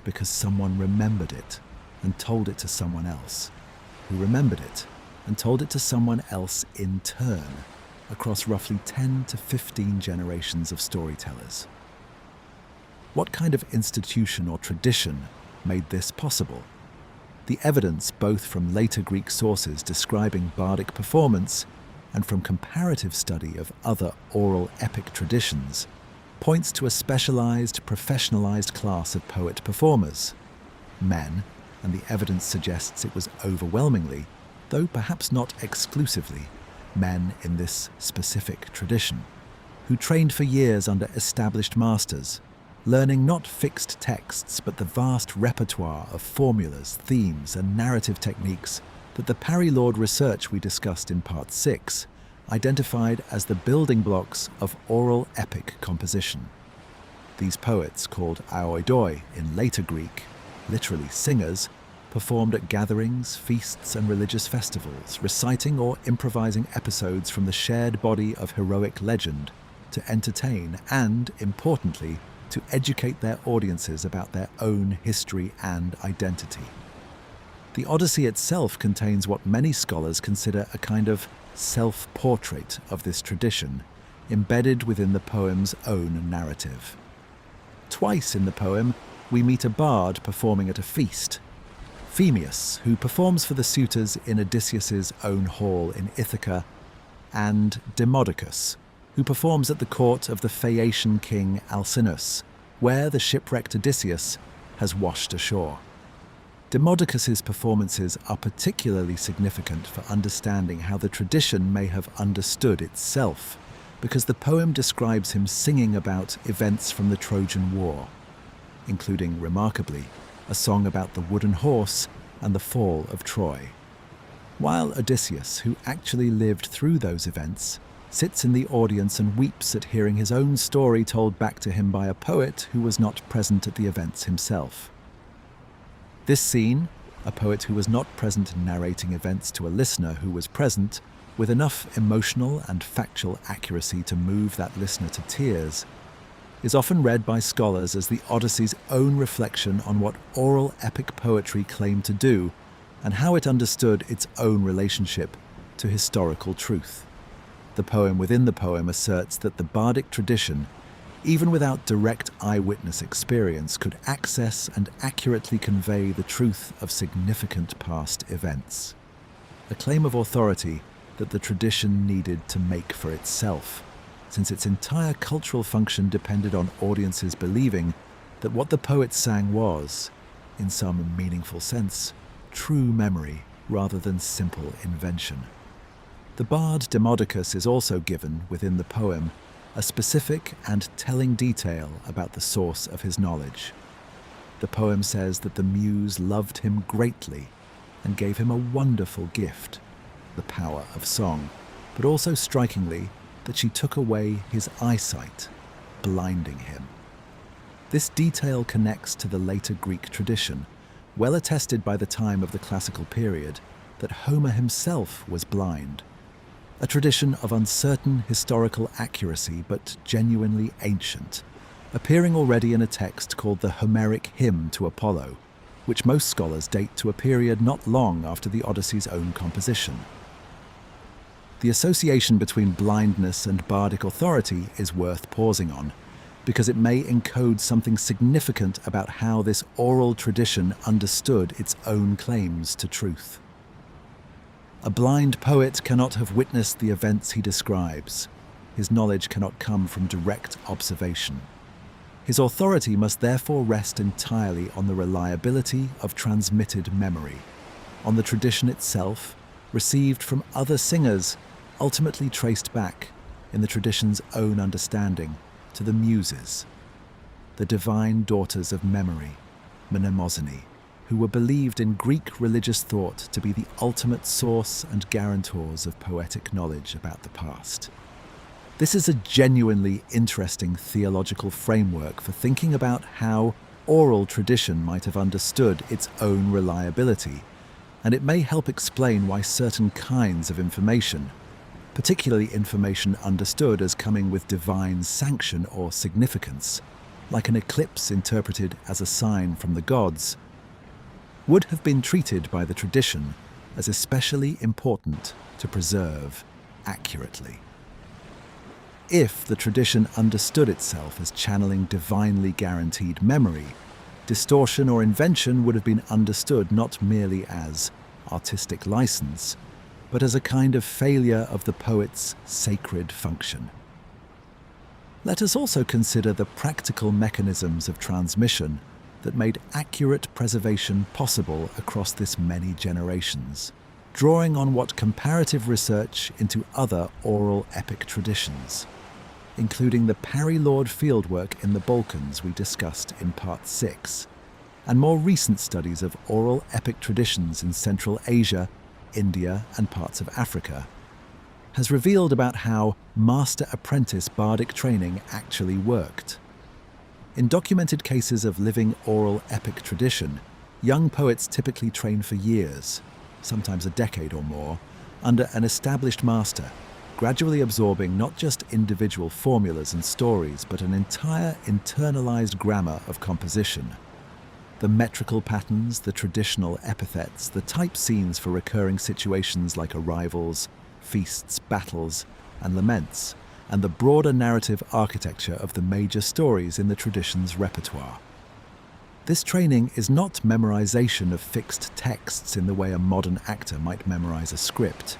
S1: because someone remembered it and told it to someone else, who remembered it and told it to someone else in turn, across roughly 10 to 15 generations of storytellers. What kind of institution or tradition made this possible? The evidence, both from later Greek sources describing bardic performance and from comparative study of other oral epic traditions, points to a specialized, professionalized class of poet-performers, men, and the evidence suggests it was overwhelmingly, though perhaps not exclusively, men in this specific tradition, who trained for years under established masters, learning not fixed texts but the vast repertoire of formulas, themes, and narrative techniques that the Parry-Lord research we discussed in Part 6 identified as the building blocks of oral epic composition. These poets, called aoidoi in later Greek, literally singers, performed at gatherings, feasts, and religious festivals, reciting or improvising episodes from the shared body of heroic legend to entertain and, importantly, to educate their audiences about their own history and identity. The Odyssey itself contains what many scholars consider a kind of self-portrait of this tradition, embedded within the poem's own narrative. Twice in the poem, we meet a bard performing at a feast. Phemius, who performs for the suitors in Odysseus's own hall in Ithaca, and Demodocus, who performs at the court of the Phaeacian king Alcinous, where the shipwrecked Odysseus has washed ashore. Demodocus's performances are particularly significant for understanding how the tradition may have understood itself, because the poem describes him singing about events from the Trojan War, including, remarkably, a song about the wooden horse and the fall of Troy. While Odysseus, who actually lived through those events, sits in the audience and weeps at hearing his own story told back to him by a poet who was not present at the events himself. This scene, a poet who was not present narrating events to a listener who was present, with enough emotional and factual accuracy to move that listener to tears, is often read by scholars as the Odyssey's own reflection on what oral epic poetry claimed to do and how it understood its own relationship to historical truth. The poem within the poem asserts that the bardic tradition, even without direct eyewitness experience, could access and accurately convey the truth of significant past events. A claim of authority that the tradition needed to make for itself, since its entire cultural function depended on audiences believing that what the poet sang was, in some meaningful sense, true memory rather than simple invention. The bard Demodocus is also given, within the poem, a specific and telling detail about the source of his knowledge. The poem says that the muse loved him greatly and gave him a wonderful gift, the power of song, but also strikingly that she took away his eyesight, blinding him. This detail connects to the later Greek tradition, well attested by the time of the classical period, that Homer himself was blind. A tradition of uncertain historical accuracy but genuinely ancient, appearing already in a text called the Homeric Hymn to Apollo, which most scholars date to a period not long after the Odyssey's own composition. The association between blindness and bardic authority is worth pausing on, because it may encode something significant about how this oral tradition understood its own claims to truth. A blind poet cannot have witnessed the events he describes. His knowledge cannot come from direct observation. His authority must therefore rest entirely on the reliability of transmitted memory, on the tradition itself, received from other singers, ultimately traced back, in the tradition's own understanding, to the Muses, the divine daughters of memory, Mnemosyne, who were believed in Greek religious thought to be the ultimate source and guarantors of poetic knowledge about the past. This is a genuinely interesting theological framework for thinking about how oral tradition might have understood its own reliability, and it may help explain why certain kinds of information, particularly information understood as coming with divine sanction or significance, like an eclipse interpreted as a sign from the gods, would have been treated by the tradition as especially important to preserve accurately. If the tradition understood itself as channeling divinely guaranteed memory, distortion or invention would have been understood not merely as artistic license, but as a kind of failure of the poet's sacred function. Let us also consider the practical mechanisms of transmission that made accurate preservation possible across this many generations, drawing on what comparative research into other oral epic traditions, including the Parry-Lord fieldwork in the Balkans we discussed in Part 6, and more recent studies of oral epic traditions in Central Asia, India, and parts of Africa, has revealed about how master-apprentice bardic training actually worked. In documented cases of living oral epic tradition, young poets typically train for years, sometimes a decade or more, under an established master, gradually absorbing not just individual formulas and stories, but an entire internalized grammar of composition. The metrical patterns, the traditional epithets, the type scenes for recurring situations like arrivals, feasts, battles, and laments, and the broader narrative architecture of the major stories in the tradition's repertoire. This training is not memorization of fixed texts in the way a modern actor might memorize a script.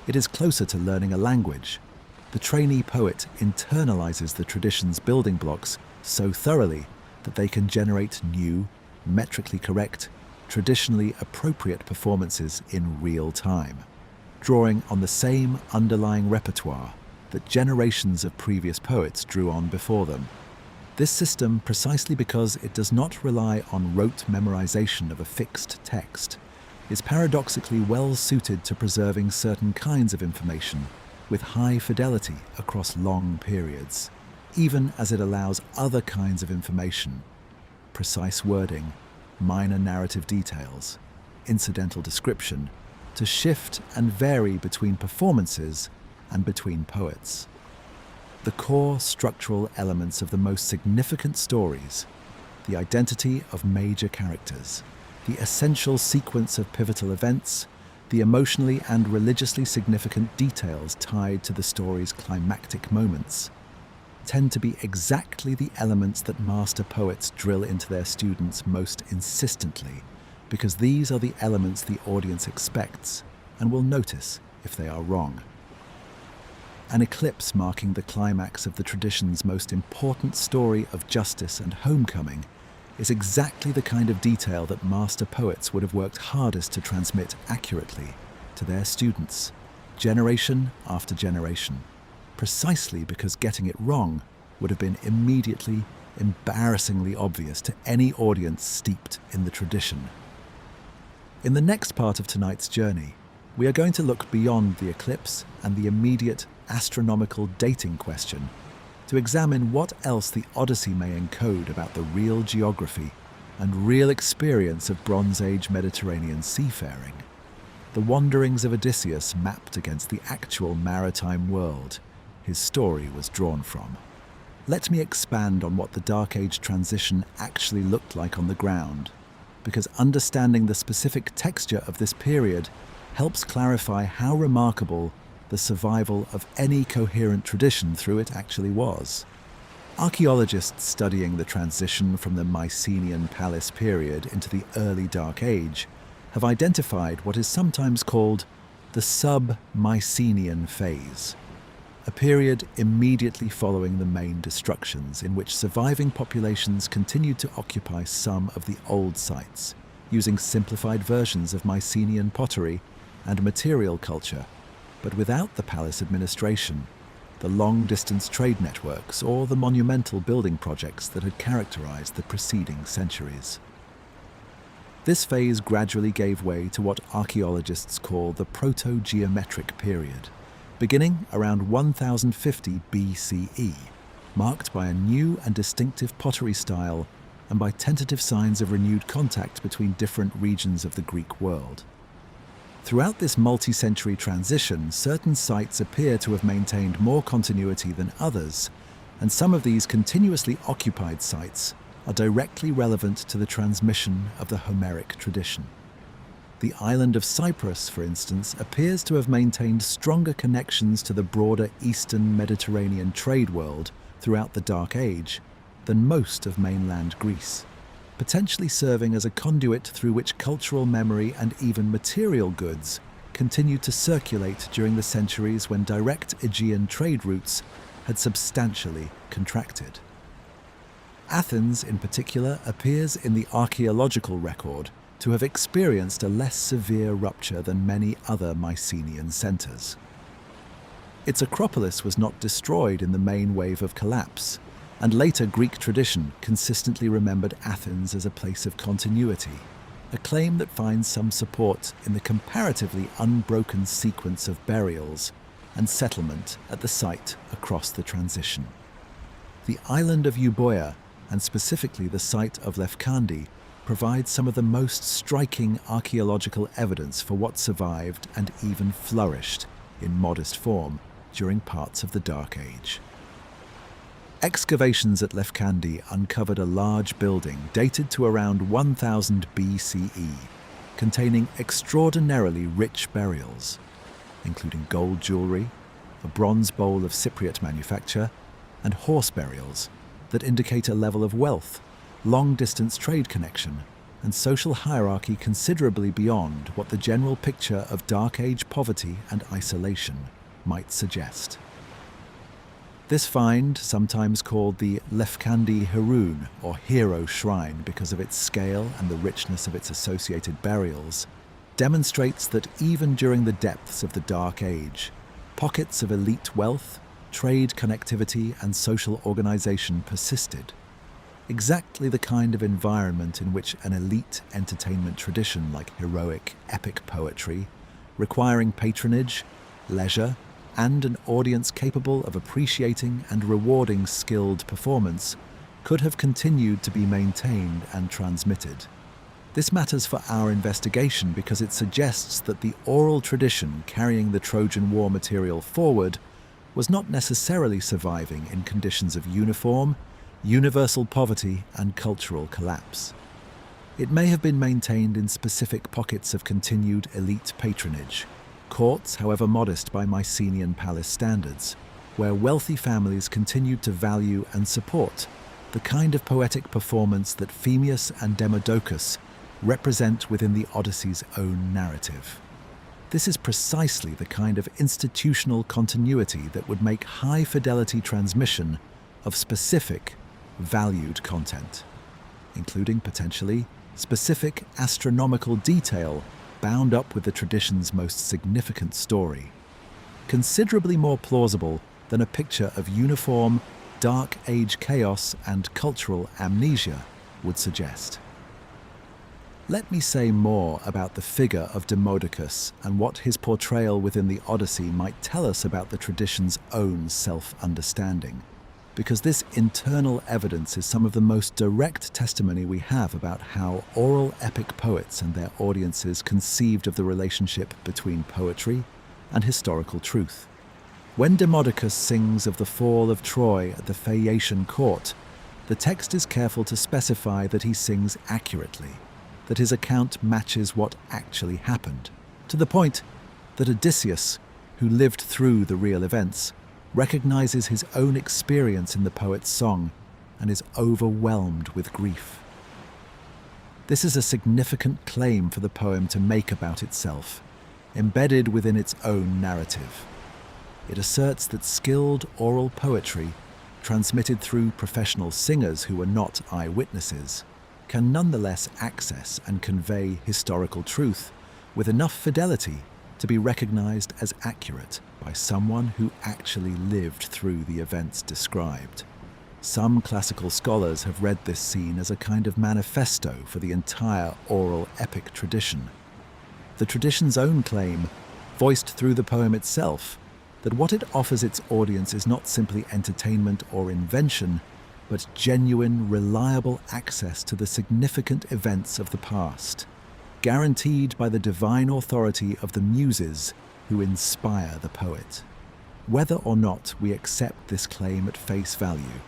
S1: It is closer to learning a language. The trainee poet internalizes the tradition's building blocks so thoroughly that they can generate new, metrically correct, traditionally appropriate performances in real time, drawing on the same underlying repertoire that generations of previous poets drew on before them. This system, precisely because it does not rely on rote memorization of a fixed text, is paradoxically well suited to preserving certain kinds of information with high fidelity across long periods, even as it allows other kinds of information, precise wording, minor narrative details, incidental description, to shift and vary between performances and between poets. The core structural elements of the most significant stories, the identity of major characters, the essential sequence of pivotal events, the emotionally and religiously significant details tied to the story's climactic moments, tend to be exactly the elements that master poets drill into their students most insistently, because these are the elements the audience expects and will notice if they are wrong. An eclipse marking the climax of the tradition's most important story of justice and homecoming is exactly the kind of detail that master poets would have worked hardest to transmit accurately to their students, generation after generation, precisely because getting it wrong would have been immediately, embarrassingly obvious to any audience steeped in the tradition. In the next part of tonight's journey, we are going to look beyond the eclipse and the immediate astronomical dating question to examine what else the Odyssey may encode about the real geography and real experience of Bronze Age Mediterranean seafaring, the wanderings of Odysseus mapped against the actual maritime world his story was drawn from. Let me expand on what the Dark Age transition actually looked like on the ground, because understanding the specific texture of this period helps clarify how remarkable the survival of any coherent tradition through it actually was. Archaeologists studying the transition from the Mycenaean Palace period into the early Dark Age have identified what is sometimes called the sub-Mycenaean phase, a period immediately following the main destructions in which surviving populations continued to occupy some of the old sites, using simplified versions of Mycenaean pottery and material culture, but without the palace administration, the long-distance trade networks, or the monumental building projects that had characterized the preceding centuries. This phase gradually gave way to what archaeologists call the proto-geometric period, beginning around 1050 BCE, marked by a new and distinctive pottery style and by tentative signs of renewed contact between different regions of the Greek world. Throughout this multi-century transition, certain sites appear to have maintained more continuity than others, and some of these continuously occupied sites are directly relevant to the transmission of the Homeric tradition. The island of Cyprus, for instance, appears to have maintained stronger connections to the broader Eastern Mediterranean trade world throughout the Dark Age than most of mainland Greece, potentially serving as a conduit through which cultural memory and even material goods continued to circulate during the centuries when direct Aegean trade routes had substantially contracted. Athens, in particular, appears in the archaeological record to have experienced a less severe rupture than many other Mycenaean centres. Its Acropolis was not destroyed in the main wave of collapse, and later Greek tradition consistently remembered Athens as a place of continuity, a claim that finds some support in the comparatively unbroken sequence of burials and settlement at the site across the transition. The island of Euboea, and specifically the site of Lefkandi, provides some of the most striking archaeological evidence for what survived and even flourished in modest form during parts of the Dark Age. Excavations at Lefkandi uncovered a large building dated to around 1000 BCE, containing extraordinarily rich burials, including gold jewellery, a bronze bowl of Cypriot manufacture, and horse burials that indicate a level of wealth, long-distance trade connection, and social hierarchy considerably beyond what the general picture of Dark Age poverty and isolation might suggest. This find, sometimes called the Lefkandi Heroon, or Hero Shrine because of its scale and the richness of its associated burials, demonstrates that even during the depths of the Dark Age, pockets of elite wealth, trade connectivity, and social organization persisted. Exactly the kind of environment in which an elite entertainment tradition like heroic, epic poetry, requiring patronage, leisure, and an audience capable of appreciating and rewarding skilled performance, could have continued to be maintained and transmitted. This matters for our investigation because it suggests that the oral tradition carrying the Trojan War material forward was not necessarily surviving in conditions of uniform, universal poverty and cultural collapse. It may have been maintained in specific pockets of continued elite patronage, courts, however modest by Mycenaean palace standards, where wealthy families continued to value and support the kind of poetic performance that Phemius and Demodocus represent within the Odyssey's own narrative. This is precisely the kind of institutional continuity that would make high-fidelity transmission of specific, valued content, including potentially specific astronomical detail bound up with the tradition's most significant story, considerably more plausible than a picture of uniform, Dark Age chaos and cultural amnesia would suggest. Let me say more about the figure of Demodocus and what his portrayal within the Odyssey might tell us about the tradition's own self-understanding, because this internal evidence is some of the most direct testimony we have about how oral epic poets and their audiences conceived of the relationship between poetry and historical truth. When Demodocus sings of the fall of Troy at the Phaeacian court, the text is careful to specify that he sings accurately, that his account matches what actually happened, to the point that Odysseus, who lived through the real events, recognizes his own experience in the poet's song and is overwhelmed with grief. This is a significant claim for the poem to make about itself, embedded within its own narrative. It asserts that skilled oral poetry, transmitted through professional singers who were not eyewitnesses, can nonetheless access and convey historical truth with enough fidelity to be recognized as accurate by someone who actually lived through the events described. Some classical scholars have read this scene as a kind of manifesto for the entire oral epic tradition. The tradition's own claim, voiced through the poem itself, that what it offers its audience is not simply entertainment or invention, but genuine, reliable access to the significant events of the past, guaranteed by the divine authority of the muses who inspire the poet. Whether or not we accept this claim at face value,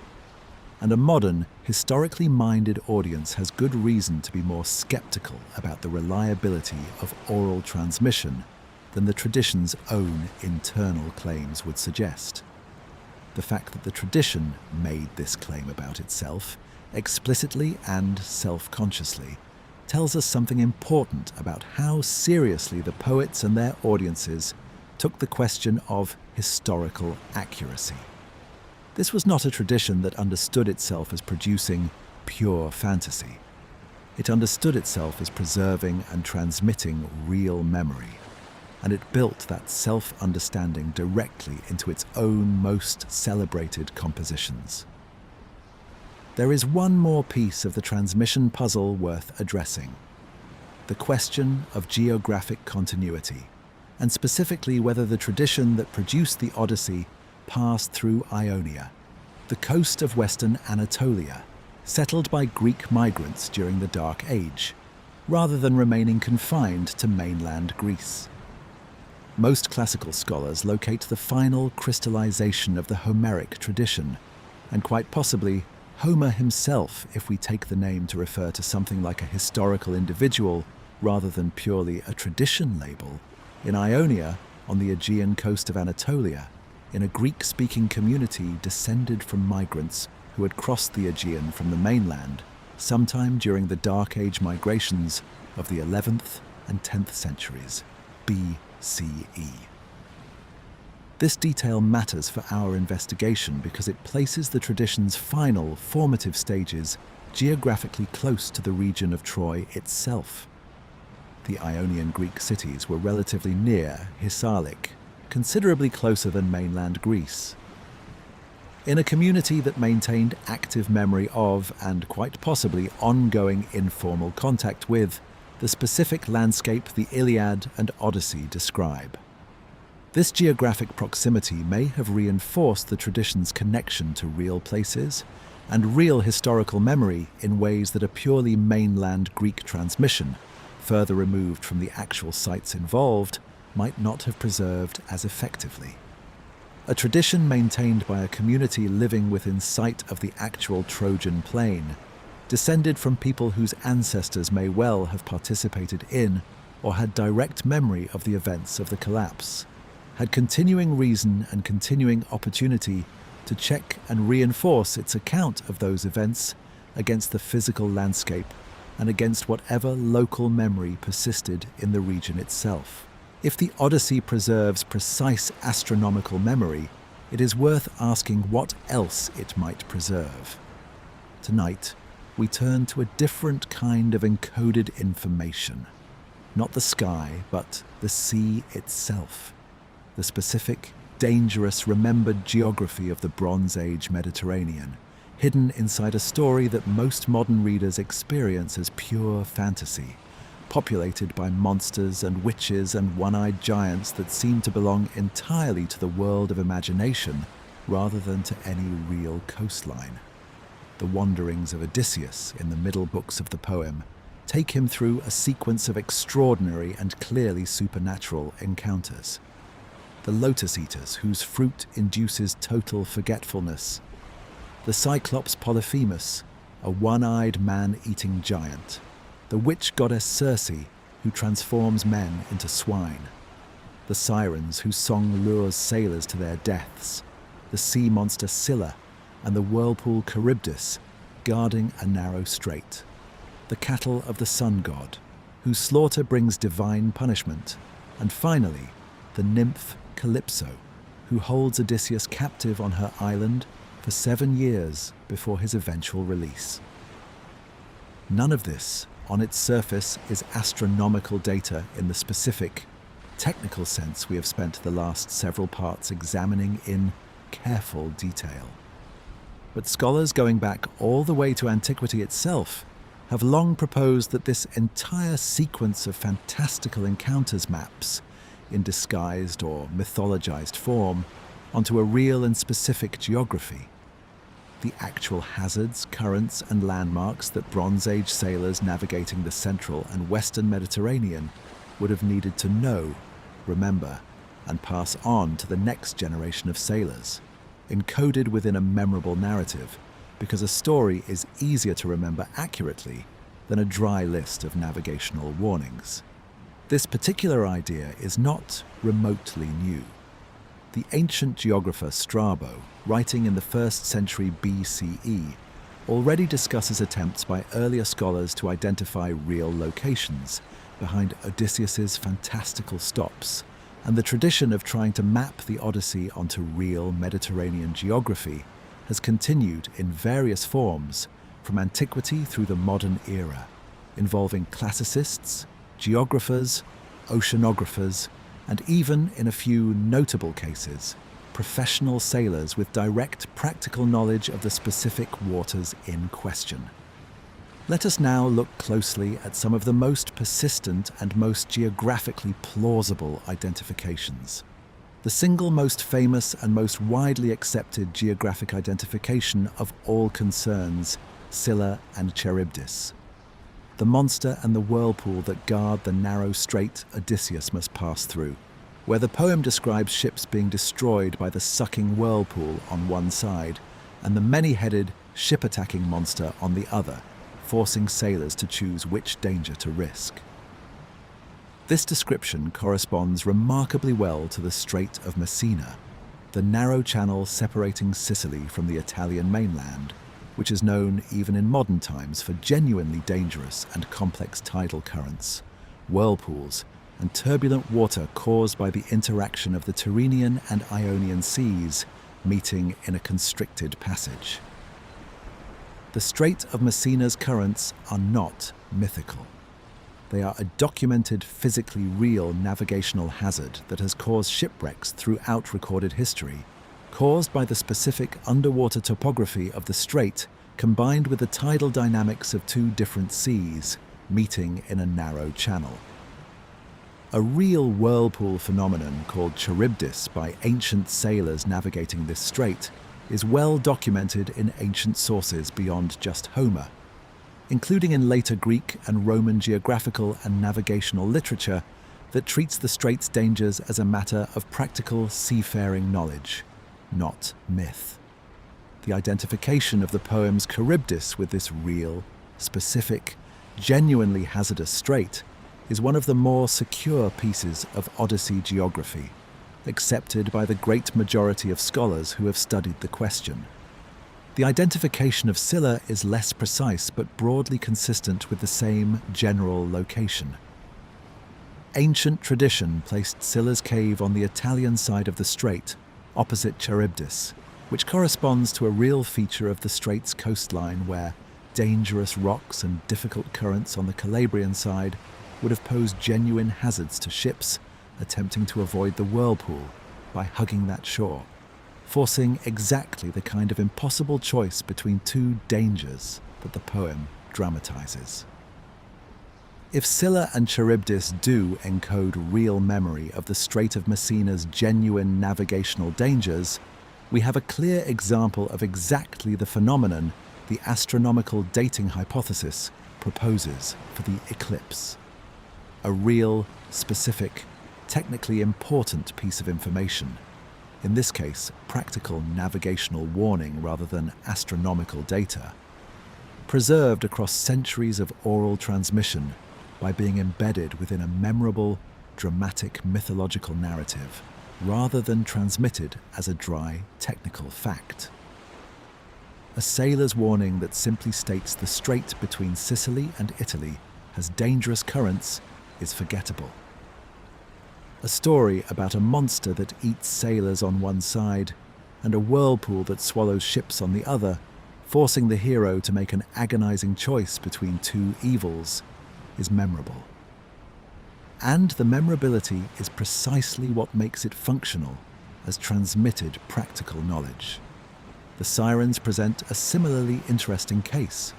S1: and a modern, historically minded audience has good reason to be more skeptical about the reliability of oral transmission than the tradition's own internal claims would suggest. The fact that the tradition made this claim about itself, explicitly and self-consciously, tells us something important about how seriously the poets and their audiences took the question of historical accuracy. This was not a tradition that understood itself as producing pure fantasy. It understood itself as preserving and transmitting real memory, and it built that self-understanding directly into its own most celebrated compositions. There is one more piece of the transmission puzzle worth addressing: the question of geographic continuity, and specifically whether the tradition that produced the Odyssey passed through Ionia, the coast of western Anatolia, settled by Greek migrants during the Dark Age, rather than remaining confined to mainland Greece. Most classical scholars locate the final crystallization of the Homeric tradition, and quite possibly Homer himself, if we take the name to refer to something like a historical individual rather than purely a tradition label, in Ionia, on the Aegean coast of Anatolia, in a Greek-speaking community descended from migrants who had crossed the Aegean from the mainland sometime during the Dark Age migrations of the 11th and 10th centuries, BCE. This detail matters for our investigation because it places the tradition's final formative stages geographically close to the region of Troy itself. The Ionian Greek cities were relatively near Hyssalic, considerably closer than mainland Greece. In a community that maintained active memory of, and quite possibly ongoing informal contact with, the specific landscape the Iliad and Odyssey describe. This geographic proximity may have reinforced the tradition's connection to real places and real historical memory in ways that a purely mainland Greek transmission, further removed from the actual sites involved, might not have preserved as effectively. A tradition maintained by a community living within sight of the actual Trojan plain, descended from people whose ancestors may well have participated in or had direct memory of the events of the collapse, had continuing reason and continuing opportunity to check and reinforce its account of those events against the physical landscape and against whatever local memory persisted in the region itself. If the Odyssey preserves precise astronomical memory, it is worth asking what else it might preserve. Tonight, we turn to a different kind of encoded information. Not the sky, but the sea itself. The specific, dangerous, remembered geography of the Bronze Age Mediterranean, hidden inside a story that most modern readers experience as pure fantasy, populated by monsters and witches and one-eyed giants that seem to belong entirely to the world of imagination rather than to any real coastline. The wanderings of Odysseus in the middle books of the poem take him through a sequence of extraordinary and clearly supernatural encounters. The lotus eaters whose fruit induces total forgetfulness, the Cyclops Polyphemus, a one-eyed man-eating giant, the witch goddess Circe, who transforms men into swine, the sirens whose song lures sailors to their deaths, the sea monster Scylla, and the whirlpool Charybdis, guarding a narrow strait, the cattle of the sun god, whose slaughter brings divine punishment, and finally, the nymph Calypso, who holds Odysseus captive on her island for 7 years before his eventual release. None of this, on its surface, is astronomical data in the specific, technical sense we have spent the last several parts examining in careful detail. But scholars going back all the way to antiquity itself have long proposed that this entire sequence of fantastical encounters maps, in disguised or mythologized form, onto a real and specific geography. The actual hazards, currents, and landmarks that Bronze Age sailors navigating the central and western Mediterranean would have needed to know, remember, and pass on to the next generation of sailors, encoded within a memorable narrative, because a story is easier to remember accurately than a dry list of navigational warnings. This particular idea is not remotely new. The ancient geographer Strabo, writing in the 1st century BCE, already discusses attempts by earlier scholars to identify real locations behind Odysseus's fantastical stops, and the tradition of trying to map the Odyssey onto real Mediterranean geography has continued in various forms from antiquity through the modern era, involving classicists, geographers, oceanographers, and even, in a few notable cases, professional sailors with direct practical knowledge of the specific waters in question. Let us now look closely at some of the most persistent and most geographically plausible identifications. The single most famous and most widely accepted geographic identification of all concerns Scylla and Charybdis, the monster and the whirlpool that guard the narrow strait Odysseus must pass through, where the poem describes ships being destroyed by the sucking whirlpool on one side and the many-headed, ship-attacking monster on the other, forcing sailors to choose which danger to risk. This description corresponds remarkably well to the Strait of Messina, the narrow channel separating Sicily from the Italian mainland, which is known even in modern times for genuinely dangerous and complex tidal currents, whirlpools, and turbulent water caused by the interaction of the Tyrrhenian and Ionian seas meeting in a constricted passage. The Strait of Messina's currents are not mythical. They are a documented, physically real navigational hazard that has caused shipwrecks throughout recorded history, caused by the specific underwater topography of the strait combined with the tidal dynamics of two different seas meeting in a narrow channel. A real whirlpool phenomenon called Charybdis by ancient sailors navigating this strait is well documented in ancient sources beyond just Homer, including in later Greek and Roman geographical and navigational literature that treats the strait's dangers as a matter of practical seafaring knowledge, not myth. The identification of the poem's Charybdis with this real, specific, genuinely hazardous strait is one of the more secure pieces of Odyssey geography, accepted by the great majority of scholars who have studied the question. The identification of Scylla is less precise but broadly consistent with the same general location. Ancient tradition placed Scylla's cave on the Italian side of the strait, opposite Charybdis, which corresponds to a real feature of the strait's coastline where dangerous rocks and difficult currents on the Calabrian side would have posed genuine hazards to ships attempting to avoid the whirlpool by hugging that shore, forcing exactly the kind of impossible choice between two dangers that the poem dramatizes. If Scylla and Charybdis do encode real memory of the Strait of Messina's genuine navigational dangers, we have a clear example of exactly the phenomenon the astronomical dating hypothesis proposes for the eclipse. A real, specific, technically important piece of information, in this case practical navigational warning rather than astronomical data, preserved across centuries of oral transmission by being embedded within a memorable, dramatic mythological narrative, rather than transmitted as a dry, technical fact. A sailor's warning that simply states the strait between Sicily and Italy has dangerous currents is forgettable. A story about a monster that eats sailors on one side and a whirlpool that swallows ships on the other, forcing the hero to make an agonizing choice between two evils, is memorable. And the memorability is precisely what makes it functional as transmitted practical knowledge. The sirens present a similarly interesting case,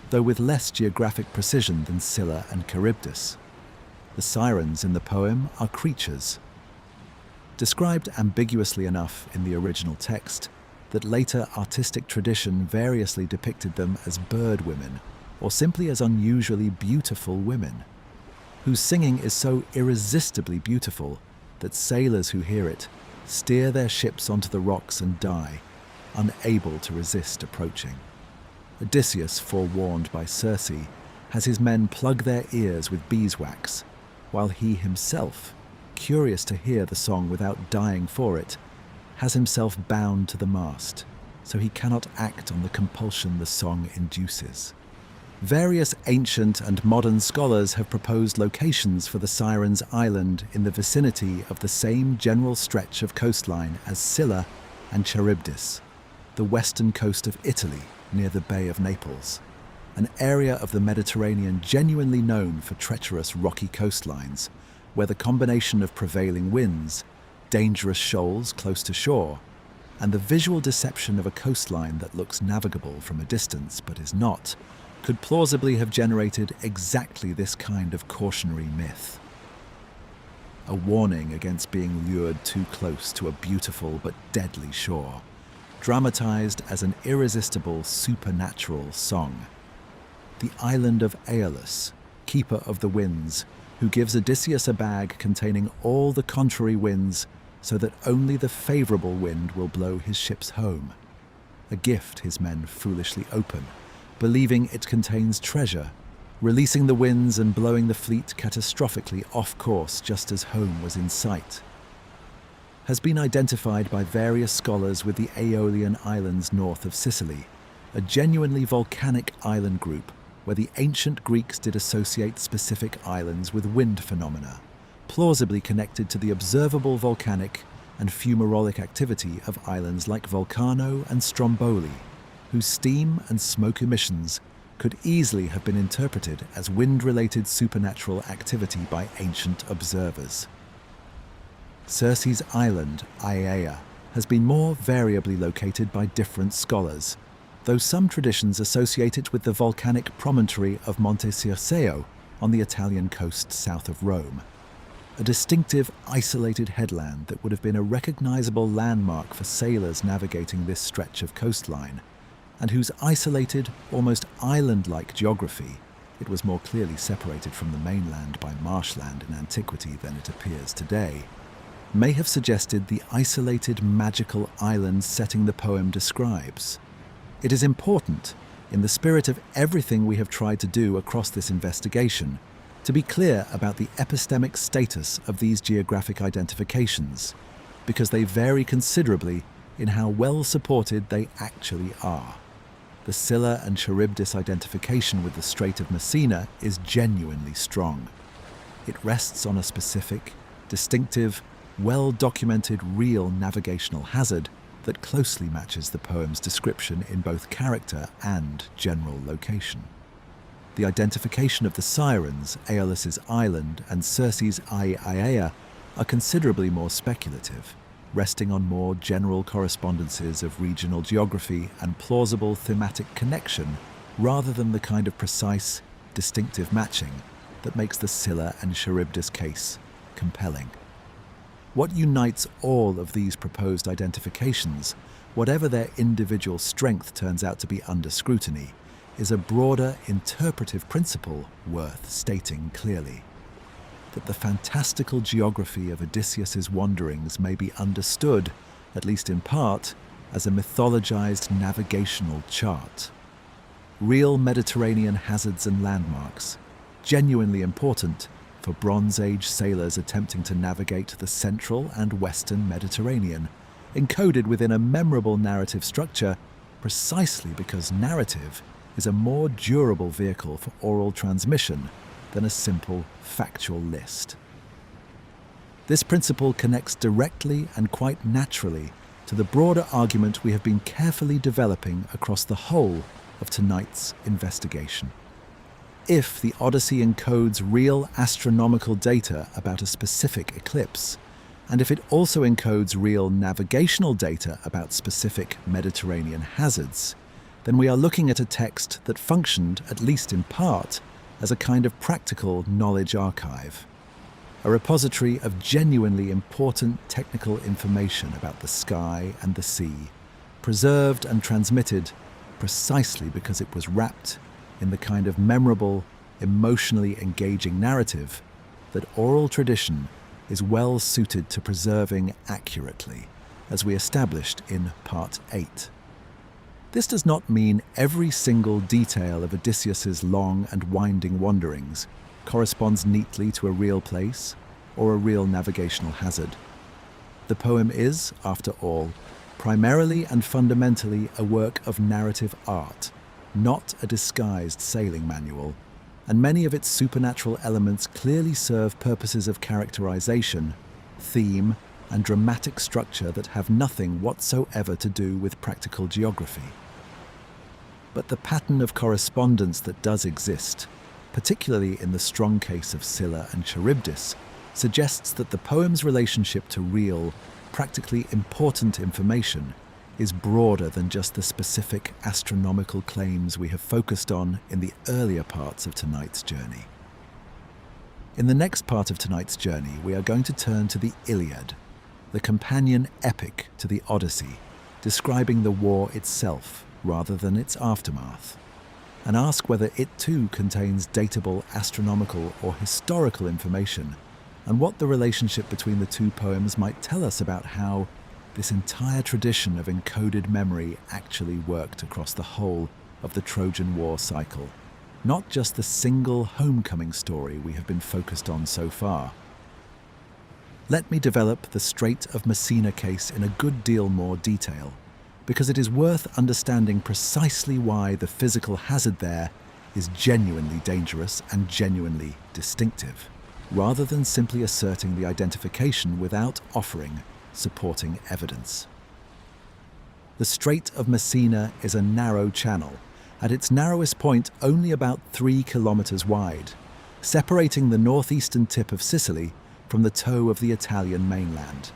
S1: though with less geographic precision than Scylla and Charybdis. The sirens in the poem are creatures, described ambiguously enough in the original text that later artistic tradition variously depicted them as bird women or simply as unusually beautiful women, whose singing is so irresistibly beautiful that sailors who hear it steer their ships onto the rocks and die, unable to resist approaching. Odysseus, forewarned by Circe, has his men plug their ears with beeswax, while he himself, curious to hear the song without dying for it, has himself bound to the mast, so he cannot act on the compulsion the song induces. Various ancient and modern scholars have proposed locations for the Sirens' Island in the vicinity of the same general stretch of coastline as Scylla and Charybdis, the western coast of Italy near the Bay of Naples, an area of the Mediterranean genuinely known for treacherous rocky coastlines, where the combination of prevailing winds, dangerous shoals close to shore, and the visual deception of a coastline that looks navigable from a distance but is not, could plausibly have generated exactly this kind of cautionary myth. A warning against being lured too close to a beautiful but deadly shore, dramatized as an irresistible supernatural song. The island of Aeolus, keeper of the winds, who gives Odysseus a bag containing all the contrary winds so that only the favorable wind will blow his ships home. A gift his men foolishly open, believing it contains treasure, releasing the winds and blowing the fleet catastrophically off course just as home was in sight. Has been identified by various scholars with the Aeolian Islands north of Sicily, a genuinely volcanic island group where the ancient Greeks did associate specific islands with wind phenomena, plausibly connected to the observable volcanic and fumarolic activity of islands like Vulcano and Stromboli, whose steam and smoke emissions could easily have been interpreted as wind-related supernatural activity by ancient observers. Circe's island, Aiaia, has been more variably located by different scholars, though some traditions associate it with the volcanic promontory of Monte Circeo on the Italian coast south of Rome, a distinctive isolated headland that would have been a recognizable landmark for sailors navigating this stretch of coastline, and whose isolated, almost island-like geography, it was more clearly separated from the mainland by marshland in antiquity than it appears today, may have suggested the isolated magical island setting the poem describes. It is important, in the spirit of everything we have tried to do across this investigation, to be clear about the epistemic status of these geographic identifications, because they vary considerably in how well supported they actually are. The Scylla and Charybdis identification with the Strait of Messina is genuinely strong. It rests on a specific, distinctive, well-documented real navigational hazard that closely matches the poem's description in both character and general location. The identification of the Sirens, Aeolus's island, and Circe's Aiaia are considerably more speculative, resting on more general correspondences of regional geography and plausible thematic connection rather than the kind of precise, distinctive matching that makes the Scylla and Charybdis case compelling. What unites all of these proposed identifications, whatever their individual strength turns out to be under scrutiny, is a broader interpretive principle worth stating clearly: that the fantastical geography of Odysseus's wanderings may be understood, at least in part, as a mythologized navigational chart. Real Mediterranean hazards and landmarks, genuinely important for Bronze Age sailors attempting to navigate the central and western Mediterranean, encoded within a memorable narrative structure precisely because narrative is a more durable vehicle for oral transmission than a simple factual list. This principle connects directly and quite naturally to the broader argument we have been carefully developing across the whole of tonight's investigation. if the Odyssey encodes real astronomical data about a specific eclipse, and if it also encodes real navigational data about specific Mediterranean hazards, then we are looking at a text that functioned, at least in part, as a kind of practical knowledge archive, a repository of genuinely important technical information about the sky and the sea, preserved and transmitted precisely because it was wrapped in the kind of memorable, emotionally engaging narrative that oral tradition is well suited to preserving accurately, as we established in Part 8. This does not mean every single detail of Odysseus's long and winding wanderings corresponds neatly to a real place or a real navigational hazard. The poem is, after all, primarily and fundamentally a work of narrative art, not a disguised sailing manual, and many of its supernatural elements clearly serve purposes of characterization, theme, and dramatic structure that have nothing whatsoever to do with practical geography. But the pattern of correspondence that does exist, particularly in the strong case of Scylla and Charybdis, suggests that the poem's relationship to real, practically important information is broader than just the specific astronomical claims we have focused on in the earlier parts of tonight's journey. In the next part of tonight's journey, we are going to turn to the Iliad, the companion epic to the Odyssey, describing the war itself rather than its aftermath, and ask whether it too contains datable astronomical or historical information, and what the relationship between the two poems might tell us about how this entire tradition of encoded memory actually worked across the whole of the Trojan War cycle, not just the single homecoming story we have been focused on so far. Let me develop the Strait of Messina case in a good deal more detail, because it is worth understanding precisely why the physical hazard there is genuinely dangerous and genuinely distinctive, rather than simply asserting the identification without offering supporting evidence. The Strait of Messina is a narrow channel, at its narrowest point only about 3 kilometers wide, separating the northeastern tip of Sicily from the toe of the Italian mainland.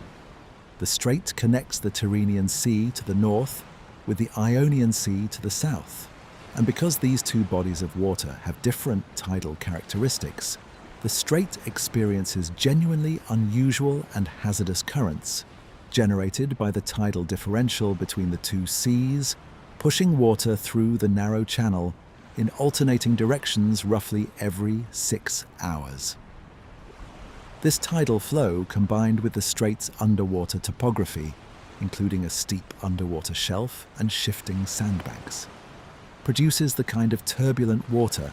S1: The strait connects the Tyrrhenian Sea to the north with the Ionian Sea to the south, and because these two bodies of water have different tidal characteristics, the strait experiences genuinely unusual and hazardous currents, generated by the tidal differential between the two seas, pushing water through the narrow channel in alternating directions roughly every 6 hours. This tidal flow, combined with the strait's underwater topography, including a steep underwater shelf and shifting sandbanks, produces the kind of turbulent water,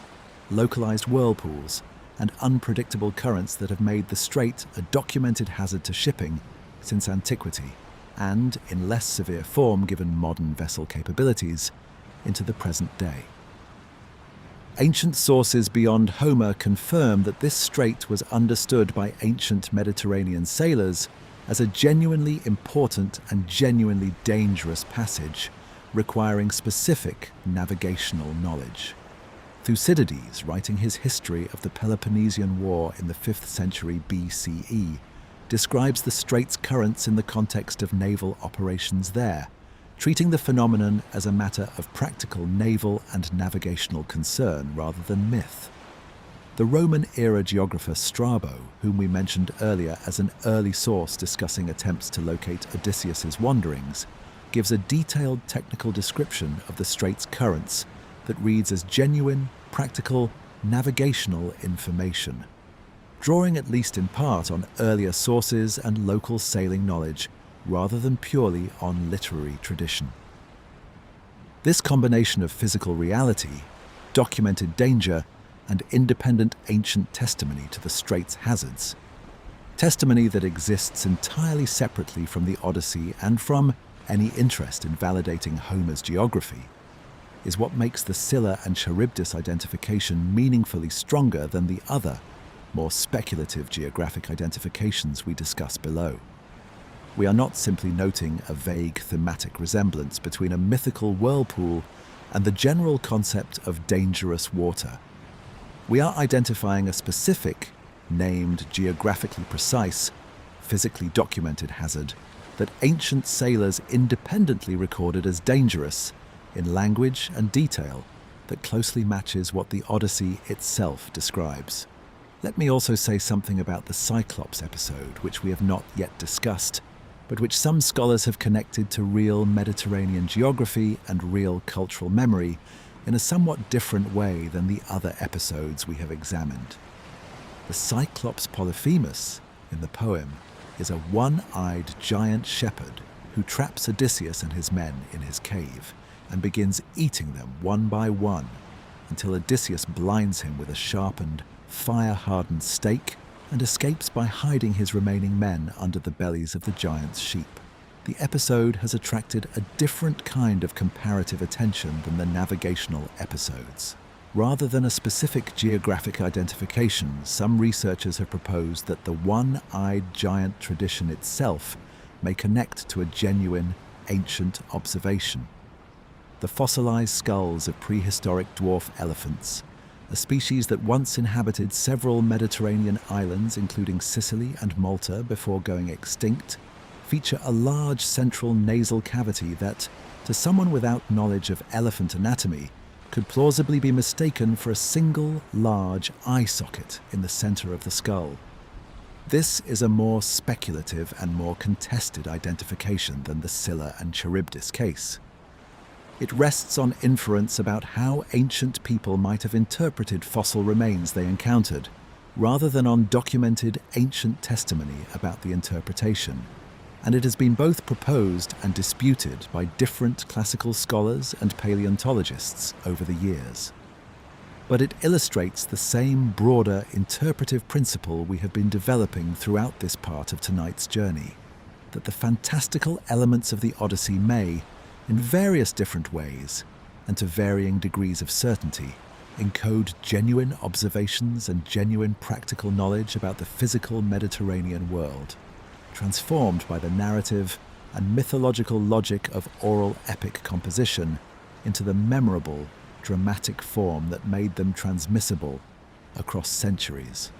S1: localized whirlpools, and unpredictable currents that have made the strait a documented hazard to shipping since antiquity, and, in less severe form given modern vessel capabilities, into the present day. Ancient sources beyond Homer confirm that this strait was understood by ancient Mediterranean sailors as a genuinely important and genuinely dangerous passage, requiring specific navigational knowledge. Thucydides, writing his history of the Peloponnesian War in the 5th century BCE, describes the strait's currents in the context of naval operations there, treating the phenomenon as a matter of practical naval and navigational concern rather than myth. The Roman-era geographer Strabo, whom we mentioned earlier as an early source discussing attempts to locate Odysseus's wanderings, gives a detailed technical description of the strait's currents that reads as genuine, practical, navigational information, drawing at least in part on earlier sources and local sailing knowledge rather than purely on literary tradition. This combination of physical reality, documented danger, and independent ancient testimony to the strait's hazards, testimony that exists entirely separately from the Odyssey and from any interest in validating Homer's geography, is what makes the Scylla and Charybdis identification meaningfully stronger than the other, more speculative geographic identifications we discuss below. We are not simply noting a vague thematic resemblance between a mythical whirlpool and the general concept of dangerous water. We are identifying a specific, named geographically precise, physically documented hazard that ancient sailors independently recorded as dangerous in language and detail that closely matches what the Odyssey itself describes. Let me also say something about the Cyclops episode, which we have not yet discussed, but which some scholars have connected to real Mediterranean geography and real cultural memory in a somewhat different way than the other episodes we have examined. The Cyclops Polyphemus in the poem is a one-eyed giant shepherd who traps Odysseus and his men in his cave and begins eating them one by one until Odysseus blinds him with a sharpened, fire-hardened stake and escapes by hiding his remaining men under the bellies of the giant's sheep. The episode has attracted a different kind of comparative attention than the navigational episodes. Rather than a specific geographic identification, some researchers have proposed that the one-eyed giant tradition itself may connect to a genuine, ancient observation. The fossilized skulls of prehistoric dwarf elephants, a species that once inhabited several Mediterranean islands, including Sicily and Malta, before going extinct, feature a large central nasal cavity that, to someone without knowledge of elephant anatomy, could plausibly be mistaken for a single large eye socket in the center of the skull. This is a more speculative and more contested identification than the Scylla and Charybdis case. It rests on inference about how ancient people might have interpreted fossil remains they encountered, rather than on documented ancient testimony about the interpretation. And it has been both proposed and disputed by different classical scholars and paleontologists over the years. But it illustrates the same broader interpretive principle we have been developing throughout this part of tonight's journey, that the fantastical elements of the Odyssey may, in various different ways, and to varying degrees of certainty, encode genuine observations and genuine practical knowledge about the physical Mediterranean world, transformed by the narrative and mythological logic of oral epic composition into the memorable, dramatic form that made them transmissible across centuries.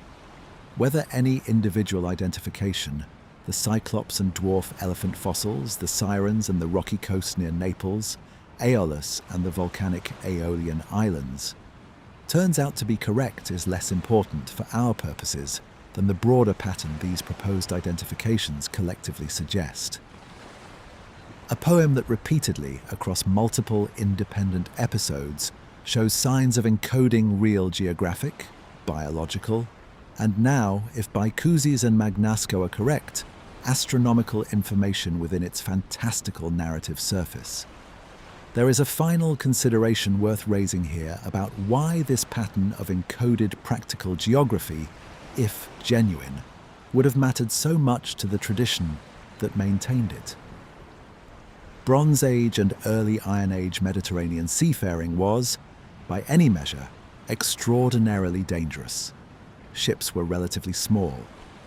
S1: Whether any individual identification, the Cyclops and dwarf elephant fossils, the sirens and the rocky coast near Naples, Aeolus and the volcanic Aeolian Islands, turns out to be correct is less important for our purposes than the broader pattern these proposed identifications collectively suggest. A poem that repeatedly, across multiple independent episodes, shows signs of encoding real geographic, biological, and now, if Bycouzes and Magnasco are correct, astronomical information within its fantastical narrative surface. There is a final consideration worth raising here about why this pattern of encoded practical geography, if genuine, would have mattered so much to the tradition that maintained it. Bronze Age and early Iron Age Mediterranean seafaring was, by any measure, extraordinarily dangerous. Ships were relatively small,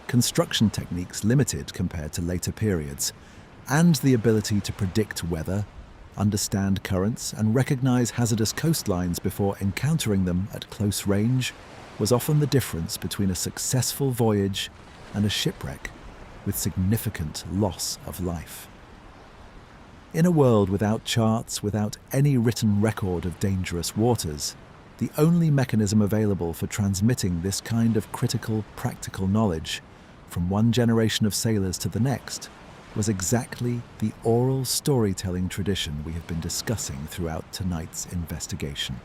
S1: construction techniques limited compared to later periods, and the ability to predict weather, understand currents, and recognize hazardous coastlines before encountering them at close range was often the difference between a successful voyage and a shipwreck with significant loss of life. In a world without charts, without any written record of dangerous waters, the only mechanism available for transmitting this kind of critical, practical knowledge from one generation of sailors to the next was exactly the oral storytelling tradition we have been discussing throughout tonight's investigation.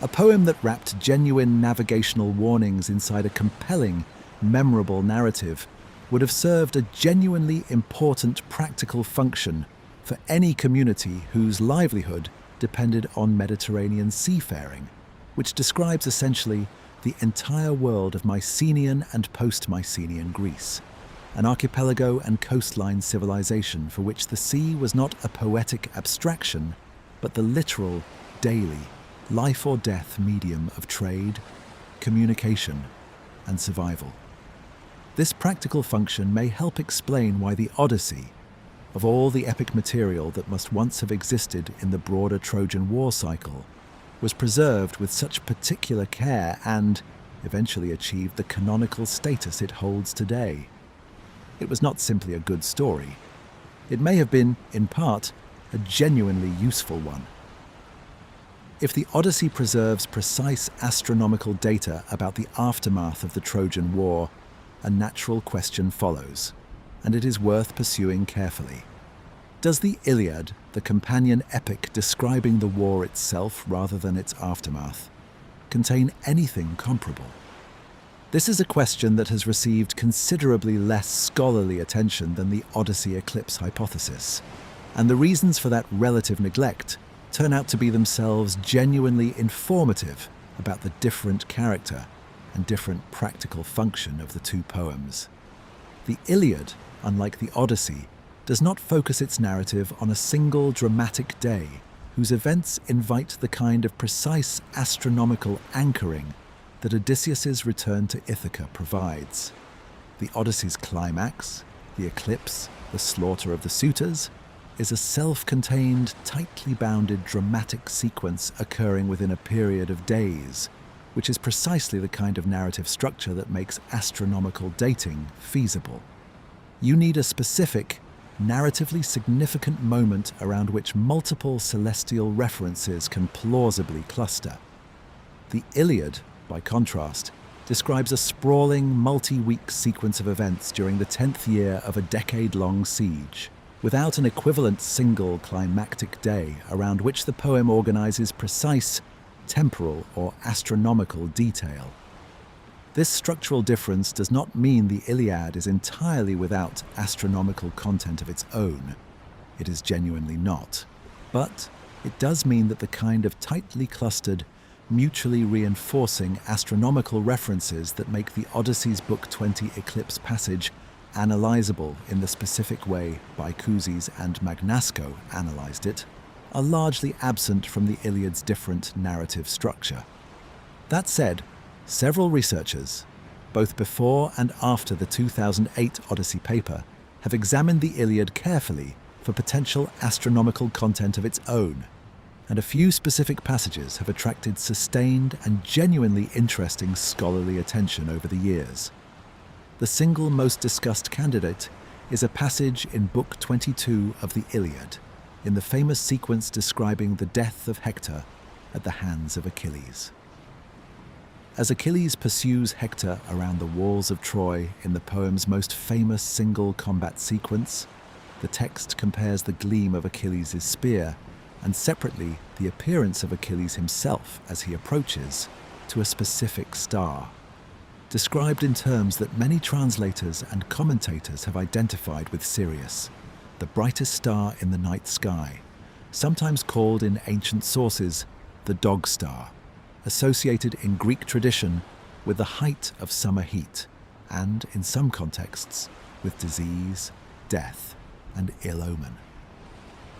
S1: A poem that wrapped genuine navigational warnings inside a compelling, memorable narrative would have served a genuinely important practical function for any community whose livelihood depended on Mediterranean seafaring, which describes essentially the entire world of Mycenaean and post-Mycenaean Greece, an archipelago and coastline civilization for which the sea was not a poetic abstraction, but the literal, daily, life-or-death medium of trade, communication, and survival. This practical function may help explain why the Odyssey, of all the epic material that must once have existed in the broader Trojan War cycle, was preserved with such particular care and eventually achieved the canonical status it holds today. It was not simply a good story. It may have been, in part, a genuinely useful one. If the Odyssey preserves precise astronomical data about the aftermath of the Trojan War, a natural question follows, and it is worth pursuing carefully. Does the Iliad, the companion epic describing the war itself rather than its aftermath, contain anything comparable? This is a question that has received considerably less scholarly attention than the Odyssey eclipse hypothesis, and the reasons for that relative neglect turn out to be themselves genuinely informative about the different character and different practical function of the two poems. The Iliad, unlike the Odyssey, does not focus its narrative on a single dramatic day whose events invite the kind of precise astronomical anchoring that Odysseus's return to Ithaca provides. The Odyssey's climax, the eclipse, the slaughter of the suitors, is a self-contained, tightly bounded dramatic sequence occurring within a period of days, which is precisely the kind of narrative structure that makes astronomical dating feasible. You need a specific, narratively significant moment around which multiple celestial references can plausibly cluster. The Iliad, by contrast, describes a sprawling, multi-week sequence of events during the 10th year of a decade-long siege, without an equivalent single climactic day around which the poem organizes precise, temporal or astronomical detail. This structural difference does not mean the Iliad is entirely without astronomical content of its own. It is genuinely not. But it does mean that the kind of tightly clustered, mutually reinforcing astronomical references that make the Odyssey's Book 20 eclipse passage analyzable in the specific way Bycusis and Magnasco analyzed it, are largely absent from the Iliad's different narrative structure. That said, several researchers, both before and after the 2008 Odyssey paper, have examined the Iliad carefully for potential astronomical content of its own, and a few specific passages have attracted sustained and genuinely interesting scholarly attention over the years. The single most discussed candidate is a passage in Book 22 of the Iliad, in the famous sequence describing the death of Hector at the hands of Achilles. As Achilles pursues Hector around the walls of Troy in the poem's most famous single combat sequence, the text compares the gleam of Achilles' spear and separately the appearance of Achilles himself as he approaches to a specific star, described in terms that many translators and commentators have identified with Sirius, the brightest star in the night sky, sometimes called in ancient sources the dog star, associated in Greek tradition with the height of summer heat, and in some contexts with disease, death, and ill omen.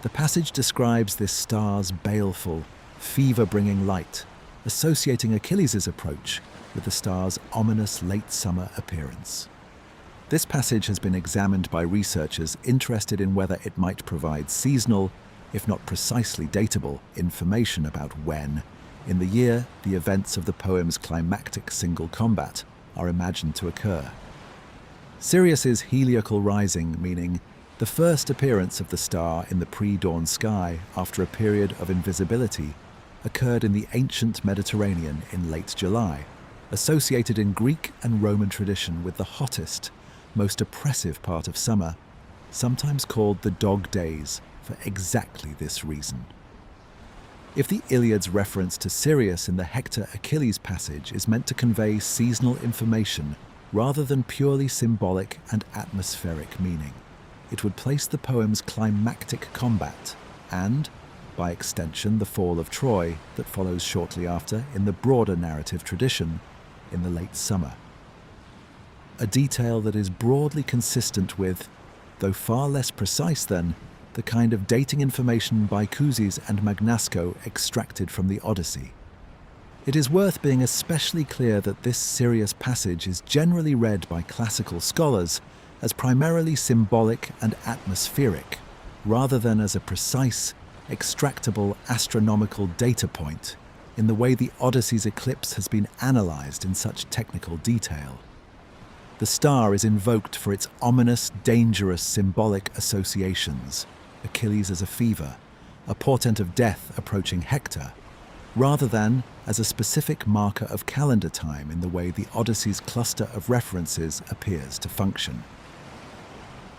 S1: The passage describes this star's baleful, fever-bringing light, associating Achilles' approach with the star's ominous late summer appearance. This passage has been examined by researchers interested in whether it might provide seasonal, if not precisely datable, information about when, in the year, the events of the poem's climactic single combat are imagined to occur. Sirius's heliacal rising, meaning the first appearance of the star in the pre-dawn sky after a period of invisibility, occurred in the ancient Mediterranean in late July, associated in Greek and Roman tradition with the hottest, most oppressive part of summer, sometimes called the dog days for exactly this reason. If the Iliad's reference to Sirius in the Hector-Achilles passage is meant to convey seasonal information rather than purely symbolic and atmospheric meaning, it would place the poem's climactic combat and, by extension, the fall of Troy that follows shortly after in the broader narrative tradition, in the late summer. A detail that is broadly consistent with, though far less precise than, the kind of dating information Bycusis and Magnasco extracted from the Odyssey. It is worth being especially clear that this Sirius passage is generally read by classical scholars as primarily symbolic and atmospheric, rather than as a precise, extractable astronomical data point in the way the Odyssey's eclipse has been analysed in such technical detail. The star is invoked for its ominous, dangerous symbolic associations, Achilles as a fever, a portent of death approaching Hector, rather than as a specific marker of calendar time in the way the Odyssey's cluster of references appears to function.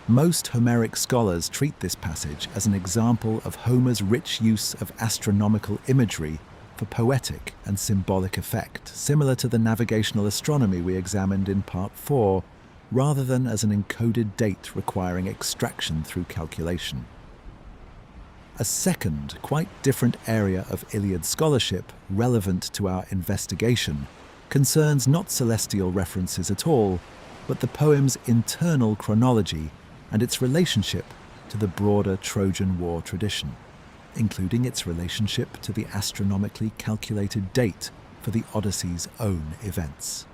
S1: Most Homeric scholars treat this passage as an example of Homer's rich use of astronomical imagery for poetic and symbolic effect, similar to the navigational astronomy we examined in Part 4, rather than as an encoded date requiring extraction through calculation. A second, quite different area of Iliad scholarship relevant to our investigation concerns not celestial references at all, but the poem's internal chronology and its relationship to the broader Trojan War tradition, including its relationship to the astronomically calculated date for the Odyssey's own events.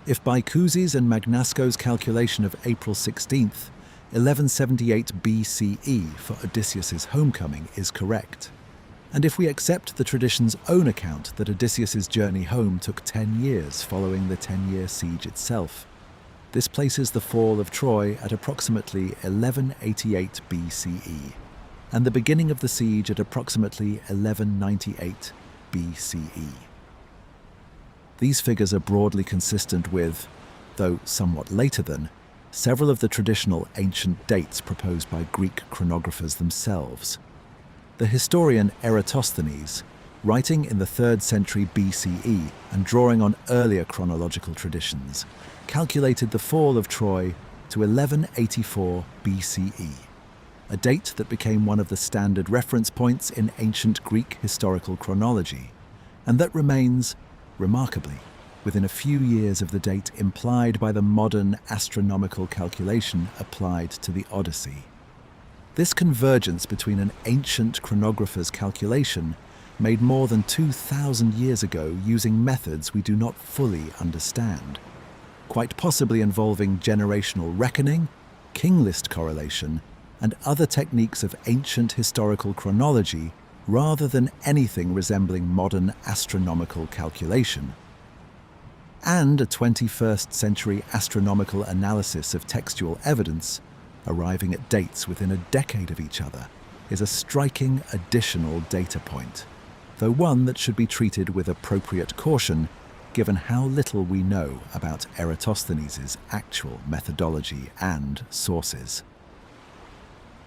S1: If by Cousy's and Magnasco's calculation of April 16th, 1178 BCE for Odysseus's homecoming is correct, and if we accept the tradition's own account that Odysseus's journey home took 10 years following the 10-year siege itself, this places the fall of Troy at approximately 1188 BCE, and the beginning of the siege at approximately 1198 BCE. These figures are broadly consistent with, though somewhat later than, several of the traditional ancient dates proposed by Greek chronographers themselves. The historian Eratosthenes, writing in the 3rd century BCE and drawing on earlier chronological traditions, calculated the fall of Troy to 1184 BCE, a date that became one of the standard reference points in ancient Greek historical chronology, and that remains, remarkably, within a few years of the date implied by the modern astronomical calculation applied to the Odyssey. This convergence between an ancient chronographer's calculation made more than 2,000 years ago using methods we do not fully understand, quite possibly involving generational reckoning, king list correlation, and other techniques of ancient historical chronology rather than anything resembling modern astronomical calculation. And a 21st century astronomical analysis of textual evidence, arriving at dates within a decade of each other, is a striking additional data point, though one that should be treated with appropriate caution given how little we know about Eratosthenes' actual methodology and sources.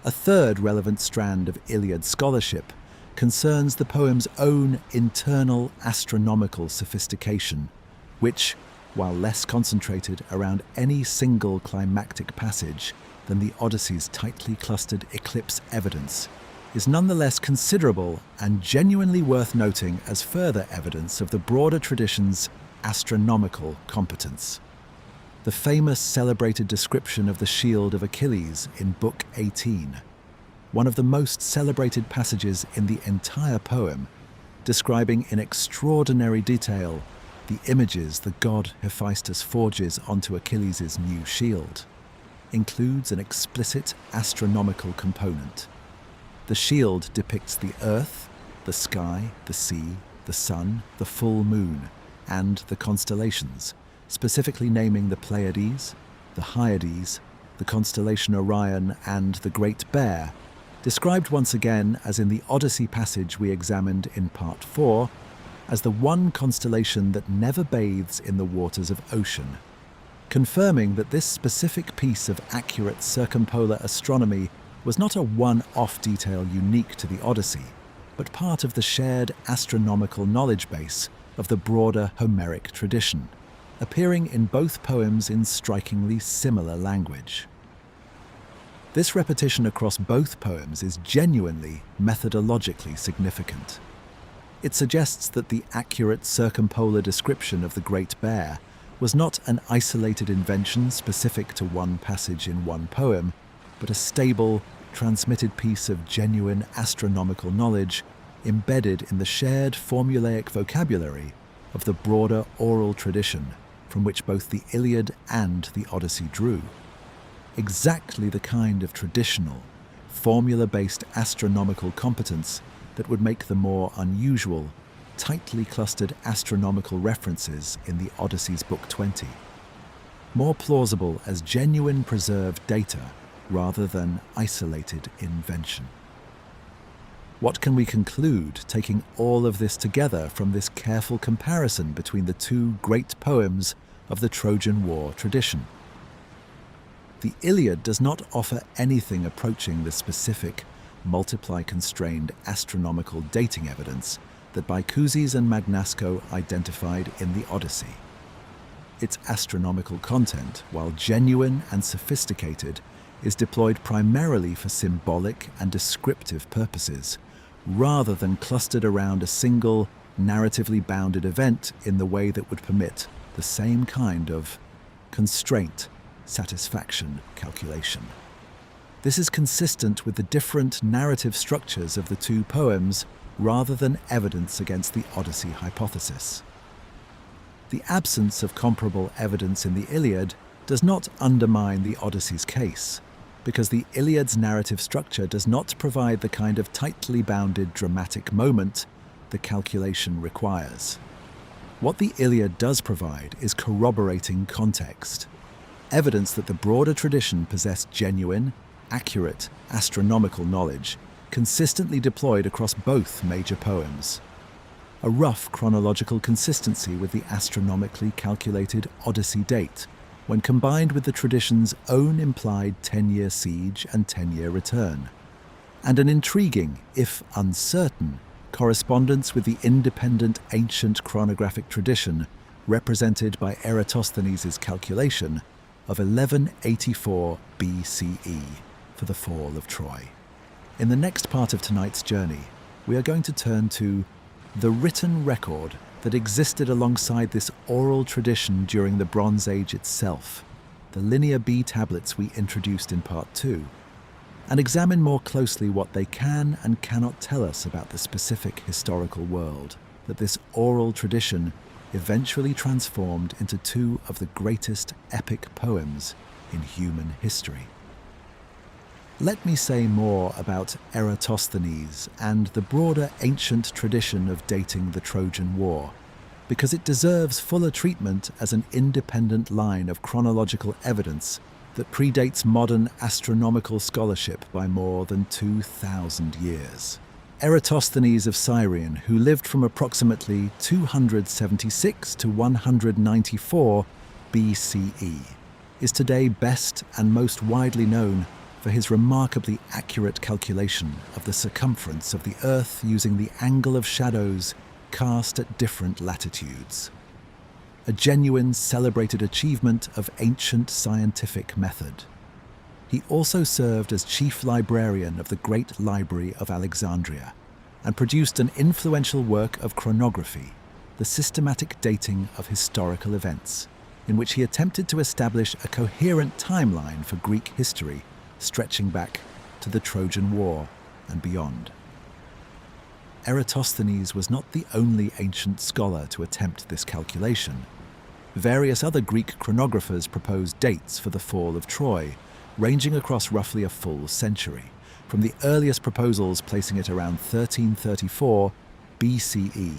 S1: A third relevant strand of Iliad scholarship concerns the poem's own internal astronomical sophistication, which, while less concentrated around any single climactic passage than the Odyssey's tightly clustered eclipse evidence, is nonetheless considerable and genuinely worth noting as further evidence of the broader tradition's astronomical competence. The famous celebrated description of the shield of Achilles in Book 18, one of the most celebrated passages in the entire poem, describing in extraordinary detail the images the god Hephaestus forges onto Achilles' new shield, includes an explicit astronomical component. The shield depicts the earth, the sky, the sea, the sun, the full moon, and the constellations, specifically naming the Pleiades, the Hyades, the constellation Orion, and the Great Bear, described once again, as in the Odyssey passage we examined in Part 4, as the one constellation that never bathes in the waters of ocean, confirming that this specific piece of accurate circumpolar astronomy was not a one-off detail unique to the Odyssey, but part of the shared astronomical knowledge base of the broader Homeric tradition, appearing in both poems in strikingly similar language. This repetition across both poems is genuinely methodologically significant. It suggests that the accurate circumpolar description of the Great Bear was not an isolated invention specific to one passage in one poem, but a stable, transmitted piece of genuine astronomical knowledge embedded in the shared formulaic vocabulary of the broader oral tradition from which both the Iliad and the Odyssey drew. Exactly the kind of traditional, formula-based astronomical competence that would make the more unusual, tightly clustered astronomical references in the Odyssey's Book 20. More plausible as genuine preserved data rather than isolated invention. What can we conclude, taking all of this together from this careful comparison between the two great poems of the Trojan War tradition? The Iliad does not offer anything approaching the specific, multiply-constrained astronomical dating evidence that Bycouzes and Magnasco identified in the Odyssey. Its astronomical content, while genuine and sophisticated, is deployed primarily for symbolic and descriptive purposes, rather than clustered around a single, narratively bounded event in the way that would permit the same kind of constraint, satisfaction, calculation. This is consistent with the different narrative structures of the two poems rather than evidence against the Odyssey hypothesis. The absence of comparable evidence in the Iliad does not undermine the Odyssey's case, because the Iliad's narrative structure does not provide the kind of tightly bounded dramatic moment the calculation requires. What the Iliad does provide is corroborating context, evidence that the broader tradition possessed genuine, accurate astronomical knowledge, consistently deployed across both major poems. A rough chronological consistency with the astronomically calculated Odyssey date, when combined with the tradition's own implied 10-year siege and 10-year return, and an intriguing, if uncertain, correspondence with the independent ancient chronographic tradition represented by Eratosthenes' calculation of 1184 BCE for the fall of Troy. In the next part of tonight's journey, we are going to turn to the written record that existed alongside this oral tradition during the Bronze Age itself, the Linear B tablets we introduced in Part 2, and examine more closely what they can and cannot tell us about the specific historical world that this oral tradition eventually transformed into two of the greatest epic poems in human history. Let me say more about Eratosthenes and the broader ancient tradition of dating the Trojan War, because it deserves fuller treatment as an independent line of chronological evidence that predates modern astronomical scholarship by more than 2,000 years. Eratosthenes of Cyrene, who lived from approximately 276 to 194 BCE, is today best and most widely known for his remarkably accurate calculation of the circumference of the Earth using the angle of shadows cast at different latitudes. A genuine, celebrated achievement of ancient scientific method. He also served as chief librarian of the Great Library of Alexandria and produced an influential work of chronography, the systematic dating of historical events, in which he attempted to establish a coherent timeline for Greek history stretching back to the Trojan War and beyond. Eratosthenes was not the only ancient scholar to attempt this calculation. Various other Greek chronographers proposed dates for the fall of Troy, ranging across roughly a full century, from the earliest proposals placing it around 1334 BCE,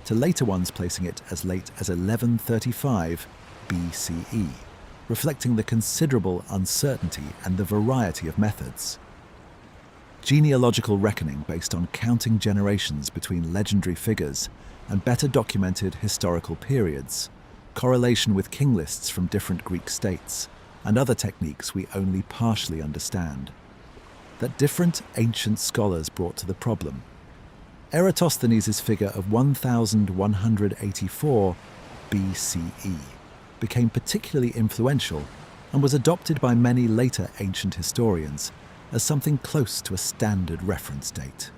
S1: to later ones placing it as late as 1135 BCE, reflecting the considerable uncertainty and the variety of methods. Genealogical reckoning based on counting generations between legendary figures and better documented historical periods, correlation with king lists from different Greek states, and other techniques we only partially understand, that different ancient scholars brought to the problem. Eratosthenes' figure of 1184 BCE became particularly influential and was adopted by many later ancient historians as something close to a standard reference date,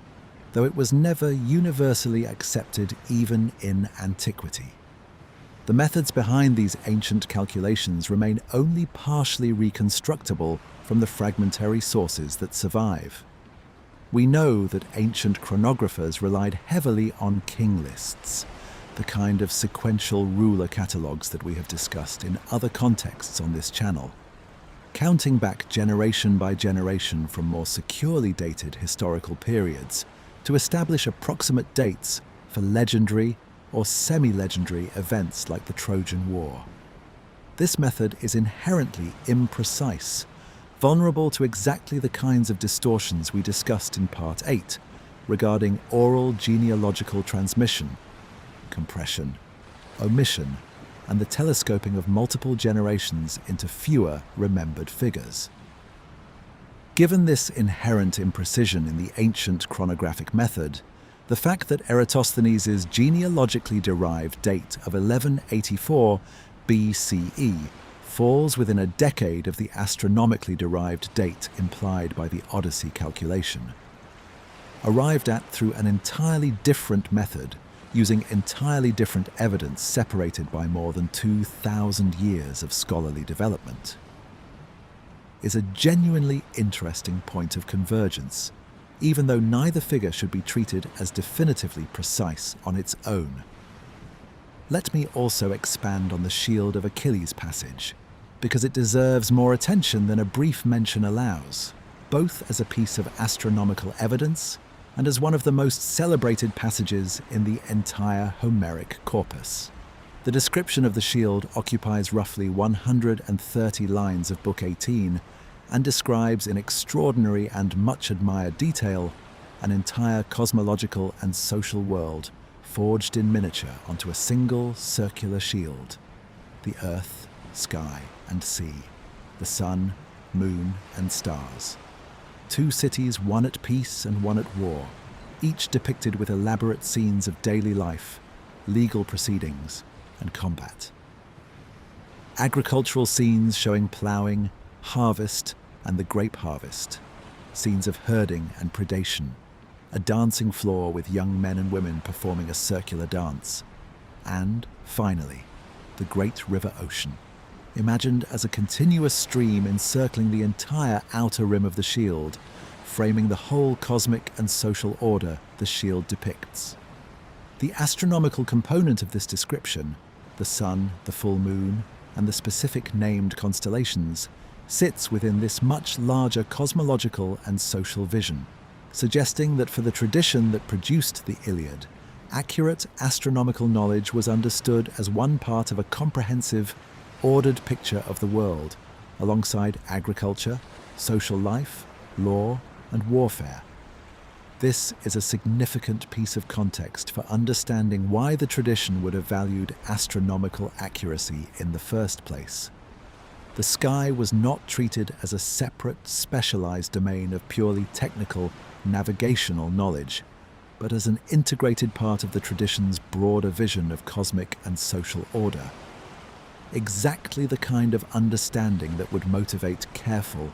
S1: though it was never universally accepted even in antiquity. The methods behind these ancient calculations remain only partially reconstructible from the fragmentary sources that survive. We know that ancient chronographers relied heavily on king lists, the kind of sequential ruler catalogues that we have discussed in other contexts on this channel, counting back generation by generation from more securely dated historical periods to establish approximate dates for legendary or semi-legendary events like the Trojan War. This method is inherently imprecise, vulnerable to exactly the kinds of distortions we discussed in Part 8 regarding oral genealogical transmission, compression, omission, and the telescoping of multiple generations into fewer remembered figures. Given this inherent imprecision in the ancient chronographic method, the fact that Eratosthenes' genealogically derived date of 1184 BCE falls within a decade of the astronomically derived date implied by the Odyssey calculation, arrived at through an entirely different method using entirely different evidence separated by more than 2,000 years of scholarly development, is a genuinely interesting point of convergence, even though neither figure should be treated as definitively precise on its own. Let me also expand on the Shield of Achilles passage, because it deserves more attention than a brief mention allows, both as a piece of astronomical evidence and as one of the most celebrated passages in the entire Homeric corpus. The description of the shield occupies roughly 130 lines of Book 18 and describes in extraordinary and much admired detail an entire cosmological and social world forged in miniature onto a single circular shield: the earth, sky, and sea, the sun, moon, and stars. Two cities, one at peace and one at war, each depicted with elaborate scenes of daily life, legal proceedings, and combat. Agricultural scenes showing ploughing, harvest, and the grape harvest, scenes of herding and predation, a dancing floor with young men and women performing a circular dance, and, finally, the great river ocean, imagined as a continuous stream encircling the entire outer rim of the shield, framing the whole cosmic and social order the shield depicts. The astronomical component of this description, the sun, the full moon, and the specific named constellations, sits within this much larger cosmological and social vision, suggesting that for the tradition that produced the Iliad, accurate astronomical knowledge was understood as one part of a comprehensive, ordered picture of the world, alongside agriculture, social life, law, and warfare. This is a significant piece of context for understanding why the tradition would have valued astronomical accuracy in the first place. The sky was not treated as a separate, specialized domain of purely technical, navigational knowledge, but as an integrated part of the tradition's broader vision of cosmic and social order. Exactly the kind of understanding that would motivate careful,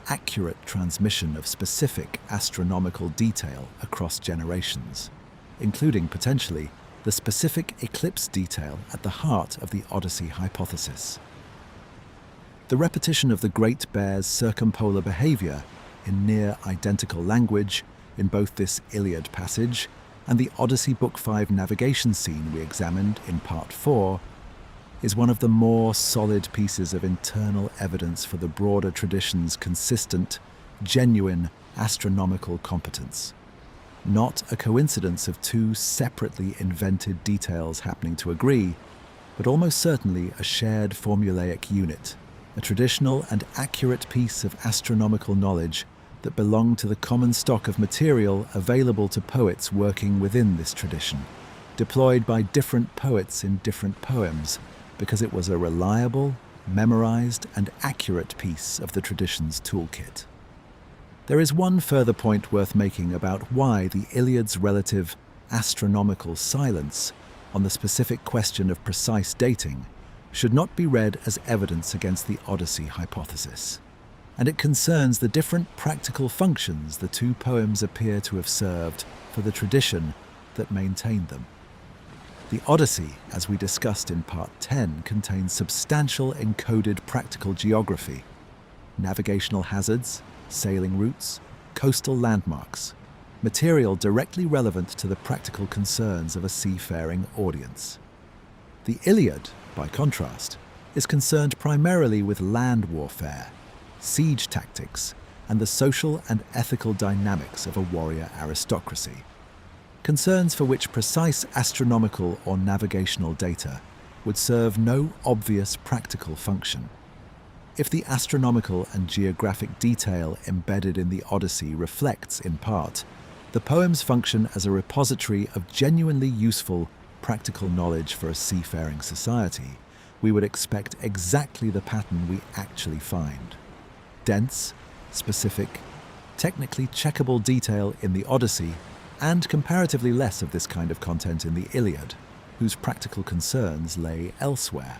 S1: accurate transmission of specific astronomical detail across generations, including potentially the specific eclipse detail at the heart of the Odyssey hypothesis. The repetition of the Great Bear's circumpolar behavior in near-identical language in both this Iliad passage and the Odyssey Book 5 navigation scene we examined in Part 4 is one of the more solid pieces of internal evidence for the broader tradition's consistent, genuine astronomical competence. Not a coincidence of two separately invented details happening to agree, but almost certainly a shared formulaic unit, a traditional and accurate piece of astronomical knowledge that belonged to the common stock of material available to poets working within this tradition, deployed by different poets in different poems, because it was a reliable, memorized, and accurate piece of the tradition's toolkit. There is one further point worth making about why the Iliad's relative astronomical silence on the specific question of precise dating should not be read as evidence against the Odyssey hypothesis, and it concerns the different practical functions the two poems appear to have served for the tradition that maintained them. The Odyssey, as we discussed in Part 10, contains substantial encoded practical geography, navigational hazards, sailing routes, coastal landmarks, material directly relevant to the practical concerns of a seafaring audience. The Iliad, by contrast, is concerned primarily with land warfare, siege tactics, and the social and ethical dynamics of a warrior aristocracy. concerns for which precise astronomical or navigational data would serve no obvious practical function. If the astronomical and geographic detail embedded in the Odyssey reflects, in part, the poem's function as a repository of genuinely useful practical knowledge for a seafaring society, we would expect exactly the pattern we actually find. Dense, specific, technically checkable detail in the Odyssey, and comparatively less of this kind of content in the Iliad, whose practical concerns lay elsewhere.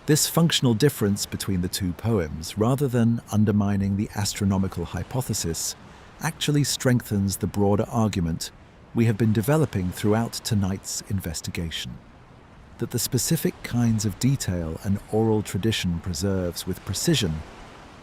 S1: This functional difference between the two poems, rather than undermining the astronomical hypothesis, actually strengthens the broader argument we have been developing throughout tonight's investigation. That the specific kinds of detail an oral tradition preserves with precision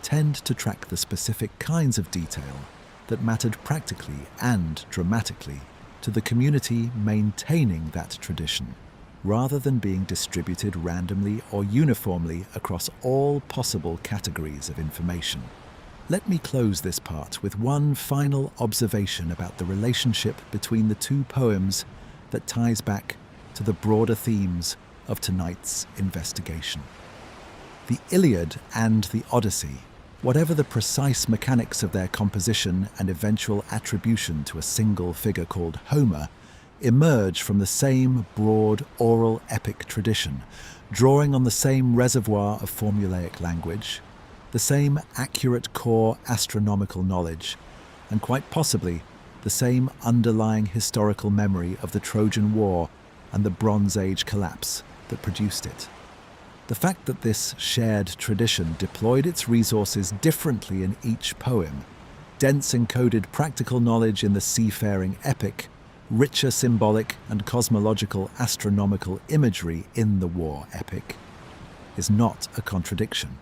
S1: tend to track the specific kinds of detail that mattered practically and dramatically to the community maintaining that tradition, rather than being distributed randomly or uniformly across all possible categories of information. Let me close this part with one final observation about the relationship between the two poems that ties back to the broader themes of tonight's investigation. The Iliad and the Odyssey, whatever the precise mechanics of their composition and eventual attribution to a single figure called Homer, emerge from the same broad oral epic tradition, drawing on the same reservoir of formulaic language, the same accurate core astronomical knowledge, and quite possibly the same underlying historical memory of the Trojan War and the Bronze Age collapse that produced it. The fact that this shared tradition deployed its resources differently in each poem, dense encoded practical knowledge in the seafaring epic, richer symbolic and cosmological astronomical imagery in the war epic, is not a contradiction.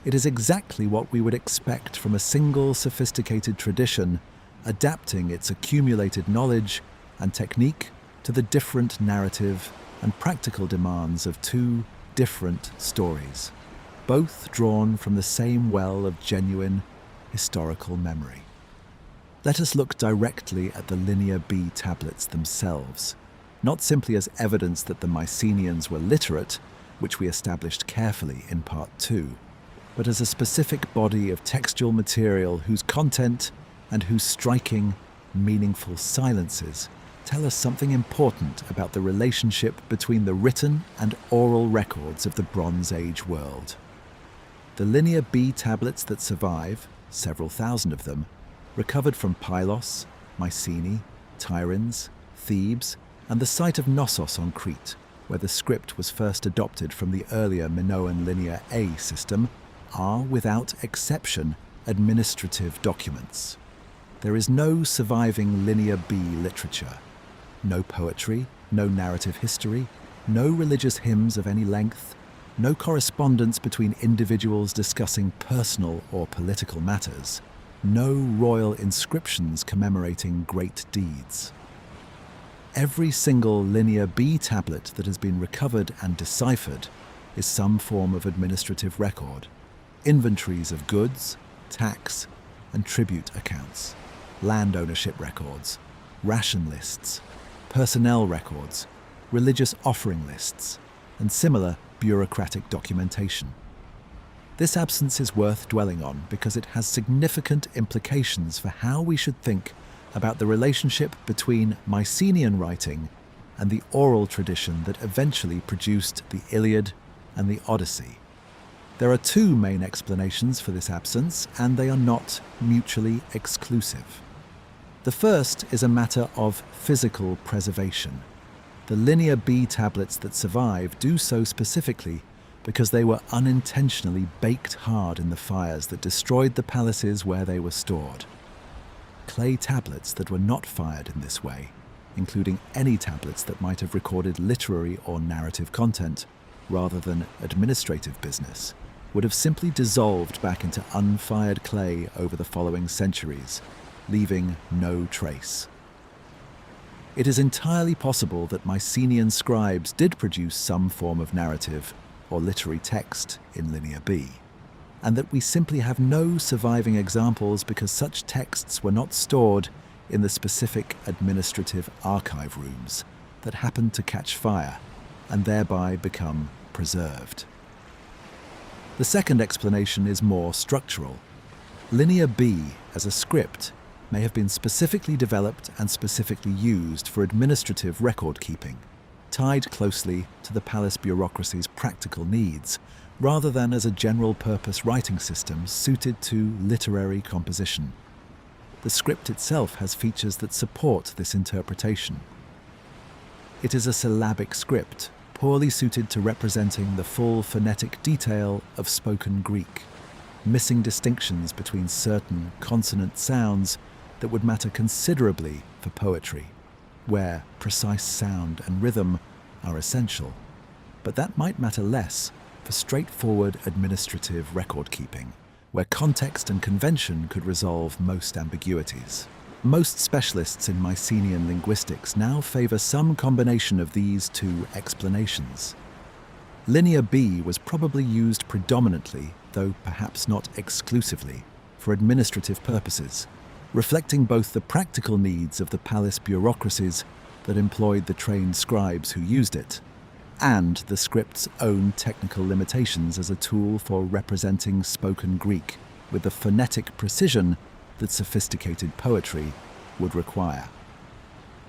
S1: It is exactly what we would expect from a single sophisticated tradition adapting its accumulated knowledge and technique to the different narrative and practical demands of two different stories, both drawn from the same well of genuine historical memory. Let us look directly at the Linear B tablets themselves, not simply as evidence that the Mycenaeans were literate, which we established carefully in Part 2, but as a specific body of textual material whose content and whose striking, meaningful silences tell us something important about the relationship between the written and oral records of the Bronze Age world. The Linear B tablets that survive, several thousand of them, recovered from Pylos, Mycenae, Tiryns, Thebes, and the site of Knossos on Crete, where the script was first adopted from the earlier Minoan Linear A system, are, without exception, administrative documents. There is no surviving Linear B literature. No poetry, no narrative history, no religious hymns of any length, no correspondence between individuals discussing personal or political matters, no royal inscriptions commemorating great deeds. Every single Linear B tablet that has been recovered and deciphered is some form of administrative record, inventories of goods, tax, and tribute accounts, land ownership records, ration lists, personnel records, religious offering lists, and similar bureaucratic documentation. This absence is worth dwelling on because it has significant implications for how we should think about the relationship between Mycenaean writing and the oral tradition that eventually produced the Iliad and the Odyssey. There are two main explanations for this absence, and they are not mutually exclusive. The first is a matter of physical preservation. The Linear B tablets that survive do so specifically because they were unintentionally baked hard in the fires that destroyed the palaces where they were stored. Clay tablets that were not fired in this way, including any tablets that might have recorded literary or narrative content rather than administrative business, would have simply dissolved back into unfired clay over the following centuries, leaving no trace. It is entirely possible that Mycenaean scribes did produce some form of narrative or literary text in Linear B, and that we simply have no surviving examples because such texts were not stored in the specific administrative archive rooms that happened to catch fire and thereby become preserved. The second explanation is more structural. Linear B as a script may have been specifically developed and specifically used for administrative record-keeping, tied closely to the palace bureaucracy's practical needs, rather than as a general-purpose writing system suited to literary composition. The script itself has features that support this interpretation. It is a syllabic script, poorly suited to representing the full phonetic detail of spoken Greek, missing distinctions between certain consonant sounds that would matter considerably for poetry, where precise sound and rhythm are essential, but that might matter less for straightforward administrative record-keeping, where context and convention could resolve most ambiguities. Most specialists in Mycenaean linguistics now favor some combination of these two explanations. Linear B was probably used predominantly, though perhaps not exclusively, for administrative purposes, reflecting both the practical needs of the palace bureaucracies that employed the trained scribes who used it, and the script's own technical limitations as a tool for representing spoken Greek with the phonetic precision that sophisticated poetry would require.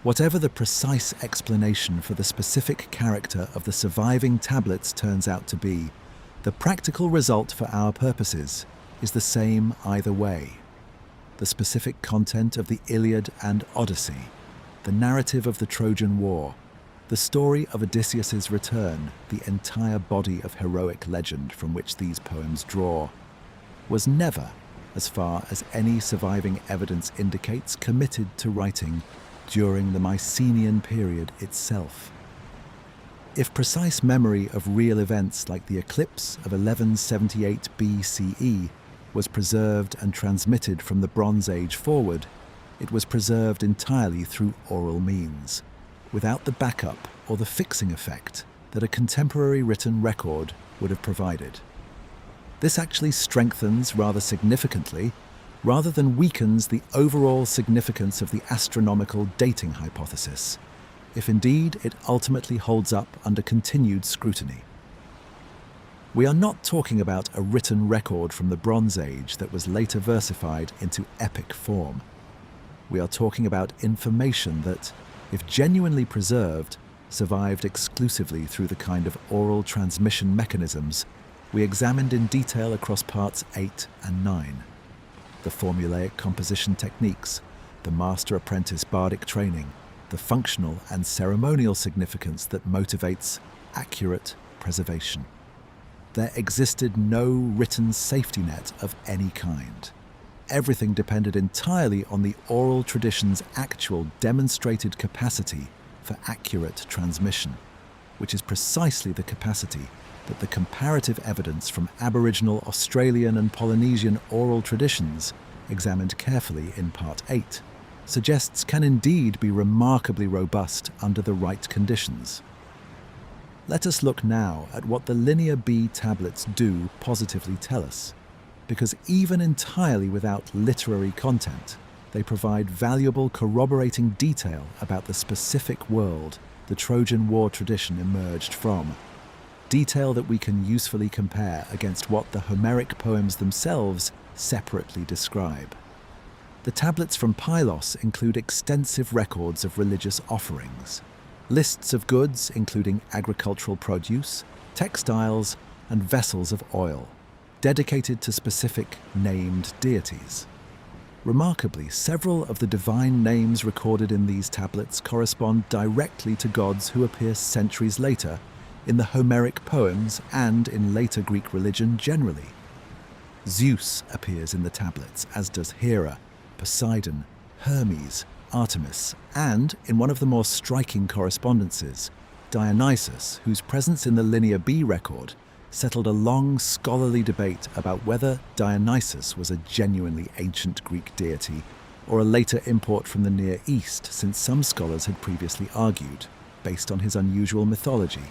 S1: Whatever the precise explanation for the specific character of the surviving tablets turns out to be, the practical result for our purposes is the same either way. The specific content of the Iliad and Odyssey, the narrative of the Trojan War, the story of Odysseus's return, the entire body of heroic legend from which these poems draw, was never, as far as any surviving evidence indicates, committed to writing during the Mycenaean period itself. If precise memory of real events like the eclipse of 1178 BCE was preserved and transmitted from the Bronze Age forward, it was preserved entirely through oral means, without the backup or the fixing effect that a contemporary written record would have provided. This actually strengthens rather significantly, rather than weakens, the overall significance of the astronomical dating hypothesis, if indeed it ultimately holds up under continued scrutiny. We are not talking about a written record from the Bronze Age that was later versified into epic form. We are talking about information that, if genuinely preserved, survived exclusively through the kind of oral transmission mechanisms we examined in detail across parts 8 and 9. The formulaic composition techniques, the master-apprentice bardic training, the functional and ceremonial significance that motivates accurate preservation. There existed no written safety net of any kind. Everything depended entirely on the oral tradition's actual demonstrated capacity for accurate transmission, which is precisely the capacity that the comparative evidence from Aboriginal, Australian and Polynesian oral traditions, examined carefully in Part 8, suggests can indeed be remarkably robust under the right conditions. Let us look now at what the Linear B tablets do positively tell us, because even entirely without literary content, they provide valuable corroborating detail about the specific world the Trojan War tradition emerged from, detail that we can usefully compare against what the Homeric poems themselves separately describe. The tablets from Pylos include extensive records of religious offerings, lists of goods including agricultural produce, textiles, and vessels of oil, dedicated to specific named deities. Remarkably, several of the divine names recorded in these tablets correspond directly to gods who appear centuries later in the Homeric poems and in later Greek religion generally. Zeus appears in the tablets, as does Hera, Poseidon, Hermes, Artemis, and, in one of the more striking correspondences, Dionysus, whose presence in the Linear B record settled a long scholarly debate about whether Dionysus was a genuinely ancient Greek deity or a later import from the Near East, since some scholars had previously argued, based on his unusual mythology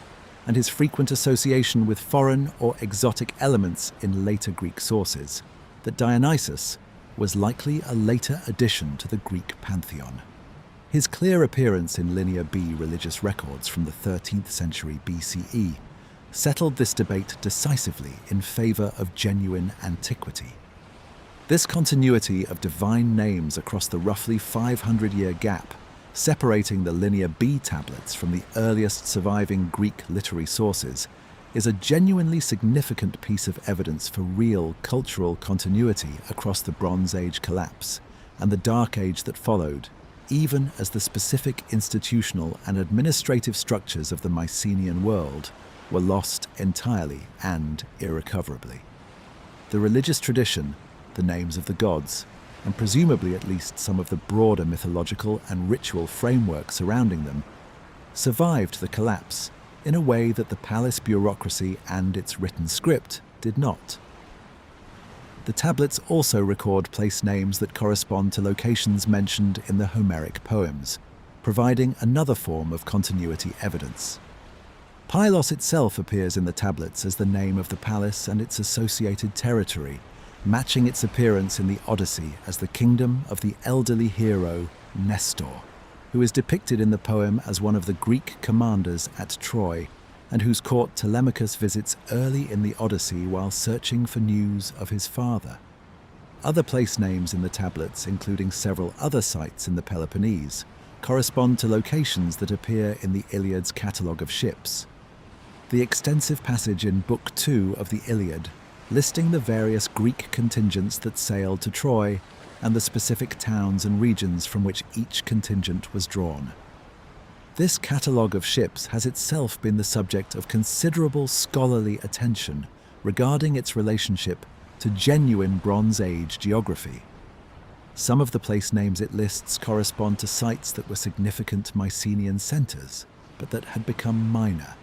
S1: and his frequent association with foreign or exotic elements in later Greek sources, that Dionysus was likely a later addition to the Greek pantheon. His clear appearance in Linear B religious records from the 13th century BCE settled this debate decisively in favor of genuine antiquity. This continuity of divine names across the roughly 500-year gap separating the Linear B tablets from the earliest surviving Greek literary sources is a genuinely significant piece of evidence for real cultural continuity across the Bronze Age collapse and the Dark Age that followed, even as the specific institutional and administrative structures of the Mycenaean world were lost entirely and irrecoverably. The religious tradition, the names of the gods, and presumably at least some of the broader mythological and ritual framework surrounding them, survived the collapse in a way that the palace bureaucracy and its written script did not. The tablets also record place names that correspond to locations mentioned in the Homeric poems, providing another form of continuity evidence. Pylos itself appears in the tablets as the name of the palace and its associated territory, matching its appearance in the Odyssey as the kingdom of the elderly hero Nestor, who is depicted in the poem as one of the Greek commanders at Troy, and whose court Telemachus visits early in the Odyssey while searching for news of his father. Other place names in the tablets, including several other sites in the Peloponnese, correspond to locations that appear in the Iliad's catalogue of ships. The extensive passage in Book 2 of the Iliad, listing the various Greek contingents that sailed to Troy and the specific towns and regions from which each contingent was drawn. This catalogue of ships has itself been the subject of considerable scholarly attention regarding its relationship to genuine Bronze Age geography. Some of the place names it lists correspond to sites that were significant Mycenaean centres, but that had become minor,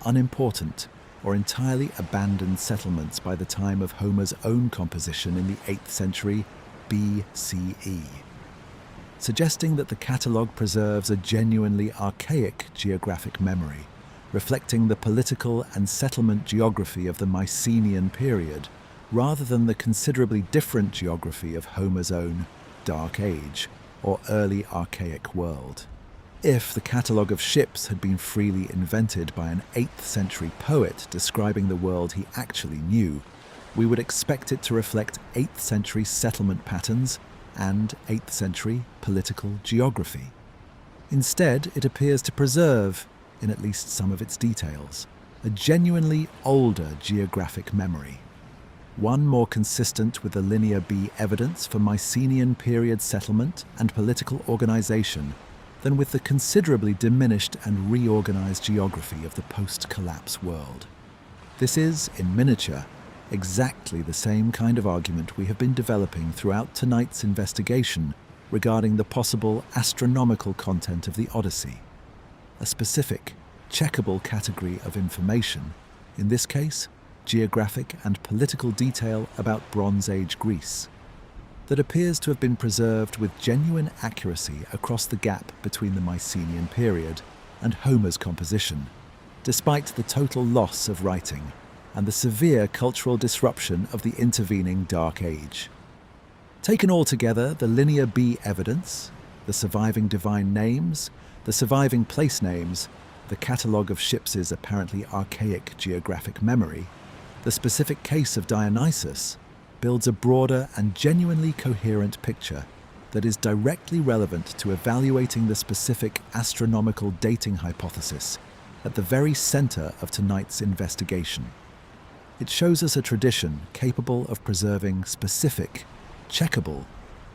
S1: unimportant, or entirely abandoned settlements by the time of Homer's own composition in the 8th century BCE, suggesting that the catalogue preserves a genuinely archaic geographic memory, reflecting the political and settlement geography of the Mycenaean period, rather than the considerably different geography of Homer's own Dark Age or early archaic world. If the catalogue of ships had been freely invented by an 8th century poet describing the world he actually knew, we would expect it to reflect 8th century settlement patterns and 8th century political geography. Instead, it appears to preserve, in at least some of its details, a genuinely older geographic memory, one more consistent with the Linear B evidence for Mycenaean period settlement and political organisation than with the considerably diminished and reorganized geography of the post-collapse world. This is, in miniature, exactly the same kind of argument we have been developing throughout tonight's investigation regarding the possible astronomical content of the Odyssey, a specific, checkable category of information, in this case, geographic and political detail about Bronze Age Greece, that appears to have been preserved with genuine accuracy across the gap between the Mycenaean period and Homer's composition, despite the total loss of writing and the severe cultural disruption of the intervening Dark Age. Taken all together, the Linear B evidence, the surviving divine names, the surviving place names, the catalogue of ships' apparently archaic geographic memory, the specific case of Dionysus, builds a broader and genuinely coherent picture that is directly relevant to evaluating the specific astronomical dating hypothesis at the very center of tonight's investigation. It shows us a tradition capable of preserving specific, checkable,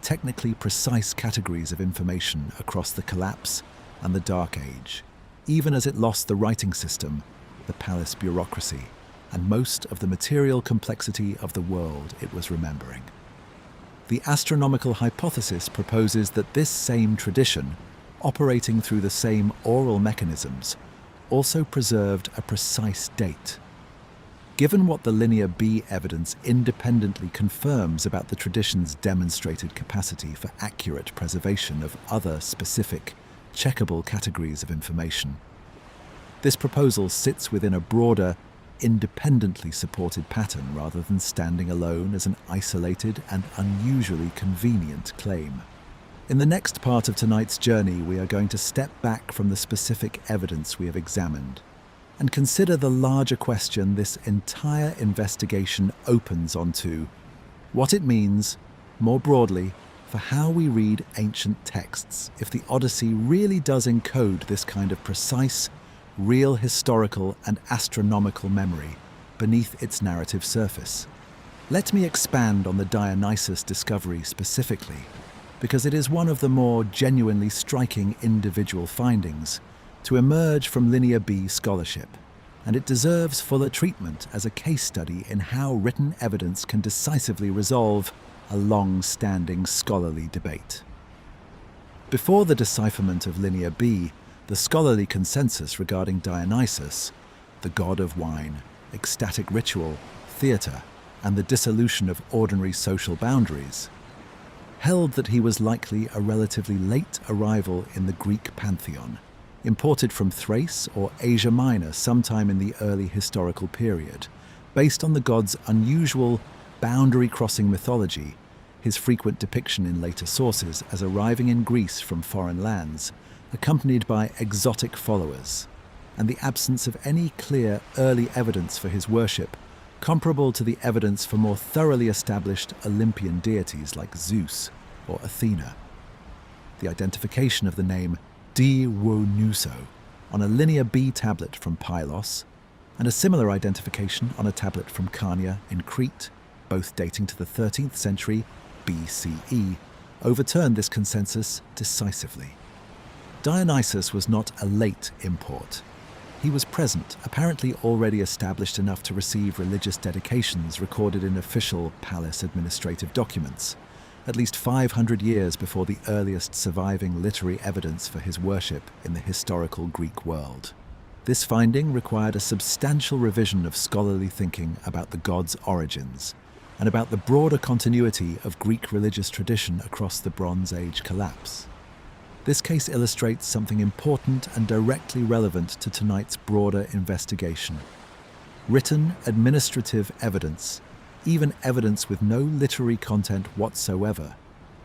S1: technically precise categories of information across the collapse and the Dark Age, even as it lost the writing system, the palace bureaucracy, and most of the material complexity of the world it was remembering. The astronomical hypothesis proposes that this same tradition, operating through the same oral mechanisms, also preserved a precise date. Given what the Linear B evidence independently confirms about the tradition's demonstrated capacity for accurate preservation of other specific, checkable categories of information, this proposal sits within a broader, independently supported pattern rather than standing alone as an isolated and unusually convenient claim. In the next part of tonight's journey, we are going to step back from the specific evidence we have examined and consider the larger question this entire investigation opens onto: what it means, more broadly, for how we read ancient texts if the Odyssey really does encode this kind of precise, real historical and astronomical memory beneath its narrative surface. Let me expand on the Dionysus discovery specifically, because it is one of the more genuinely striking individual findings to emerge from Linear B scholarship, and it deserves fuller treatment as a case study in how written evidence can decisively resolve a long-standing scholarly debate. Before the decipherment of Linear B, the scholarly consensus regarding Dionysus, the god of wine, ecstatic ritual, theatre, and the dissolution of ordinary social boundaries, held that he was likely a relatively late arrival in the Greek pantheon, imported from Thrace or Asia Minor sometime in the early historical period, based on the god's unusual boundary-crossing mythology, his frequent depiction in later sources as arriving in Greece from foreign lands, accompanied by exotic followers, and the absence of any clear early evidence for his worship, comparable to the evidence for more thoroughly established Olympian deities like Zeus or Athena. The identification of the name Dionyso on a Linear B tablet from Pylos, and a similar identification on a tablet from Carnia in Crete, both dating to the 13th century BCE, overturned this consensus decisively. Dionysus was not a late import. He was present, apparently already established enough to receive religious dedications recorded in official palace administrative documents, at least 500 years before the earliest surviving literary evidence for his worship in the historical Greek world. This finding required a substantial revision of scholarly thinking about the god's origins, and about the broader continuity of Greek religious tradition across the Bronze Age collapse. This case illustrates something important and directly relevant to tonight's broader investigation. Written administrative evidence, even evidence with no literary content whatsoever,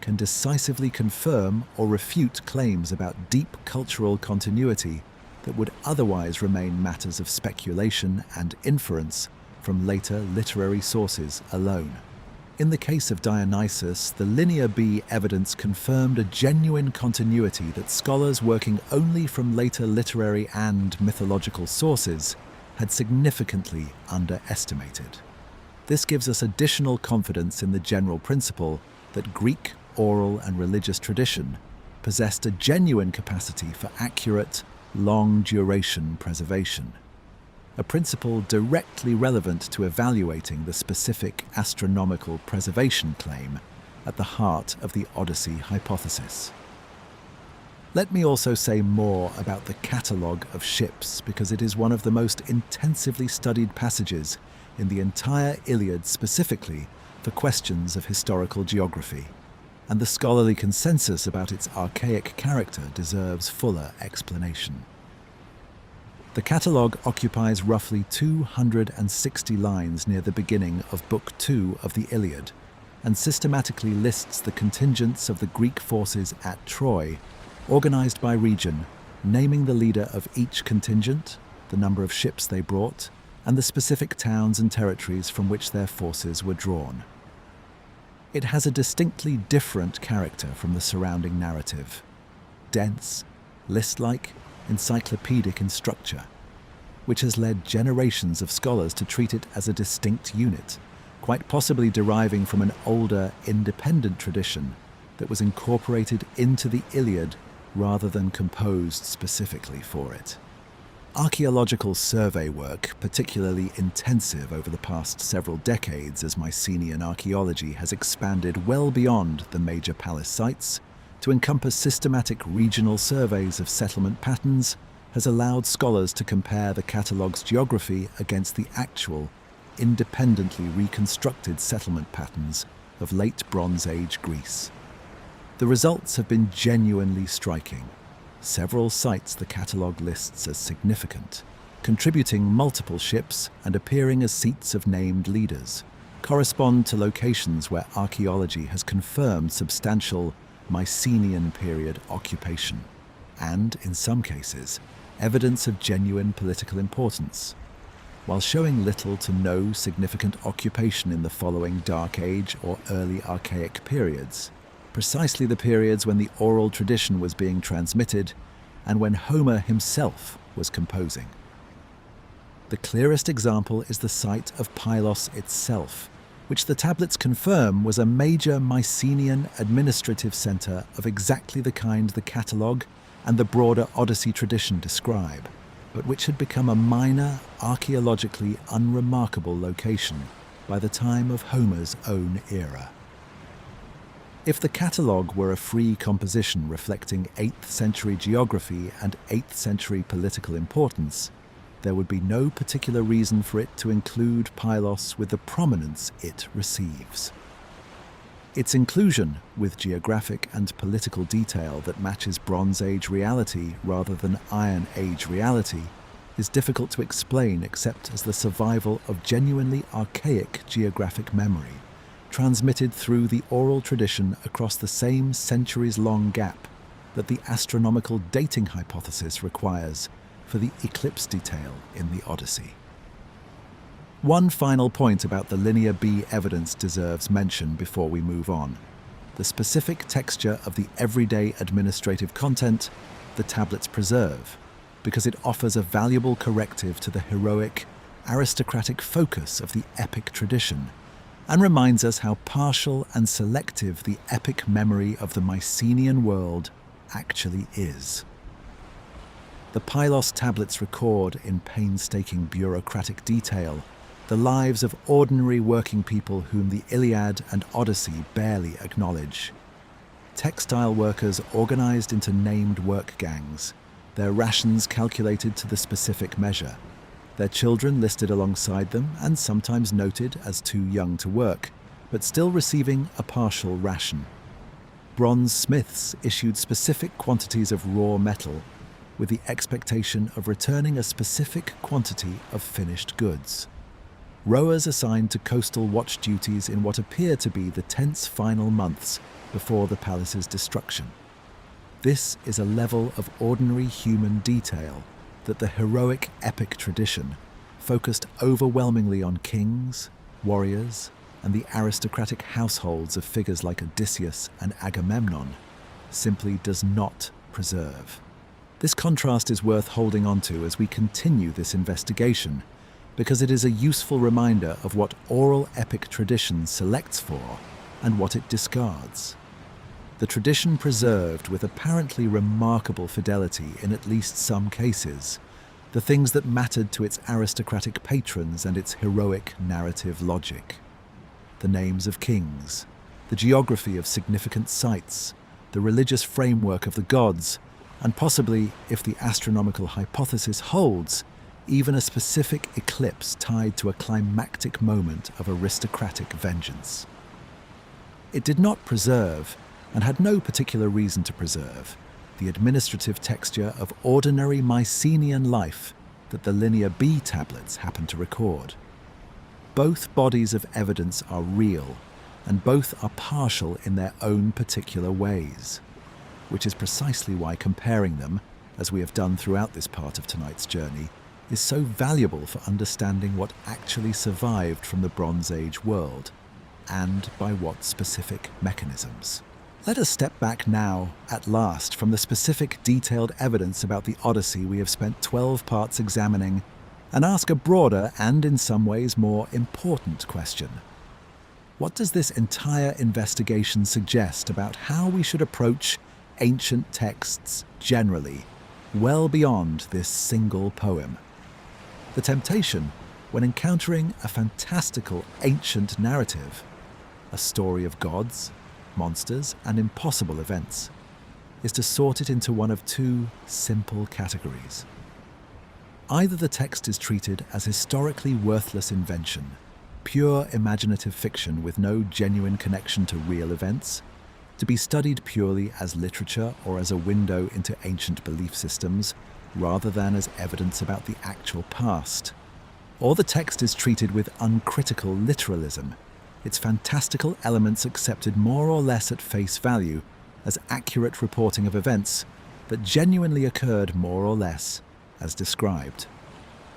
S1: can decisively confirm or refute claims about deep cultural continuity that would otherwise remain matters of speculation and inference from later literary sources alone. In the case of Dionysus, the Linear B evidence confirmed a genuine continuity that scholars working only from later literary and mythological sources had significantly underestimated. This gives us additional confidence in the general principle that Greek oral and religious tradition possessed a genuine capacity for accurate, long-duration preservation, a principle directly relevant to evaluating the specific astronomical preservation claim at the heart of the Odyssey hypothesis. Let me also say more about the catalogue of ships, because it is one of the most intensively studied passages in the entire Iliad, specifically for questions of historical geography, and the scholarly consensus about its archaic character deserves fuller explanation. The catalogue occupies roughly 260 lines near the beginning of Book 2 of the Iliad, and systematically lists the contingents of the Greek forces at Troy, organized by region, naming the leader of each contingent, the number of ships they brought, and the specific towns and territories from which their forces were drawn. It has a distinctly different character from the surrounding narrative: dense, list-like, encyclopedic in structure, which has led generations of scholars to treat it as a distinct unit, quite possibly deriving from an older, independent tradition that was incorporated into the Iliad rather than composed specifically for it. Archaeological survey work, particularly intensive over the past several decades as Mycenaean archaeology has expanded well beyond the major palace sites to encompass systematic regional surveys of settlement patterns, has allowed scholars to compare the catalogue's geography against the actual, independently reconstructed settlement patterns of late Bronze Age Greece. The results have been genuinely striking. Several sites the catalogue lists as significant, contributing multiple ships and appearing as seats of named leaders, correspond to locations where archaeology has confirmed substantial Mycenaean period occupation, and, in some cases, evidence of genuine political importance, while showing little to no significant occupation in the following Dark Age or early Archaic periods, precisely the periods when the oral tradition was being transmitted and when Homer himself was composing. The clearest example is the site of Pylos itself, which the tablets confirm was a major Mycenaean administrative centre of exactly the kind the catalogue and the broader Odyssey tradition describe, but which had become a minor, archaeologically unremarkable location by the time of Homer's own era. If the catalogue were a free composition reflecting 8th century geography and 8th century political importance, there would be no particular reason for it to include Pylos with the prominence it receives. Its inclusion, with geographic and political detail that matches Bronze Age reality rather than Iron Age reality, is difficult to explain except as the survival of genuinely archaic geographic memory, transmitted through the oral tradition across the same centuries-long gap that the astronomical dating hypothesis requires for the eclipse detail in the Odyssey. One final point about the Linear B evidence deserves mention before we move on: the specific texture of the everyday administrative content the tablets preserve, because it offers a valuable corrective to the heroic, aristocratic focus of the epic tradition, and reminds us how partial and selective the epic memory of the Mycenaean world actually is. The Pylos tablets record, in painstaking bureaucratic detail, the lives of ordinary working people whom the Iliad and Odyssey barely acknowledge. Textile workers organized into named work gangs, their rations calculated to the specific measure, their children listed alongside them and sometimes noted as too young to work, but still receiving a partial ration. Bronze smiths issued specific quantities of raw metal, with the expectation of returning a specific quantity of finished goods. Rowers assigned to coastal watch duties in what appear to be the tense final months before the palace's destruction. This is a level of ordinary human detail that the heroic epic tradition, focused overwhelmingly on kings, warriors, and the aristocratic households of figures like Odysseus and Agamemnon, simply does not preserve. This contrast is worth holding on to as we continue this investigation, because it is a useful reminder of what oral epic tradition selects for and what it discards. The tradition preserved with apparently remarkable fidelity in at least some cases the things that mattered to its aristocratic patrons and its heroic narrative logic. The names of kings, the geography of significant sites, the religious framework of the gods, and possibly, if the astronomical hypothesis holds, even a specific eclipse tied to a climactic moment of aristocratic vengeance. It did not preserve, and had no particular reason to preserve, the administrative texture of ordinary Mycenaean life that the Linear B tablets happen to record. Both bodies of evidence are real, and both are partial in their own particular ways, which is precisely why comparing them, as we have done throughout this part of tonight's journey, is so valuable for understanding what actually survived from the Bronze Age world, and by what specific mechanisms. Let us step back now, at last, from the specific detailed evidence about the Odyssey we have spent 12 parts examining, and ask a broader and, in some ways, more important question. What does this entire investigation suggest about how we should approach ancient texts generally, well beyond this single poem? The temptation, when encountering a fantastical ancient narrative, a story of gods, monsters, and impossible events, is to sort it into one of two simple categories. Either the text is treated as historically worthless invention, pure imaginative fiction with no genuine connection to real events, to be studied purely as literature or as a window into ancient belief systems, rather than as evidence about the actual past. Or the text is treated with uncritical literalism, its fantastical elements accepted more or less at face value as accurate reporting of events that genuinely occurred more or less as described.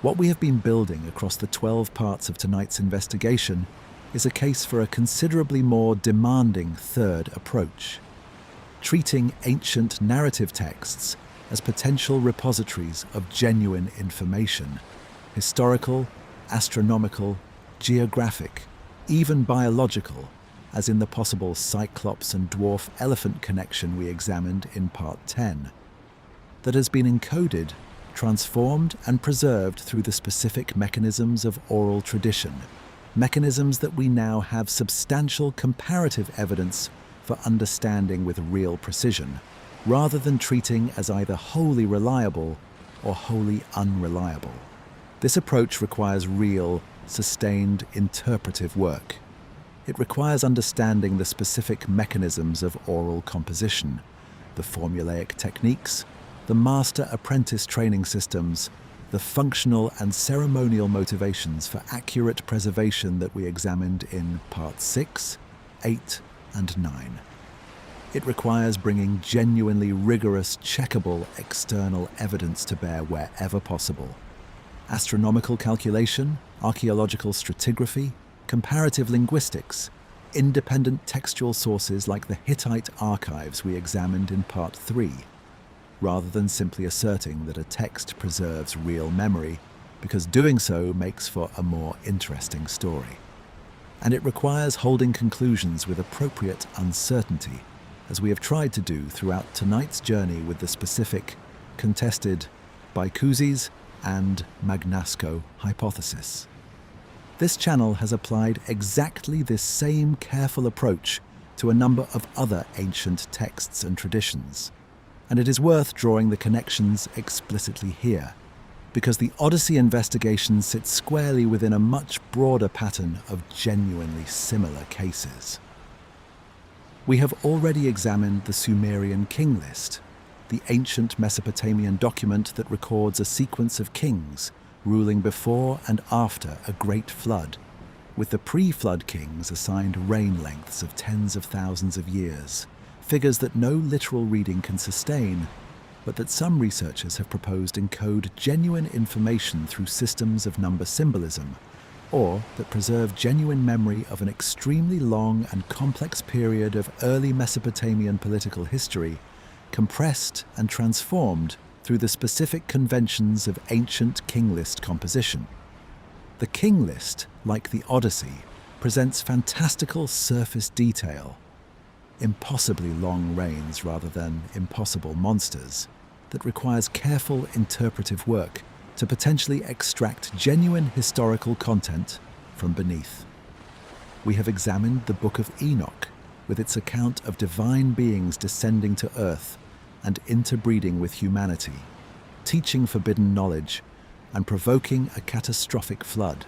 S1: What we have been building across the 12 parts of tonight's investigation is a case for a considerably more demanding third approach, treating ancient narrative texts as potential repositories of genuine information, historical, astronomical, geographic, even biological, as in the possible Cyclops and dwarf elephant connection we examined in Part 10, that has been encoded, transformed and preserved through the specific mechanisms of oral tradition, mechanisms that we now have substantial comparative evidence for understanding with real precision, rather than treating as either wholly reliable or wholly unreliable. This approach requires real, sustained interpretive work. It requires understanding the specific mechanisms of oral composition, the formulaic techniques, the master-apprentice training systems, the functional and ceremonial motivations for accurate preservation that we examined in Part 6, 8, and 9. It requires bringing genuinely rigorous, checkable external evidence to bear wherever possible. Astronomical calculation, archaeological stratigraphy, comparative linguistics, independent textual sources like the Hittite archives we examined in Part 3, rather than simply asserting that a text preserves real memory, because doing so makes for a more interesting story. And it requires holding conclusions with appropriate uncertainty, as we have tried to do throughout tonight's journey with the specific, contested Bicuzes and Magnasco hypothesis. This channel has applied exactly this same careful approach to a number of other ancient texts and traditions, and it is worth drawing the connections explicitly here, because the Odyssey investigation sits squarely within a much broader pattern of genuinely similar cases. We have already examined the Sumerian king list, the ancient Mesopotamian document that records a sequence of kings ruling before and after a great flood, with the pre-flood kings assigned reign lengths of tens of thousands of years, figures that no literal reading can sustain, but that some researchers have proposed encode genuine information through systems of number symbolism, or that preserve genuine memory of an extremely long and complex period of early Mesopotamian political history, compressed and transformed through the specific conventions of ancient king list composition. The king list, like the Odyssey, presents fantastical surface detail, impossibly long reigns rather than impossible monsters, that requires careful interpretive work to potentially extract genuine historical content from beneath. We have examined the Book of Enoch with its account of divine beings descending to earth and interbreeding with humanity, teaching forbidden knowledge and provoking a catastrophic flood.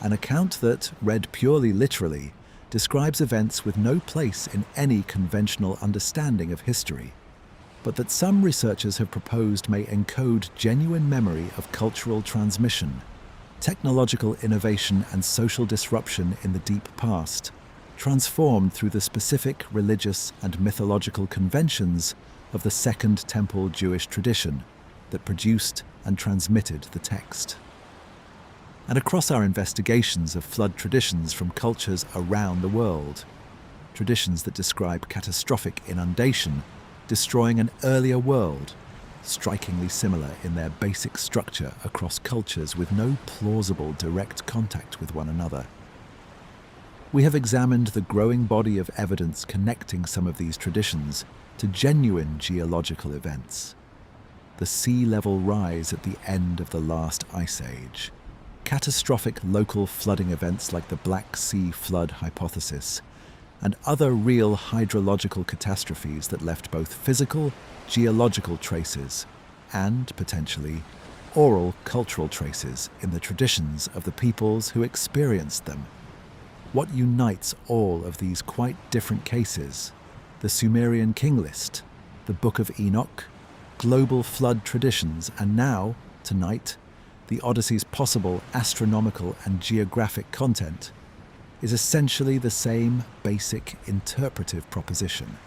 S1: An account that, read purely literally, describes events with no place in any conventional understanding of history, but that some researchers have proposed may encode genuine memory of cultural transmission, technological innovation and social disruption in the deep past, transformed through the specific religious and mythological conventions of the Second Temple Jewish tradition that produced and transmitted the text. And across our investigations of flood traditions from cultures around the world, traditions that describe catastrophic inundation, destroying an earlier world, strikingly similar in their basic structure across cultures with no plausible direct contact with one another. We have examined the growing body of evidence connecting some of these traditions to genuine geological events. The sea level rise at the end of the last ice age, catastrophic local flooding events like the Black Sea flood hypothesis, and other real hydrological catastrophes that left both physical, geological traces and, potentially, oral cultural traces in the traditions of the peoples who experienced them. What unites all of these quite different cases, the Sumerian king list, the Book of Enoch, global flood traditions, and now, tonight, the Odyssey's possible astronomical and geographic content is essentially the same basic interpretive proposition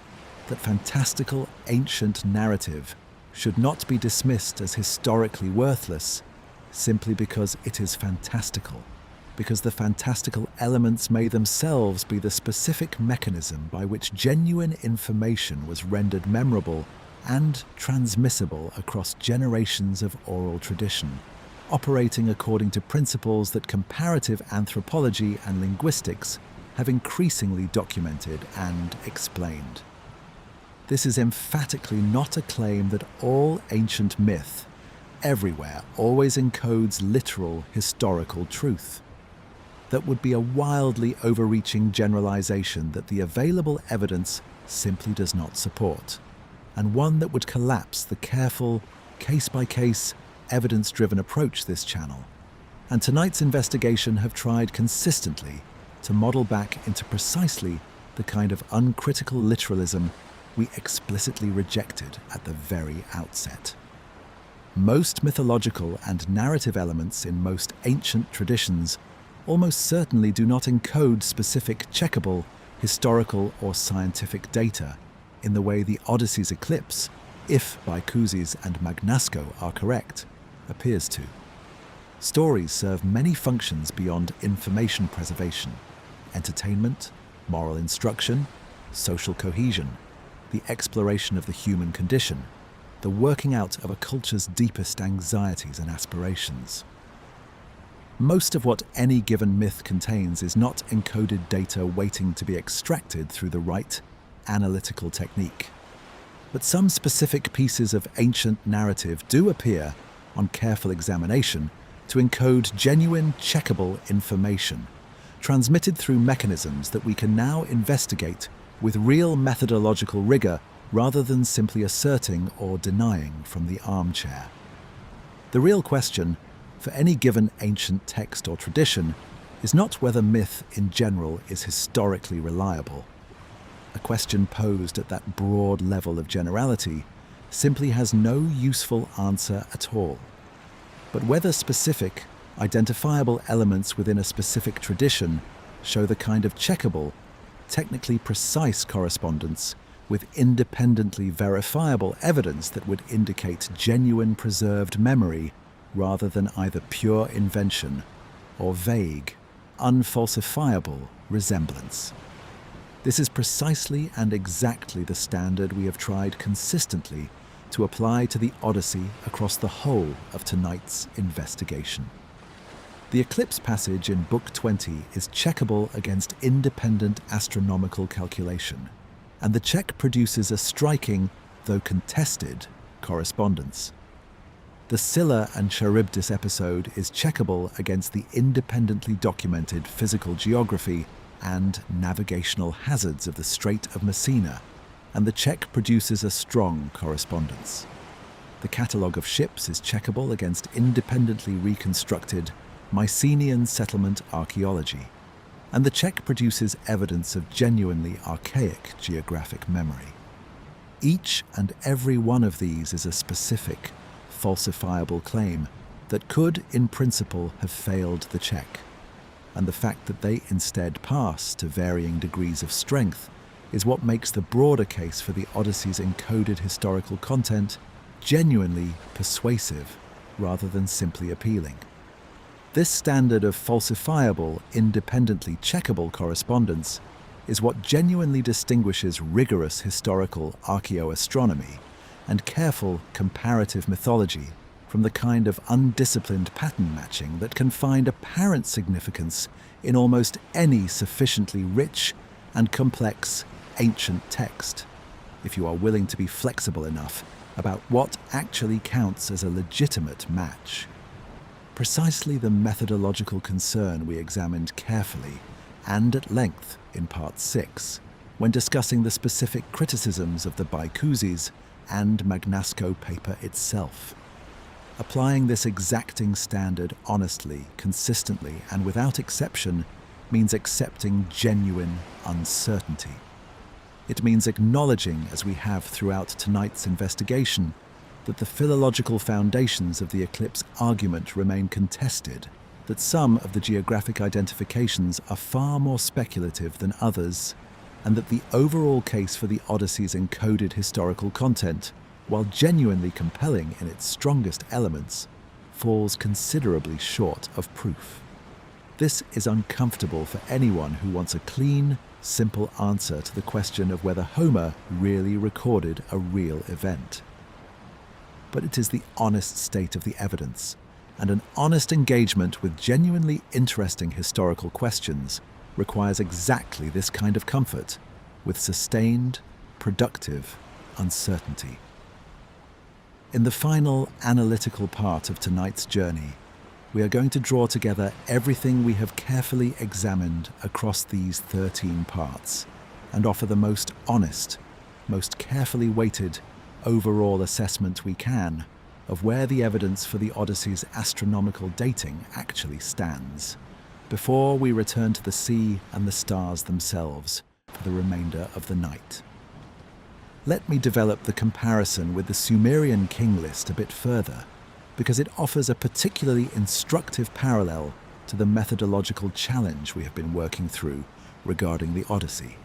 S1: that fantastical ancient narrative should not be dismissed as historically worthless simply because it is fantastical, because the fantastical elements may themselves be the specific mechanism by which genuine information was rendered memorable and transmissible across generations of oral tradition, operating according to principles that comparative anthropology and linguistics have increasingly documented and explained. This is emphatically not a claim that all ancient myth, everywhere, always encodes literal historical truth. That would be a wildly overreaching generalization that the available evidence simply does not support, and one that would collapse the careful, case-by-case, evidence-driven approach this channel, and tonight's investigation have tried consistently to model back into precisely the kind of uncritical literalism we explicitly rejected at the very outset. Most mythological and narrative elements in most ancient traditions almost certainly do not encode specific checkable, historical or scientific data in the way the Odyssey's eclipse, if Baicouzes and Magnasco are correct, appears to. Stories serve many functions beyond information preservation: entertainment, moral instruction, social cohesion, the exploration of the human condition, the working out of a culture's deepest anxieties and aspirations. Most of what any given myth contains is not encoded data waiting to be extracted through the right analytical technique. But some specific pieces of ancient narrative do appear, on careful examination, to encode genuine, checkable information, transmitted through mechanisms that we can now investigate with real methodological rigor rather than simply asserting or denying from the armchair. The real question, for any given ancient text or tradition, is not whether myth in general is historically reliable. A question posed at that broad level of generality simply has no useful answer at all. But whether specific, identifiable elements within a specific tradition show the kind of checkable, technically precise correspondence with independently verifiable evidence that would indicate genuine preserved memory rather than either pure invention or vague, unfalsifiable resemblance. This is precisely and exactly the standard we have tried consistently to apply to the Odyssey across the whole of tonight's investigation. The eclipse passage in Book 20 is checkable against independent astronomical calculation, and the check produces a striking, though contested, correspondence. The Scylla and Charybdis episode is checkable against the independently documented physical geography and navigational hazards of the Strait of Messina, and the check produces a strong correspondence. The catalogue of ships is checkable against independently reconstructed Mycenaean settlement archaeology, and the check produces evidence of genuinely archaic geographic memory. Each and every one of these is a specific, falsifiable claim that could, in principle, have failed the check, and the fact that they instead pass to varying degrees of strength is what makes the broader case for the Odyssey's encoded historical content genuinely persuasive rather than simply appealing. This standard of falsifiable, independently checkable correspondence is what genuinely distinguishes rigorous historical archaeoastronomy and careful comparative mythology from the kind of undisciplined pattern matching that can find apparent significance in almost any sufficiently rich and complex ancient text, if you are willing to be flexible enough about what actually counts as a legitimate match. Precisely the methodological concern we examined carefully and at length in Part 6, when discussing the specific criticisms of the Baicouzes and Magnasco paper itself. Applying this exacting standard honestly, consistently, and without exception means accepting genuine uncertainty. It means acknowledging, as we have throughout tonight's investigation, that the philological foundations of the eclipse argument remain contested, that some of the geographic identifications are far more speculative than others, and that the overall case for the Odyssey's encoded historical content, while genuinely compelling in its strongest elements, falls considerably short of proof. This is uncomfortable for anyone who wants a clean, simple answer to the question of whether Homer really recorded a real event. But it is the honest state of the evidence, and an honest engagement with genuinely interesting historical questions requires exactly this kind of comfort, with sustained, productive uncertainty. In the final analytical part of tonight's journey, we are going to draw together everything we have carefully examined across these 13 parts and offer the most honest, most carefully weighted overall assessment we can of where the evidence for the Odyssey's astronomical dating actually stands, before we return to the sea and the stars themselves for the remainder of the night. Let me develop the comparison with the Sumerian king list a bit further, because it offers a particularly instructive parallel to the methodological challenge we have been working through regarding the Odyssey.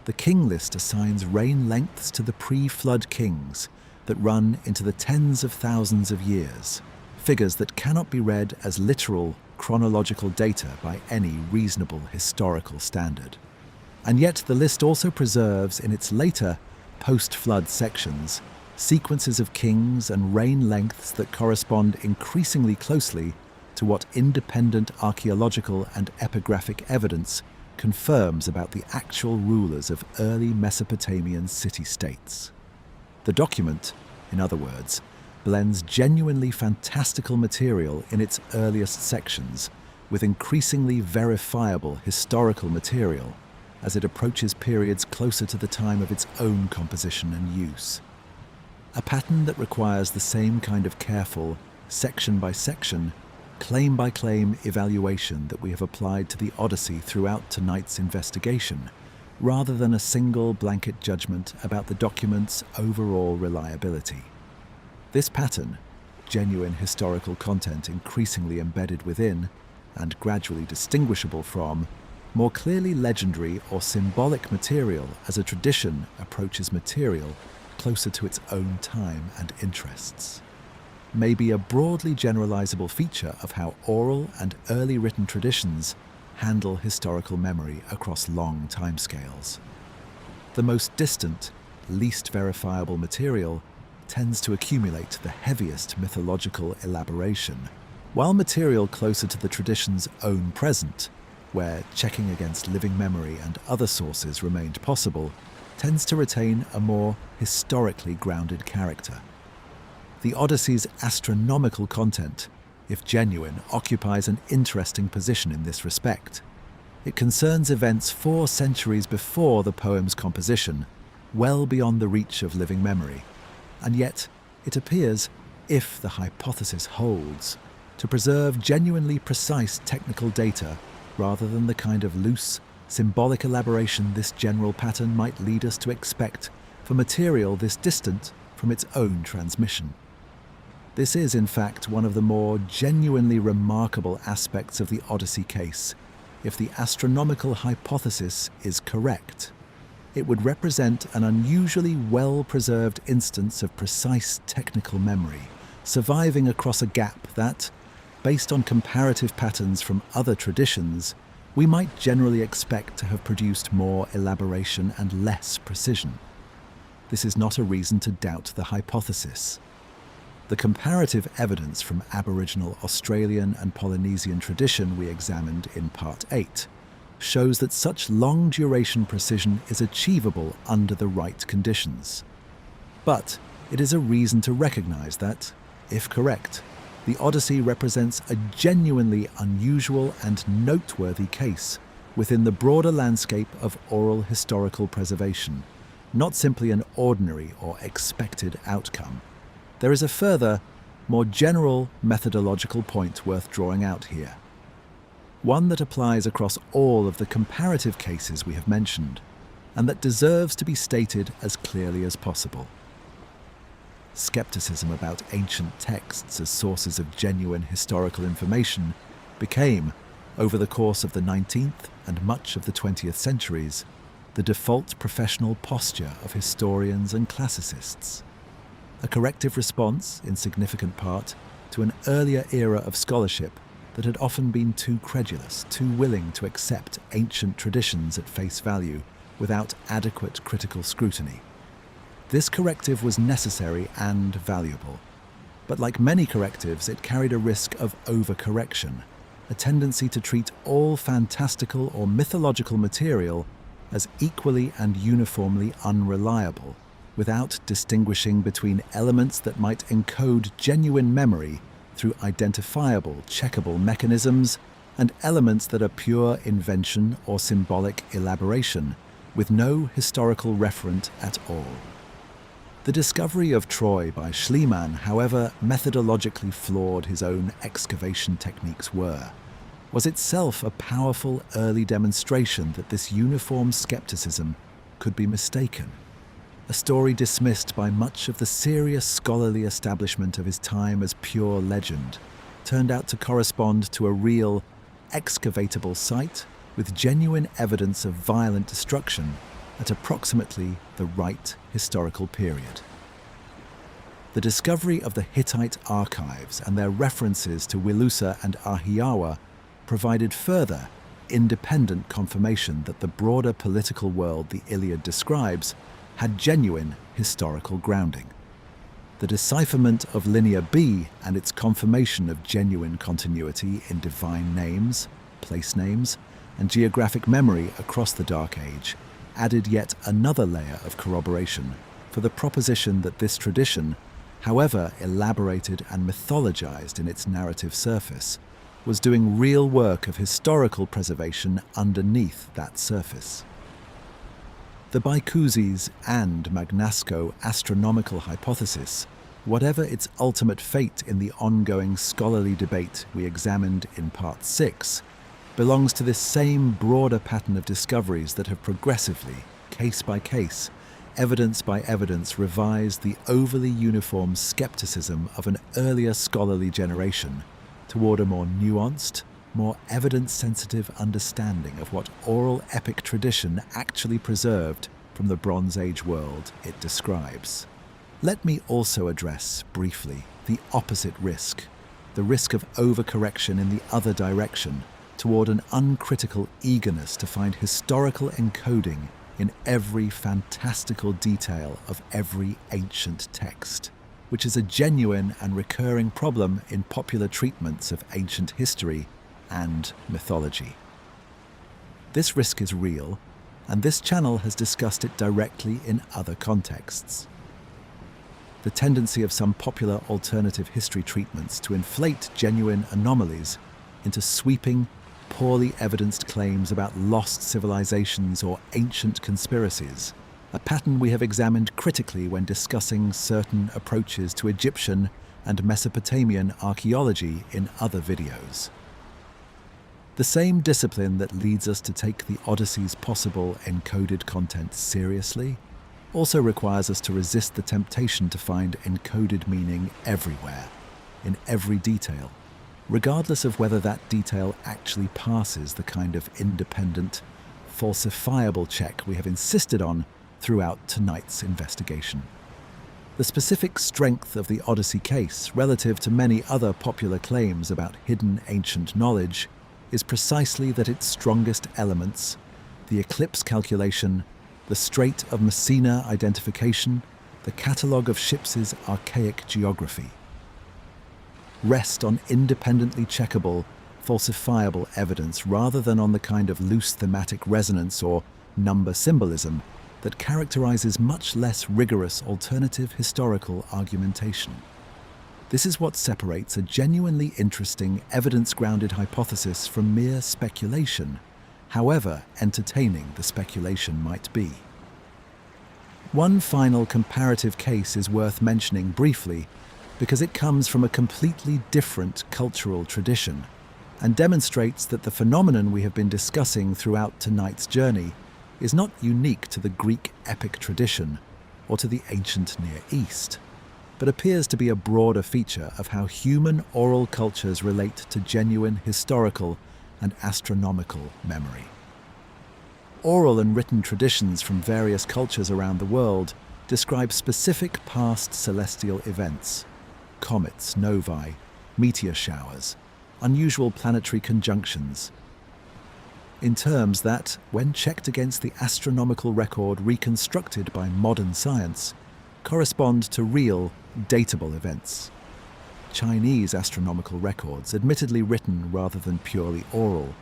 S1: The king list assigns reign lengths to the pre-flood kings that run into the tens of thousands of years, figures that cannot be read as literal chronological data by any reasonable historical standard. And yet the list also preserves in its later post-flood sections sequences of kings and reign lengths that correspond increasingly closely to what independent archaeological and epigraphic evidence confirms about the actual rulers of early Mesopotamian city-states. The document, in other words, blends genuinely fantastical material in its earliest sections with increasingly verifiable historical material as it approaches periods closer to the time of its own composition and use. A pattern that requires the same kind of careful, section-by-section, claim-by-claim evaluation that we have applied to the Odyssey throughout tonight's investigation, rather than a single blanket judgment about the document's overall reliability. This pattern, genuine historical content increasingly embedded within, and gradually distinguishable from, more clearly legendary or symbolic material as a tradition approaches material closer to its own time and interests, may be a broadly generalizable feature of how oral and early written traditions handle historical memory across long timescales. The most distant, least verifiable material tends to accumulate the heaviest mythological elaboration, while material closer to the tradition's own present, where checking against living memory and other sources remained possible, tends to retain a more historically grounded character. The Odyssey's astronomical content, if genuine, occupies an interesting position in this respect. It concerns events 4 centuries before the poem's composition, well beyond the reach of living memory, and yet it appears, if the hypothesis holds, to preserve genuinely precise technical data rather than the kind of loose, symbolic elaboration this general pattern might lead us to expect for material this distant from its own transmission. This is, in fact, one of the more genuinely remarkable aspects of the Odyssey case. If the astronomical hypothesis is correct, it would represent an unusually well-preserved instance of precise technical memory, surviving across a gap that, based on comparative patterns from other traditions, we might generally expect to have produced more elaboration and less precision. This is not a reason to doubt the hypothesis. The comparative evidence from Aboriginal Australian and Polynesian tradition we examined in Part 8 shows that such long-duration precision is achievable under the right conditions. But it is a reason to recognize that, if correct, the Odyssey represents a genuinely unusual and noteworthy case within the broader landscape of oral historical preservation, not simply an ordinary or expected outcome. There is a further, more general methodological point worth drawing out here. One that applies across all of the comparative cases we have mentioned, and that deserves to be stated as clearly as possible. skepticism about ancient texts as sources of genuine historical information became, over the course of the 19th and much of the 20th centuries, the default professional posture of historians and classicists. A corrective response, in significant part, to an earlier era of scholarship that had often been too credulous, too willing to accept ancient traditions at face value without adequate critical scrutiny. This corrective was necessary and valuable, but like many correctives, it carried a risk of overcorrection, a tendency to treat all fantastical or mythological material as equally and uniformly unreliable, without distinguishing between elements that might encode genuine memory through identifiable, checkable mechanisms and elements that are pure invention or symbolic elaboration, with no historical referent at all. The discovery of Troy by Schliemann, however methodologically flawed his own excavation techniques were, was itself a powerful early demonstration that this uniform skepticism could be mistaken. A story dismissed by much of the serious scholarly establishment of his time as pure legend turned out to correspond to a real, excavatable site with genuine evidence of violent destruction at approximately the right historical period. The discovery of the Hittite archives and their references to Wilusa and Ahiawa provided further, independent confirmation that the broader political world the Iliad describes had genuine historical grounding. The decipherment of Linear B and its confirmation of genuine continuity in divine names, place names, and geographic memory across the Dark Age added yet another layer of corroboration for the proposition that this tradition, however elaborated and mythologized in its narrative surface, was doing real work of historical preservation underneath that surface. The Bicuzes and Magnasco astronomical hypothesis, whatever its ultimate fate in the ongoing scholarly debate we examined in Part 6, belongs to this same broader pattern of discoveries that have progressively, case by case, evidence by evidence, revised the overly uniform skepticism of an earlier scholarly generation toward a more nuanced, more evidence-sensitive understanding of what oral epic tradition actually preserved from the Bronze Age world it describes. Let me also address, briefly, the opposite risk, the risk of overcorrection in the other direction, toward an uncritical eagerness to find historical encoding in every fantastical detail of every ancient text, which is a genuine and recurring problem in popular treatments of ancient history and mythology. This risk is real, and this channel has discussed it directly in other contexts. The tendency of some popular alternative history treatments to inflate genuine anomalies into sweeping, poorly evidenced claims about lost civilizations or ancient conspiracies, a pattern we have examined critically when discussing certain approaches to Egyptian and Mesopotamian archaeology in other videos. The same discipline that leads us to take the Odyssey's possible encoded content seriously also requires us to resist the temptation to find encoded meaning everywhere, in every detail, regardless of whether that detail actually passes the kind of independent, falsifiable check we have insisted on throughout tonight's investigation. The specific strength of the Odyssey case, relative to many other popular claims about hidden ancient knowledge, is precisely that its strongest elements, the eclipse calculation, the Strait of Messina identification, the catalogue of ships' archaic geography, rest on independently checkable, falsifiable evidence rather than on the kind of loose thematic resonance or number symbolism that characterizes much less rigorous alternative historical argumentation. This is what separates a genuinely interesting, evidence-grounded hypothesis from mere speculation, however entertaining the speculation might be. One final comparative case is worth mentioning briefly because it comes from a completely different cultural tradition and demonstrates that the phenomenon we have been discussing throughout tonight's journey is not unique to the Greek epic tradition or to the ancient Near East. but appears to be a broader feature of how human oral cultures relate to genuine historical and astronomical memory. Oral and written traditions from various cultures around the world describe specific past celestial events: comets, novae, meteor showers, unusual planetary conjunctions, in terms that, when checked against the astronomical record reconstructed by modern science, correspond to real, datable events. Chinese astronomical records, admittedly written rather than purely oral,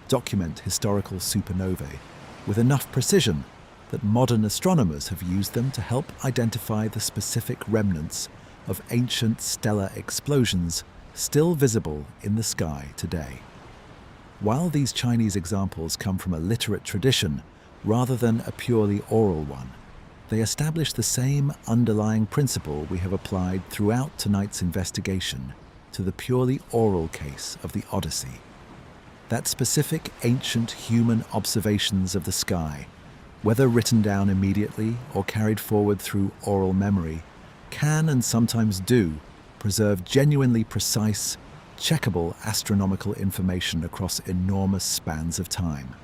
S1: document historical supernovae with enough precision that modern astronomers have used them to help identify the specific remnants of ancient stellar explosions still visible in the sky today. While these Chinese examples come from a literate tradition rather than a purely oral one, they establish the same underlying principle we have applied throughout tonight's investigation to the purely oral case of the Odyssey. That specific ancient human observations of the sky, whether written down immediately or carried forward through oral memory, can and sometimes do preserve genuinely precise, checkable astronomical information across enormous spans of time.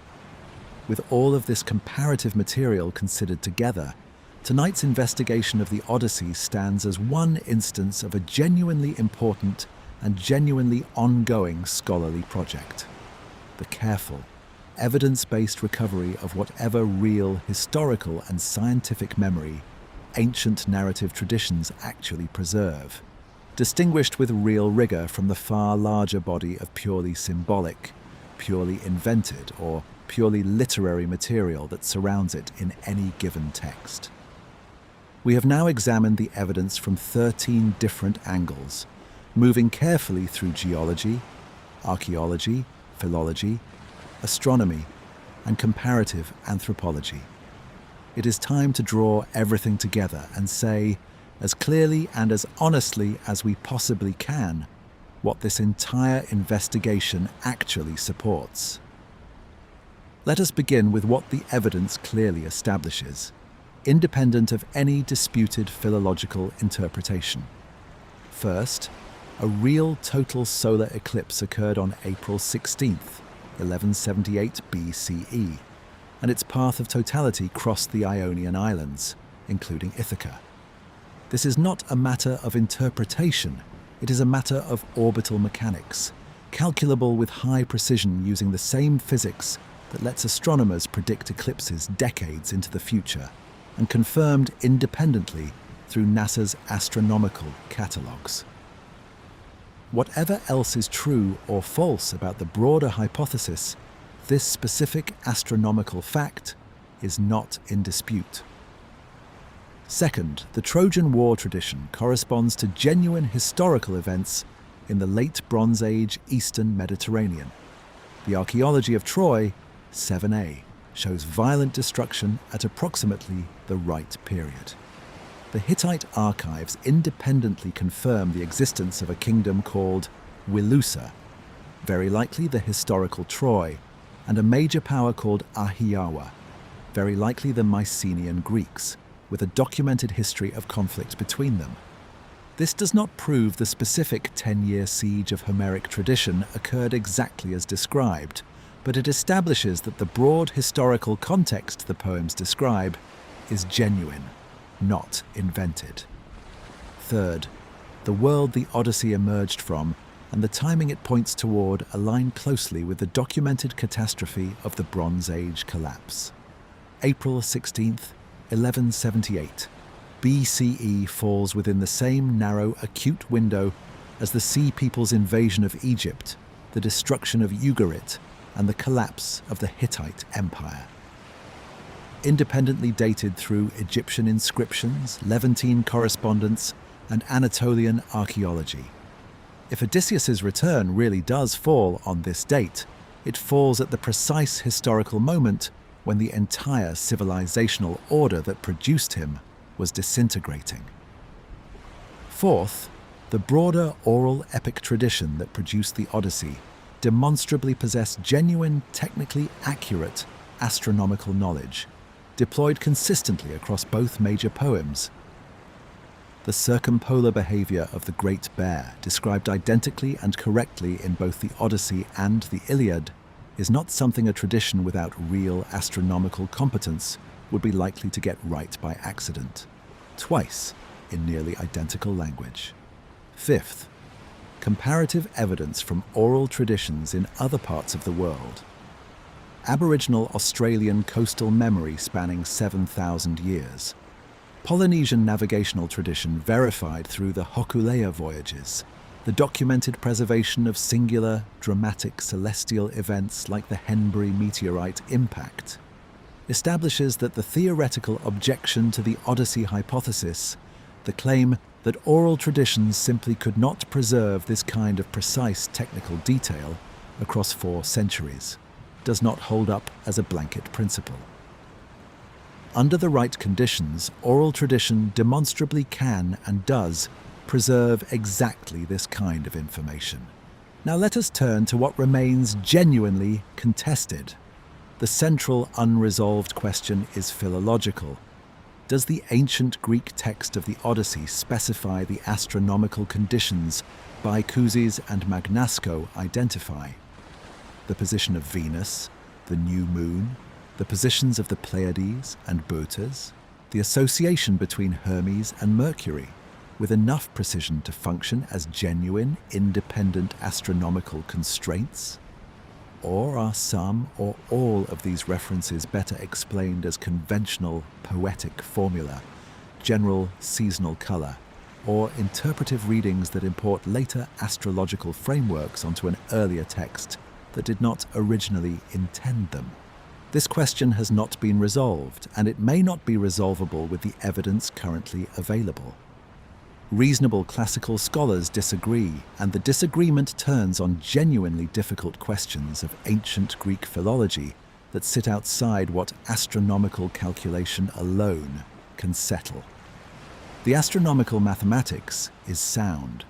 S1: With all of this comparative material considered together, tonight's investigation of the Odyssey stands as one instance of a genuinely important and genuinely ongoing scholarly project. The careful, evidence-based recovery of whatever real historical and scientific memory ancient narrative traditions actually preserve, distinguished with real rigor from the far larger body of purely symbolic, purely invented, or purely literary material that surrounds it in any given text. We have now examined the evidence from 13 different angles, moving carefully through geology, archaeology, philology, astronomy, and comparative anthropology. It is time to draw everything together and say, as clearly and as honestly as we possibly can, what this entire investigation actually supports. Let us begin with what the evidence clearly establishes, independent of any disputed philological interpretation. First, a real total solar eclipse occurred on April 16th, 1178 BCE, and its path of totality crossed the Ionian Islands, including Ithaca. This is not a matter of interpretation, it is a matter of orbital mechanics, calculable with high precision using the same physics that lets astronomers predict eclipses decades into the future, and confirmed independently through NASA's astronomical catalogues. Whatever else is true or false about the broader hypothesis, this specific astronomical fact is not in dispute. Second, the Trojan War tradition corresponds to genuine historical events in the late Bronze Age Eastern Mediterranean. The archaeology of Troy, 7a, shows violent destruction at approximately the right period. The Hittite archives independently confirm the existence of a kingdom called Wilusa, very likely the historical Troy, and a major power called Ahiyawa, very likely the Mycenaean Greeks, with a documented history of conflict between them. This does not prove the specific 10-year siege of Homeric tradition occurred exactly as described, but it establishes that the broad historical context the poems describe is genuine, not invented. Third, the world the Odyssey emerged from and the timing it points toward align closely with the documented catastrophe of the Bronze Age collapse. April 16th, 1178, BCE falls within the same narrow, acute window as the Sea People's invasion of Egypt, the destruction of Ugarit, and the collapse of the Hittite Empire. Independently dated through Egyptian inscriptions, Levantine correspondence, and Anatolian archaeology. If Odysseus's return really does fall on this date, it falls at the precise historical moment when the entire civilizational order that produced him was disintegrating. Fourth, the broader oral epic tradition that produced the Odyssey demonstrably possessed genuine, technically accurate astronomical knowledge, deployed consistently across both major poems. The circumpolar behavior of the Great Bear, described identically and correctly in both the Odyssey and the Iliad, is not something a tradition without real astronomical competence would be likely to get right by accident, twice in nearly identical language. Fifth, comparative evidence from oral traditions in other parts of the world. Aboriginal Australian coastal memory spanning 7,000 years. Polynesian navigational tradition verified through the Hokulea voyages. The documented preservation of singular, dramatic celestial events like the Henbury meteorite impact establishes that the theoretical objection to the Odyssey hypothesis, the claim that oral traditions simply could not preserve this kind of precise technical detail across 4 centuries, does not hold up as a blanket principle. Under the right conditions, oral tradition demonstrably can and does preserve exactly this kind of information. Now let us turn to what remains genuinely contested. The central unresolved question is philological. Does the ancient Greek text of the Odyssey specify the astronomical conditions Bycusis and Magnasco identify? The position of Venus, the new moon, the positions of the Pleiades and Boötes, the association between Hermes and Mercury, with enough precision to function as genuine, independent astronomical constraints? Or are some or all of these references better explained as conventional, poetic formula, general seasonal color, or interpretive readings that import later astrological frameworks onto an earlier text that did not originally intend them? This question has not been resolved, and it may not be resolvable with the evidence currently available. Reasonable classical scholars disagree, and the disagreement turns on genuinely difficult questions of ancient Greek philology that sit outside what astronomical calculation alone can settle. The astronomical mathematics is sound.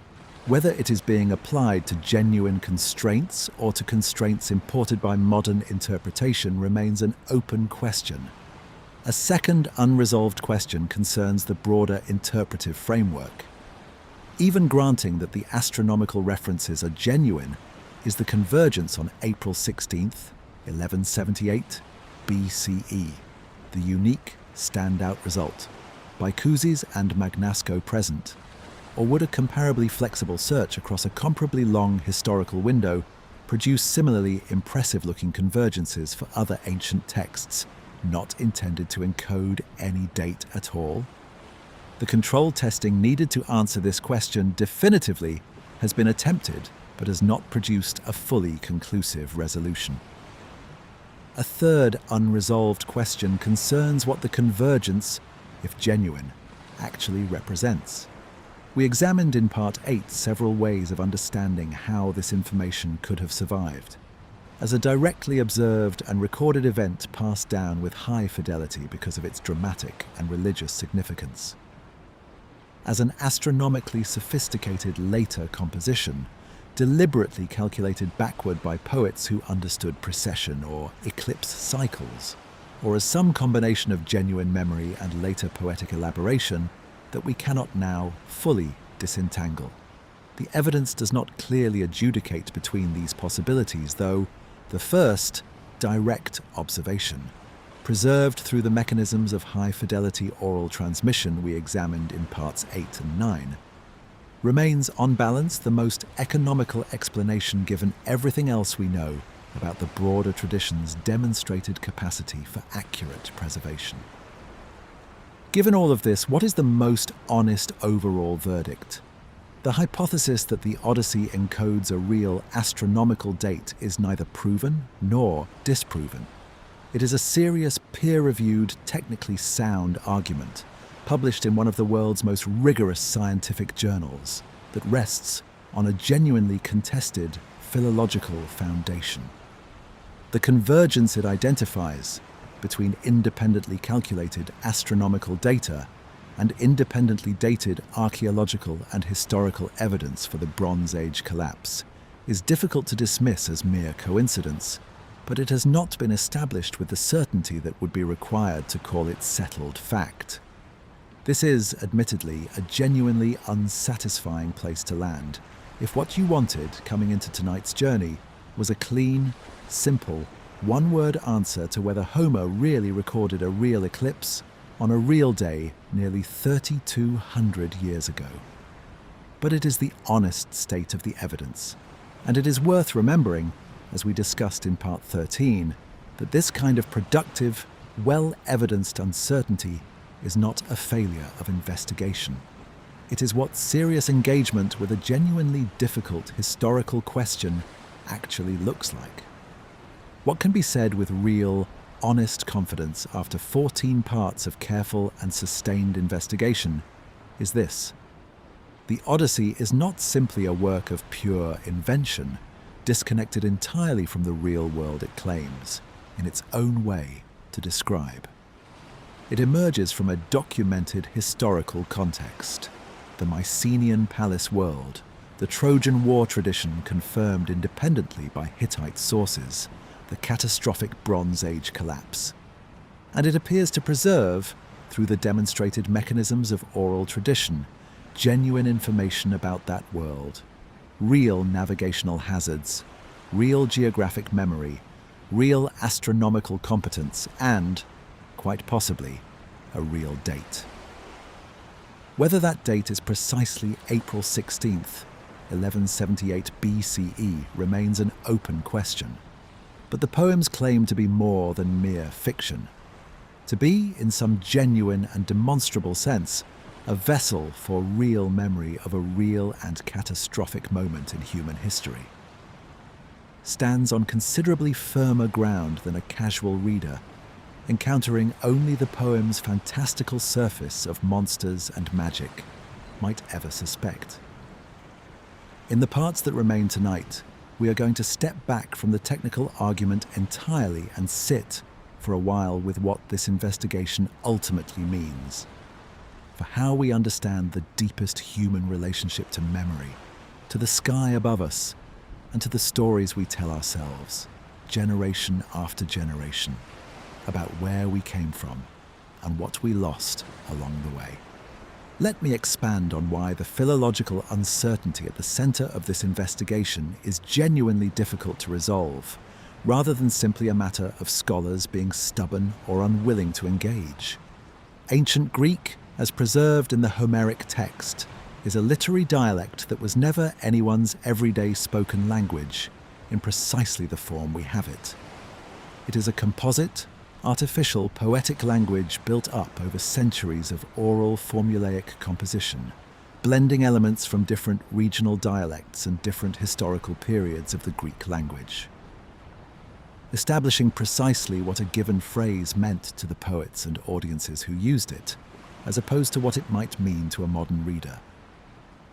S1: Whether it is being applied to genuine constraints or to constraints imported by modern interpretation remains an open question. A second unresolved question concerns the broader interpretive framework. Even granting that the astronomical references are genuine, is the convergence on April 16th, 1178 BCE, the unique standout result, Bycusis and Magnasco present, or would a comparably flexible search across a comparably long historical window produce similarly impressive-looking convergences for other ancient texts not intended to encode any date at all? The control testing needed to answer this question definitively has been attempted, but has not produced a fully conclusive resolution. A third unresolved question concerns what the convergence, if genuine, actually represents. We examined in Part 8 several ways of understanding how this information could have survived. As a directly observed and recorded event passed down with high fidelity because of its dramatic and religious significance. As an astronomically sophisticated later composition, deliberately calculated backward by poets who understood precession or eclipse cycles, or as some combination of genuine memory and later poetic elaboration that we cannot now fully disentangle. The evidence does not clearly adjudicate between these possibilities, though the first, direct observation, preserved through the mechanisms of high-fidelity oral transmission we examined in Parts 8 and 9, remains on balance the most economical explanation given everything else we know about the broader tradition's demonstrated capacity for accurate preservation. Given all of this, what is the most honest overall verdict? The hypothesis that the Odyssey encodes a real astronomical date is neither proven nor disproven. It is a serious, peer-reviewed, technically sound argument, published in one of the world's most rigorous scientific journals, that rests on a genuinely contested philological foundation. The convergence it identifies between independently calculated astronomical data and independently dated archaeological and historical evidence for the Bronze Age collapse is difficult to dismiss as mere coincidence, but it has not been established with the certainty that would be required to call it settled fact. This is, admittedly, a genuinely unsatisfying place to land if what you wanted coming into tonight's journey was a clean, simple, one-word answer to whether Homer really recorded a real eclipse on a real day nearly 3,200 years ago. But it is the honest state of the evidence, and it is worth remembering, as we discussed in Part 13, that this kind of productive, well-evidenced uncertainty is not a failure of investigation. It is what serious engagement with a genuinely difficult historical question actually looks like. What can be said with real, honest confidence after 14 parts of careful and sustained investigation is this: the Odyssey is not simply a work of pure invention, disconnected entirely from the real world it claims, in its own way, to describe. It emerges from a documented historical context: the Mycenaean palace world, the Trojan War tradition confirmed independently by Hittite sources, the catastrophic Bronze Age collapse. And it appears to preserve, through the demonstrated mechanisms of oral tradition, genuine information about that world, real navigational hazards, real geographic memory, real astronomical competence, and, quite possibly, a real date. Whether that date is precisely April 16th, 1178 BCE remains an open question. But the poems claim to be more than mere fiction, to be, in some genuine and demonstrable sense, a vessel for real memory of a real and catastrophic moment in human history. Stands on considerably firmer ground than a casual reader, encountering only the poem's fantastical surface of monsters and magic, might ever suspect. In the parts that remain tonight, we are going to step back from the technical argument entirely and sit for a while with what this investigation ultimately means, for how we understand the deepest human relationship to memory, to the sky above us, and to the stories we tell ourselves, generation after generation, about where we came from and what we lost along the way. Let me expand on why the philological uncertainty at the center of this investigation is genuinely difficult to resolve, rather than simply a matter of scholars being stubborn or unwilling to engage. Ancient Greek, as preserved in the Homeric text, is a literary dialect that was never anyone's everyday spoken language in precisely the form we have it. It is a composite, artificial poetic language built up over centuries of oral formulaic composition, blending elements from different regional dialects and different historical periods of the Greek language, establishing precisely what a given phrase meant to the poets and audiences who used it, as opposed to what it might mean to a modern reader.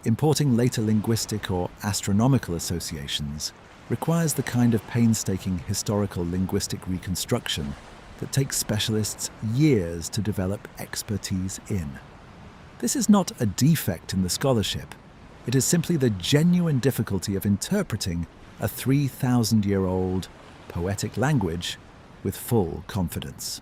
S1: Importing later linguistic or astronomical associations requires the kind of painstaking historical linguistic reconstruction that takes specialists years to develop expertise in. This is not a defect in the scholarship. It is simply the genuine difficulty of interpreting a 3,000-year-old poetic language with full confidence.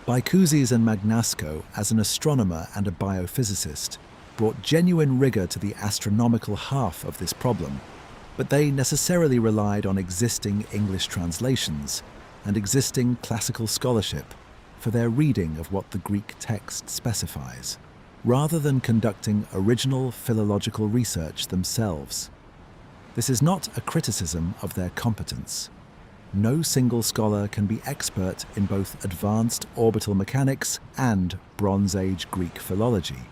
S1: Bicuzes and Magnasco, as an astronomer and a biophysicist, brought genuine rigor to the astronomical half of this problem, but they necessarily relied on existing English translations and existing classical scholarship for their reading of what the Greek text specifies, rather than conducting original philological research themselves. This is not a criticism of their competence. No single scholar can be expert in both advanced orbital mechanics and Bronze Age Greek philology.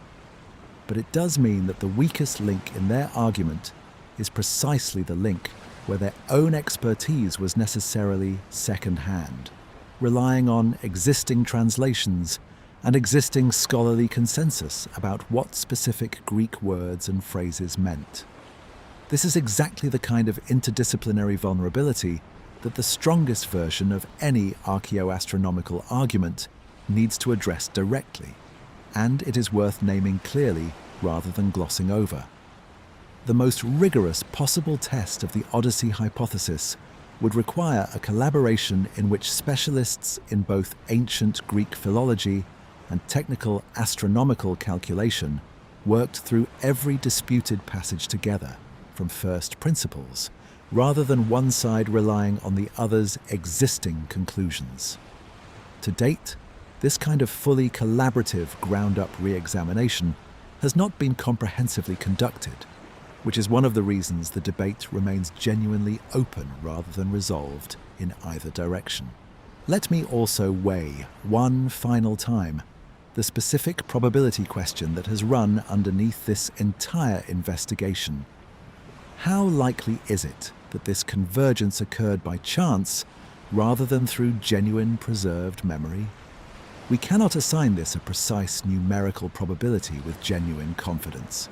S1: But it does mean that the weakest link in their argument is precisely the link where their own expertise was necessarily second-hand, relying on existing translations and existing scholarly consensus about what specific Greek words and phrases meant. This is exactly the kind of interdisciplinary vulnerability that the strongest version of any archaeoastronomical argument needs to address directly, and it is worth naming clearly rather than glossing over. The most rigorous possible test of the Odyssey hypothesis would require a collaboration in which specialists in both ancient Greek philology and technical astronomical calculation worked through every disputed passage together from first principles, rather than one side relying on the other's existing conclusions. To date, this kind of fully collaborative ground-up re-examination has not been comprehensively conducted, which is one of the reasons the debate remains genuinely open rather than resolved in either direction. Let me also weigh, one final time, the specific probability question that has run underneath this entire investigation. How likely is it that this convergence occurred by chance rather than through genuine preserved memory? We cannot assign this a precise numerical probability with genuine confidence.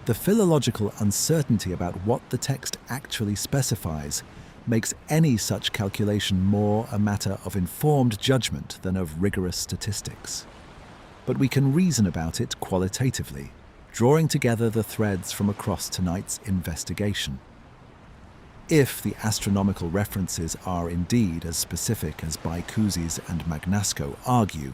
S1: The philological uncertainty about what the text actually specifies makes any such calculation more a matter of informed judgment than of rigorous statistics. But we can reason about it qualitatively, drawing together the threads from across tonight's investigation. If the astronomical references are indeed as specific as Bards and Magnasco argue,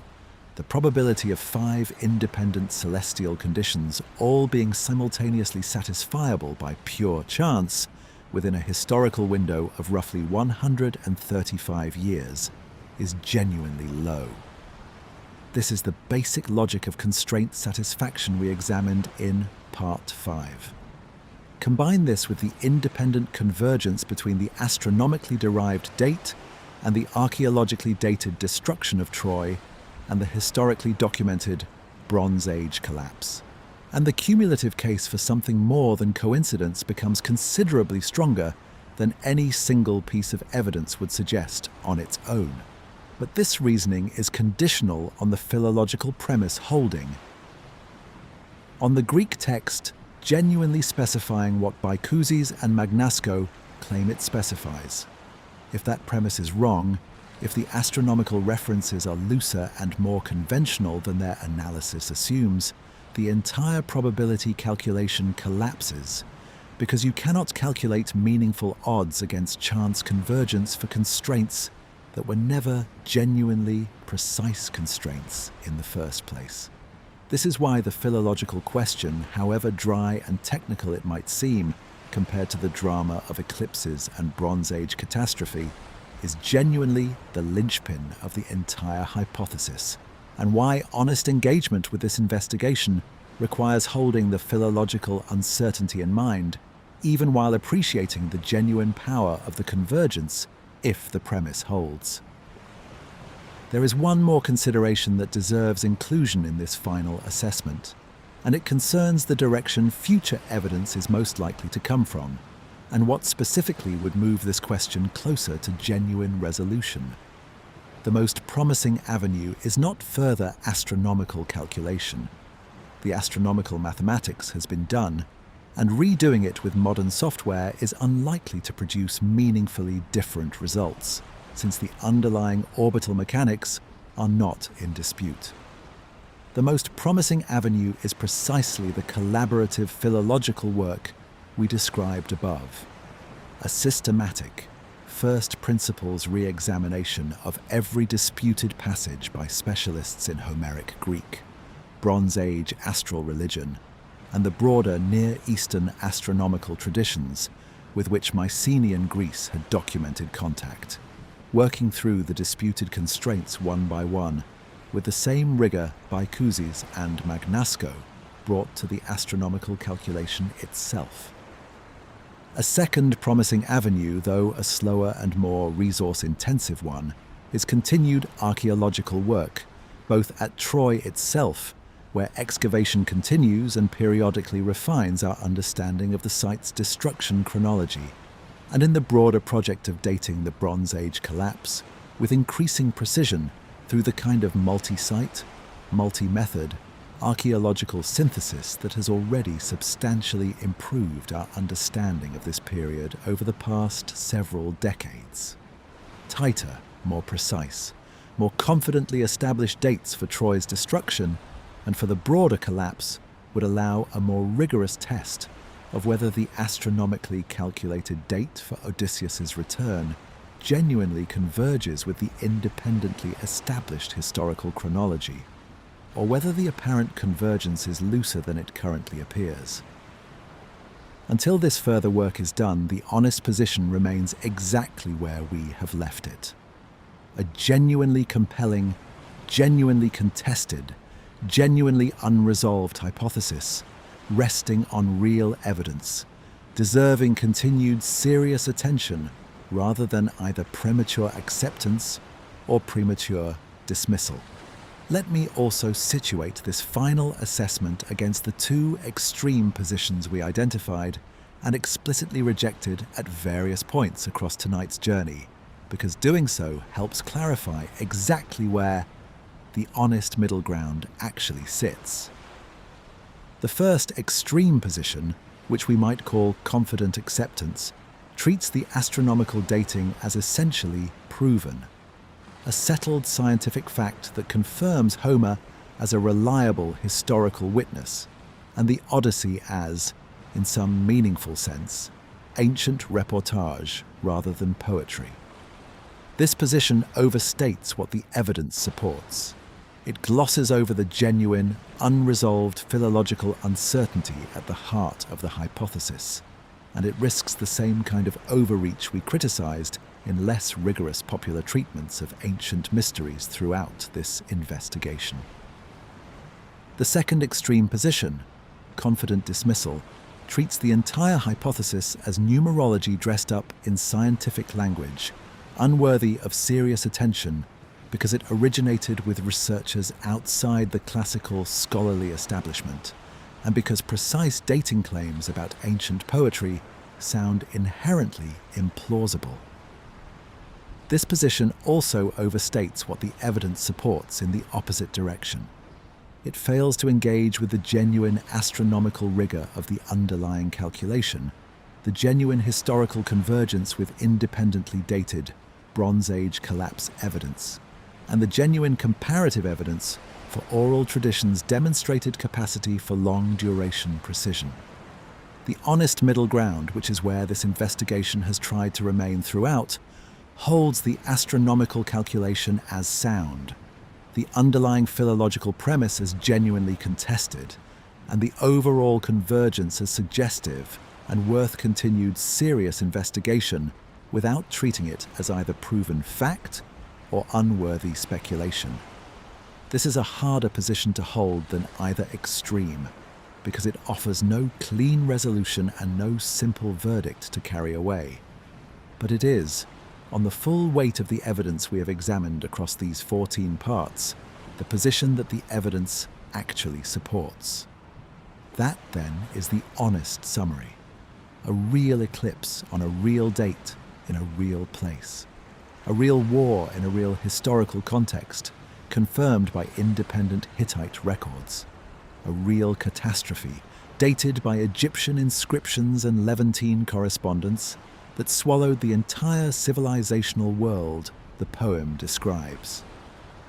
S1: the probability of 5 independent celestial conditions all being simultaneously satisfiable by pure chance within a historical window of roughly 135 years is genuinely low. This is the basic logic of constraint satisfaction we examined in Part 5. Combine this with the independent convergence between the astronomically derived date and the archaeologically dated destruction of Troy and the historically documented Bronze Age collapse. And the cumulative case for something more than coincidence becomes considerably stronger than any single piece of evidence would suggest on its own. But this reasoning is conditional on the philological premise holding, on the Greek text genuinely specifying what Bards and Magnasco claim it specifies. If that premise is wrong, if the astronomical references are looser and more conventional than their analysis assumes, the entire probability calculation collapses, because you cannot calculate meaningful odds against chance convergence for constraints that were never genuinely precise constraints in the first place. This is why the philological question, however dry and technical it might seem compared to the drama of eclipses and Bronze Age catastrophe, is genuinely the linchpin of the entire hypothesis, and why honest engagement with this investigation requires holding the philological uncertainty in mind, even while appreciating the genuine power of the convergence if the premise holds. There is one more consideration that deserves inclusion in this final assessment, and it concerns the direction future evidence is most likely to come from, and what specifically would move this question closer to genuine resolution. The most promising avenue is not further astronomical calculation. The astronomical mathematics has been done, and redoing it with modern software is unlikely to produce meaningfully different results, since the underlying orbital mechanics are not in dispute. The most promising avenue is precisely the collaborative philological work we described above. A systematic, first principles re-examination of every disputed passage by specialists in Homeric Greek, Bronze Age astral religion, and the broader Near Eastern astronomical traditions with which Mycenaean Greece had documented contact, working through the disputed constraints one by one, with the same rigor Bards and Magnasco brought to the astronomical calculation itself. A second promising avenue, though a slower and more resource-intensive one, is continued archaeological work, both at Troy itself, where excavation continues and periodically refines our understanding of the site's destruction chronology, and in the broader project of dating the Bronze Age collapse with increasing precision through the kind of multi-site, multi-method, archaeological synthesis that has already substantially improved our understanding of this period over the past several decades. Tighter, more precise, more confidently established dates for Troy's destruction and for the broader collapse would allow a more rigorous test of whether the astronomically calculated date for Odysseus's return genuinely converges with the independently established historical chronology, or whether the apparent convergence is looser than it currently appears. Until this further work is done, the honest position remains exactly where we have left it. A genuinely compelling, genuinely contested, genuinely unresolved hypothesis, resting on real evidence, deserving continued serious attention rather than either premature acceptance or premature dismissal. Let me also situate this final assessment against the two extreme positions we identified and explicitly rejected at various points across tonight's journey, because doing so helps clarify exactly where the honest middle ground actually sits. The first extreme position, which we might call confident acceptance, treats the astronomical dating as essentially proven, a settled scientific fact that confirms Homer as a reliable historical witness, and the Odyssey as, in some meaningful sense, ancient reportage rather than poetry. This position overstates what the evidence supports. It glosses over the genuine, unresolved philological uncertainty at the heart of the hypothesis, and it risks the same kind of overreach we criticized in less rigorous popular treatments of ancient mysteries throughout this investigation. The second extreme position, confident dismissal, treats the entire hypothesis as numerology dressed up in scientific language, unworthy of serious attention because it originated with researchers outside the classical scholarly establishment, and because precise dating claims about ancient poetry sound inherently implausible. This position also overstates what the evidence supports in the opposite direction. It fails to engage with the genuine astronomical rigor of the underlying calculation, the genuine historical convergence with independently dated Bronze Age collapse evidence, and the genuine comparative evidence for oral tradition's demonstrated capacity for long-duration precision. The honest middle ground, which is where this investigation has tried to remain throughout, holds the astronomical calculation as sound, the underlying philological premise as genuinely contested, and the overall convergence as suggestive and worth continued serious investigation without treating it as either proven fact or unworthy speculation. This is a harder position to hold than either extreme, because it offers no clean resolution and no simple verdict to carry away. But it is, on the full weight of the evidence we have examined across these 14 parts, the position that the evidence actually supports. That, then, is the honest summary. A real eclipse on a real date in a real place. A real war in a real historical context, confirmed by independent Hittite records. A real catastrophe, dated by Egyptian inscriptions and Levantine correspondence, that swallowed the entire civilizational world the poem describes.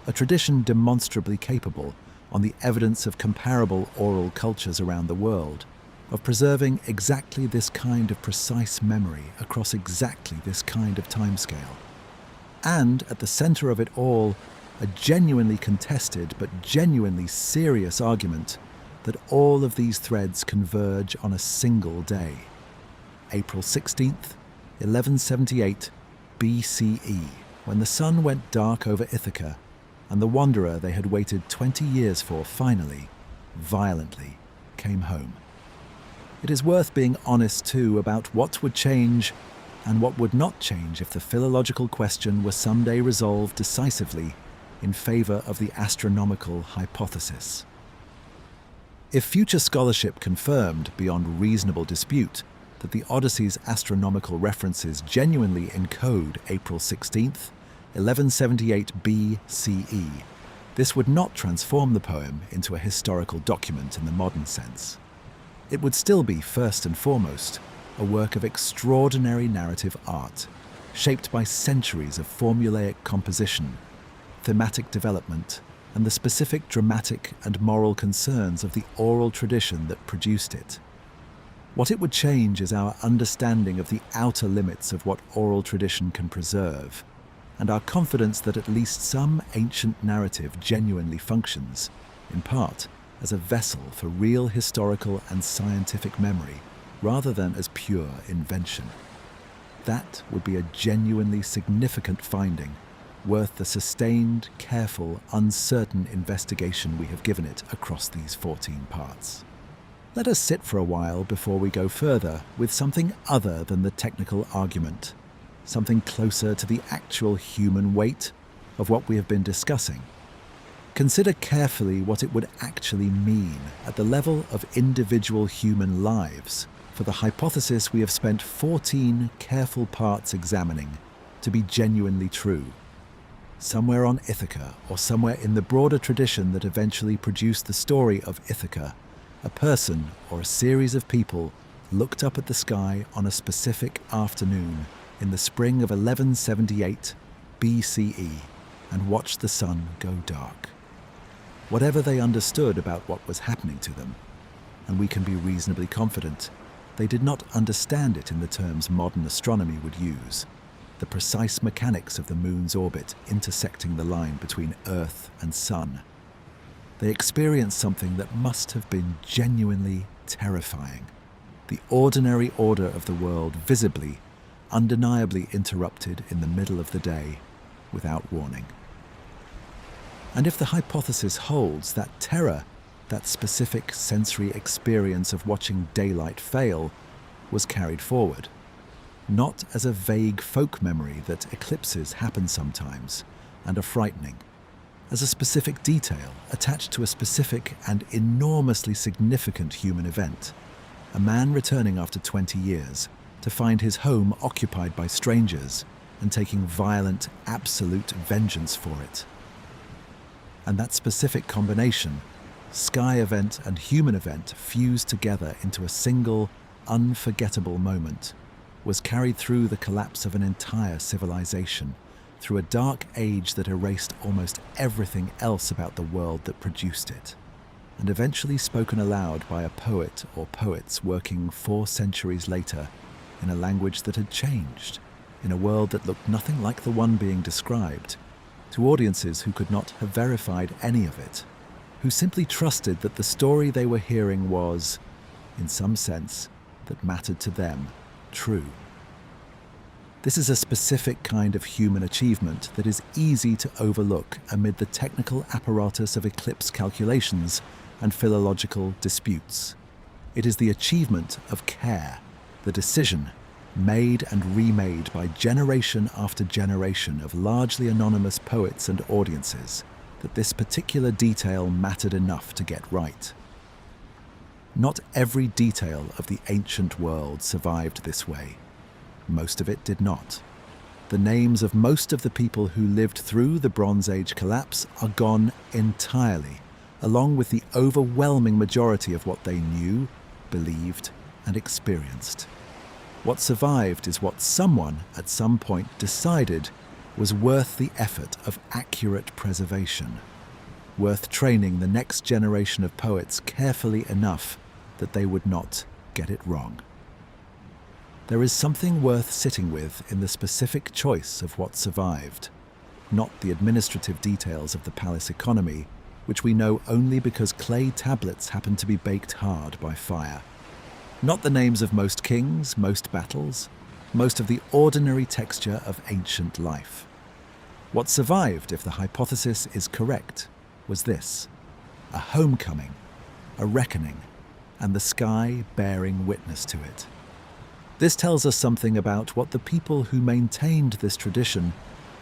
S1: A tradition demonstrably capable, on the evidence of comparable oral cultures around the world, of preserving exactly this kind of precise memory across exactly this kind of timescale. And at the center of it all, a genuinely contested but genuinely serious argument that all of these threads converge on a single day. April 16th, 1178 BCE, when the sun went dark over Ithaca, and the wanderer they had waited 20 years for finally, violently, came home. It is worth being honest too about what would change and what would not change if the philological question were someday resolved decisively in favor of the astronomical hypothesis. If future scholarship confirmed, beyond reasonable dispute, that the Odyssey's astronomical references genuinely encode April 16th, 1178 BCE, this would not transform the poem into a historical document in the modern sense. It would still be, first and foremost, a work of extraordinary narrative art, shaped by centuries of formulaic composition, thematic development, and the specific dramatic and moral concerns of the oral tradition that produced it. What it would change is our understanding of the outer limits of what oral tradition can preserve, and our confidence that at least some ancient narrative genuinely functions, in part as a vessel for real historical and scientific memory rather than as pure invention. That would be a genuinely significant finding, worth the sustained, careful, uncertain investigation we have given it across these 14 parts. Let us sit for a while before we go further with something other than the technical argument, something closer to the actual human weight of what we have been discussing. Consider carefully what it would actually mean at the level of individual human lives for the hypothesis we have spent 14 careful parts examining to be genuinely true. Somewhere on Ithaca, or somewhere in the broader tradition that eventually produced the story of Ithaca, a person or a series of people looked up at the sky on a specific afternoon in the spring of 1178 BCE and watched the sun go dark. Whatever they understood about what was happening to them, and we can be reasonably confident, they did not understand it in the terms modern astronomy would use, the precise mechanics of the moon's orbit intersecting the line between Earth and Sun. They experienced something that must have been genuinely terrifying. The ordinary order of the world visibly, undeniably interrupted in the middle of the day without warning. And if the hypothesis holds, that terror, that specific sensory experience of watching daylight fail, was carried forward, not as a vague folk memory that eclipses happen sometimes and are frightening, as a specific detail attached to a specific and enormously significant human event, a man returning after 20 years to find his home occupied by strangers and taking violent, absolute vengeance for it. And that specific combination, sky event and human event fused together into a single, unforgettable moment, was carried through the collapse of an entire civilization, through a dark age that erased almost everything else about the world that produced it, and eventually spoken aloud by a poet or poets working 4 centuries later in a language that had changed, in a world that looked nothing like the one being described, to audiences who could not have verified any of it, who simply trusted that the story they were hearing was, in some sense, that mattered to them, true. This is a specific kind of human achievement that is easy to overlook amid the technical apparatus of eclipse calculations and philological disputes. It is the achievement of care, the decision, made and remade by generation after generation of largely anonymous poets and audiences, that this particular detail mattered enough to get right. Not every detail of the ancient world survived this way. Most of it did not. The names of most of the people who lived through the Bronze Age collapse are gone entirely, along with the overwhelming majority of what they knew, believed, and experienced. What survived is what someone at some point decided was worth the effort of accurate preservation, worth training the next generation of poets carefully enough that they would not get it wrong. There is something worth sitting with in the specific choice of what survived, not the administrative details of the palace economy, which we know only because clay tablets happen to be baked hard by fire. Not the names of most kings, most battles, most of the ordinary texture of ancient life. What survived, if the hypothesis is correct, was this: a homecoming, a reckoning, and the sky bearing witness to it. This tells us something about what the people who maintained this tradition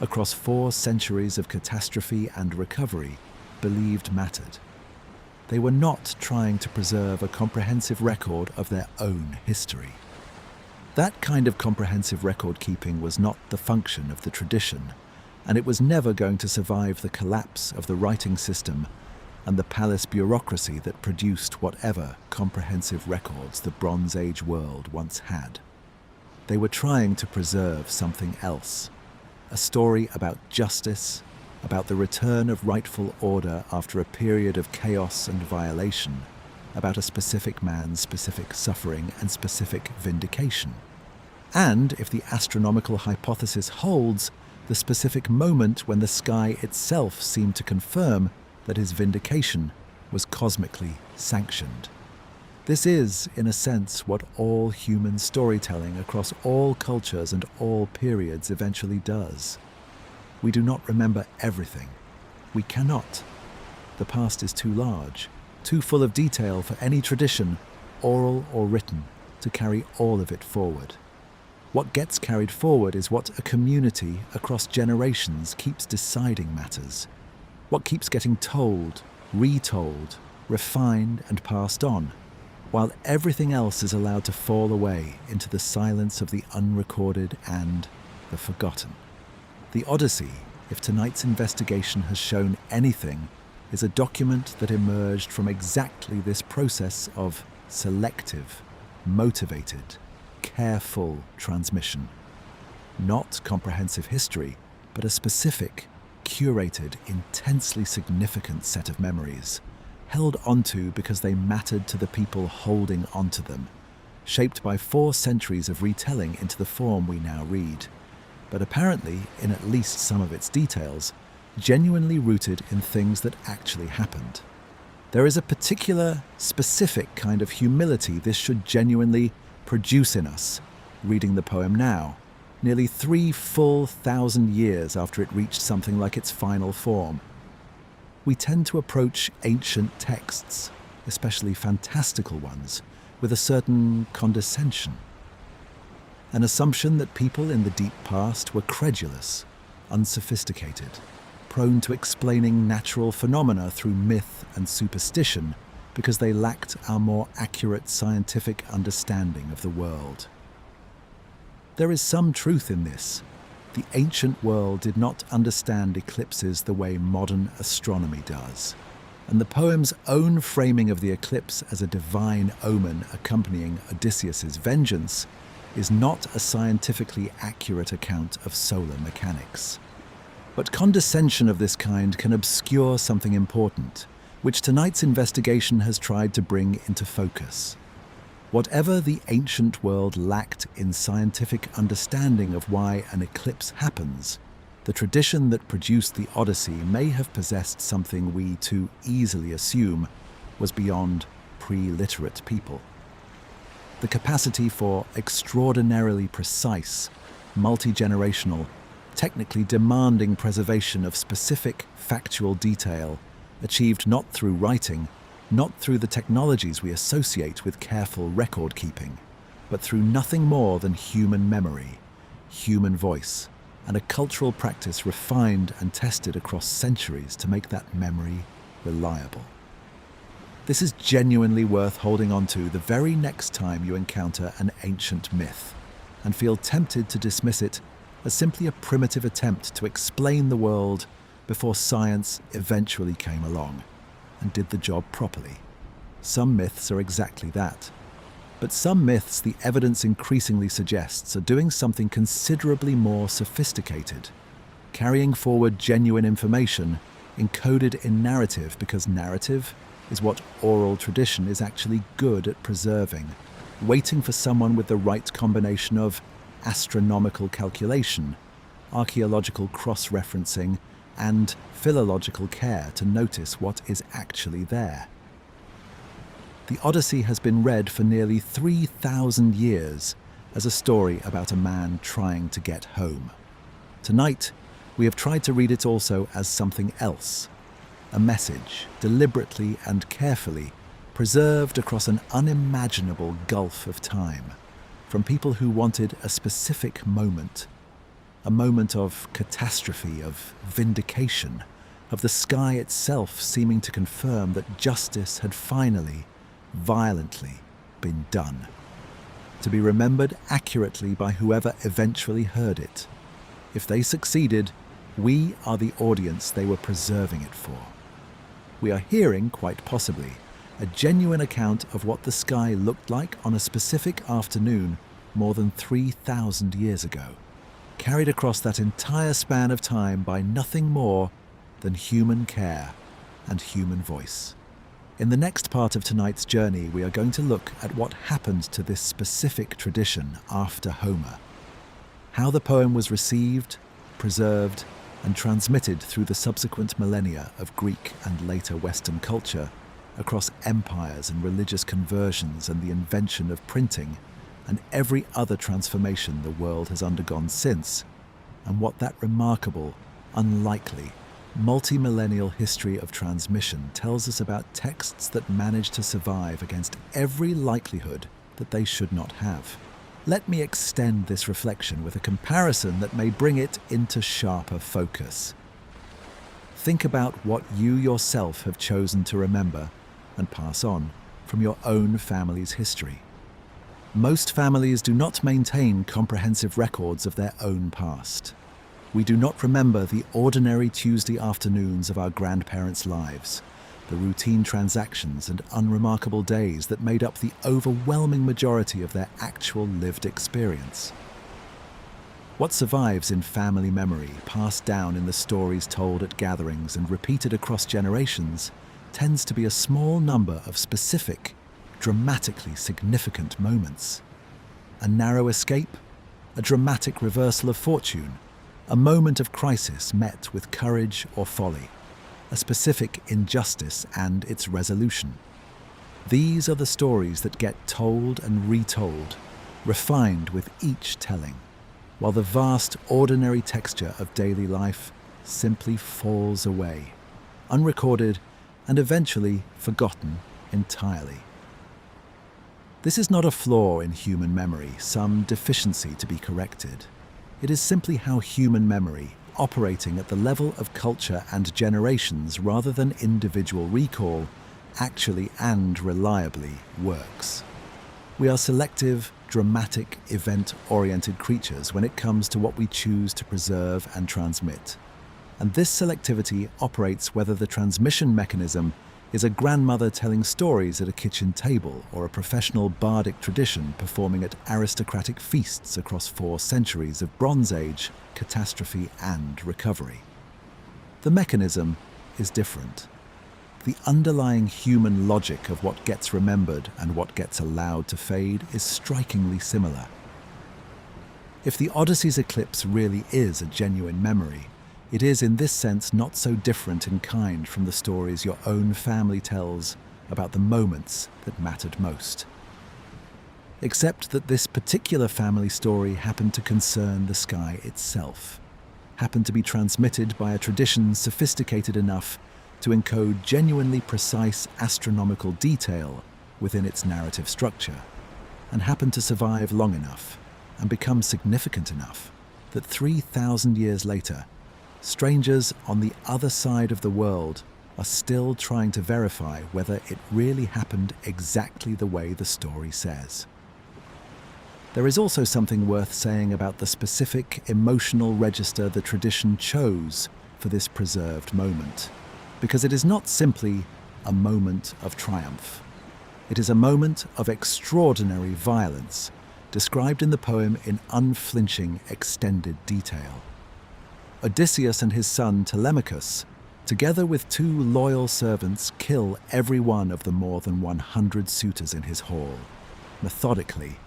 S1: across 4 centuries of catastrophe and recovery believed mattered. They were not trying to preserve a comprehensive record of their own history. That kind of comprehensive record-keeping was not the function of the tradition, and it was never going to survive the collapse of the writing system and the palace bureaucracy that produced whatever comprehensive records the Bronze Age world once had. They were trying to preserve something else, a story about justice, about the return of rightful order after a period of chaos and violation, about a specific man's specific suffering and specific vindication. And, if the astronomical hypothesis holds, the specific moment when the sky itself seemed to confirm that his vindication was cosmically sanctioned. This is, in a sense, what all human storytelling across all cultures and all periods eventually does. We do not remember everything. We cannot. The past is too large, too full of detail for any tradition, oral or written, to carry all of it forward. What gets carried forward is what a community across generations keeps deciding matters. What keeps getting told, retold, refined and passed on, while everything else is allowed to fall away into the silence of the unrecorded and the forgotten. The Odyssey, if tonight's investigation has shown anything, is a document that emerged from exactly this process of selective, motivated, careful transmission. Not comprehensive history, but a specific, curated, intensely significant set of memories, held onto because they mattered to the people holding onto them, shaped by 4 centuries of retelling into the form we now read, but apparently, in at least some of its details, genuinely rooted in things that actually happened. There is a particular, specific kind of humility this should genuinely produce in us, reading the poem now, nearly 3 full thousand years after it reached something like its final form. We tend to approach ancient texts, especially fantastical ones, with a certain condescension. An assumption that people in the deep past were credulous, unsophisticated, prone to explaining natural phenomena through myth and superstition because they lacked our more accurate scientific understanding of the world. There is some truth in this. The ancient world did not understand eclipses the way modern astronomy does, and the poem's own framing of the eclipse as a divine omen accompanying Odysseus's vengeance is not a scientifically accurate account of solar mechanics. But condescension of this kind can obscure something important, which tonight's investigation has tried to bring into focus. Whatever the ancient world lacked in scientific understanding of why an eclipse happens, the tradition that produced the Odyssey may have possessed something we too easily assume was beyond pre-literate people. The capacity for extraordinarily precise, multi-generational, technically demanding preservation of specific factual detail, achieved not through writing, not through the technologies we associate with careful record-keeping, but through nothing more than human memory, human voice, and a cultural practice refined and tested across centuries to make that memory reliable. This is genuinely worth holding on to the very next time you encounter an ancient myth, and feel tempted to dismiss it as simply a primitive attempt to explain the world before science eventually came along and did the job properly. Some myths are exactly that. But some myths, the evidence increasingly suggests, are doing something considerably more sophisticated, carrying forward genuine information encoded in narrative, because narrative is what oral tradition is actually good at preserving, waiting for someone with the right combination of astronomical calculation, archaeological cross-referencing, and philological care to notice what is actually there. The Odyssey has been read for nearly 3,000 years as a story about a man trying to get home. Tonight, we have tried to read it also as something else, a message deliberately and carefully preserved across an unimaginable gulf of time, from people who wanted a specific moment, a moment of catastrophe, of vindication, of the sky itself seeming to confirm that justice had finally, violently, been done, to be remembered accurately by whoever eventually heard it. If they succeeded, we are the audience they were preserving it for. We are hearing, quite possibly, a genuine account of what the sky looked like on a specific afternoon more than 3,000 years ago, carried across that entire span of time by nothing more than human care and human voice. In the next part of tonight's journey, we are going to look at what happened to this specific tradition after Homer, how the poem was received, preserved, and transmitted through the subsequent millennia of Greek and later Western culture, across empires and religious conversions and the invention of printing, and every other transformation the world has undergone since, and what that remarkable, unlikely, multi-millennial history of transmission tells us about texts that manage to survive against every likelihood that they should not have. Let me extend this reflection with a comparison that may bring it into sharper focus. Think about what you yourself have chosen to remember and pass on from your own family's history. Most families do not maintain comprehensive records of their own past. We do not remember the ordinary Tuesday afternoons of our grandparents' lives, the routine transactions and unremarkable days that made up the overwhelming majority of their actual lived experience. What survives in family memory, passed down in the stories told at gatherings and repeated across generations, tends to be a small number of specific, dramatically significant moments. A narrow escape, a dramatic reversal of fortune, a moment of crisis met with courage or folly, a specific injustice and its resolution. These are the stories that get told and retold, refined with each telling, while the vast ordinary texture of daily life simply falls away, unrecorded and eventually forgotten entirely. This is not a flaw in human memory, some deficiency to be corrected. It is simply how human memory, operating at the level of culture and generations rather than individual recall, actually and reliably works. We are selective, dramatic, event-oriented creatures when it comes to what we choose to preserve and transmit. And this selectivity operates whether the transmission mechanism is a grandmother telling stories at a kitchen table or a professional bardic tradition performing at aristocratic feasts across 4 centuries of Bronze Age, catastrophe and recovery. The mechanism is different. The underlying human logic of what gets remembered and what gets allowed to fade is strikingly similar. If the Odyssey's eclipse really is a genuine memory, it is in this sense not so different in kind from the stories your own family tells about the moments that mattered most. Except that this particular family story happened to concern the sky itself, happened to be transmitted by a tradition sophisticated enough to encode genuinely precise astronomical detail within its narrative structure, and happened to survive long enough and become significant enough that 3,000 years later, strangers on the other side of the world are still trying to verify whether it really happened exactly the way the story says. There is also something worth saying about the specific emotional register the tradition chose for this preserved moment, because it is not simply a moment of triumph. It is a moment of extraordinary violence, described in the poem in unflinching, extended detail. Odysseus and his son Telemachus, together with 2 loyal servants, kill every one of the more than 100 suitors in his hall, methodically,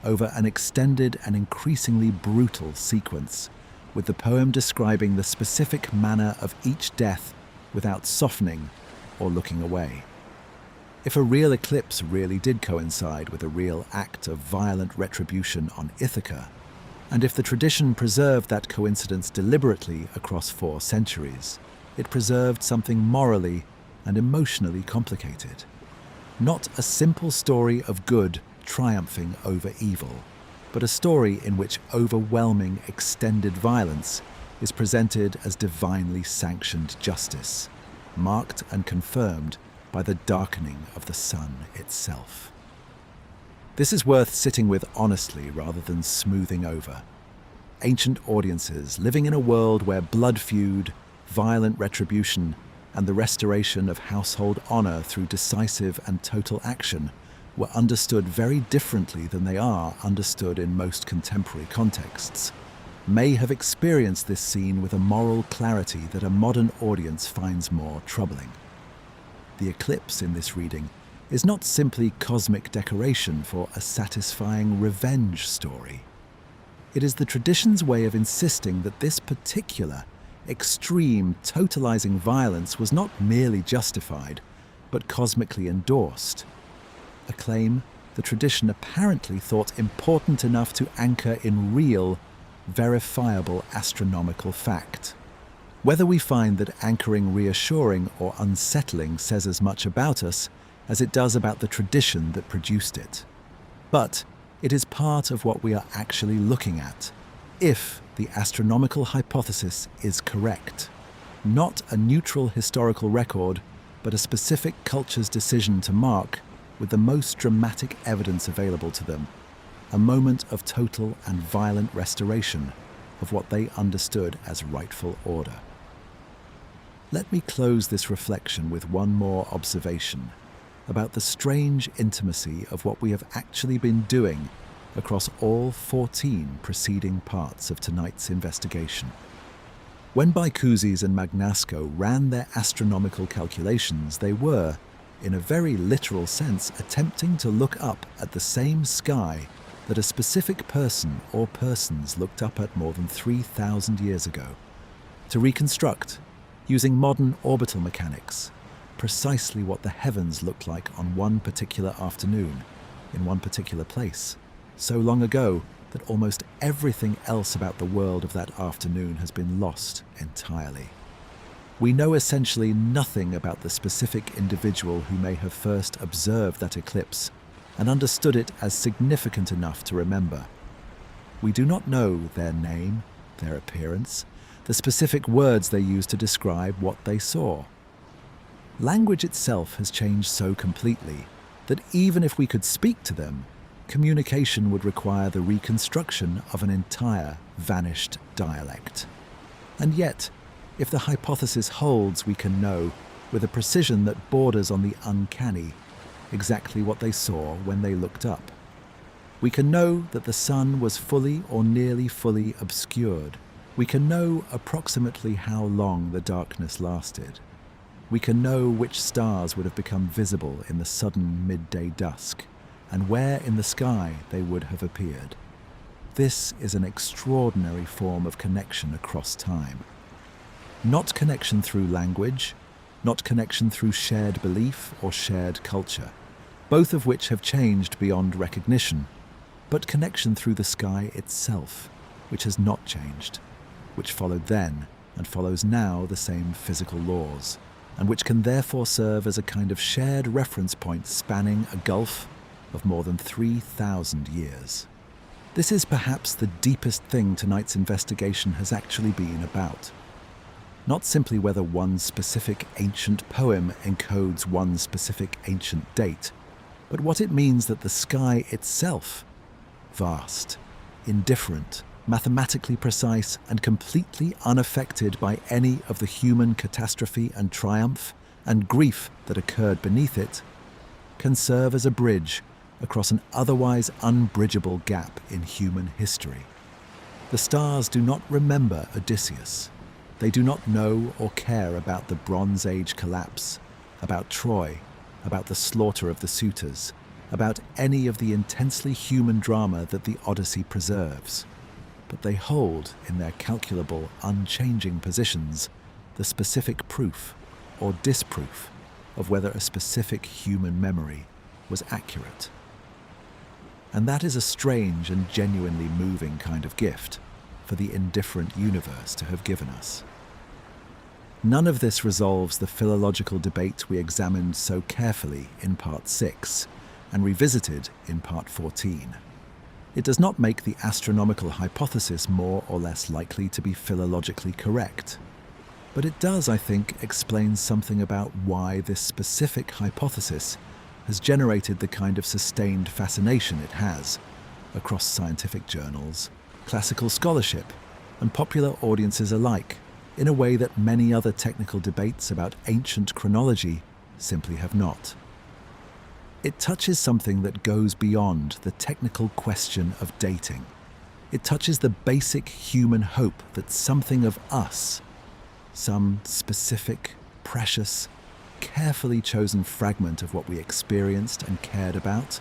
S1: over an extended and increasingly brutal sequence, with the poem describing the specific manner of each death without softening or looking away. If a real eclipse really did coincide with a real act of violent retribution on Ithaca, and if the tradition preserved that coincidence deliberately across 4 centuries, it preserved something morally and emotionally complicated. Not a simple story of good triumphing over evil, but a story in which overwhelming extended violence is presented as divinely sanctioned justice, marked and confirmed by the darkening of the sun itself. This is worth sitting with honestly rather than smoothing over. Ancient audiences living in a world where blood feud, violent retribution, and the restoration of household honor through decisive and total action were understood very differently than they are understood in most contemporary contexts, may have experienced this scene with a moral clarity that a modern audience finds more troubling. The eclipse in this reading is not simply cosmic decoration for a satisfying revenge story. It is the tradition's way of insisting that this particular, extreme, totalizing violence was not merely justified, but cosmically endorsed. A claim the tradition apparently thought important enough to anchor in real, verifiable astronomical fact. Whether we find that anchoring reassuring or unsettling says as much about us as it does about the tradition that produced it. But it is part of what we are actually looking at, if the astronomical hypothesis is correct. Not a neutral historical record, but a specific culture's decision to mark, with the most dramatic evidence available to them, a moment of total and violent restoration of what they understood as rightful order. Let me close this reflection with one more observation about the strange intimacy of what we have actually been doing across all 14 preceding parts of tonight's investigation. When Baicouzes and Magnasco ran their astronomical calculations, they were, in a very literal sense, attempting to look up at the same sky that a specific person or persons looked up at more than 3,000 years ago, to reconstruct, using modern orbital mechanics, precisely what the heavens looked like on one particular afternoon, in one particular place, so long ago that almost everything else about the world of that afternoon has been lost entirely. We know essentially nothing about the specific individual who may have first observed that eclipse and understood it as significant enough to remember. We do not know their name, their appearance, the specific words they used to describe what they saw. Language itself has changed so completely that even if we could speak to them, communication would require the reconstruction of an entire vanished dialect. And yet, if the hypothesis holds, we can know, with a precision that borders on the uncanny, exactly what they saw when they looked up. We can know that the sun was fully or nearly fully obscured. We can know approximately how long the darkness lasted. We can know which stars would have become visible in the sudden midday dusk, and where in the sky they would have appeared. This is an extraordinary form of connection across time. Not connection through language, not connection through shared belief or shared culture, both of which have changed beyond recognition, but connection through the sky itself, which has not changed, which followed then and follows now the same physical laws, and which can therefore serve as a kind of shared reference point spanning a gulf of more than 3,000 years. This is perhaps the deepest thing tonight's investigation has actually been about. Not simply whether one specific ancient poem encodes one specific ancient date, but what it means that the sky itself, vast, indifferent, mathematically precise, and completely unaffected by any of the human catastrophe and triumph and grief that occurred beneath it, can serve as a bridge across an otherwise unbridgeable gap in human history. The stars do not remember Odysseus. They do not know or care about the Bronze Age collapse, about Troy, about the slaughter of the suitors, about any of the intensely human drama that the Odyssey preserves. But they hold in their calculable, unchanging positions the specific proof or disproof of whether a specific human memory was accurate. And that is a strange and genuinely moving kind of gift for the indifferent universe to have given us. None of this resolves the philological debate we examined so carefully in Part 6 and revisited in Part 14. It does not make the astronomical hypothesis more or less likely to be philologically correct. But it does, I think, explain something about why this specific hypothesis has generated the kind of sustained fascination it has across scientific journals, classical scholarship, and popular audiences alike, in a way that many other technical debates about ancient chronology simply have not. It touches something that goes beyond the technical question of dating. It touches the basic human hope that something of us, some specific, precious, carefully chosen fragment of what we experienced and cared about,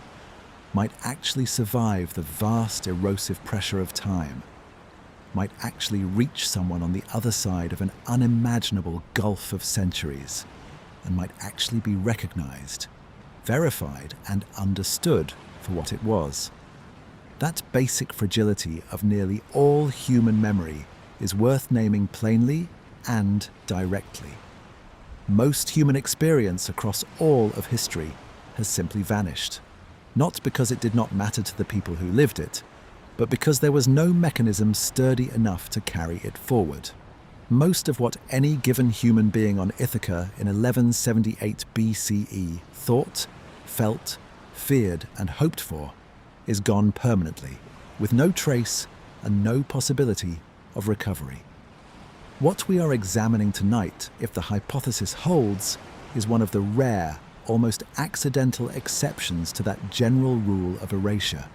S1: might actually survive the vast erosive pressure of time, might actually reach someone on the other side of an unimaginable gulf of centuries, and might actually be recognized, verified, and understood for what it was. That basic fragility of nearly all human memory is worth naming plainly and directly. Most human experience across all of history has simply vanished, not because it did not matter to the people who lived it, but because there was no mechanism sturdy enough to carry it forward. Most of what any given human being on Ithaca in 1178 BCE thought, felt, feared, and hoped for is gone permanently, with no trace and no possibility of recovery. What we are examining tonight, if the hypothesis holds, is one of the rare, almost accidental exceptions to that general rule of erasure.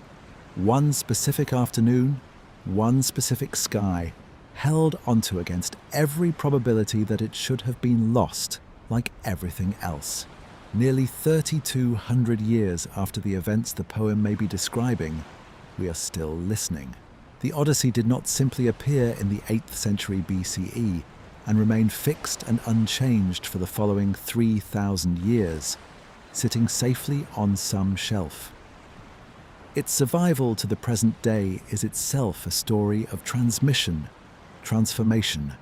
S1: One specific afternoon, one specific sky, held onto against every probability that it should have been lost, like everything else. Nearly 3,200 years after the events the poem may be describing, we are still listening. The Odyssey did not simply appear in the 8th century BCE and remain fixed and unchanged for the following 3,000 years, sitting safely on some shelf. Its survival to the present day is itself a story of transmission, transformation,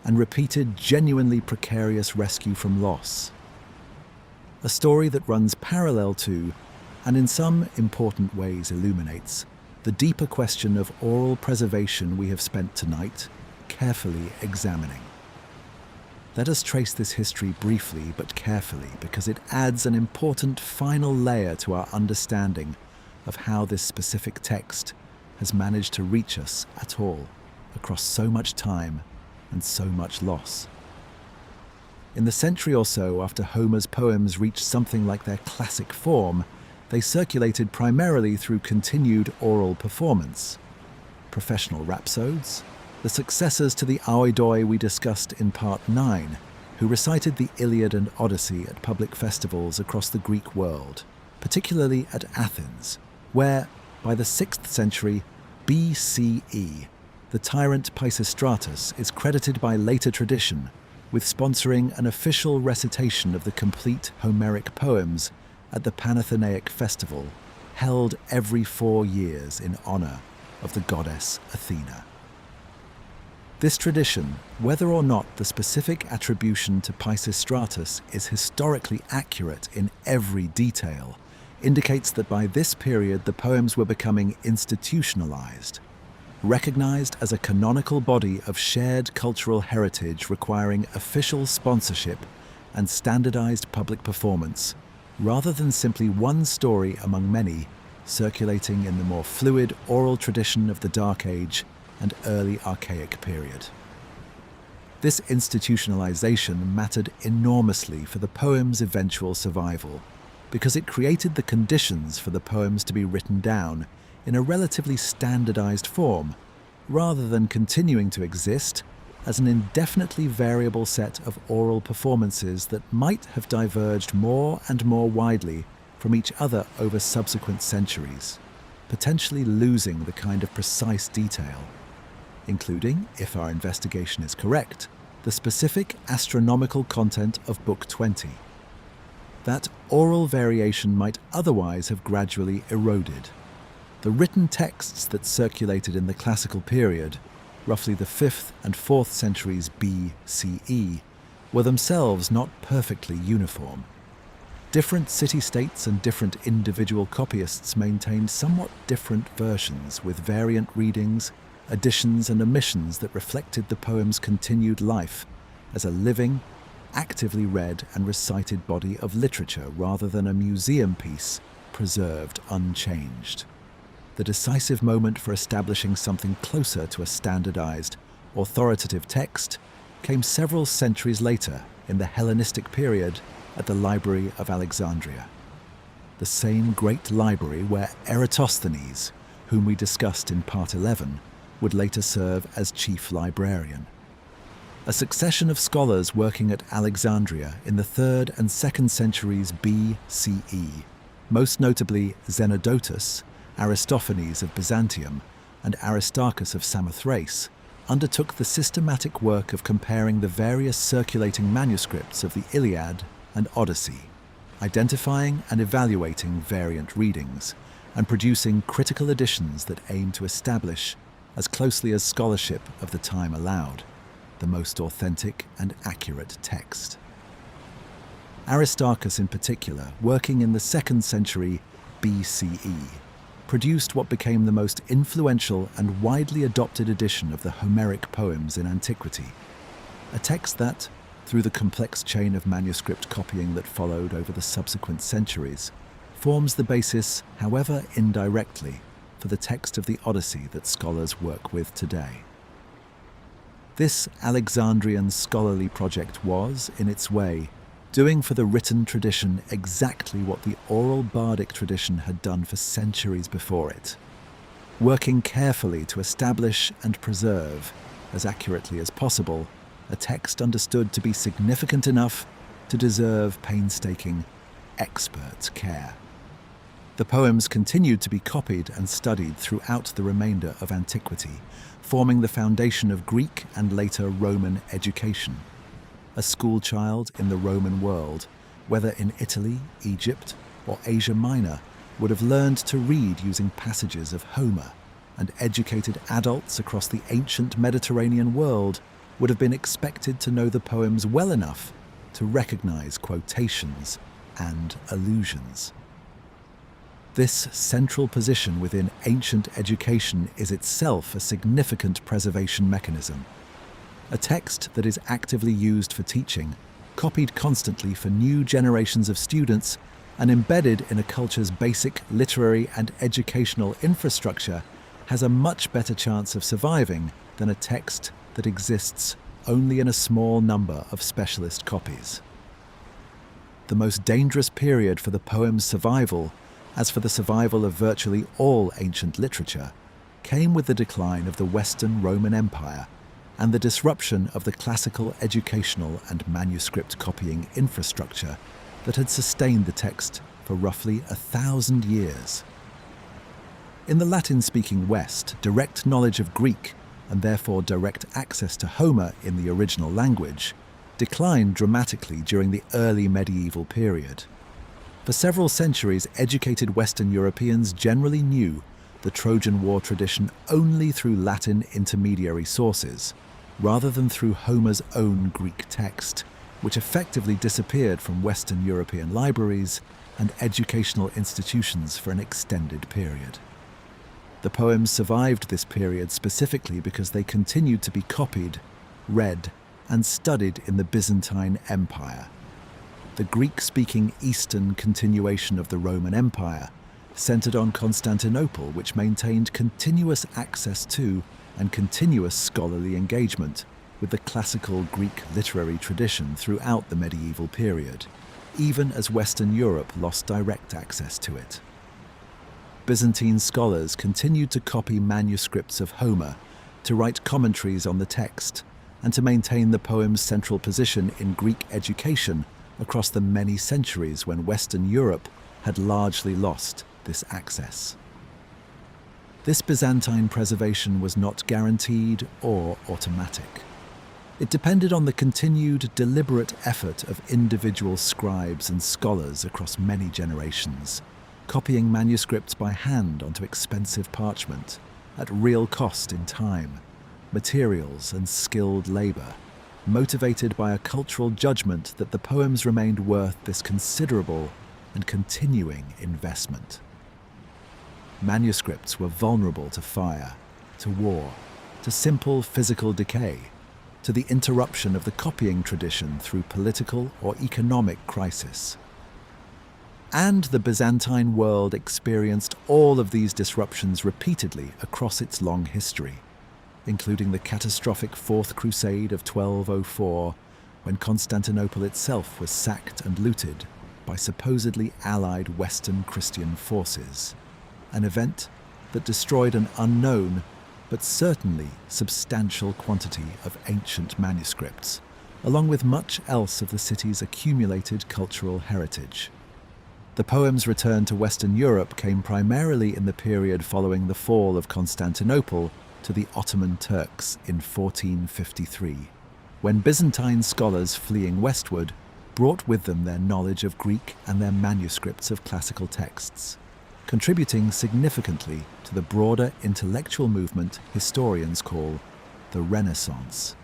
S1: and repeated genuinely precarious rescue from loss. A story that runs parallel to, and in some important ways illuminates, the deeper question of oral preservation we have spent tonight carefully examining. Let us trace this history briefly but carefully, because it adds an important final layer to our understanding of how this specific text has managed to reach us at all, across so much time and so much loss. In the century or so after Homer's poems reached something like their classic form, they circulated primarily through continued oral performance. Professional rhapsodes, the successors to the oidoi we discussed in Part 9, who recited the Iliad and Odyssey at public festivals across the Greek world, particularly at Athens, where, by the 6th century BCE, the tyrant Pisistratus is credited by later tradition with sponsoring an official recitation of the complete Homeric poems at the Panathenaic festival, held every 4 years in honor of the goddess Athena. This tradition, whether or not the specific attribution to Pisistratus is historically accurate in every detail, indicates that by this period the poems were becoming institutionalized, recognized as a canonical body of shared cultural heritage requiring official sponsorship and standardized public performance, rather than simply one story among many circulating in the more fluid oral tradition of the Dark Age and early Archaic period. This institutionalization mattered enormously for the poem's eventual survival, because it created the conditions for the poems to be written down in a relatively standardized form, rather than continuing to exist as an indefinitely variable set of oral performances that might have diverged more and more widely from each other over subsequent centuries, potentially losing the kind of precise detail, including, if our investigation is correct, the specific astronomical content of Book 20. That oral variation might otherwise have gradually eroded. The written texts that circulated in the classical period, roughly the 5th and 4th centuries BCE, were themselves not perfectly uniform. Different city-states and different individual copyists maintained somewhat different versions, with variant readings, additions and omissions that reflected the poem's continued life as a living, actively read and recited body of literature rather than a museum piece preserved unchanged. The decisive moment for establishing something closer to a standardized, authoritative text came several centuries later in the Hellenistic period at the Library of Alexandria, the same great library where Eratosthenes, whom we discussed in Part 11, would later serve as chief librarian. A succession of scholars working at Alexandria in the 3rd and 2nd centuries BCE, most notably Zenodotus, Aristophanes of Byzantium, and Aristarchus of Samothrace, undertook the systematic work of comparing the various circulating manuscripts of the Iliad and Odyssey, identifying and evaluating variant readings, and producing critical editions that aim to establish, as closely as scholarship of the time allowed, the most authentic and accurate text. Aristarchus in particular, working in the 2nd century BCE, produced what became the most influential and widely adopted edition of the Homeric poems in antiquity, a text that, through the complex chain of manuscript copying that followed over the subsequent centuries, forms the basis, however indirectly, for the text of the Odyssey that scholars work with today. This Alexandrian scholarly project was, in its way, doing for the written tradition exactly what the oral bardic tradition had done for centuries before it, working carefully to establish and preserve, as accurately as possible, a text understood to be significant enough to deserve painstaking, expert care. The poems continued to be copied and studied throughout the remainder of antiquity, forming the foundation of Greek and later Roman education. A schoolchild in the Roman world, whether in Italy, Egypt, or Asia Minor, would have learned to read using passages of Homer, and educated adults across the ancient Mediterranean world would have been expected to know the poems well enough to recognize quotations and allusions. This central position within ancient education is itself a significant preservation mechanism. A text that is actively used for teaching, copied constantly for new generations of students, and embedded in a culture's basic literary and educational infrastructure has a much better chance of surviving than a text that exists only in a small number of specialist copies. The most dangerous period for the poem's survival, as for the survival of virtually all ancient literature, came with the decline of the Western Roman Empire and the disruption of the classical educational and manuscript copying infrastructure that had sustained the text for roughly 1,000 years. In the Latin-speaking West, direct knowledge of Greek, and therefore direct access to Homer in the original language, declined dramatically during the early medieval period. For several centuries, educated Western Europeans generally knew the Trojan War tradition only through Latin intermediary sources, rather than through Homer's own Greek text, which effectively disappeared from Western European libraries and educational institutions for an extended period. The poems survived this period specifically because they continued to be copied, read, and studied in the Byzantine Empire, the Greek-speaking Eastern continuation of the Roman Empire, centered on Constantinople, which maintained continuous access to and continuous scholarly engagement with the classical Greek literary tradition throughout the medieval period, even as Western Europe lost direct access to it. Byzantine scholars continued to copy manuscripts of Homer, to write commentaries on the text, and to maintain the poem's central position in Greek education across the many centuries when Western Europe had largely lost this access. This Byzantine preservation was not guaranteed or automatic. It depended on the continued, deliberate effort of individual scribes and scholars across many generations, copying manuscripts by hand onto expensive parchment, at real cost in time, materials, and skilled labor, motivated by a cultural judgment that the poems remained worth this considerable and continuing investment. Manuscripts were vulnerable to fire, to war, to simple physical decay, to the interruption of the copying tradition through political or economic crisis. And the Byzantine world experienced all of these disruptions repeatedly across its long history, including the catastrophic Fourth Crusade of 1204, when Constantinople itself was sacked and looted by supposedly allied Western Christian forces, an event that destroyed an unknown but certainly substantial quantity of ancient manuscripts, along with much else of the city's accumulated cultural heritage. The poem's return to Western Europe came primarily in the period following the fall of Constantinople to the Ottoman Turks in 1453, when Byzantine scholars fleeing westward brought with them their knowledge of Greek and their manuscripts of classical texts, contributing significantly to the broader intellectual movement historians call the Renaissance.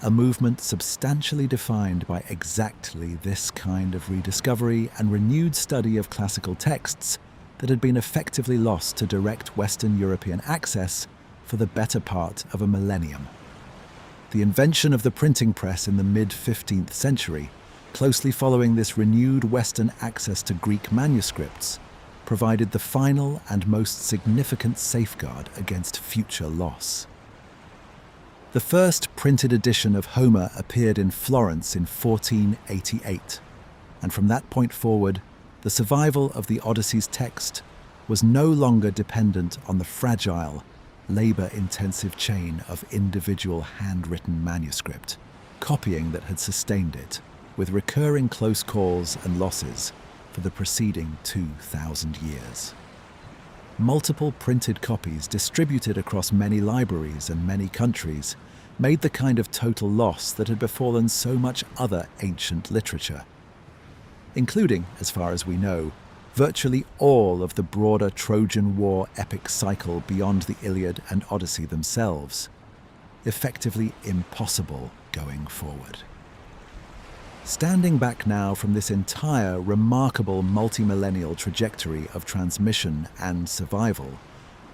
S1: A movement substantially defined by exactly this kind of rediscovery and renewed study of classical texts that had been effectively lost to direct Western European access for the better part of a millennium. The invention of the printing press in the mid-15th century, closely following this renewed Western access to Greek manuscripts, provided the final and most significant safeguard against future loss. The first printed edition of Homer appeared in Florence in 1488, and from that point forward, the survival of the Odyssey's text was no longer dependent on the fragile, labour-intensive chain of individual handwritten manuscript, copying that had sustained it, with recurring close calls and losses for the preceding 2,000 years. Multiple printed copies distributed across many libraries and many countries made the kind of total loss that had befallen so much other ancient literature, including, as far as we know, virtually all of the broader Trojan War epic cycle beyond the Iliad and Odyssey themselves, effectively impossible going forward. Standing back now from this entire remarkable multi-millennial trajectory of transmission and survival,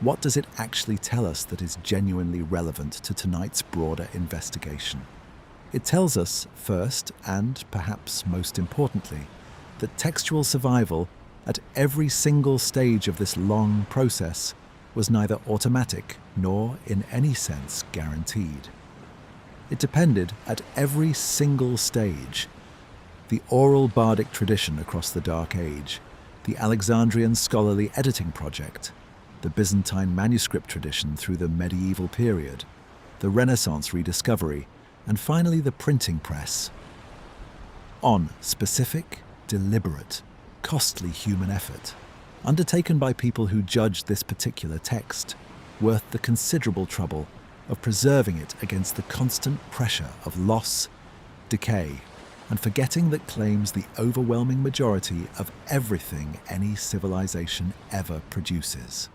S1: what does it actually tell us that is genuinely relevant to tonight's broader investigation? It tells us, first and perhaps most importantly, that textual survival at every single stage of this long process was neither automatic nor in any sense guaranteed. It depended at every single stage: the oral bardic tradition across the Dark Age, the Alexandrian scholarly editing project, the Byzantine manuscript tradition through the medieval period, the Renaissance rediscovery, and finally the printing press. On specific, deliberate, costly human effort, undertaken by people who judged this particular text worth the considerable trouble of preserving it against the constant pressure of loss, decay, and forgetting that claims the overwhelming majority of everything any civilization ever produces.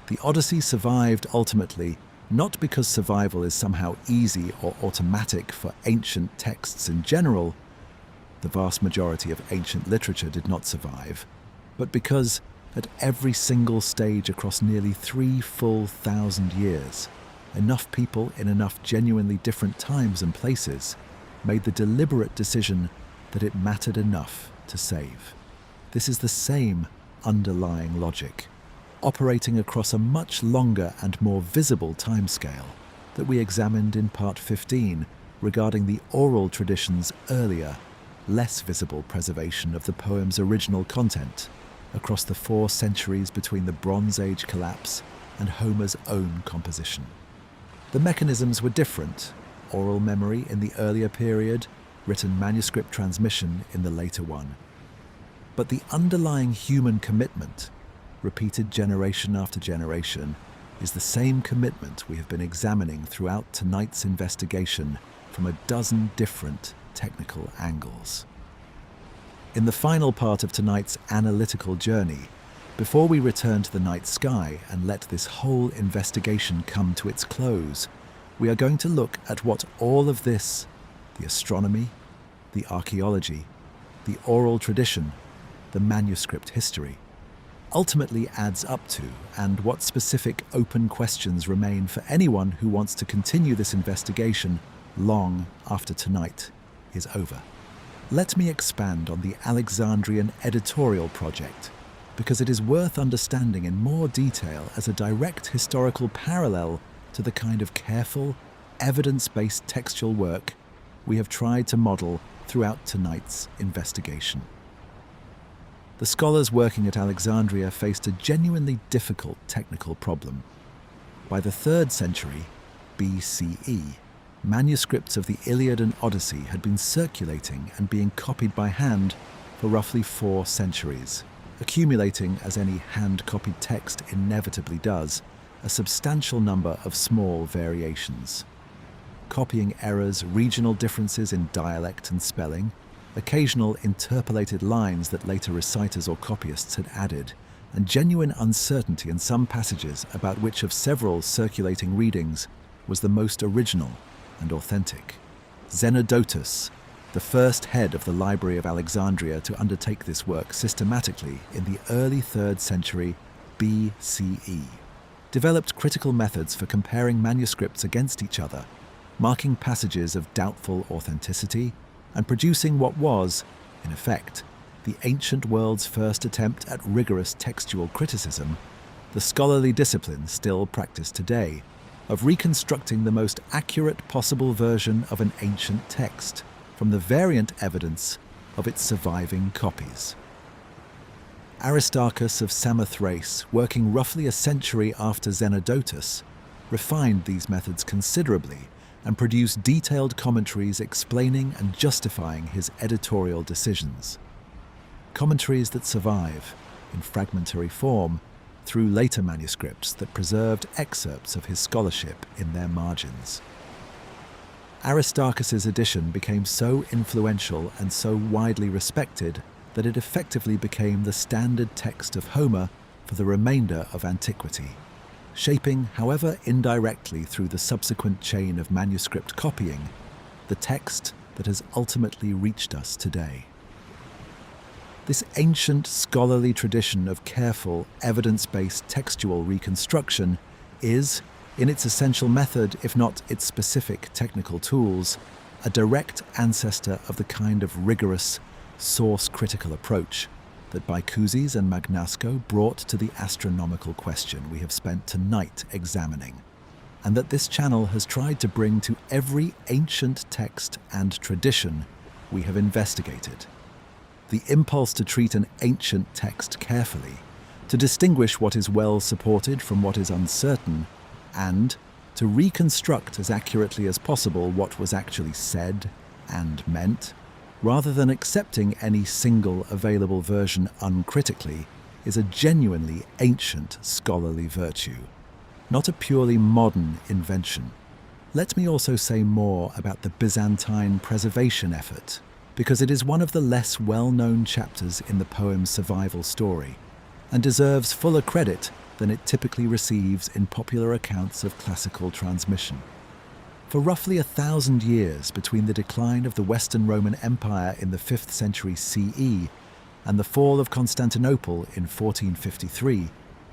S1: The Odyssey survived ultimately not because survival is somehow easy or automatic for ancient texts in general. The vast majority of ancient literature did not survive, but because at every single stage across nearly 3 full 1,000 years, enough people in enough genuinely different times and places made the deliberate decision that it mattered enough to save. This is the same underlying logic, operating across a much longer and more visible timescale that we examined in Part 15 regarding the oral tradition's earlier, less visible preservation of the poem's original content across the 4 centuries between the Bronze Age collapse and Homer's own composition. The mechanisms were different: oral memory in the earlier period, written manuscript transmission in the later one. But the underlying human commitment, repeated generation after generation, is the same commitment we have been examining throughout tonight's investigation from a dozen different technical angles. In the final part of tonight's analytical journey, before we return to the night sky and let this whole investigation come to its close, we are going to look at what all of this, the astronomy, the archaeology, the oral tradition, the manuscript history, ultimately adds up to, and what specific open questions remain for anyone who wants to continue this investigation long after tonight is over. Let me expand on the Alexandrian editorial project, because it is worth understanding in more detail as a direct historical parallel to the kind of careful, evidence-based textual work we have tried to model throughout tonight's investigation. The scholars working at Alexandria faced a genuinely difficult technical problem. By the 3rd century BCE, manuscripts of the Iliad and Odyssey had been circulating and being copied by hand for roughly 4 centuries, accumulating, as any hand-copied text inevitably does, a substantial number of small variations. copying errors, regional differences in dialect and spelling, occasional interpolated lines that later reciters or copyists had added, and genuine uncertainty in some passages about which of several circulating readings was the most original and authentic. Zenodotus, the first head of the Library of Alexandria to undertake this work systematically in the early 3rd century BCE, developed critical methods for comparing manuscripts against each other, marking passages of doubtful authenticity, and producing what was, in effect, the ancient world's first attempt at rigorous textual criticism, the scholarly discipline still practiced today, of reconstructing the most accurate possible version of an ancient text from the variant evidence of its surviving copies. Aristarchus of Samothrace, working roughly a century after Zenodotus, refined these methods considerably and produced detailed commentaries explaining and justifying his editorial decisions. Commentaries that survive, in fragmentary form, through later manuscripts that preserved excerpts of his scholarship in their margins. Aristarchus's edition became so influential and so widely respected that it effectively became the standard text of Homer for the remainder of antiquity, shaping, however indirectly through the subsequent chain of manuscript copying, the text that has ultimately reached us today. This ancient scholarly tradition of careful, evidence-based textual reconstruction is, in its essential method, if not its specific technical tools, a direct ancestor of the kind of rigorous, source-critical approach that Bycouzes and Magnasco brought to the astronomical question we have spent tonight examining, and that this channel has tried to bring to every ancient text and tradition we have investigated. The impulse to treat an ancient text carefully, to distinguish what is well supported from what is uncertain, and to reconstruct as accurately as possible what was actually said and meant, rather than accepting any single available version uncritically, is a genuinely ancient scholarly virtue, not a purely modern invention. Let me also say more about the Byzantine preservation effort, because it is one of the less well-known chapters in the poem's survival story, and deserves fuller credit than it typically receives in popular accounts of classical transmission. For roughly 1,000 years between the decline of the Western Roman Empire in the 5th century CE and the fall of Constantinople in 1453,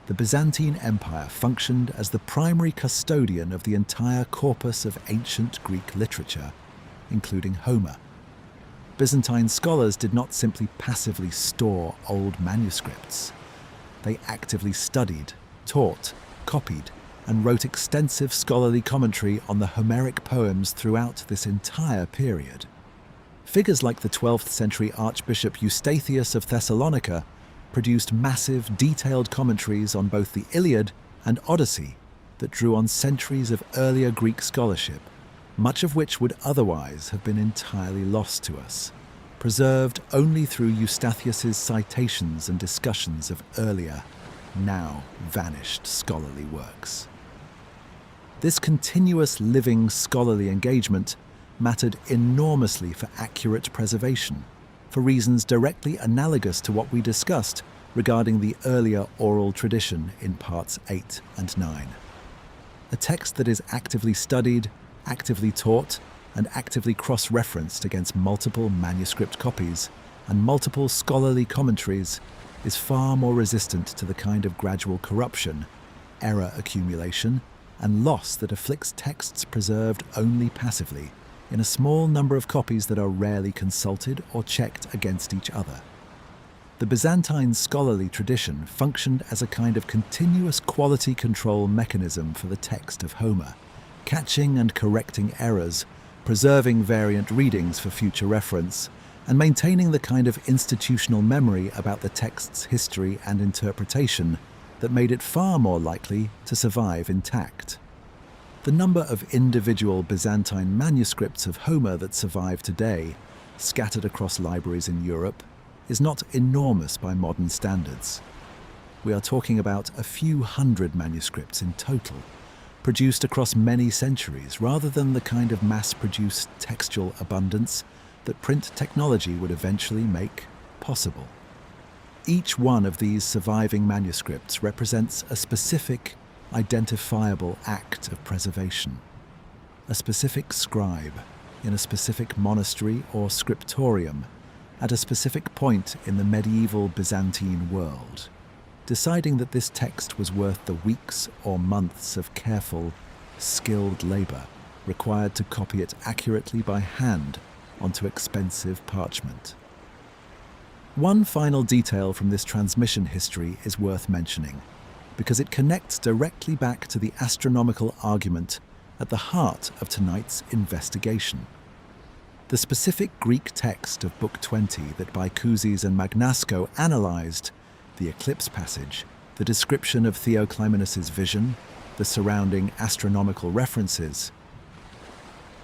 S1: the Byzantine Empire functioned as the primary custodian of the entire corpus of ancient Greek literature, including Homer. Byzantine scholars did not simply passively store old manuscripts. They actively studied, taught, copied, and wrote extensive scholarly commentary on the Homeric poems throughout this entire period. Figures like the 12th century Archbishop Eustathius of Thessalonica produced massive, detailed commentaries on both the Iliad and Odyssey that drew on centuries of earlier Greek scholarship, much of which would otherwise have been entirely lost to us, preserved only through Eustathius's citations and discussions of earlier, now vanished scholarly works. This continuous living scholarly engagement mattered enormously for accurate preservation, for reasons directly analogous to what we discussed regarding the earlier oral tradition in parts 8 and 9. A text that is actively studied, actively taught, and actively cross-referenced against multiple manuscript copies and multiple scholarly commentaries is far more resistant to the kind of gradual corruption, error accumulation, and loss that afflicts texts preserved only passively in a small number of copies that are rarely consulted or checked against each other. The Byzantine scholarly tradition functioned as a kind of continuous quality control mechanism for the text of Homer, catching and correcting errors, preserving variant readings for future reference, and maintaining the kind of institutional memory about the text's history and interpretation that made it far more likely to survive intact. The number of individual Byzantine manuscripts of Homer that survive today, scattered across libraries in Europe, is not enormous by modern standards. We are talking about a few hundred manuscripts in total, produced across many centuries rather than the kind of mass-produced textual abundance that print technology would eventually make possible. Each one of these surviving manuscripts represents a specific, identifiable act of preservation. A specific scribe in a specific monastery or scriptorium at a specific point in the medieval Byzantine world, deciding that this text was worth the weeks or months of careful, skilled labor required to copy it accurately by hand onto expensive parchment. One final detail from this transmission history is worth mentioning, because it connects directly back to the astronomical argument at the heart of tonight's investigation. The specific Greek text of Book 20 that Bycouzes and Magnasco analysed, the eclipse passage, the description of Theoclymenus' vision, the surrounding astronomical references,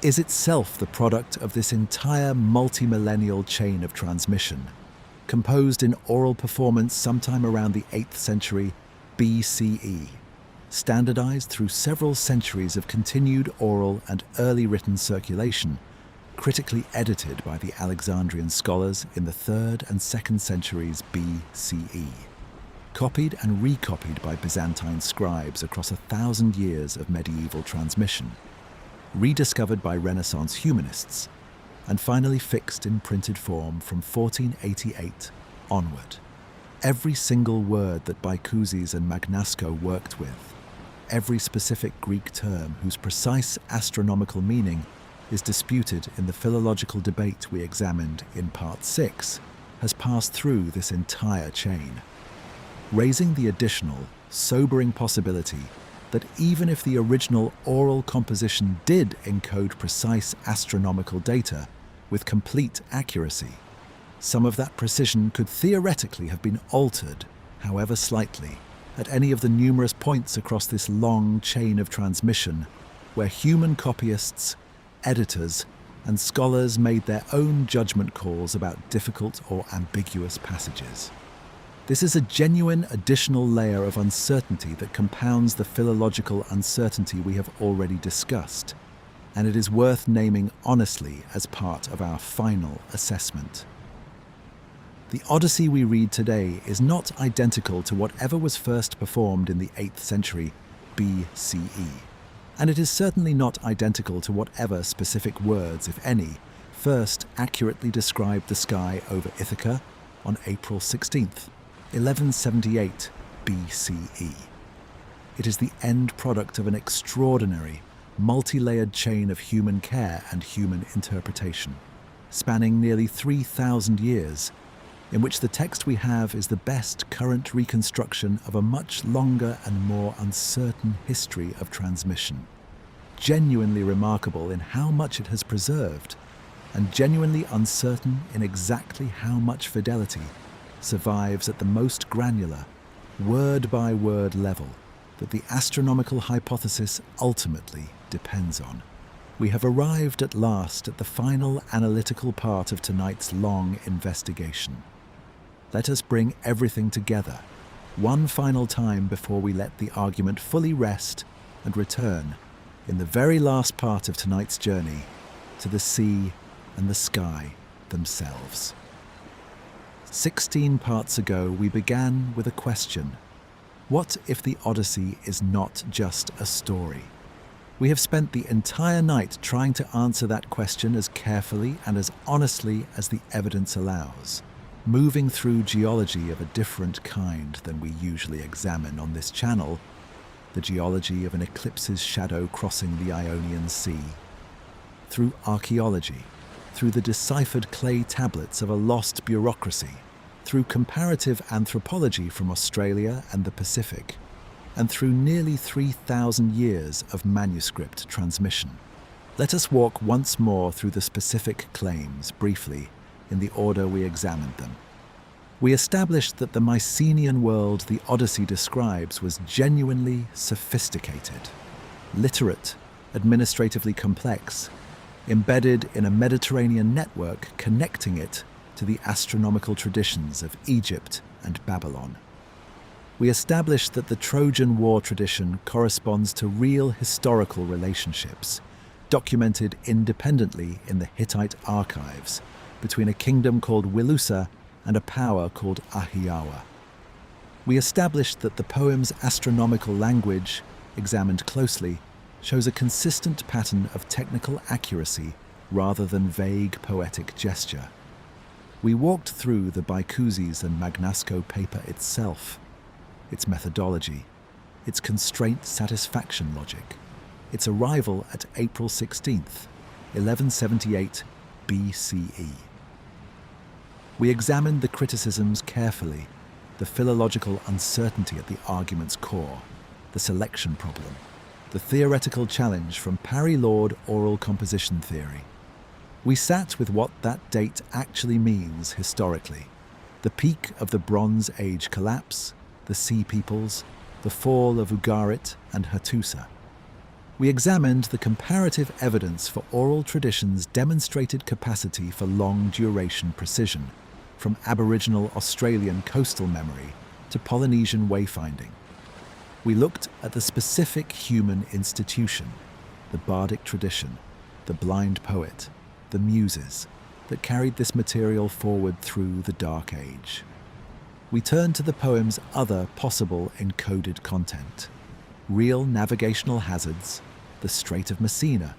S1: is itself the product of this entire multi-millennial chain of transmission, composed in oral performance sometime around the 8th century BCE, standardized through several centuries of continued oral and early written circulation, critically edited by the Alexandrian scholars in the 3rd and 2nd centuries BCE, copied and recopied by Byzantine scribes across 1,000 years of medieval transmission, rediscovered by Renaissance humanists, and finally fixed in printed form from 1488 onward. Every single word that Bycouzes and Magnasco worked with, every specific Greek term whose precise astronomical meaning is disputed in the philological debate we examined in Part 6, has passed through this entire chain, raising the additional, sobering possibility that even if the original oral composition did encode precise astronomical data with complete accuracy, some of that precision could theoretically have been altered, however slightly, at any of the numerous points across this long chain of transmission where human copyists, editors, and scholars made their own judgment calls about difficult or ambiguous passages. This is a genuine additional layer of uncertainty that compounds the philological uncertainty we have already discussed, and it is worth naming honestly as part of our final assessment. The Odyssey we read today is not identical to whatever was first performed in the 8th century BCE, and it is certainly not identical to whatever specific words, if any, first accurately described the sky over Ithaca on April 16th, 1178 BCE. It is the end product of an extraordinary, multi-layered chain of human care and human interpretation, spanning nearly 3,000 years, in which the text we have is the best current reconstruction of a much longer and more uncertain history of transmission, genuinely remarkable in how much it has preserved, and genuinely uncertain in exactly how much fidelity survives at the most granular, word-by-word level that the astronomical hypothesis ultimately depends on. We have arrived at last at the final analytical part of tonight's long investigation. Let us bring everything together, one final time before we let the argument fully rest and return, in the very last part of tonight's journey, to the sea and the sky themselves. 16 parts ago, we began with a question. What if the Odyssey is not just a story? We have spent the entire night trying to answer that question as carefully and as honestly as the evidence allows, moving through geology of a different kind than we usually examine on this channel, the geology of an eclipse's shadow crossing the Ionian Sea, through archaeology, through the deciphered clay tablets of a lost bureaucracy, through comparative anthropology from Australia and the Pacific, and through nearly 3,000 years of manuscript transmission. Let us walk once more through the specific claims, briefly, in the order we examined them. We established that the Mycenaean world the Odyssey describes was genuinely sophisticated, literate, administratively complex, embedded in a Mediterranean network connecting it to the astronomical traditions of Egypt and Babylon. We established that the Trojan War tradition corresponds to real historical relationships, documented independently in the Hittite archives, between a kingdom called Wilusa and a power called Ahiawa. We established that the poem's astronomical language, examined closely, shows a consistent pattern of technical accuracy rather than vague poetic gesture. We walked through the Bykousis and Magnasco paper itself, its methodology, its constraint satisfaction logic, its arrival at April 16th, 1178 BCE. We examined the criticisms carefully, the philological uncertainty at the argument's core, the selection problem, the theoretical challenge from Parry-Lord oral composition theory. We sat with what that date actually means historically, the peak of the Bronze Age collapse, the Sea Peoples, the fall of Ugarit and Hattusa. We examined the comparative evidence for oral traditions' demonstrated capacity for long-duration precision, from Aboriginal Australian coastal memory to Polynesian wayfinding. We looked at the specific human institution, the bardic tradition, the blind poet, the muses, that carried this material forward through the Dark Age. We turned to the poem's other possible encoded content, real navigational hazards, the Strait of Messina,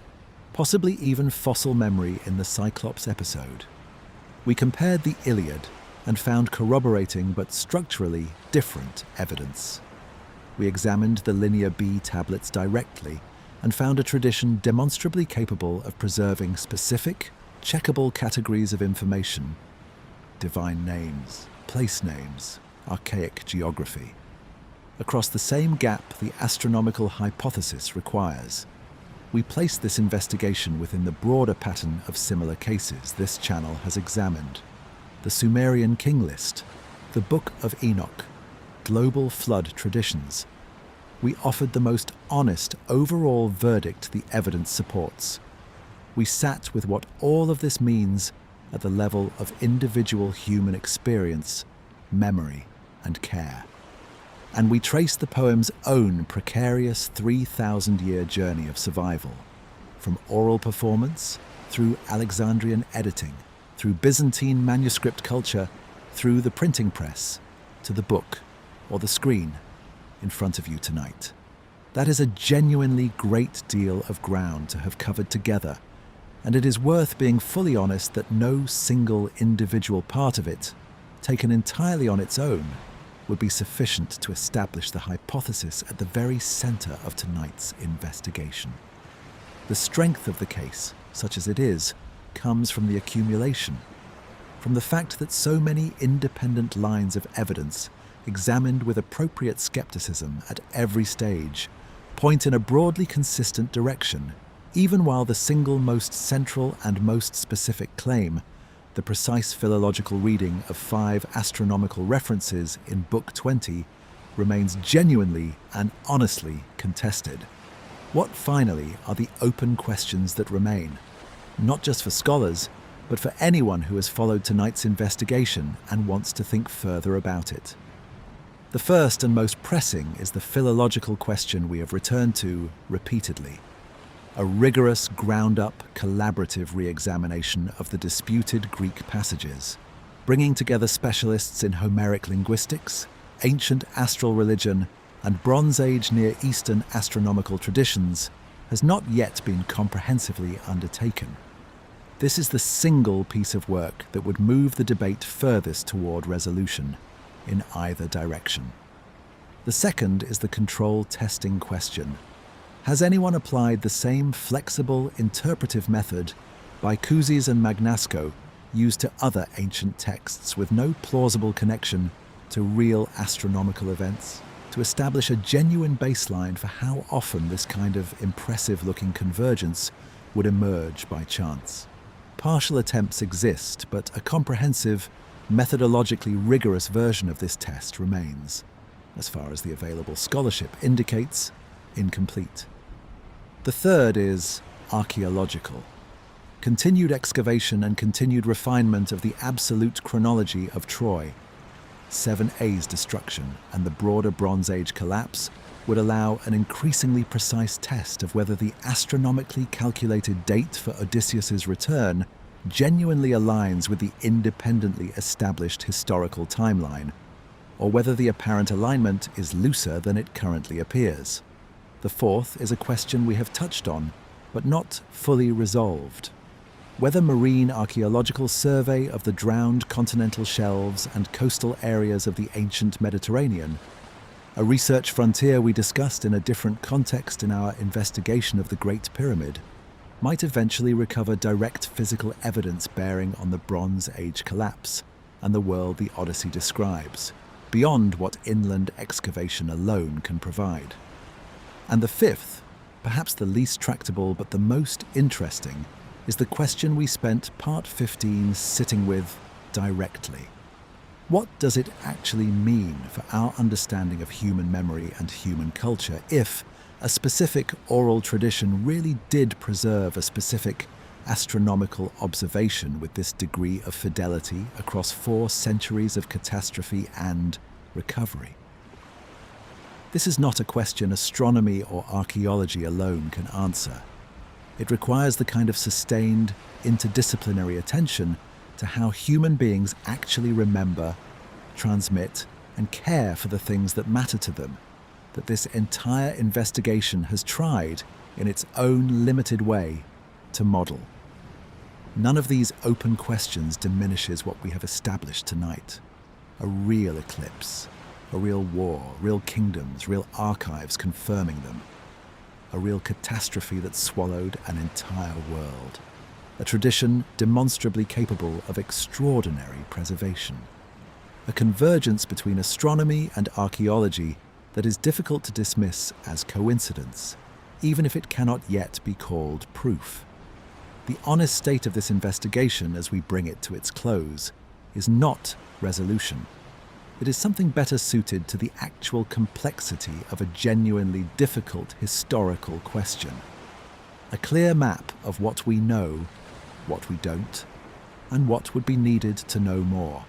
S1: possibly even fossil memory in the Cyclops episode. We compared the Iliad and found corroborating but structurally different evidence. We examined the Linear B tablets directly and found a tradition demonstrably capable of preserving specific, checkable categories of information: divine names, place names, archaic geography. Across the same gap the astronomical hypothesis requires. We place this investigation within the broader pattern of similar cases this channel has examined: the Sumerian king list, the Book of Enoch, global flood traditions. We offered the most honest overall verdict the evidence supports. We sat with what all of this means at the level of individual human experience, memory, and care. And we trace the poem's own precarious 3,000-year journey of survival, from oral performance, through Alexandrian editing, through Byzantine manuscript culture, through the printing press, to the book, or the screen, in front of you tonight. That is a genuinely great deal of ground to have covered together, and it is worth being fully honest that no single individual part of it, taken entirely on its own, would be sufficient to establish the hypothesis at the very center of tonight's investigation. The strength of the case, such as it is, comes from the accumulation, from the fact that so many independent lines of evidence, examined with appropriate skepticism at every stage, point in a broadly consistent direction, even while the single most central and most specific claim, the precise philological reading of 5 astronomical references in Book 20, remains genuinely and honestly contested. What finally are the open questions that remain, not just for scholars, but for anyone who has followed tonight's investigation and wants to think further about it? The first and most pressing is the philological question we have returned to repeatedly: a rigorous, ground-up, collaborative re-examination of the disputed Greek passages, bringing together specialists in Homeric linguistics, ancient astral religion, and Bronze Age Near Eastern astronomical traditions, has not yet been comprehensively undertaken. This is the single piece of work that would move the debate furthest toward resolution, in either direction. The second is the control testing question. Has anyone applied the same flexible, interpretive method Bykousis and Magnasco used to other ancient texts with no plausible connection to real astronomical events, to establish a genuine baseline for how often this kind of impressive-looking convergence would emerge by chance? Partial attempts exist, but a comprehensive, methodologically rigorous version of this test remains, as far as the available scholarship indicates, incomplete. The third is archaeological. Continued excavation and continued refinement of the absolute chronology of Troy. 7A's destruction and the broader Bronze Age collapse would allow an increasingly precise test of whether the astronomically calculated date for Odysseus's return genuinely aligns with the independently established historical timeline, or whether the apparent alignment is looser than it currently appears. The fourth is a question we have touched on, but not fully resolved. Whether marine archaeological survey of the drowned continental shelves and coastal areas of the ancient Mediterranean, a research frontier we discussed in a different context in our investigation of the Great Pyramid, might eventually recover direct physical evidence bearing on the Bronze Age collapse and the world the Odyssey describes, beyond what inland excavation alone can provide. And the fifth, perhaps the least tractable but the most interesting, is the question we spent part 15 sitting with directly. What does it actually mean for our understanding of human memory and human culture if a specific oral tradition really did preserve a specific astronomical observation with this degree of fidelity across 4 centuries of catastrophe and recovery? This is not a question astronomy or archaeology alone can answer. It requires the kind of sustained, interdisciplinary attention to how human beings actually remember, transmit, and care for the things that matter to them, that this entire investigation has tried, in its own limited way, to model. None of these open questions diminishes what we have established tonight. A real eclipse, a real war, real kingdoms, real archives confirming them. A real catastrophe that swallowed an entire world. A tradition demonstrably capable of extraordinary preservation. A convergence between astronomy and archaeology that is difficult to dismiss as coincidence, even if it cannot yet be called proof. The honest state of this investigation as we bring it to its close is not resolution. It is something better suited to the actual complexity of a genuinely difficult historical question. A clear map of what we know, what we don't, and what would be needed to know more.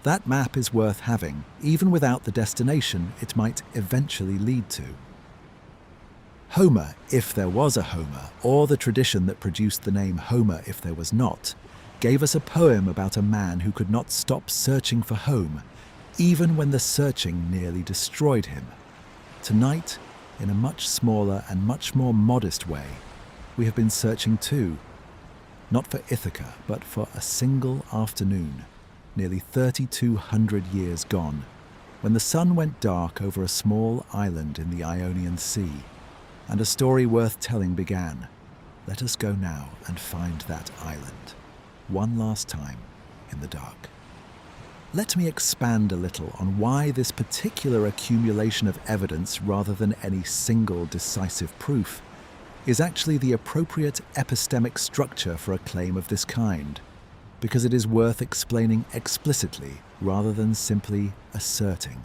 S1: That map is worth having, even without the destination it might eventually lead to. Homer, if there was a Homer, or the tradition that produced the name Homer if there was not, gave us a poem about a man who could not stop searching for home, even when the searching nearly destroyed him. Tonight, in a much smaller and much more modest way, we have been searching too, not for Ithaca, but for a single afternoon, nearly 3,200 years gone, when the sun went dark over a small island in the Ionian Sea, and a story worth telling began. Let us go now and find that island, one last time in the dark. Let me expand a little on why this particular accumulation of evidence, rather than any single decisive proof, is actually the appropriate epistemic structure for a claim of this kind, because it is worth explaining explicitly rather than simply asserting.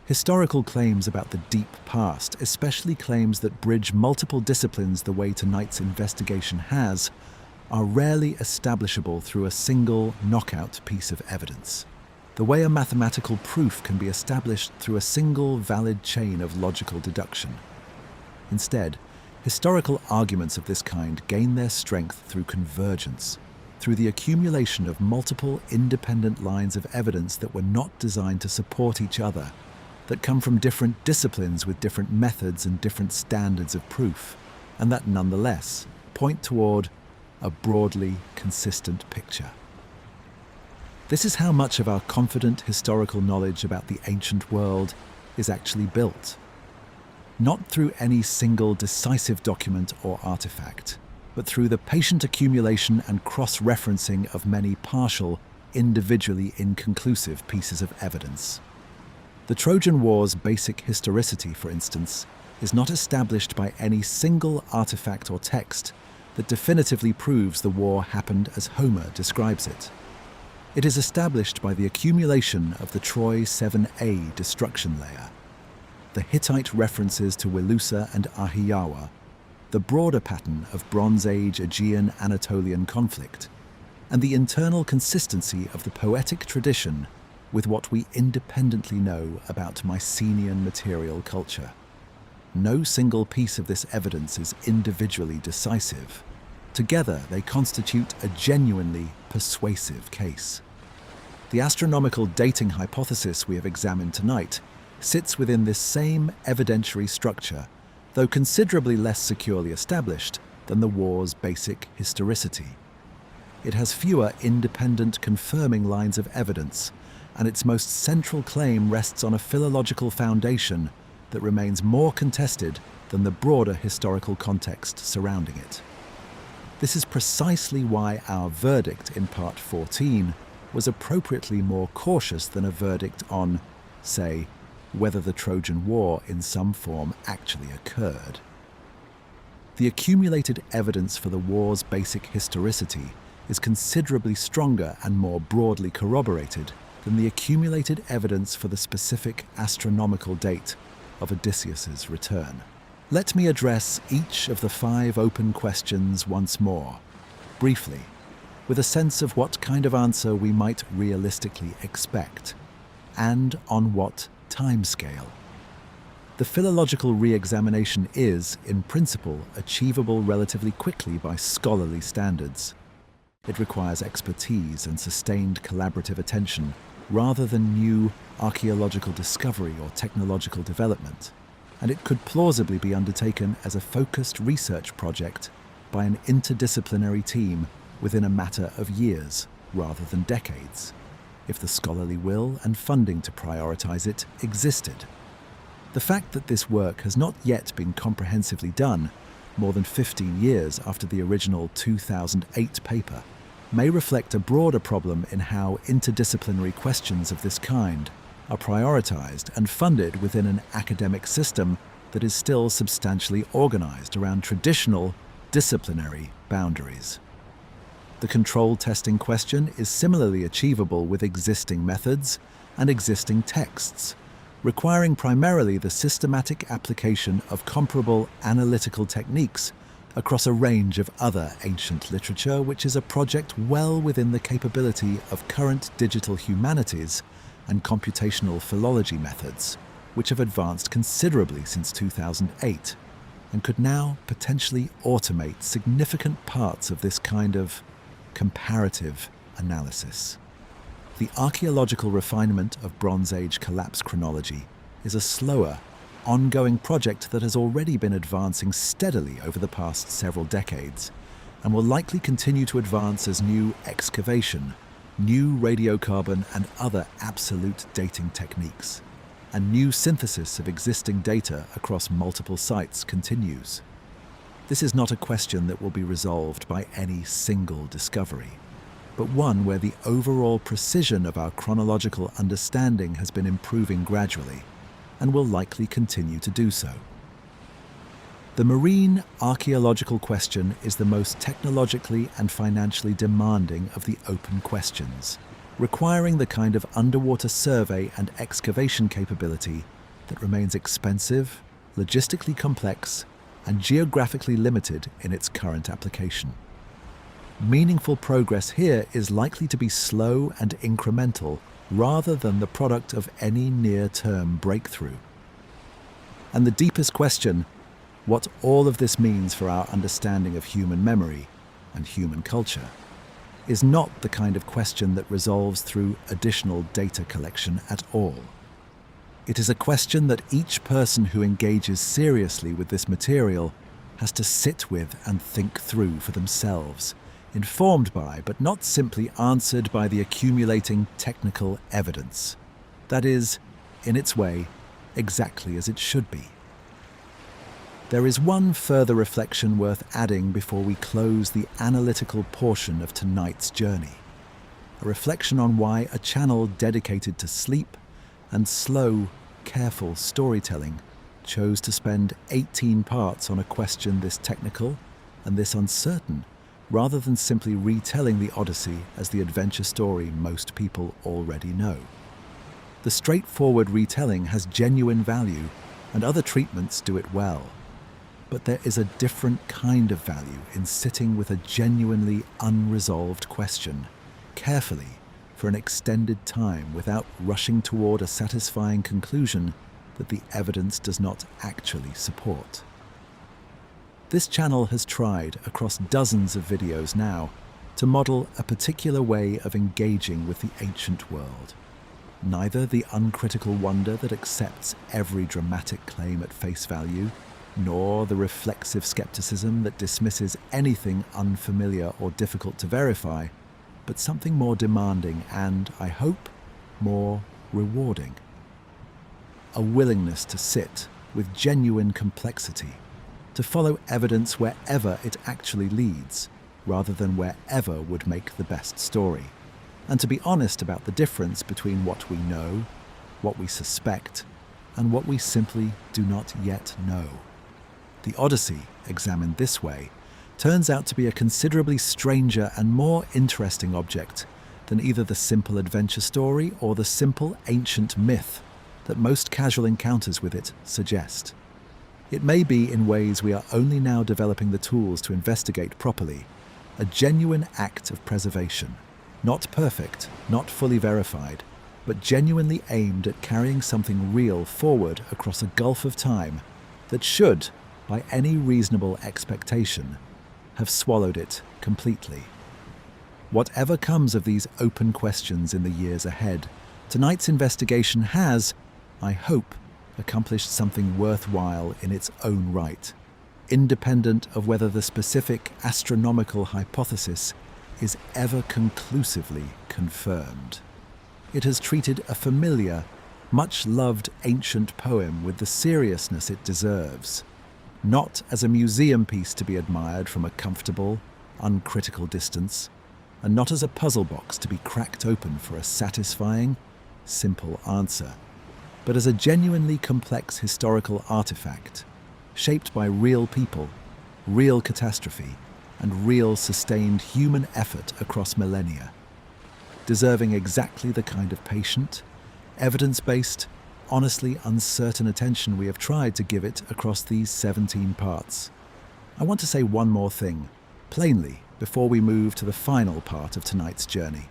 S1: Historical claims about the deep past, especially claims that bridge multiple disciplines the way tonight's investigation has, are rarely establishable through a single knockout piece of evidence, the way a mathematical proof can be established through a single valid chain of logical deduction. Instead, historical arguments of this kind gain their strength through convergence, through the accumulation of multiple independent lines of evidence that were not designed to support each other, that come from different disciplines with different methods and different standards of proof, and that nonetheless point toward a broadly consistent picture. This is how much of our confident historical knowledge about the ancient world is actually built. Not through any single decisive document or artifact, but through the patient accumulation and cross-referencing of many partial, individually inconclusive pieces of evidence. The Trojan War's basic historicity, for instance, is not established by any single artifact or text that definitively proves the war happened as Homer describes it. It is established by the accumulation of the Troy 7A destruction layer, the Hittite references to Wilusa and Ahiyawa, the broader pattern of Bronze Age Aegean-Anatolian conflict, and the internal consistency of the poetic tradition with what we independently know about Mycenaean material culture. No single piece of this evidence is individually decisive. Together, they constitute a genuinely persuasive case. The astronomical dating hypothesis we have examined tonight sits within this same evidentiary structure, though considerably less securely established than the war's basic historicity. It has fewer independent confirming lines of evidence, and its most central claim rests on a philological foundation that remains more contested than the broader historical context surrounding it. This is precisely why our verdict in Part 14 was appropriately more cautious than a verdict on, say, whether the Trojan War in some form actually occurred. The accumulated evidence for the war's basic historicity is considerably stronger and more broadly corroborated than the accumulated evidence for the specific astronomical date of Odysseus's return. Let me address each of the 5 open questions once more, briefly, with a sense of what kind of answer we might realistically expect, and on what timescale. The philological re-examination is, in principle, achievable relatively quickly by scholarly standards. It requires expertise and sustained collaborative attention rather than new archaeological discovery or technological development, and it could plausibly be undertaken as a focused research project by an interdisciplinary team within a matter of years rather than decades, if the scholarly will and funding to prioritize it existed. The fact that this work has not yet been comprehensively done, more than 15 years after the original 2008 paper, may reflect a broader problem in how interdisciplinary questions of this kind are prioritized and funded within an academic system that is still substantially organized around traditional disciplinary boundaries. The control testing question is similarly achievable with existing methods and existing texts, requiring primarily the systematic application of comparable analytical techniques across a range of other ancient literature, which is a project well within the capability of current digital humanities and computational philology methods, which have advanced considerably since 2008 and could now potentially automate significant parts of this kind of comparative analysis. The archaeological refinement of Bronze Age collapse chronology is a slower, ongoing project that has already been advancing steadily over the past several decades and will likely continue to advance as new excavation, new radiocarbon and other absolute dating techniques, and new synthesis of existing data across multiple sites continues. This is not a question that will be resolved by any single discovery, but one where the overall precision of our chronological understanding has been improving gradually and will likely continue to do so. The marine archaeological question is the most technologically and financially demanding of the open questions, requiring the kind of underwater survey and excavation capability that remains expensive, logistically complex, and geographically limited in its current application. Meaningful progress here is likely to be slow and incremental rather than the product of any near-term breakthrough. And the deepest question, what all of this means for our understanding of human memory and human culture, is not the kind of question that resolves through additional data collection at all. It is a question that each person who engages seriously with this material has to sit with and think through for themselves, informed by, but not simply answered by, the accumulating technical evidence. That is, in its way, exactly as it should be. There is one further reflection worth adding before we close the analytical portion of tonight's journey. A reflection on why a channel dedicated to sleep and slow, careful storytelling chose to spend 18 parts on a question this technical and this uncertain, rather than simply retelling the Odyssey as the adventure story most people already know. The straightforward retelling has genuine value, and other treatments do it well. But there is a different kind of value in sitting with a genuinely unresolved question, carefully for an extended time without rushing toward a satisfying conclusion that the evidence does not actually support. This channel has tried, across dozens of videos now, to model a particular way of engaging with the ancient world. Neither the uncritical wonder that accepts every dramatic claim at face value, nor the reflexive skepticism that dismisses anything unfamiliar or difficult to verify, but something more demanding and, I hope, more rewarding. A willingness to sit with genuine complexity, to follow evidence wherever it actually leads, rather than wherever would make the best story, and to be honest about the difference between what we know, what we suspect, and what we simply do not yet know. The Odyssey, examined this way, turns out to be a considerably stranger and more interesting object than either the simple adventure story or the simple ancient myth that most casual encounters with it suggest. It may be, in ways we are only now developing the tools to investigate properly, a genuine act of preservation, not perfect, not fully verified, but genuinely aimed at carrying something real forward across a gulf of time that should, by any reasonable expectation, have swallowed it completely. Whatever comes of these open questions in the years ahead, tonight's investigation has, I hope, accomplished something worthwhile in its own right, independent of whether the specific astronomical hypothesis is ever conclusively confirmed. It has treated a familiar, much-loved ancient poem with the seriousness it deserves, not as a museum piece to be admired from a comfortable, uncritical distance, and not as a puzzle box to be cracked open for a satisfying, simple answer, but as a genuinely complex historical artifact, shaped by real people, real catastrophe, and real sustained human effort across millennia, deserving exactly the kind of patient, evidence-based, honestly uncertain attention we have tried to give it across these 17 parts. I want to say one more thing, plainly, before we move to the final part of tonight's journey.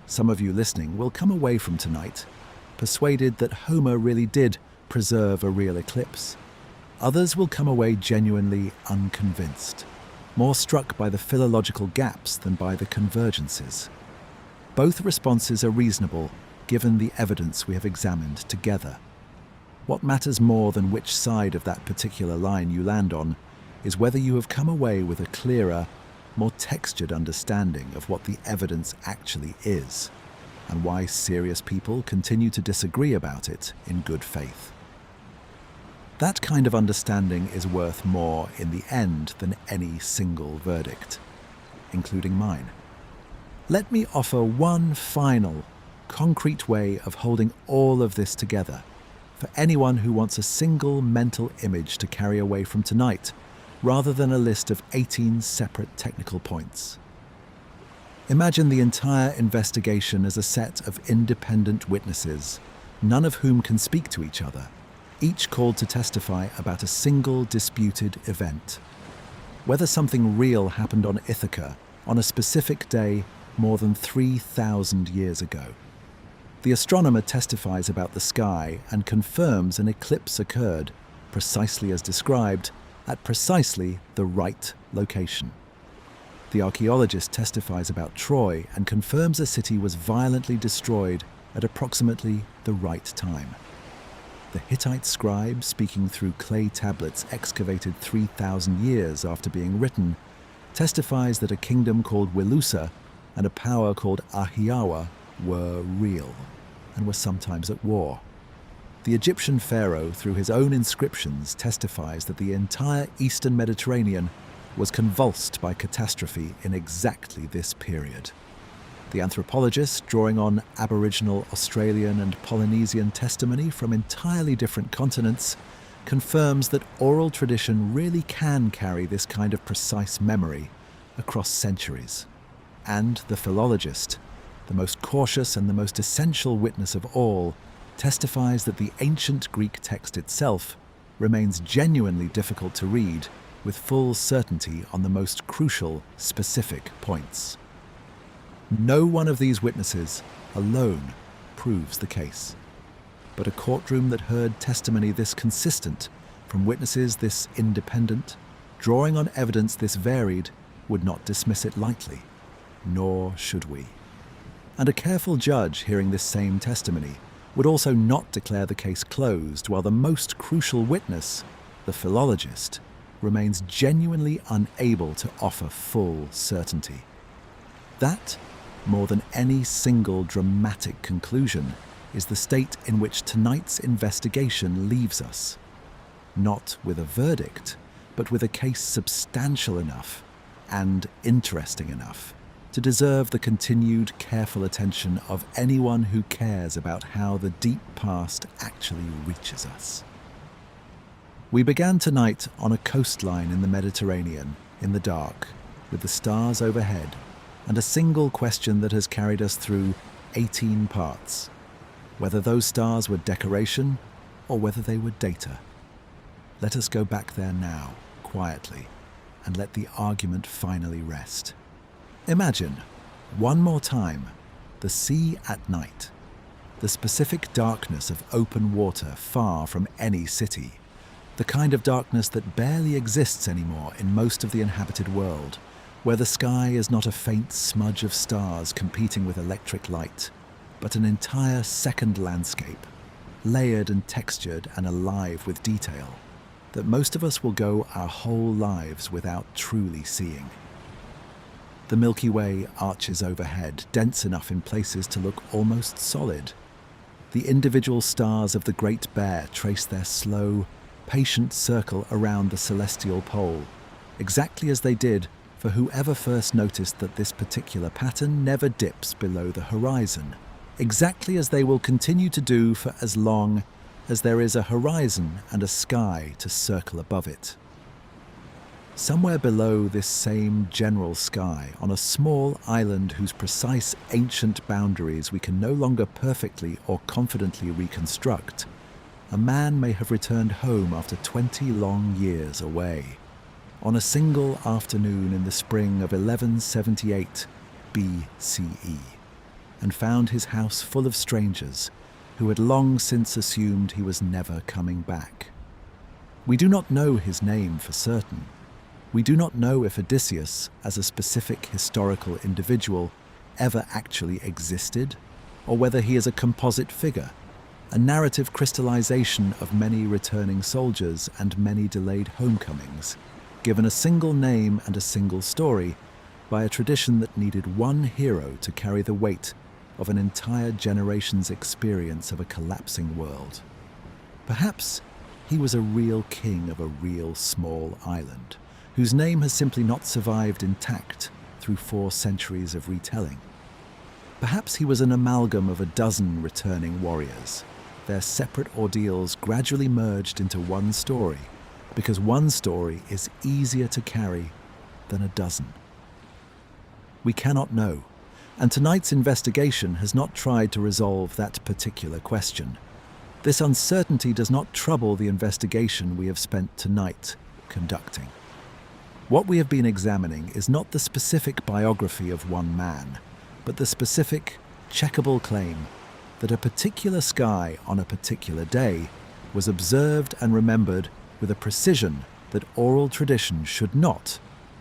S1: Some of you listening will come away from tonight persuaded that Homer really did preserve a real eclipse. Others will come away genuinely unconvinced, more struck by the philological gaps than by the convergences. Both responses are reasonable, given the evidence we have examined together. What matters more than which side of that particular line you land on is whether you have come away with a clearer, more textured understanding of what the evidence actually is, and why serious people continue to disagree about it in good faith. That kind of understanding is worth more in the end than any single verdict, including mine. Let me offer one final, concrete way of holding all of this together for anyone who wants a single mental image to carry away from tonight, rather than a list of 18 separate technical points. Imagine the entire investigation as a set of independent witnesses, none of whom can speak to each other, each called to testify about a single disputed event. Whether something real happened on Ithaca on a specific day more than 3,000 years ago. The astronomer testifies about the sky and confirms an eclipse occurred, precisely as described, at precisely the right location. The archaeologist testifies about Troy and confirms a city was violently destroyed at approximately the right time. The Hittite scribe, speaking through clay tablets excavated 3,000 years after being written, testifies that a kingdom called Wilusa and a power called Ahiawa were real and were sometimes at war. The Egyptian pharaoh, through his own inscriptions, testifies that the entire eastern Mediterranean was convulsed by catastrophe in exactly this period. The anthropologist, drawing on Aboriginal, Australian and Polynesian testimony from entirely different continents, confirms that oral tradition really can carry this kind of precise memory across centuries. And the philologist, the most cautious and the most essential witness of all, testifies that the ancient Greek text itself remains genuinely difficult to read with full certainty on the most crucial, specific points. No one of these witnesses alone proves the case. But a courtroom that heard testimony this consistent, from witnesses this independent, drawing on evidence this varied, would not dismiss it lightly, nor should we. And a careful judge hearing this same testimony would also not declare the case closed, while the most crucial witness, the philologist, remains genuinely unable to offer full certainty. That, more than any single dramatic conclusion, is the state in which tonight's investigation leaves us. Not with a verdict, but with a case substantial enough and interesting enough to deserve the continued careful attention of anyone who cares about how the deep past actually reaches us. We began tonight on a coastline in the Mediterranean, in the dark, with the stars overhead, and a single question that has carried us through 18 parts, whether those stars were decoration or whether they were data. Let us go back there now, quietly, and let the argument finally rest. Imagine, one more time, the sea at night, the specific darkness of open water far from any city, the kind of darkness that barely exists anymore in most of the inhabited world, where the sky is not a faint smudge of stars competing with electric light, but an entire second landscape, layered and textured and alive with detail, that most of us will go our whole lives without truly seeing. The Milky Way arches overhead, dense enough in places to look almost solid. The individual stars of the Great Bear trace their slow, patient circle around the celestial pole, exactly as they did for whoever first noticed that this particular pattern never dips below the horizon, exactly as they will continue to do for as long as there is a horizon and a sky to circle above it. Somewhere below this same general sky, on a small island whose precise ancient boundaries we can no longer perfectly or confidently reconstruct, a man may have returned home after 20 long years away, on a single afternoon in the spring of 1178 BCE, and found his house full of strangers who had long since assumed he was never coming back. We do not know his name for certain. We do not know if Odysseus, as a specific historical individual, ever actually existed, or whether he is a composite figure, a narrative crystallization of many returning soldiers and many delayed homecomings, given a single name and a single story by a tradition that needed one hero to carry the weight of an entire generation's experience of a collapsing world. Perhaps he was a real king of a real small island, whose name has simply not survived intact through 4 centuries of retelling. Perhaps he was an amalgam of a dozen returning warriors, their separate ordeals gradually merged into one story, because one story is easier to carry than a dozen. We cannot know, and tonight's investigation has not tried to resolve that particular question. This uncertainty does not trouble the investigation we have spent tonight conducting. What we have been examining is not the specific biography of one man, but the specific, checkable claim that a particular sky on a particular day was observed and remembered with a precision that oral tradition should not,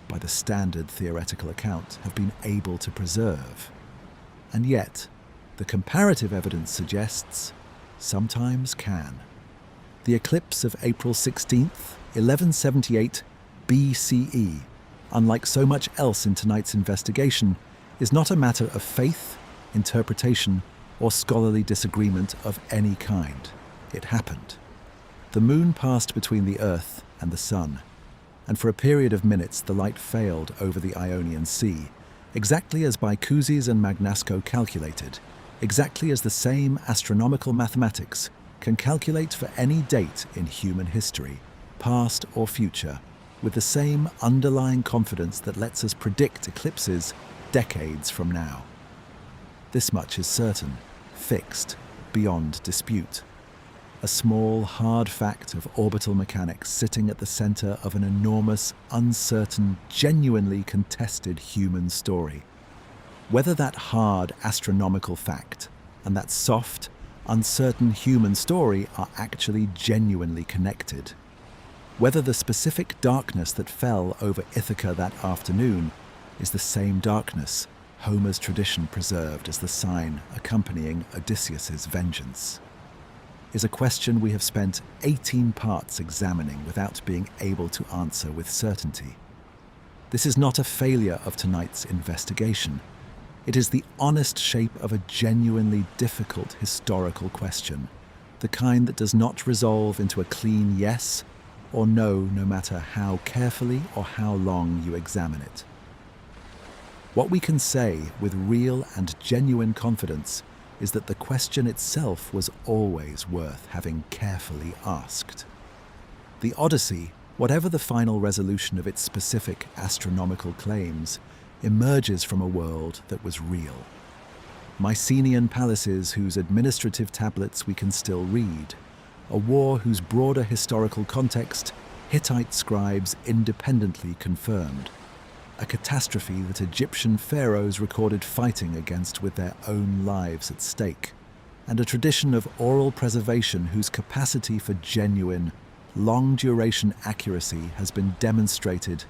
S1: by the standard theoretical account, have been able to preserve. And yet, the comparative evidence suggests, sometimes can. The eclipse of April 16th, 1178 BCE, unlike so much else in tonight's investigation, is not a matter of faith, interpretation, or scholarly disagreement of any kind. It happened. The moon passed between the Earth and the Sun, and for a period of minutes the light failed over the Ionian Sea, exactly as Bicusis and Magnasco calculated, exactly as the same astronomical mathematics can calculate for any date in human history, past or future, with the same underlying confidence that lets us predict eclipses decades from now. This much is certain, fixed, beyond dispute. A small, hard fact of orbital mechanics sitting at the center of an enormous, uncertain, genuinely contested human story. Whether that hard astronomical fact and that soft, uncertain human story are actually genuinely connected. Whether the specific darkness that fell over Ithaca that afternoon is the same darkness Homer's tradition preserved as the sign accompanying Odysseus's vengeance, is a question we have spent 18 parts examining without being able to answer with certainty. This is not a failure of tonight's investigation. It is the honest shape of a genuinely difficult historical question, the kind that does not resolve into a clean yes or no, no matter how carefully or how long you examine it. What we can say with real and genuine confidence is that the question itself was always worth having carefully asked. The Odyssey, whatever the final resolution of its specific astronomical claims, emerges from a world that was real. Mycenaean palaces whose administrative tablets we can still read, a war whose broader historical context Hittite scribes independently confirmed, a catastrophe that Egyptian pharaohs recorded fighting against with their own lives at stake, and a tradition of oral preservation whose capacity for genuine, long-duration accuracy has been demonstrated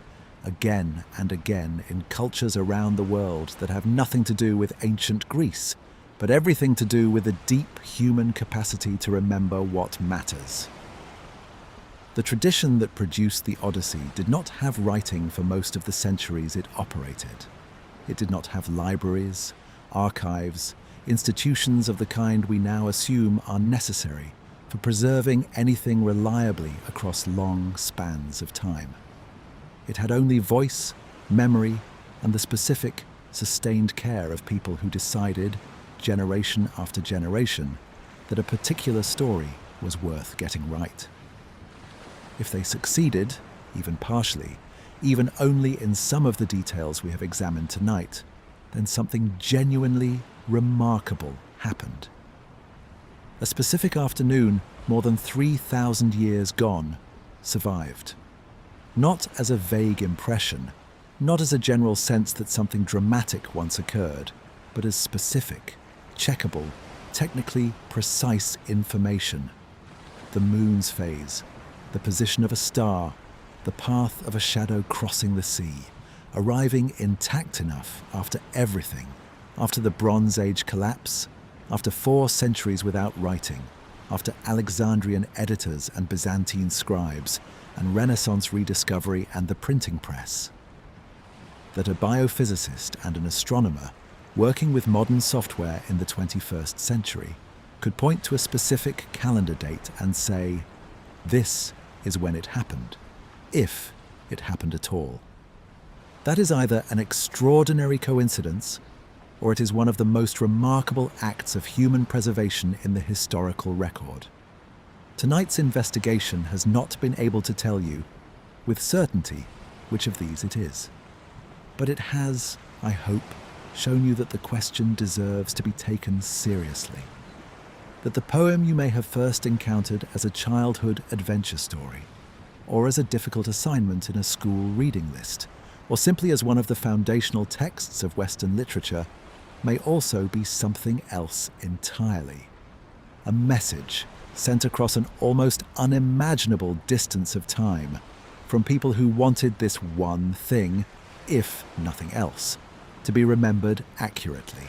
S1: again and again in cultures around the world that have nothing to do with ancient Greece, but everything to do with the deep human capacity to remember what matters. The tradition that produced the Odyssey did not have writing for most of the centuries it operated. It did not have libraries, archives, institutions of the kind we now assume are necessary for preserving anything reliably across long spans of time. It had only voice, memory, and the specific, sustained care of people who decided, generation after generation, that a particular story was worth getting right. If they succeeded, even partially, even only in some of the details we have examined tonight, then something genuinely remarkable happened. A specific afternoon, more than 3,000 years gone, survived. Not as a vague impression, not as a general sense that something dramatic once occurred, but as specific, checkable, technically precise information. The moon's phase, the position of a star, the path of a shadow crossing the sea, arriving intact enough after everything, after the Bronze Age collapse, after 4 centuries without writing, after Alexandrian editors and Byzantine scribes, and Renaissance rediscovery and the printing press. That a biophysicist and an astronomer, working with modern software in the 21st century, could point to a specific calendar date and say, this is when it happened, if it happened at all. That is either an extraordinary coincidence, or it is one of the most remarkable acts of human preservation in the historical record. Tonight's investigation has not been able to tell you, with certainty, which of these it is. But it has, I hope, shown you that the question deserves to be taken seriously. That the poem you may have first encountered as a childhood adventure story, or as a difficult assignment in a school reading list, or simply as one of the foundational texts of Western literature, may also be something else entirely. A message sent across an almost unimaginable distance of time from people who wanted this one thing, if nothing else, to be remembered accurately.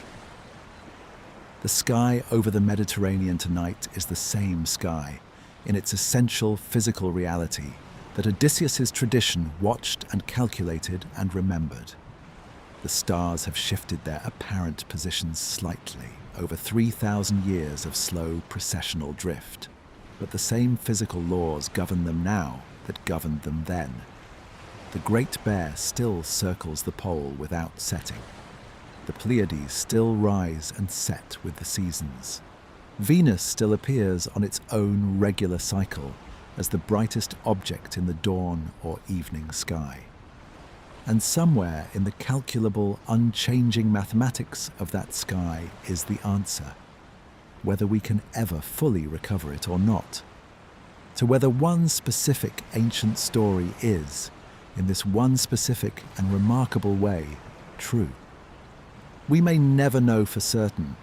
S1: The sky over the Mediterranean tonight is the same sky, in its essential physical reality, that Odysseus's tradition watched and calculated and remembered. The stars have shifted their apparent positions slightly over 3,000 years of slow precessional drift, but the same physical laws govern them now that governed them then. The Great Bear still circles the pole without setting. The Pleiades still rise and set with the seasons. Venus still appears on its own regular cycle as the brightest object in the dawn or evening sky. And somewhere in the calculable, unchanging mathematics of that sky is the answer, whether we can ever fully recover it or not, to whether one specific ancient story is, in this one specific and remarkable way, true. We may never know for certain.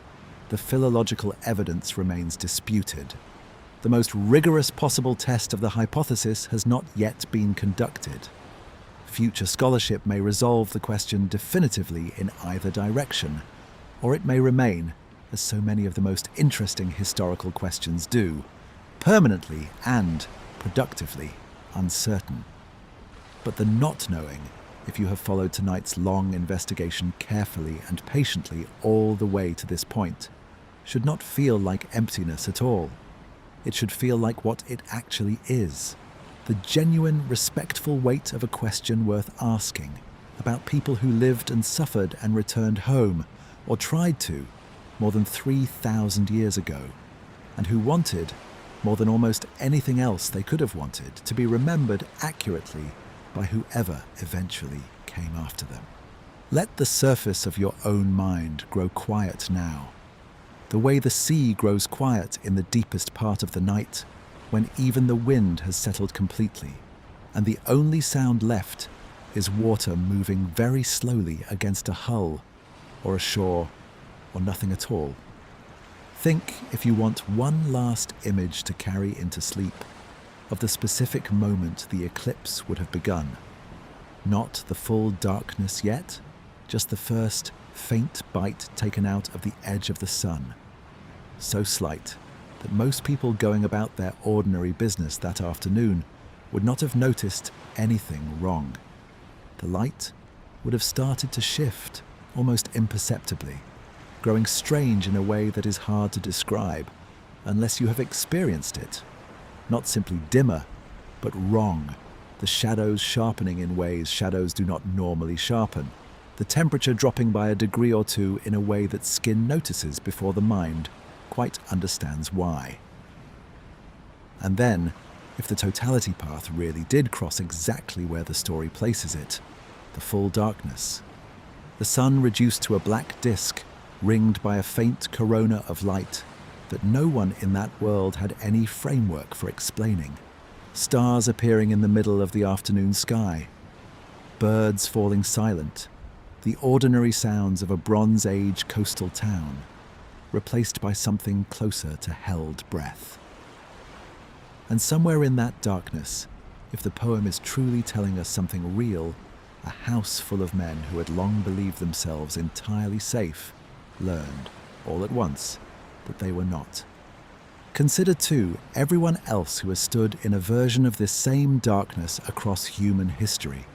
S1: The philological evidence remains disputed. The most rigorous possible test of the hypothesis has not yet been conducted. Future scholarship may resolve the question definitively in either direction, or it may remain, as so many of the most interesting historical questions do, permanently and productively uncertain. But the not knowing, if you have followed tonight's long investigation carefully and patiently all the way to this point, should not feel like emptiness at all. It should feel like what it actually is, the genuine, respectful weight of a question worth asking about people who lived and suffered and returned home, or tried to, more than 3,000 years ago, and who wanted, more than almost anything else they could have wanted, to be remembered accurately by whoever eventually came after them. Let the surface of your own mind grow quiet now, the way the sea grows quiet in the deepest part of the night, when even the wind has settled completely, and the only sound left is water moving very slowly against a hull, or a shore, or nothing at all. Think, if you want one last image to carry into sleep, of the specific moment the eclipse would have begun. Not the full darkness yet, just the first faint bite taken out of the edge of the sun. So slight that most people going about their ordinary business that afternoon would not have noticed anything wrong. The light would have started to shift almost imperceptibly, growing strange in a way that is hard to describe unless you have experienced it. Not simply dimmer, but wrong, the shadows sharpening in ways shadows do not normally sharpen, the temperature dropping by a degree or two in a way that skin notices before the mind quite understands why. And then, if the totality path really did cross exactly where the story places it, the full darkness, the sun reduced to a black disk, ringed by a faint corona of light that no one in that world had any framework for explaining, stars appearing in the middle of the afternoon sky, birds falling silent, the ordinary sounds of a Bronze Age coastal town, replaced by something closer to held breath. And somewhere in that darkness, if the poem is truly telling us something real, a house full of men who had long believed themselves entirely safe learned, all at once, that they were not. Consider, too, everyone else who has stood in a version of this same darkness across human history.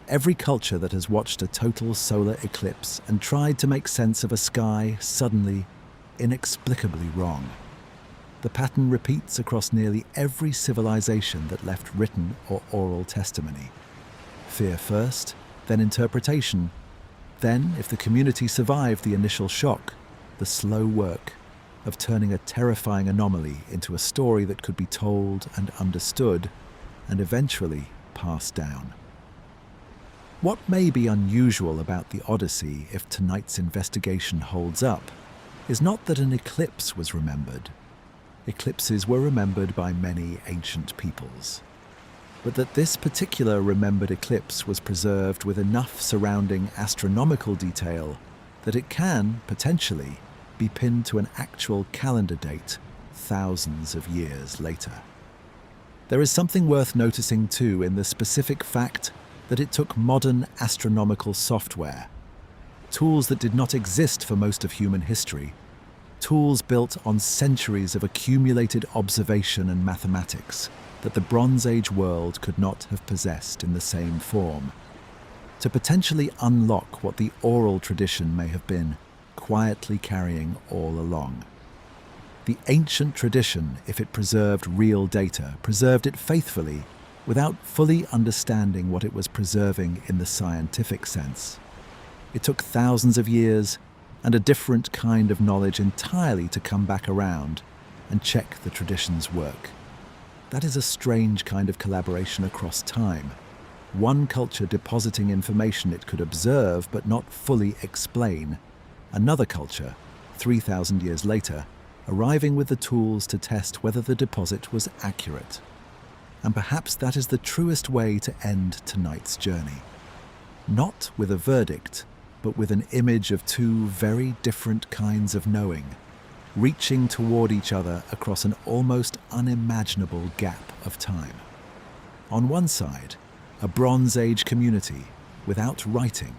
S1: Every culture that has watched a total solar eclipse and tried to make sense of a sky suddenly, inexplicably wrong. The pattern repeats across nearly every civilization that left written or oral testimony. Fear first, then interpretation, then, if the community survived the initial shock, the slow work of turning a terrifying anomaly into a story that could be told and understood, and eventually passed down. What may be unusual about the Odyssey, if tonight's investigation holds up, is not that an eclipse was remembered. Eclipses were remembered by many ancient peoples. But that this particular remembered eclipse was preserved with enough surrounding astronomical detail that it can, potentially, be pinned to an actual calendar date thousands of years later. There is something worth noticing too in the specific fact that it took modern astronomical software, tools that did not exist for most of human history, tools built on centuries of accumulated observation and mathematics that the Bronze Age world could not have possessed in the same form, to potentially unlock what the oral tradition may have been quietly carrying all along. The ancient tradition, if it preserved real data, preserved it faithfully without fully understanding what it was preserving in the scientific sense. It took thousands of years and a different kind of knowledge entirely to come back around and check the tradition's work. That is a strange kind of collaboration across time. One culture depositing information it could observe but not fully explain. Another culture, 3,000 years later, arriving with the tools to test whether the deposit was accurate. And perhaps that is the truest way to end tonight's journey. Not with a verdict, but with an image of two very different kinds of knowing, reaching toward each other across an almost unimaginable gap of time. On one side, a Bronze Age community without writing,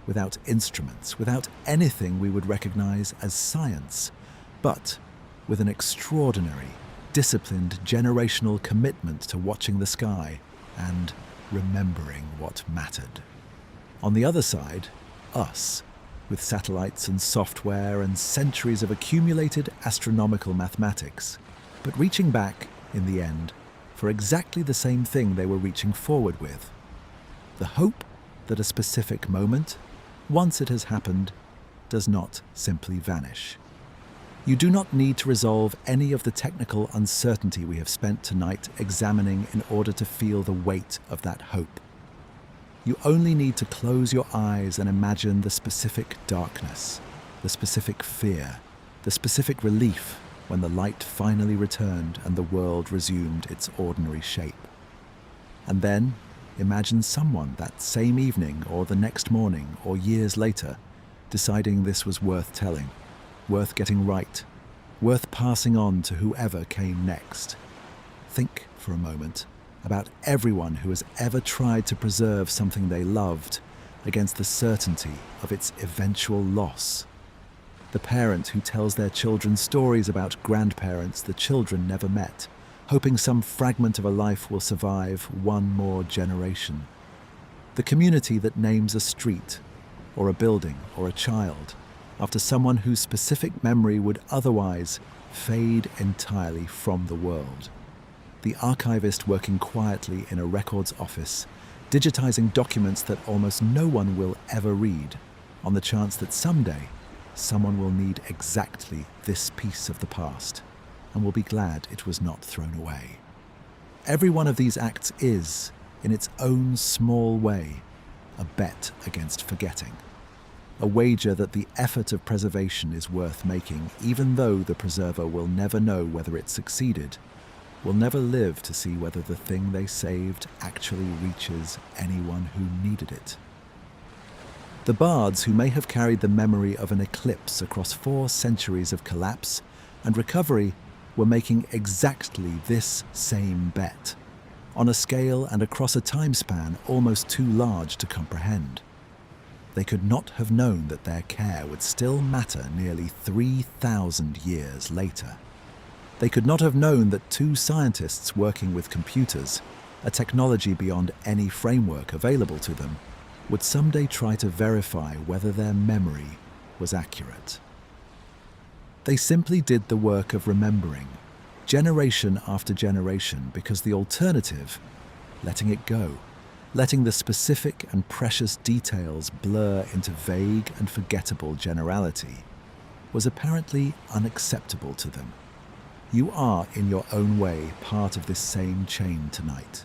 S1: without instruments, without anything we would recognize as science, but with an extraordinary, disciplined generational commitment to watching the sky and remembering what mattered. On the other side, us, with satellites and software and centuries of accumulated astronomical mathematics, but reaching back, in the end, for exactly the same thing they were reaching forward with: the hope that a specific moment, once it has happened, does not simply vanish. You do not need to resolve any of the technical uncertainty we have spent tonight examining in order to feel the weight of that hope. You only need to close your eyes and imagine the specific darkness, the specific fear, the specific relief when the light finally returned and the world resumed its ordinary shape. And then imagine someone that same evening or the next morning or years later deciding this was worth telling, worth getting right, worth passing on to whoever came next. Think for a moment about everyone who has ever tried to preserve something they loved against the certainty of its eventual loss. The parent who tells their children stories about grandparents the children never met, hoping some fragment of a life will survive one more generation. The community that names a street, or a building, or a child, after someone whose specific memory would otherwise fade entirely from the world. The archivist working quietly in a records office, digitizing documents that almost no one will ever read, on the chance that someday someone will need exactly this piece of the past and will be glad it was not thrown away. Every one of these acts is, in its own small way, a bet against forgetting. A wager that the effort of preservation is worth making, even though the preserver will never know whether it succeeded, will never live to see whether the thing they saved actually reaches anyone who needed it. The bards who may have carried the memory of an eclipse across 4 centuries of collapse and recovery were making exactly this same bet, on a scale and across a time span almost too large to comprehend. They could not have known that their care would still matter nearly 3,000 years later. They could not have known that 2 scientists working with computers, a technology beyond any framework available to them, would someday try to verify whether their memory was accurate. They simply did the work of remembering, generation after generation, because the alternative, letting it go, letting the specific and precious details blur into vague and forgettable generality, was apparently unacceptable to them. You are, in your own way, part of this same chain tonight.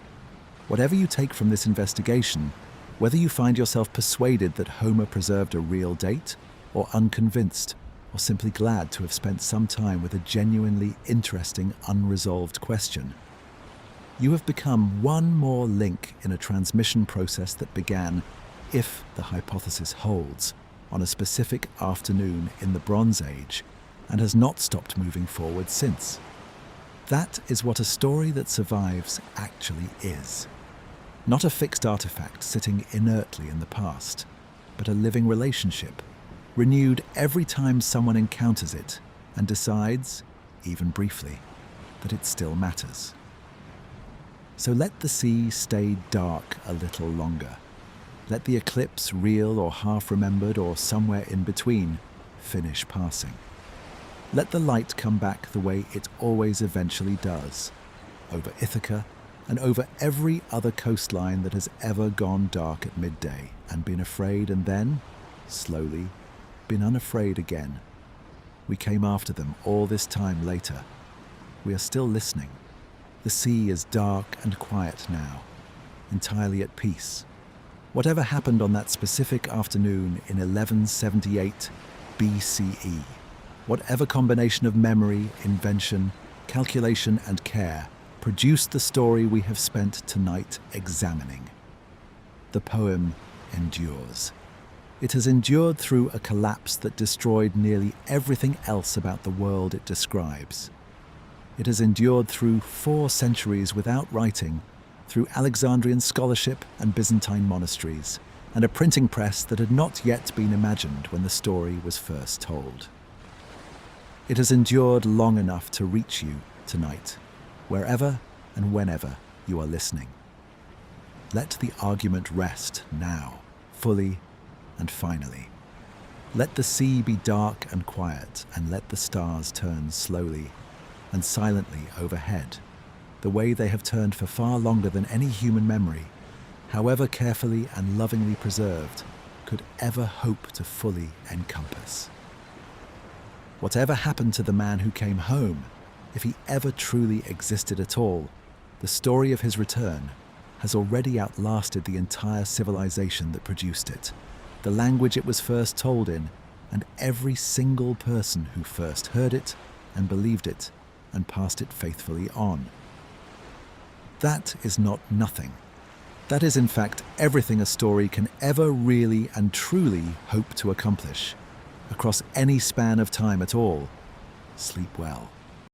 S1: Whatever you take from this investigation, whether you find yourself persuaded that Homer preserved a real date, or unconvinced, or simply glad to have spent some time with a genuinely interesting, unresolved question, you have become one more link in a transmission process that began, if the hypothesis holds, on a specific afternoon in the Bronze Age, and has not stopped moving forward since. That is what a story that survives actually is. Not a fixed artifact sitting inertly in the past, but a living relationship, renewed every time someone encounters it and decides, even briefly, that it still matters. So let the sea stay dark a little longer. Let the eclipse, real or half-remembered or somewhere in between, finish passing. Let the light come back the way it always eventually does, over Ithaca and over every other coastline that has ever gone dark at midday and been afraid and then, slowly, been unafraid again. We came after them all this time later. We are still listening. The sea is dark and quiet now, entirely at peace. Whatever happened on that specific afternoon in 1178 BCE, whatever combination of memory, invention, calculation, and care produced the story we have spent tonight examining. The poem endures. It has endured through a collapse that destroyed nearly everything else about the world it describes. It has endured through 4 centuries without writing, through Alexandrian scholarship and Byzantine monasteries, and a printing press that had not yet been imagined when the story was first told. It has endured long enough to reach you tonight, wherever and whenever you are listening. Let the argument rest now, fully and finally. Let the sea be dark and quiet, and let the stars turn slowly and silently overhead, the way they have turned for far longer than any human memory, however carefully and lovingly preserved, could ever hope to fully encompass. Whatever happened to the man who came home, if he ever truly existed at all, the story of his return has already outlasted the entire civilization that produced it, the language it was first told in, and every single person who first heard it and believed it and passed it faithfully on. That is not nothing. That is in fact everything a story can ever really and truly hope to accomplish, across any span of time at all. Sleep well.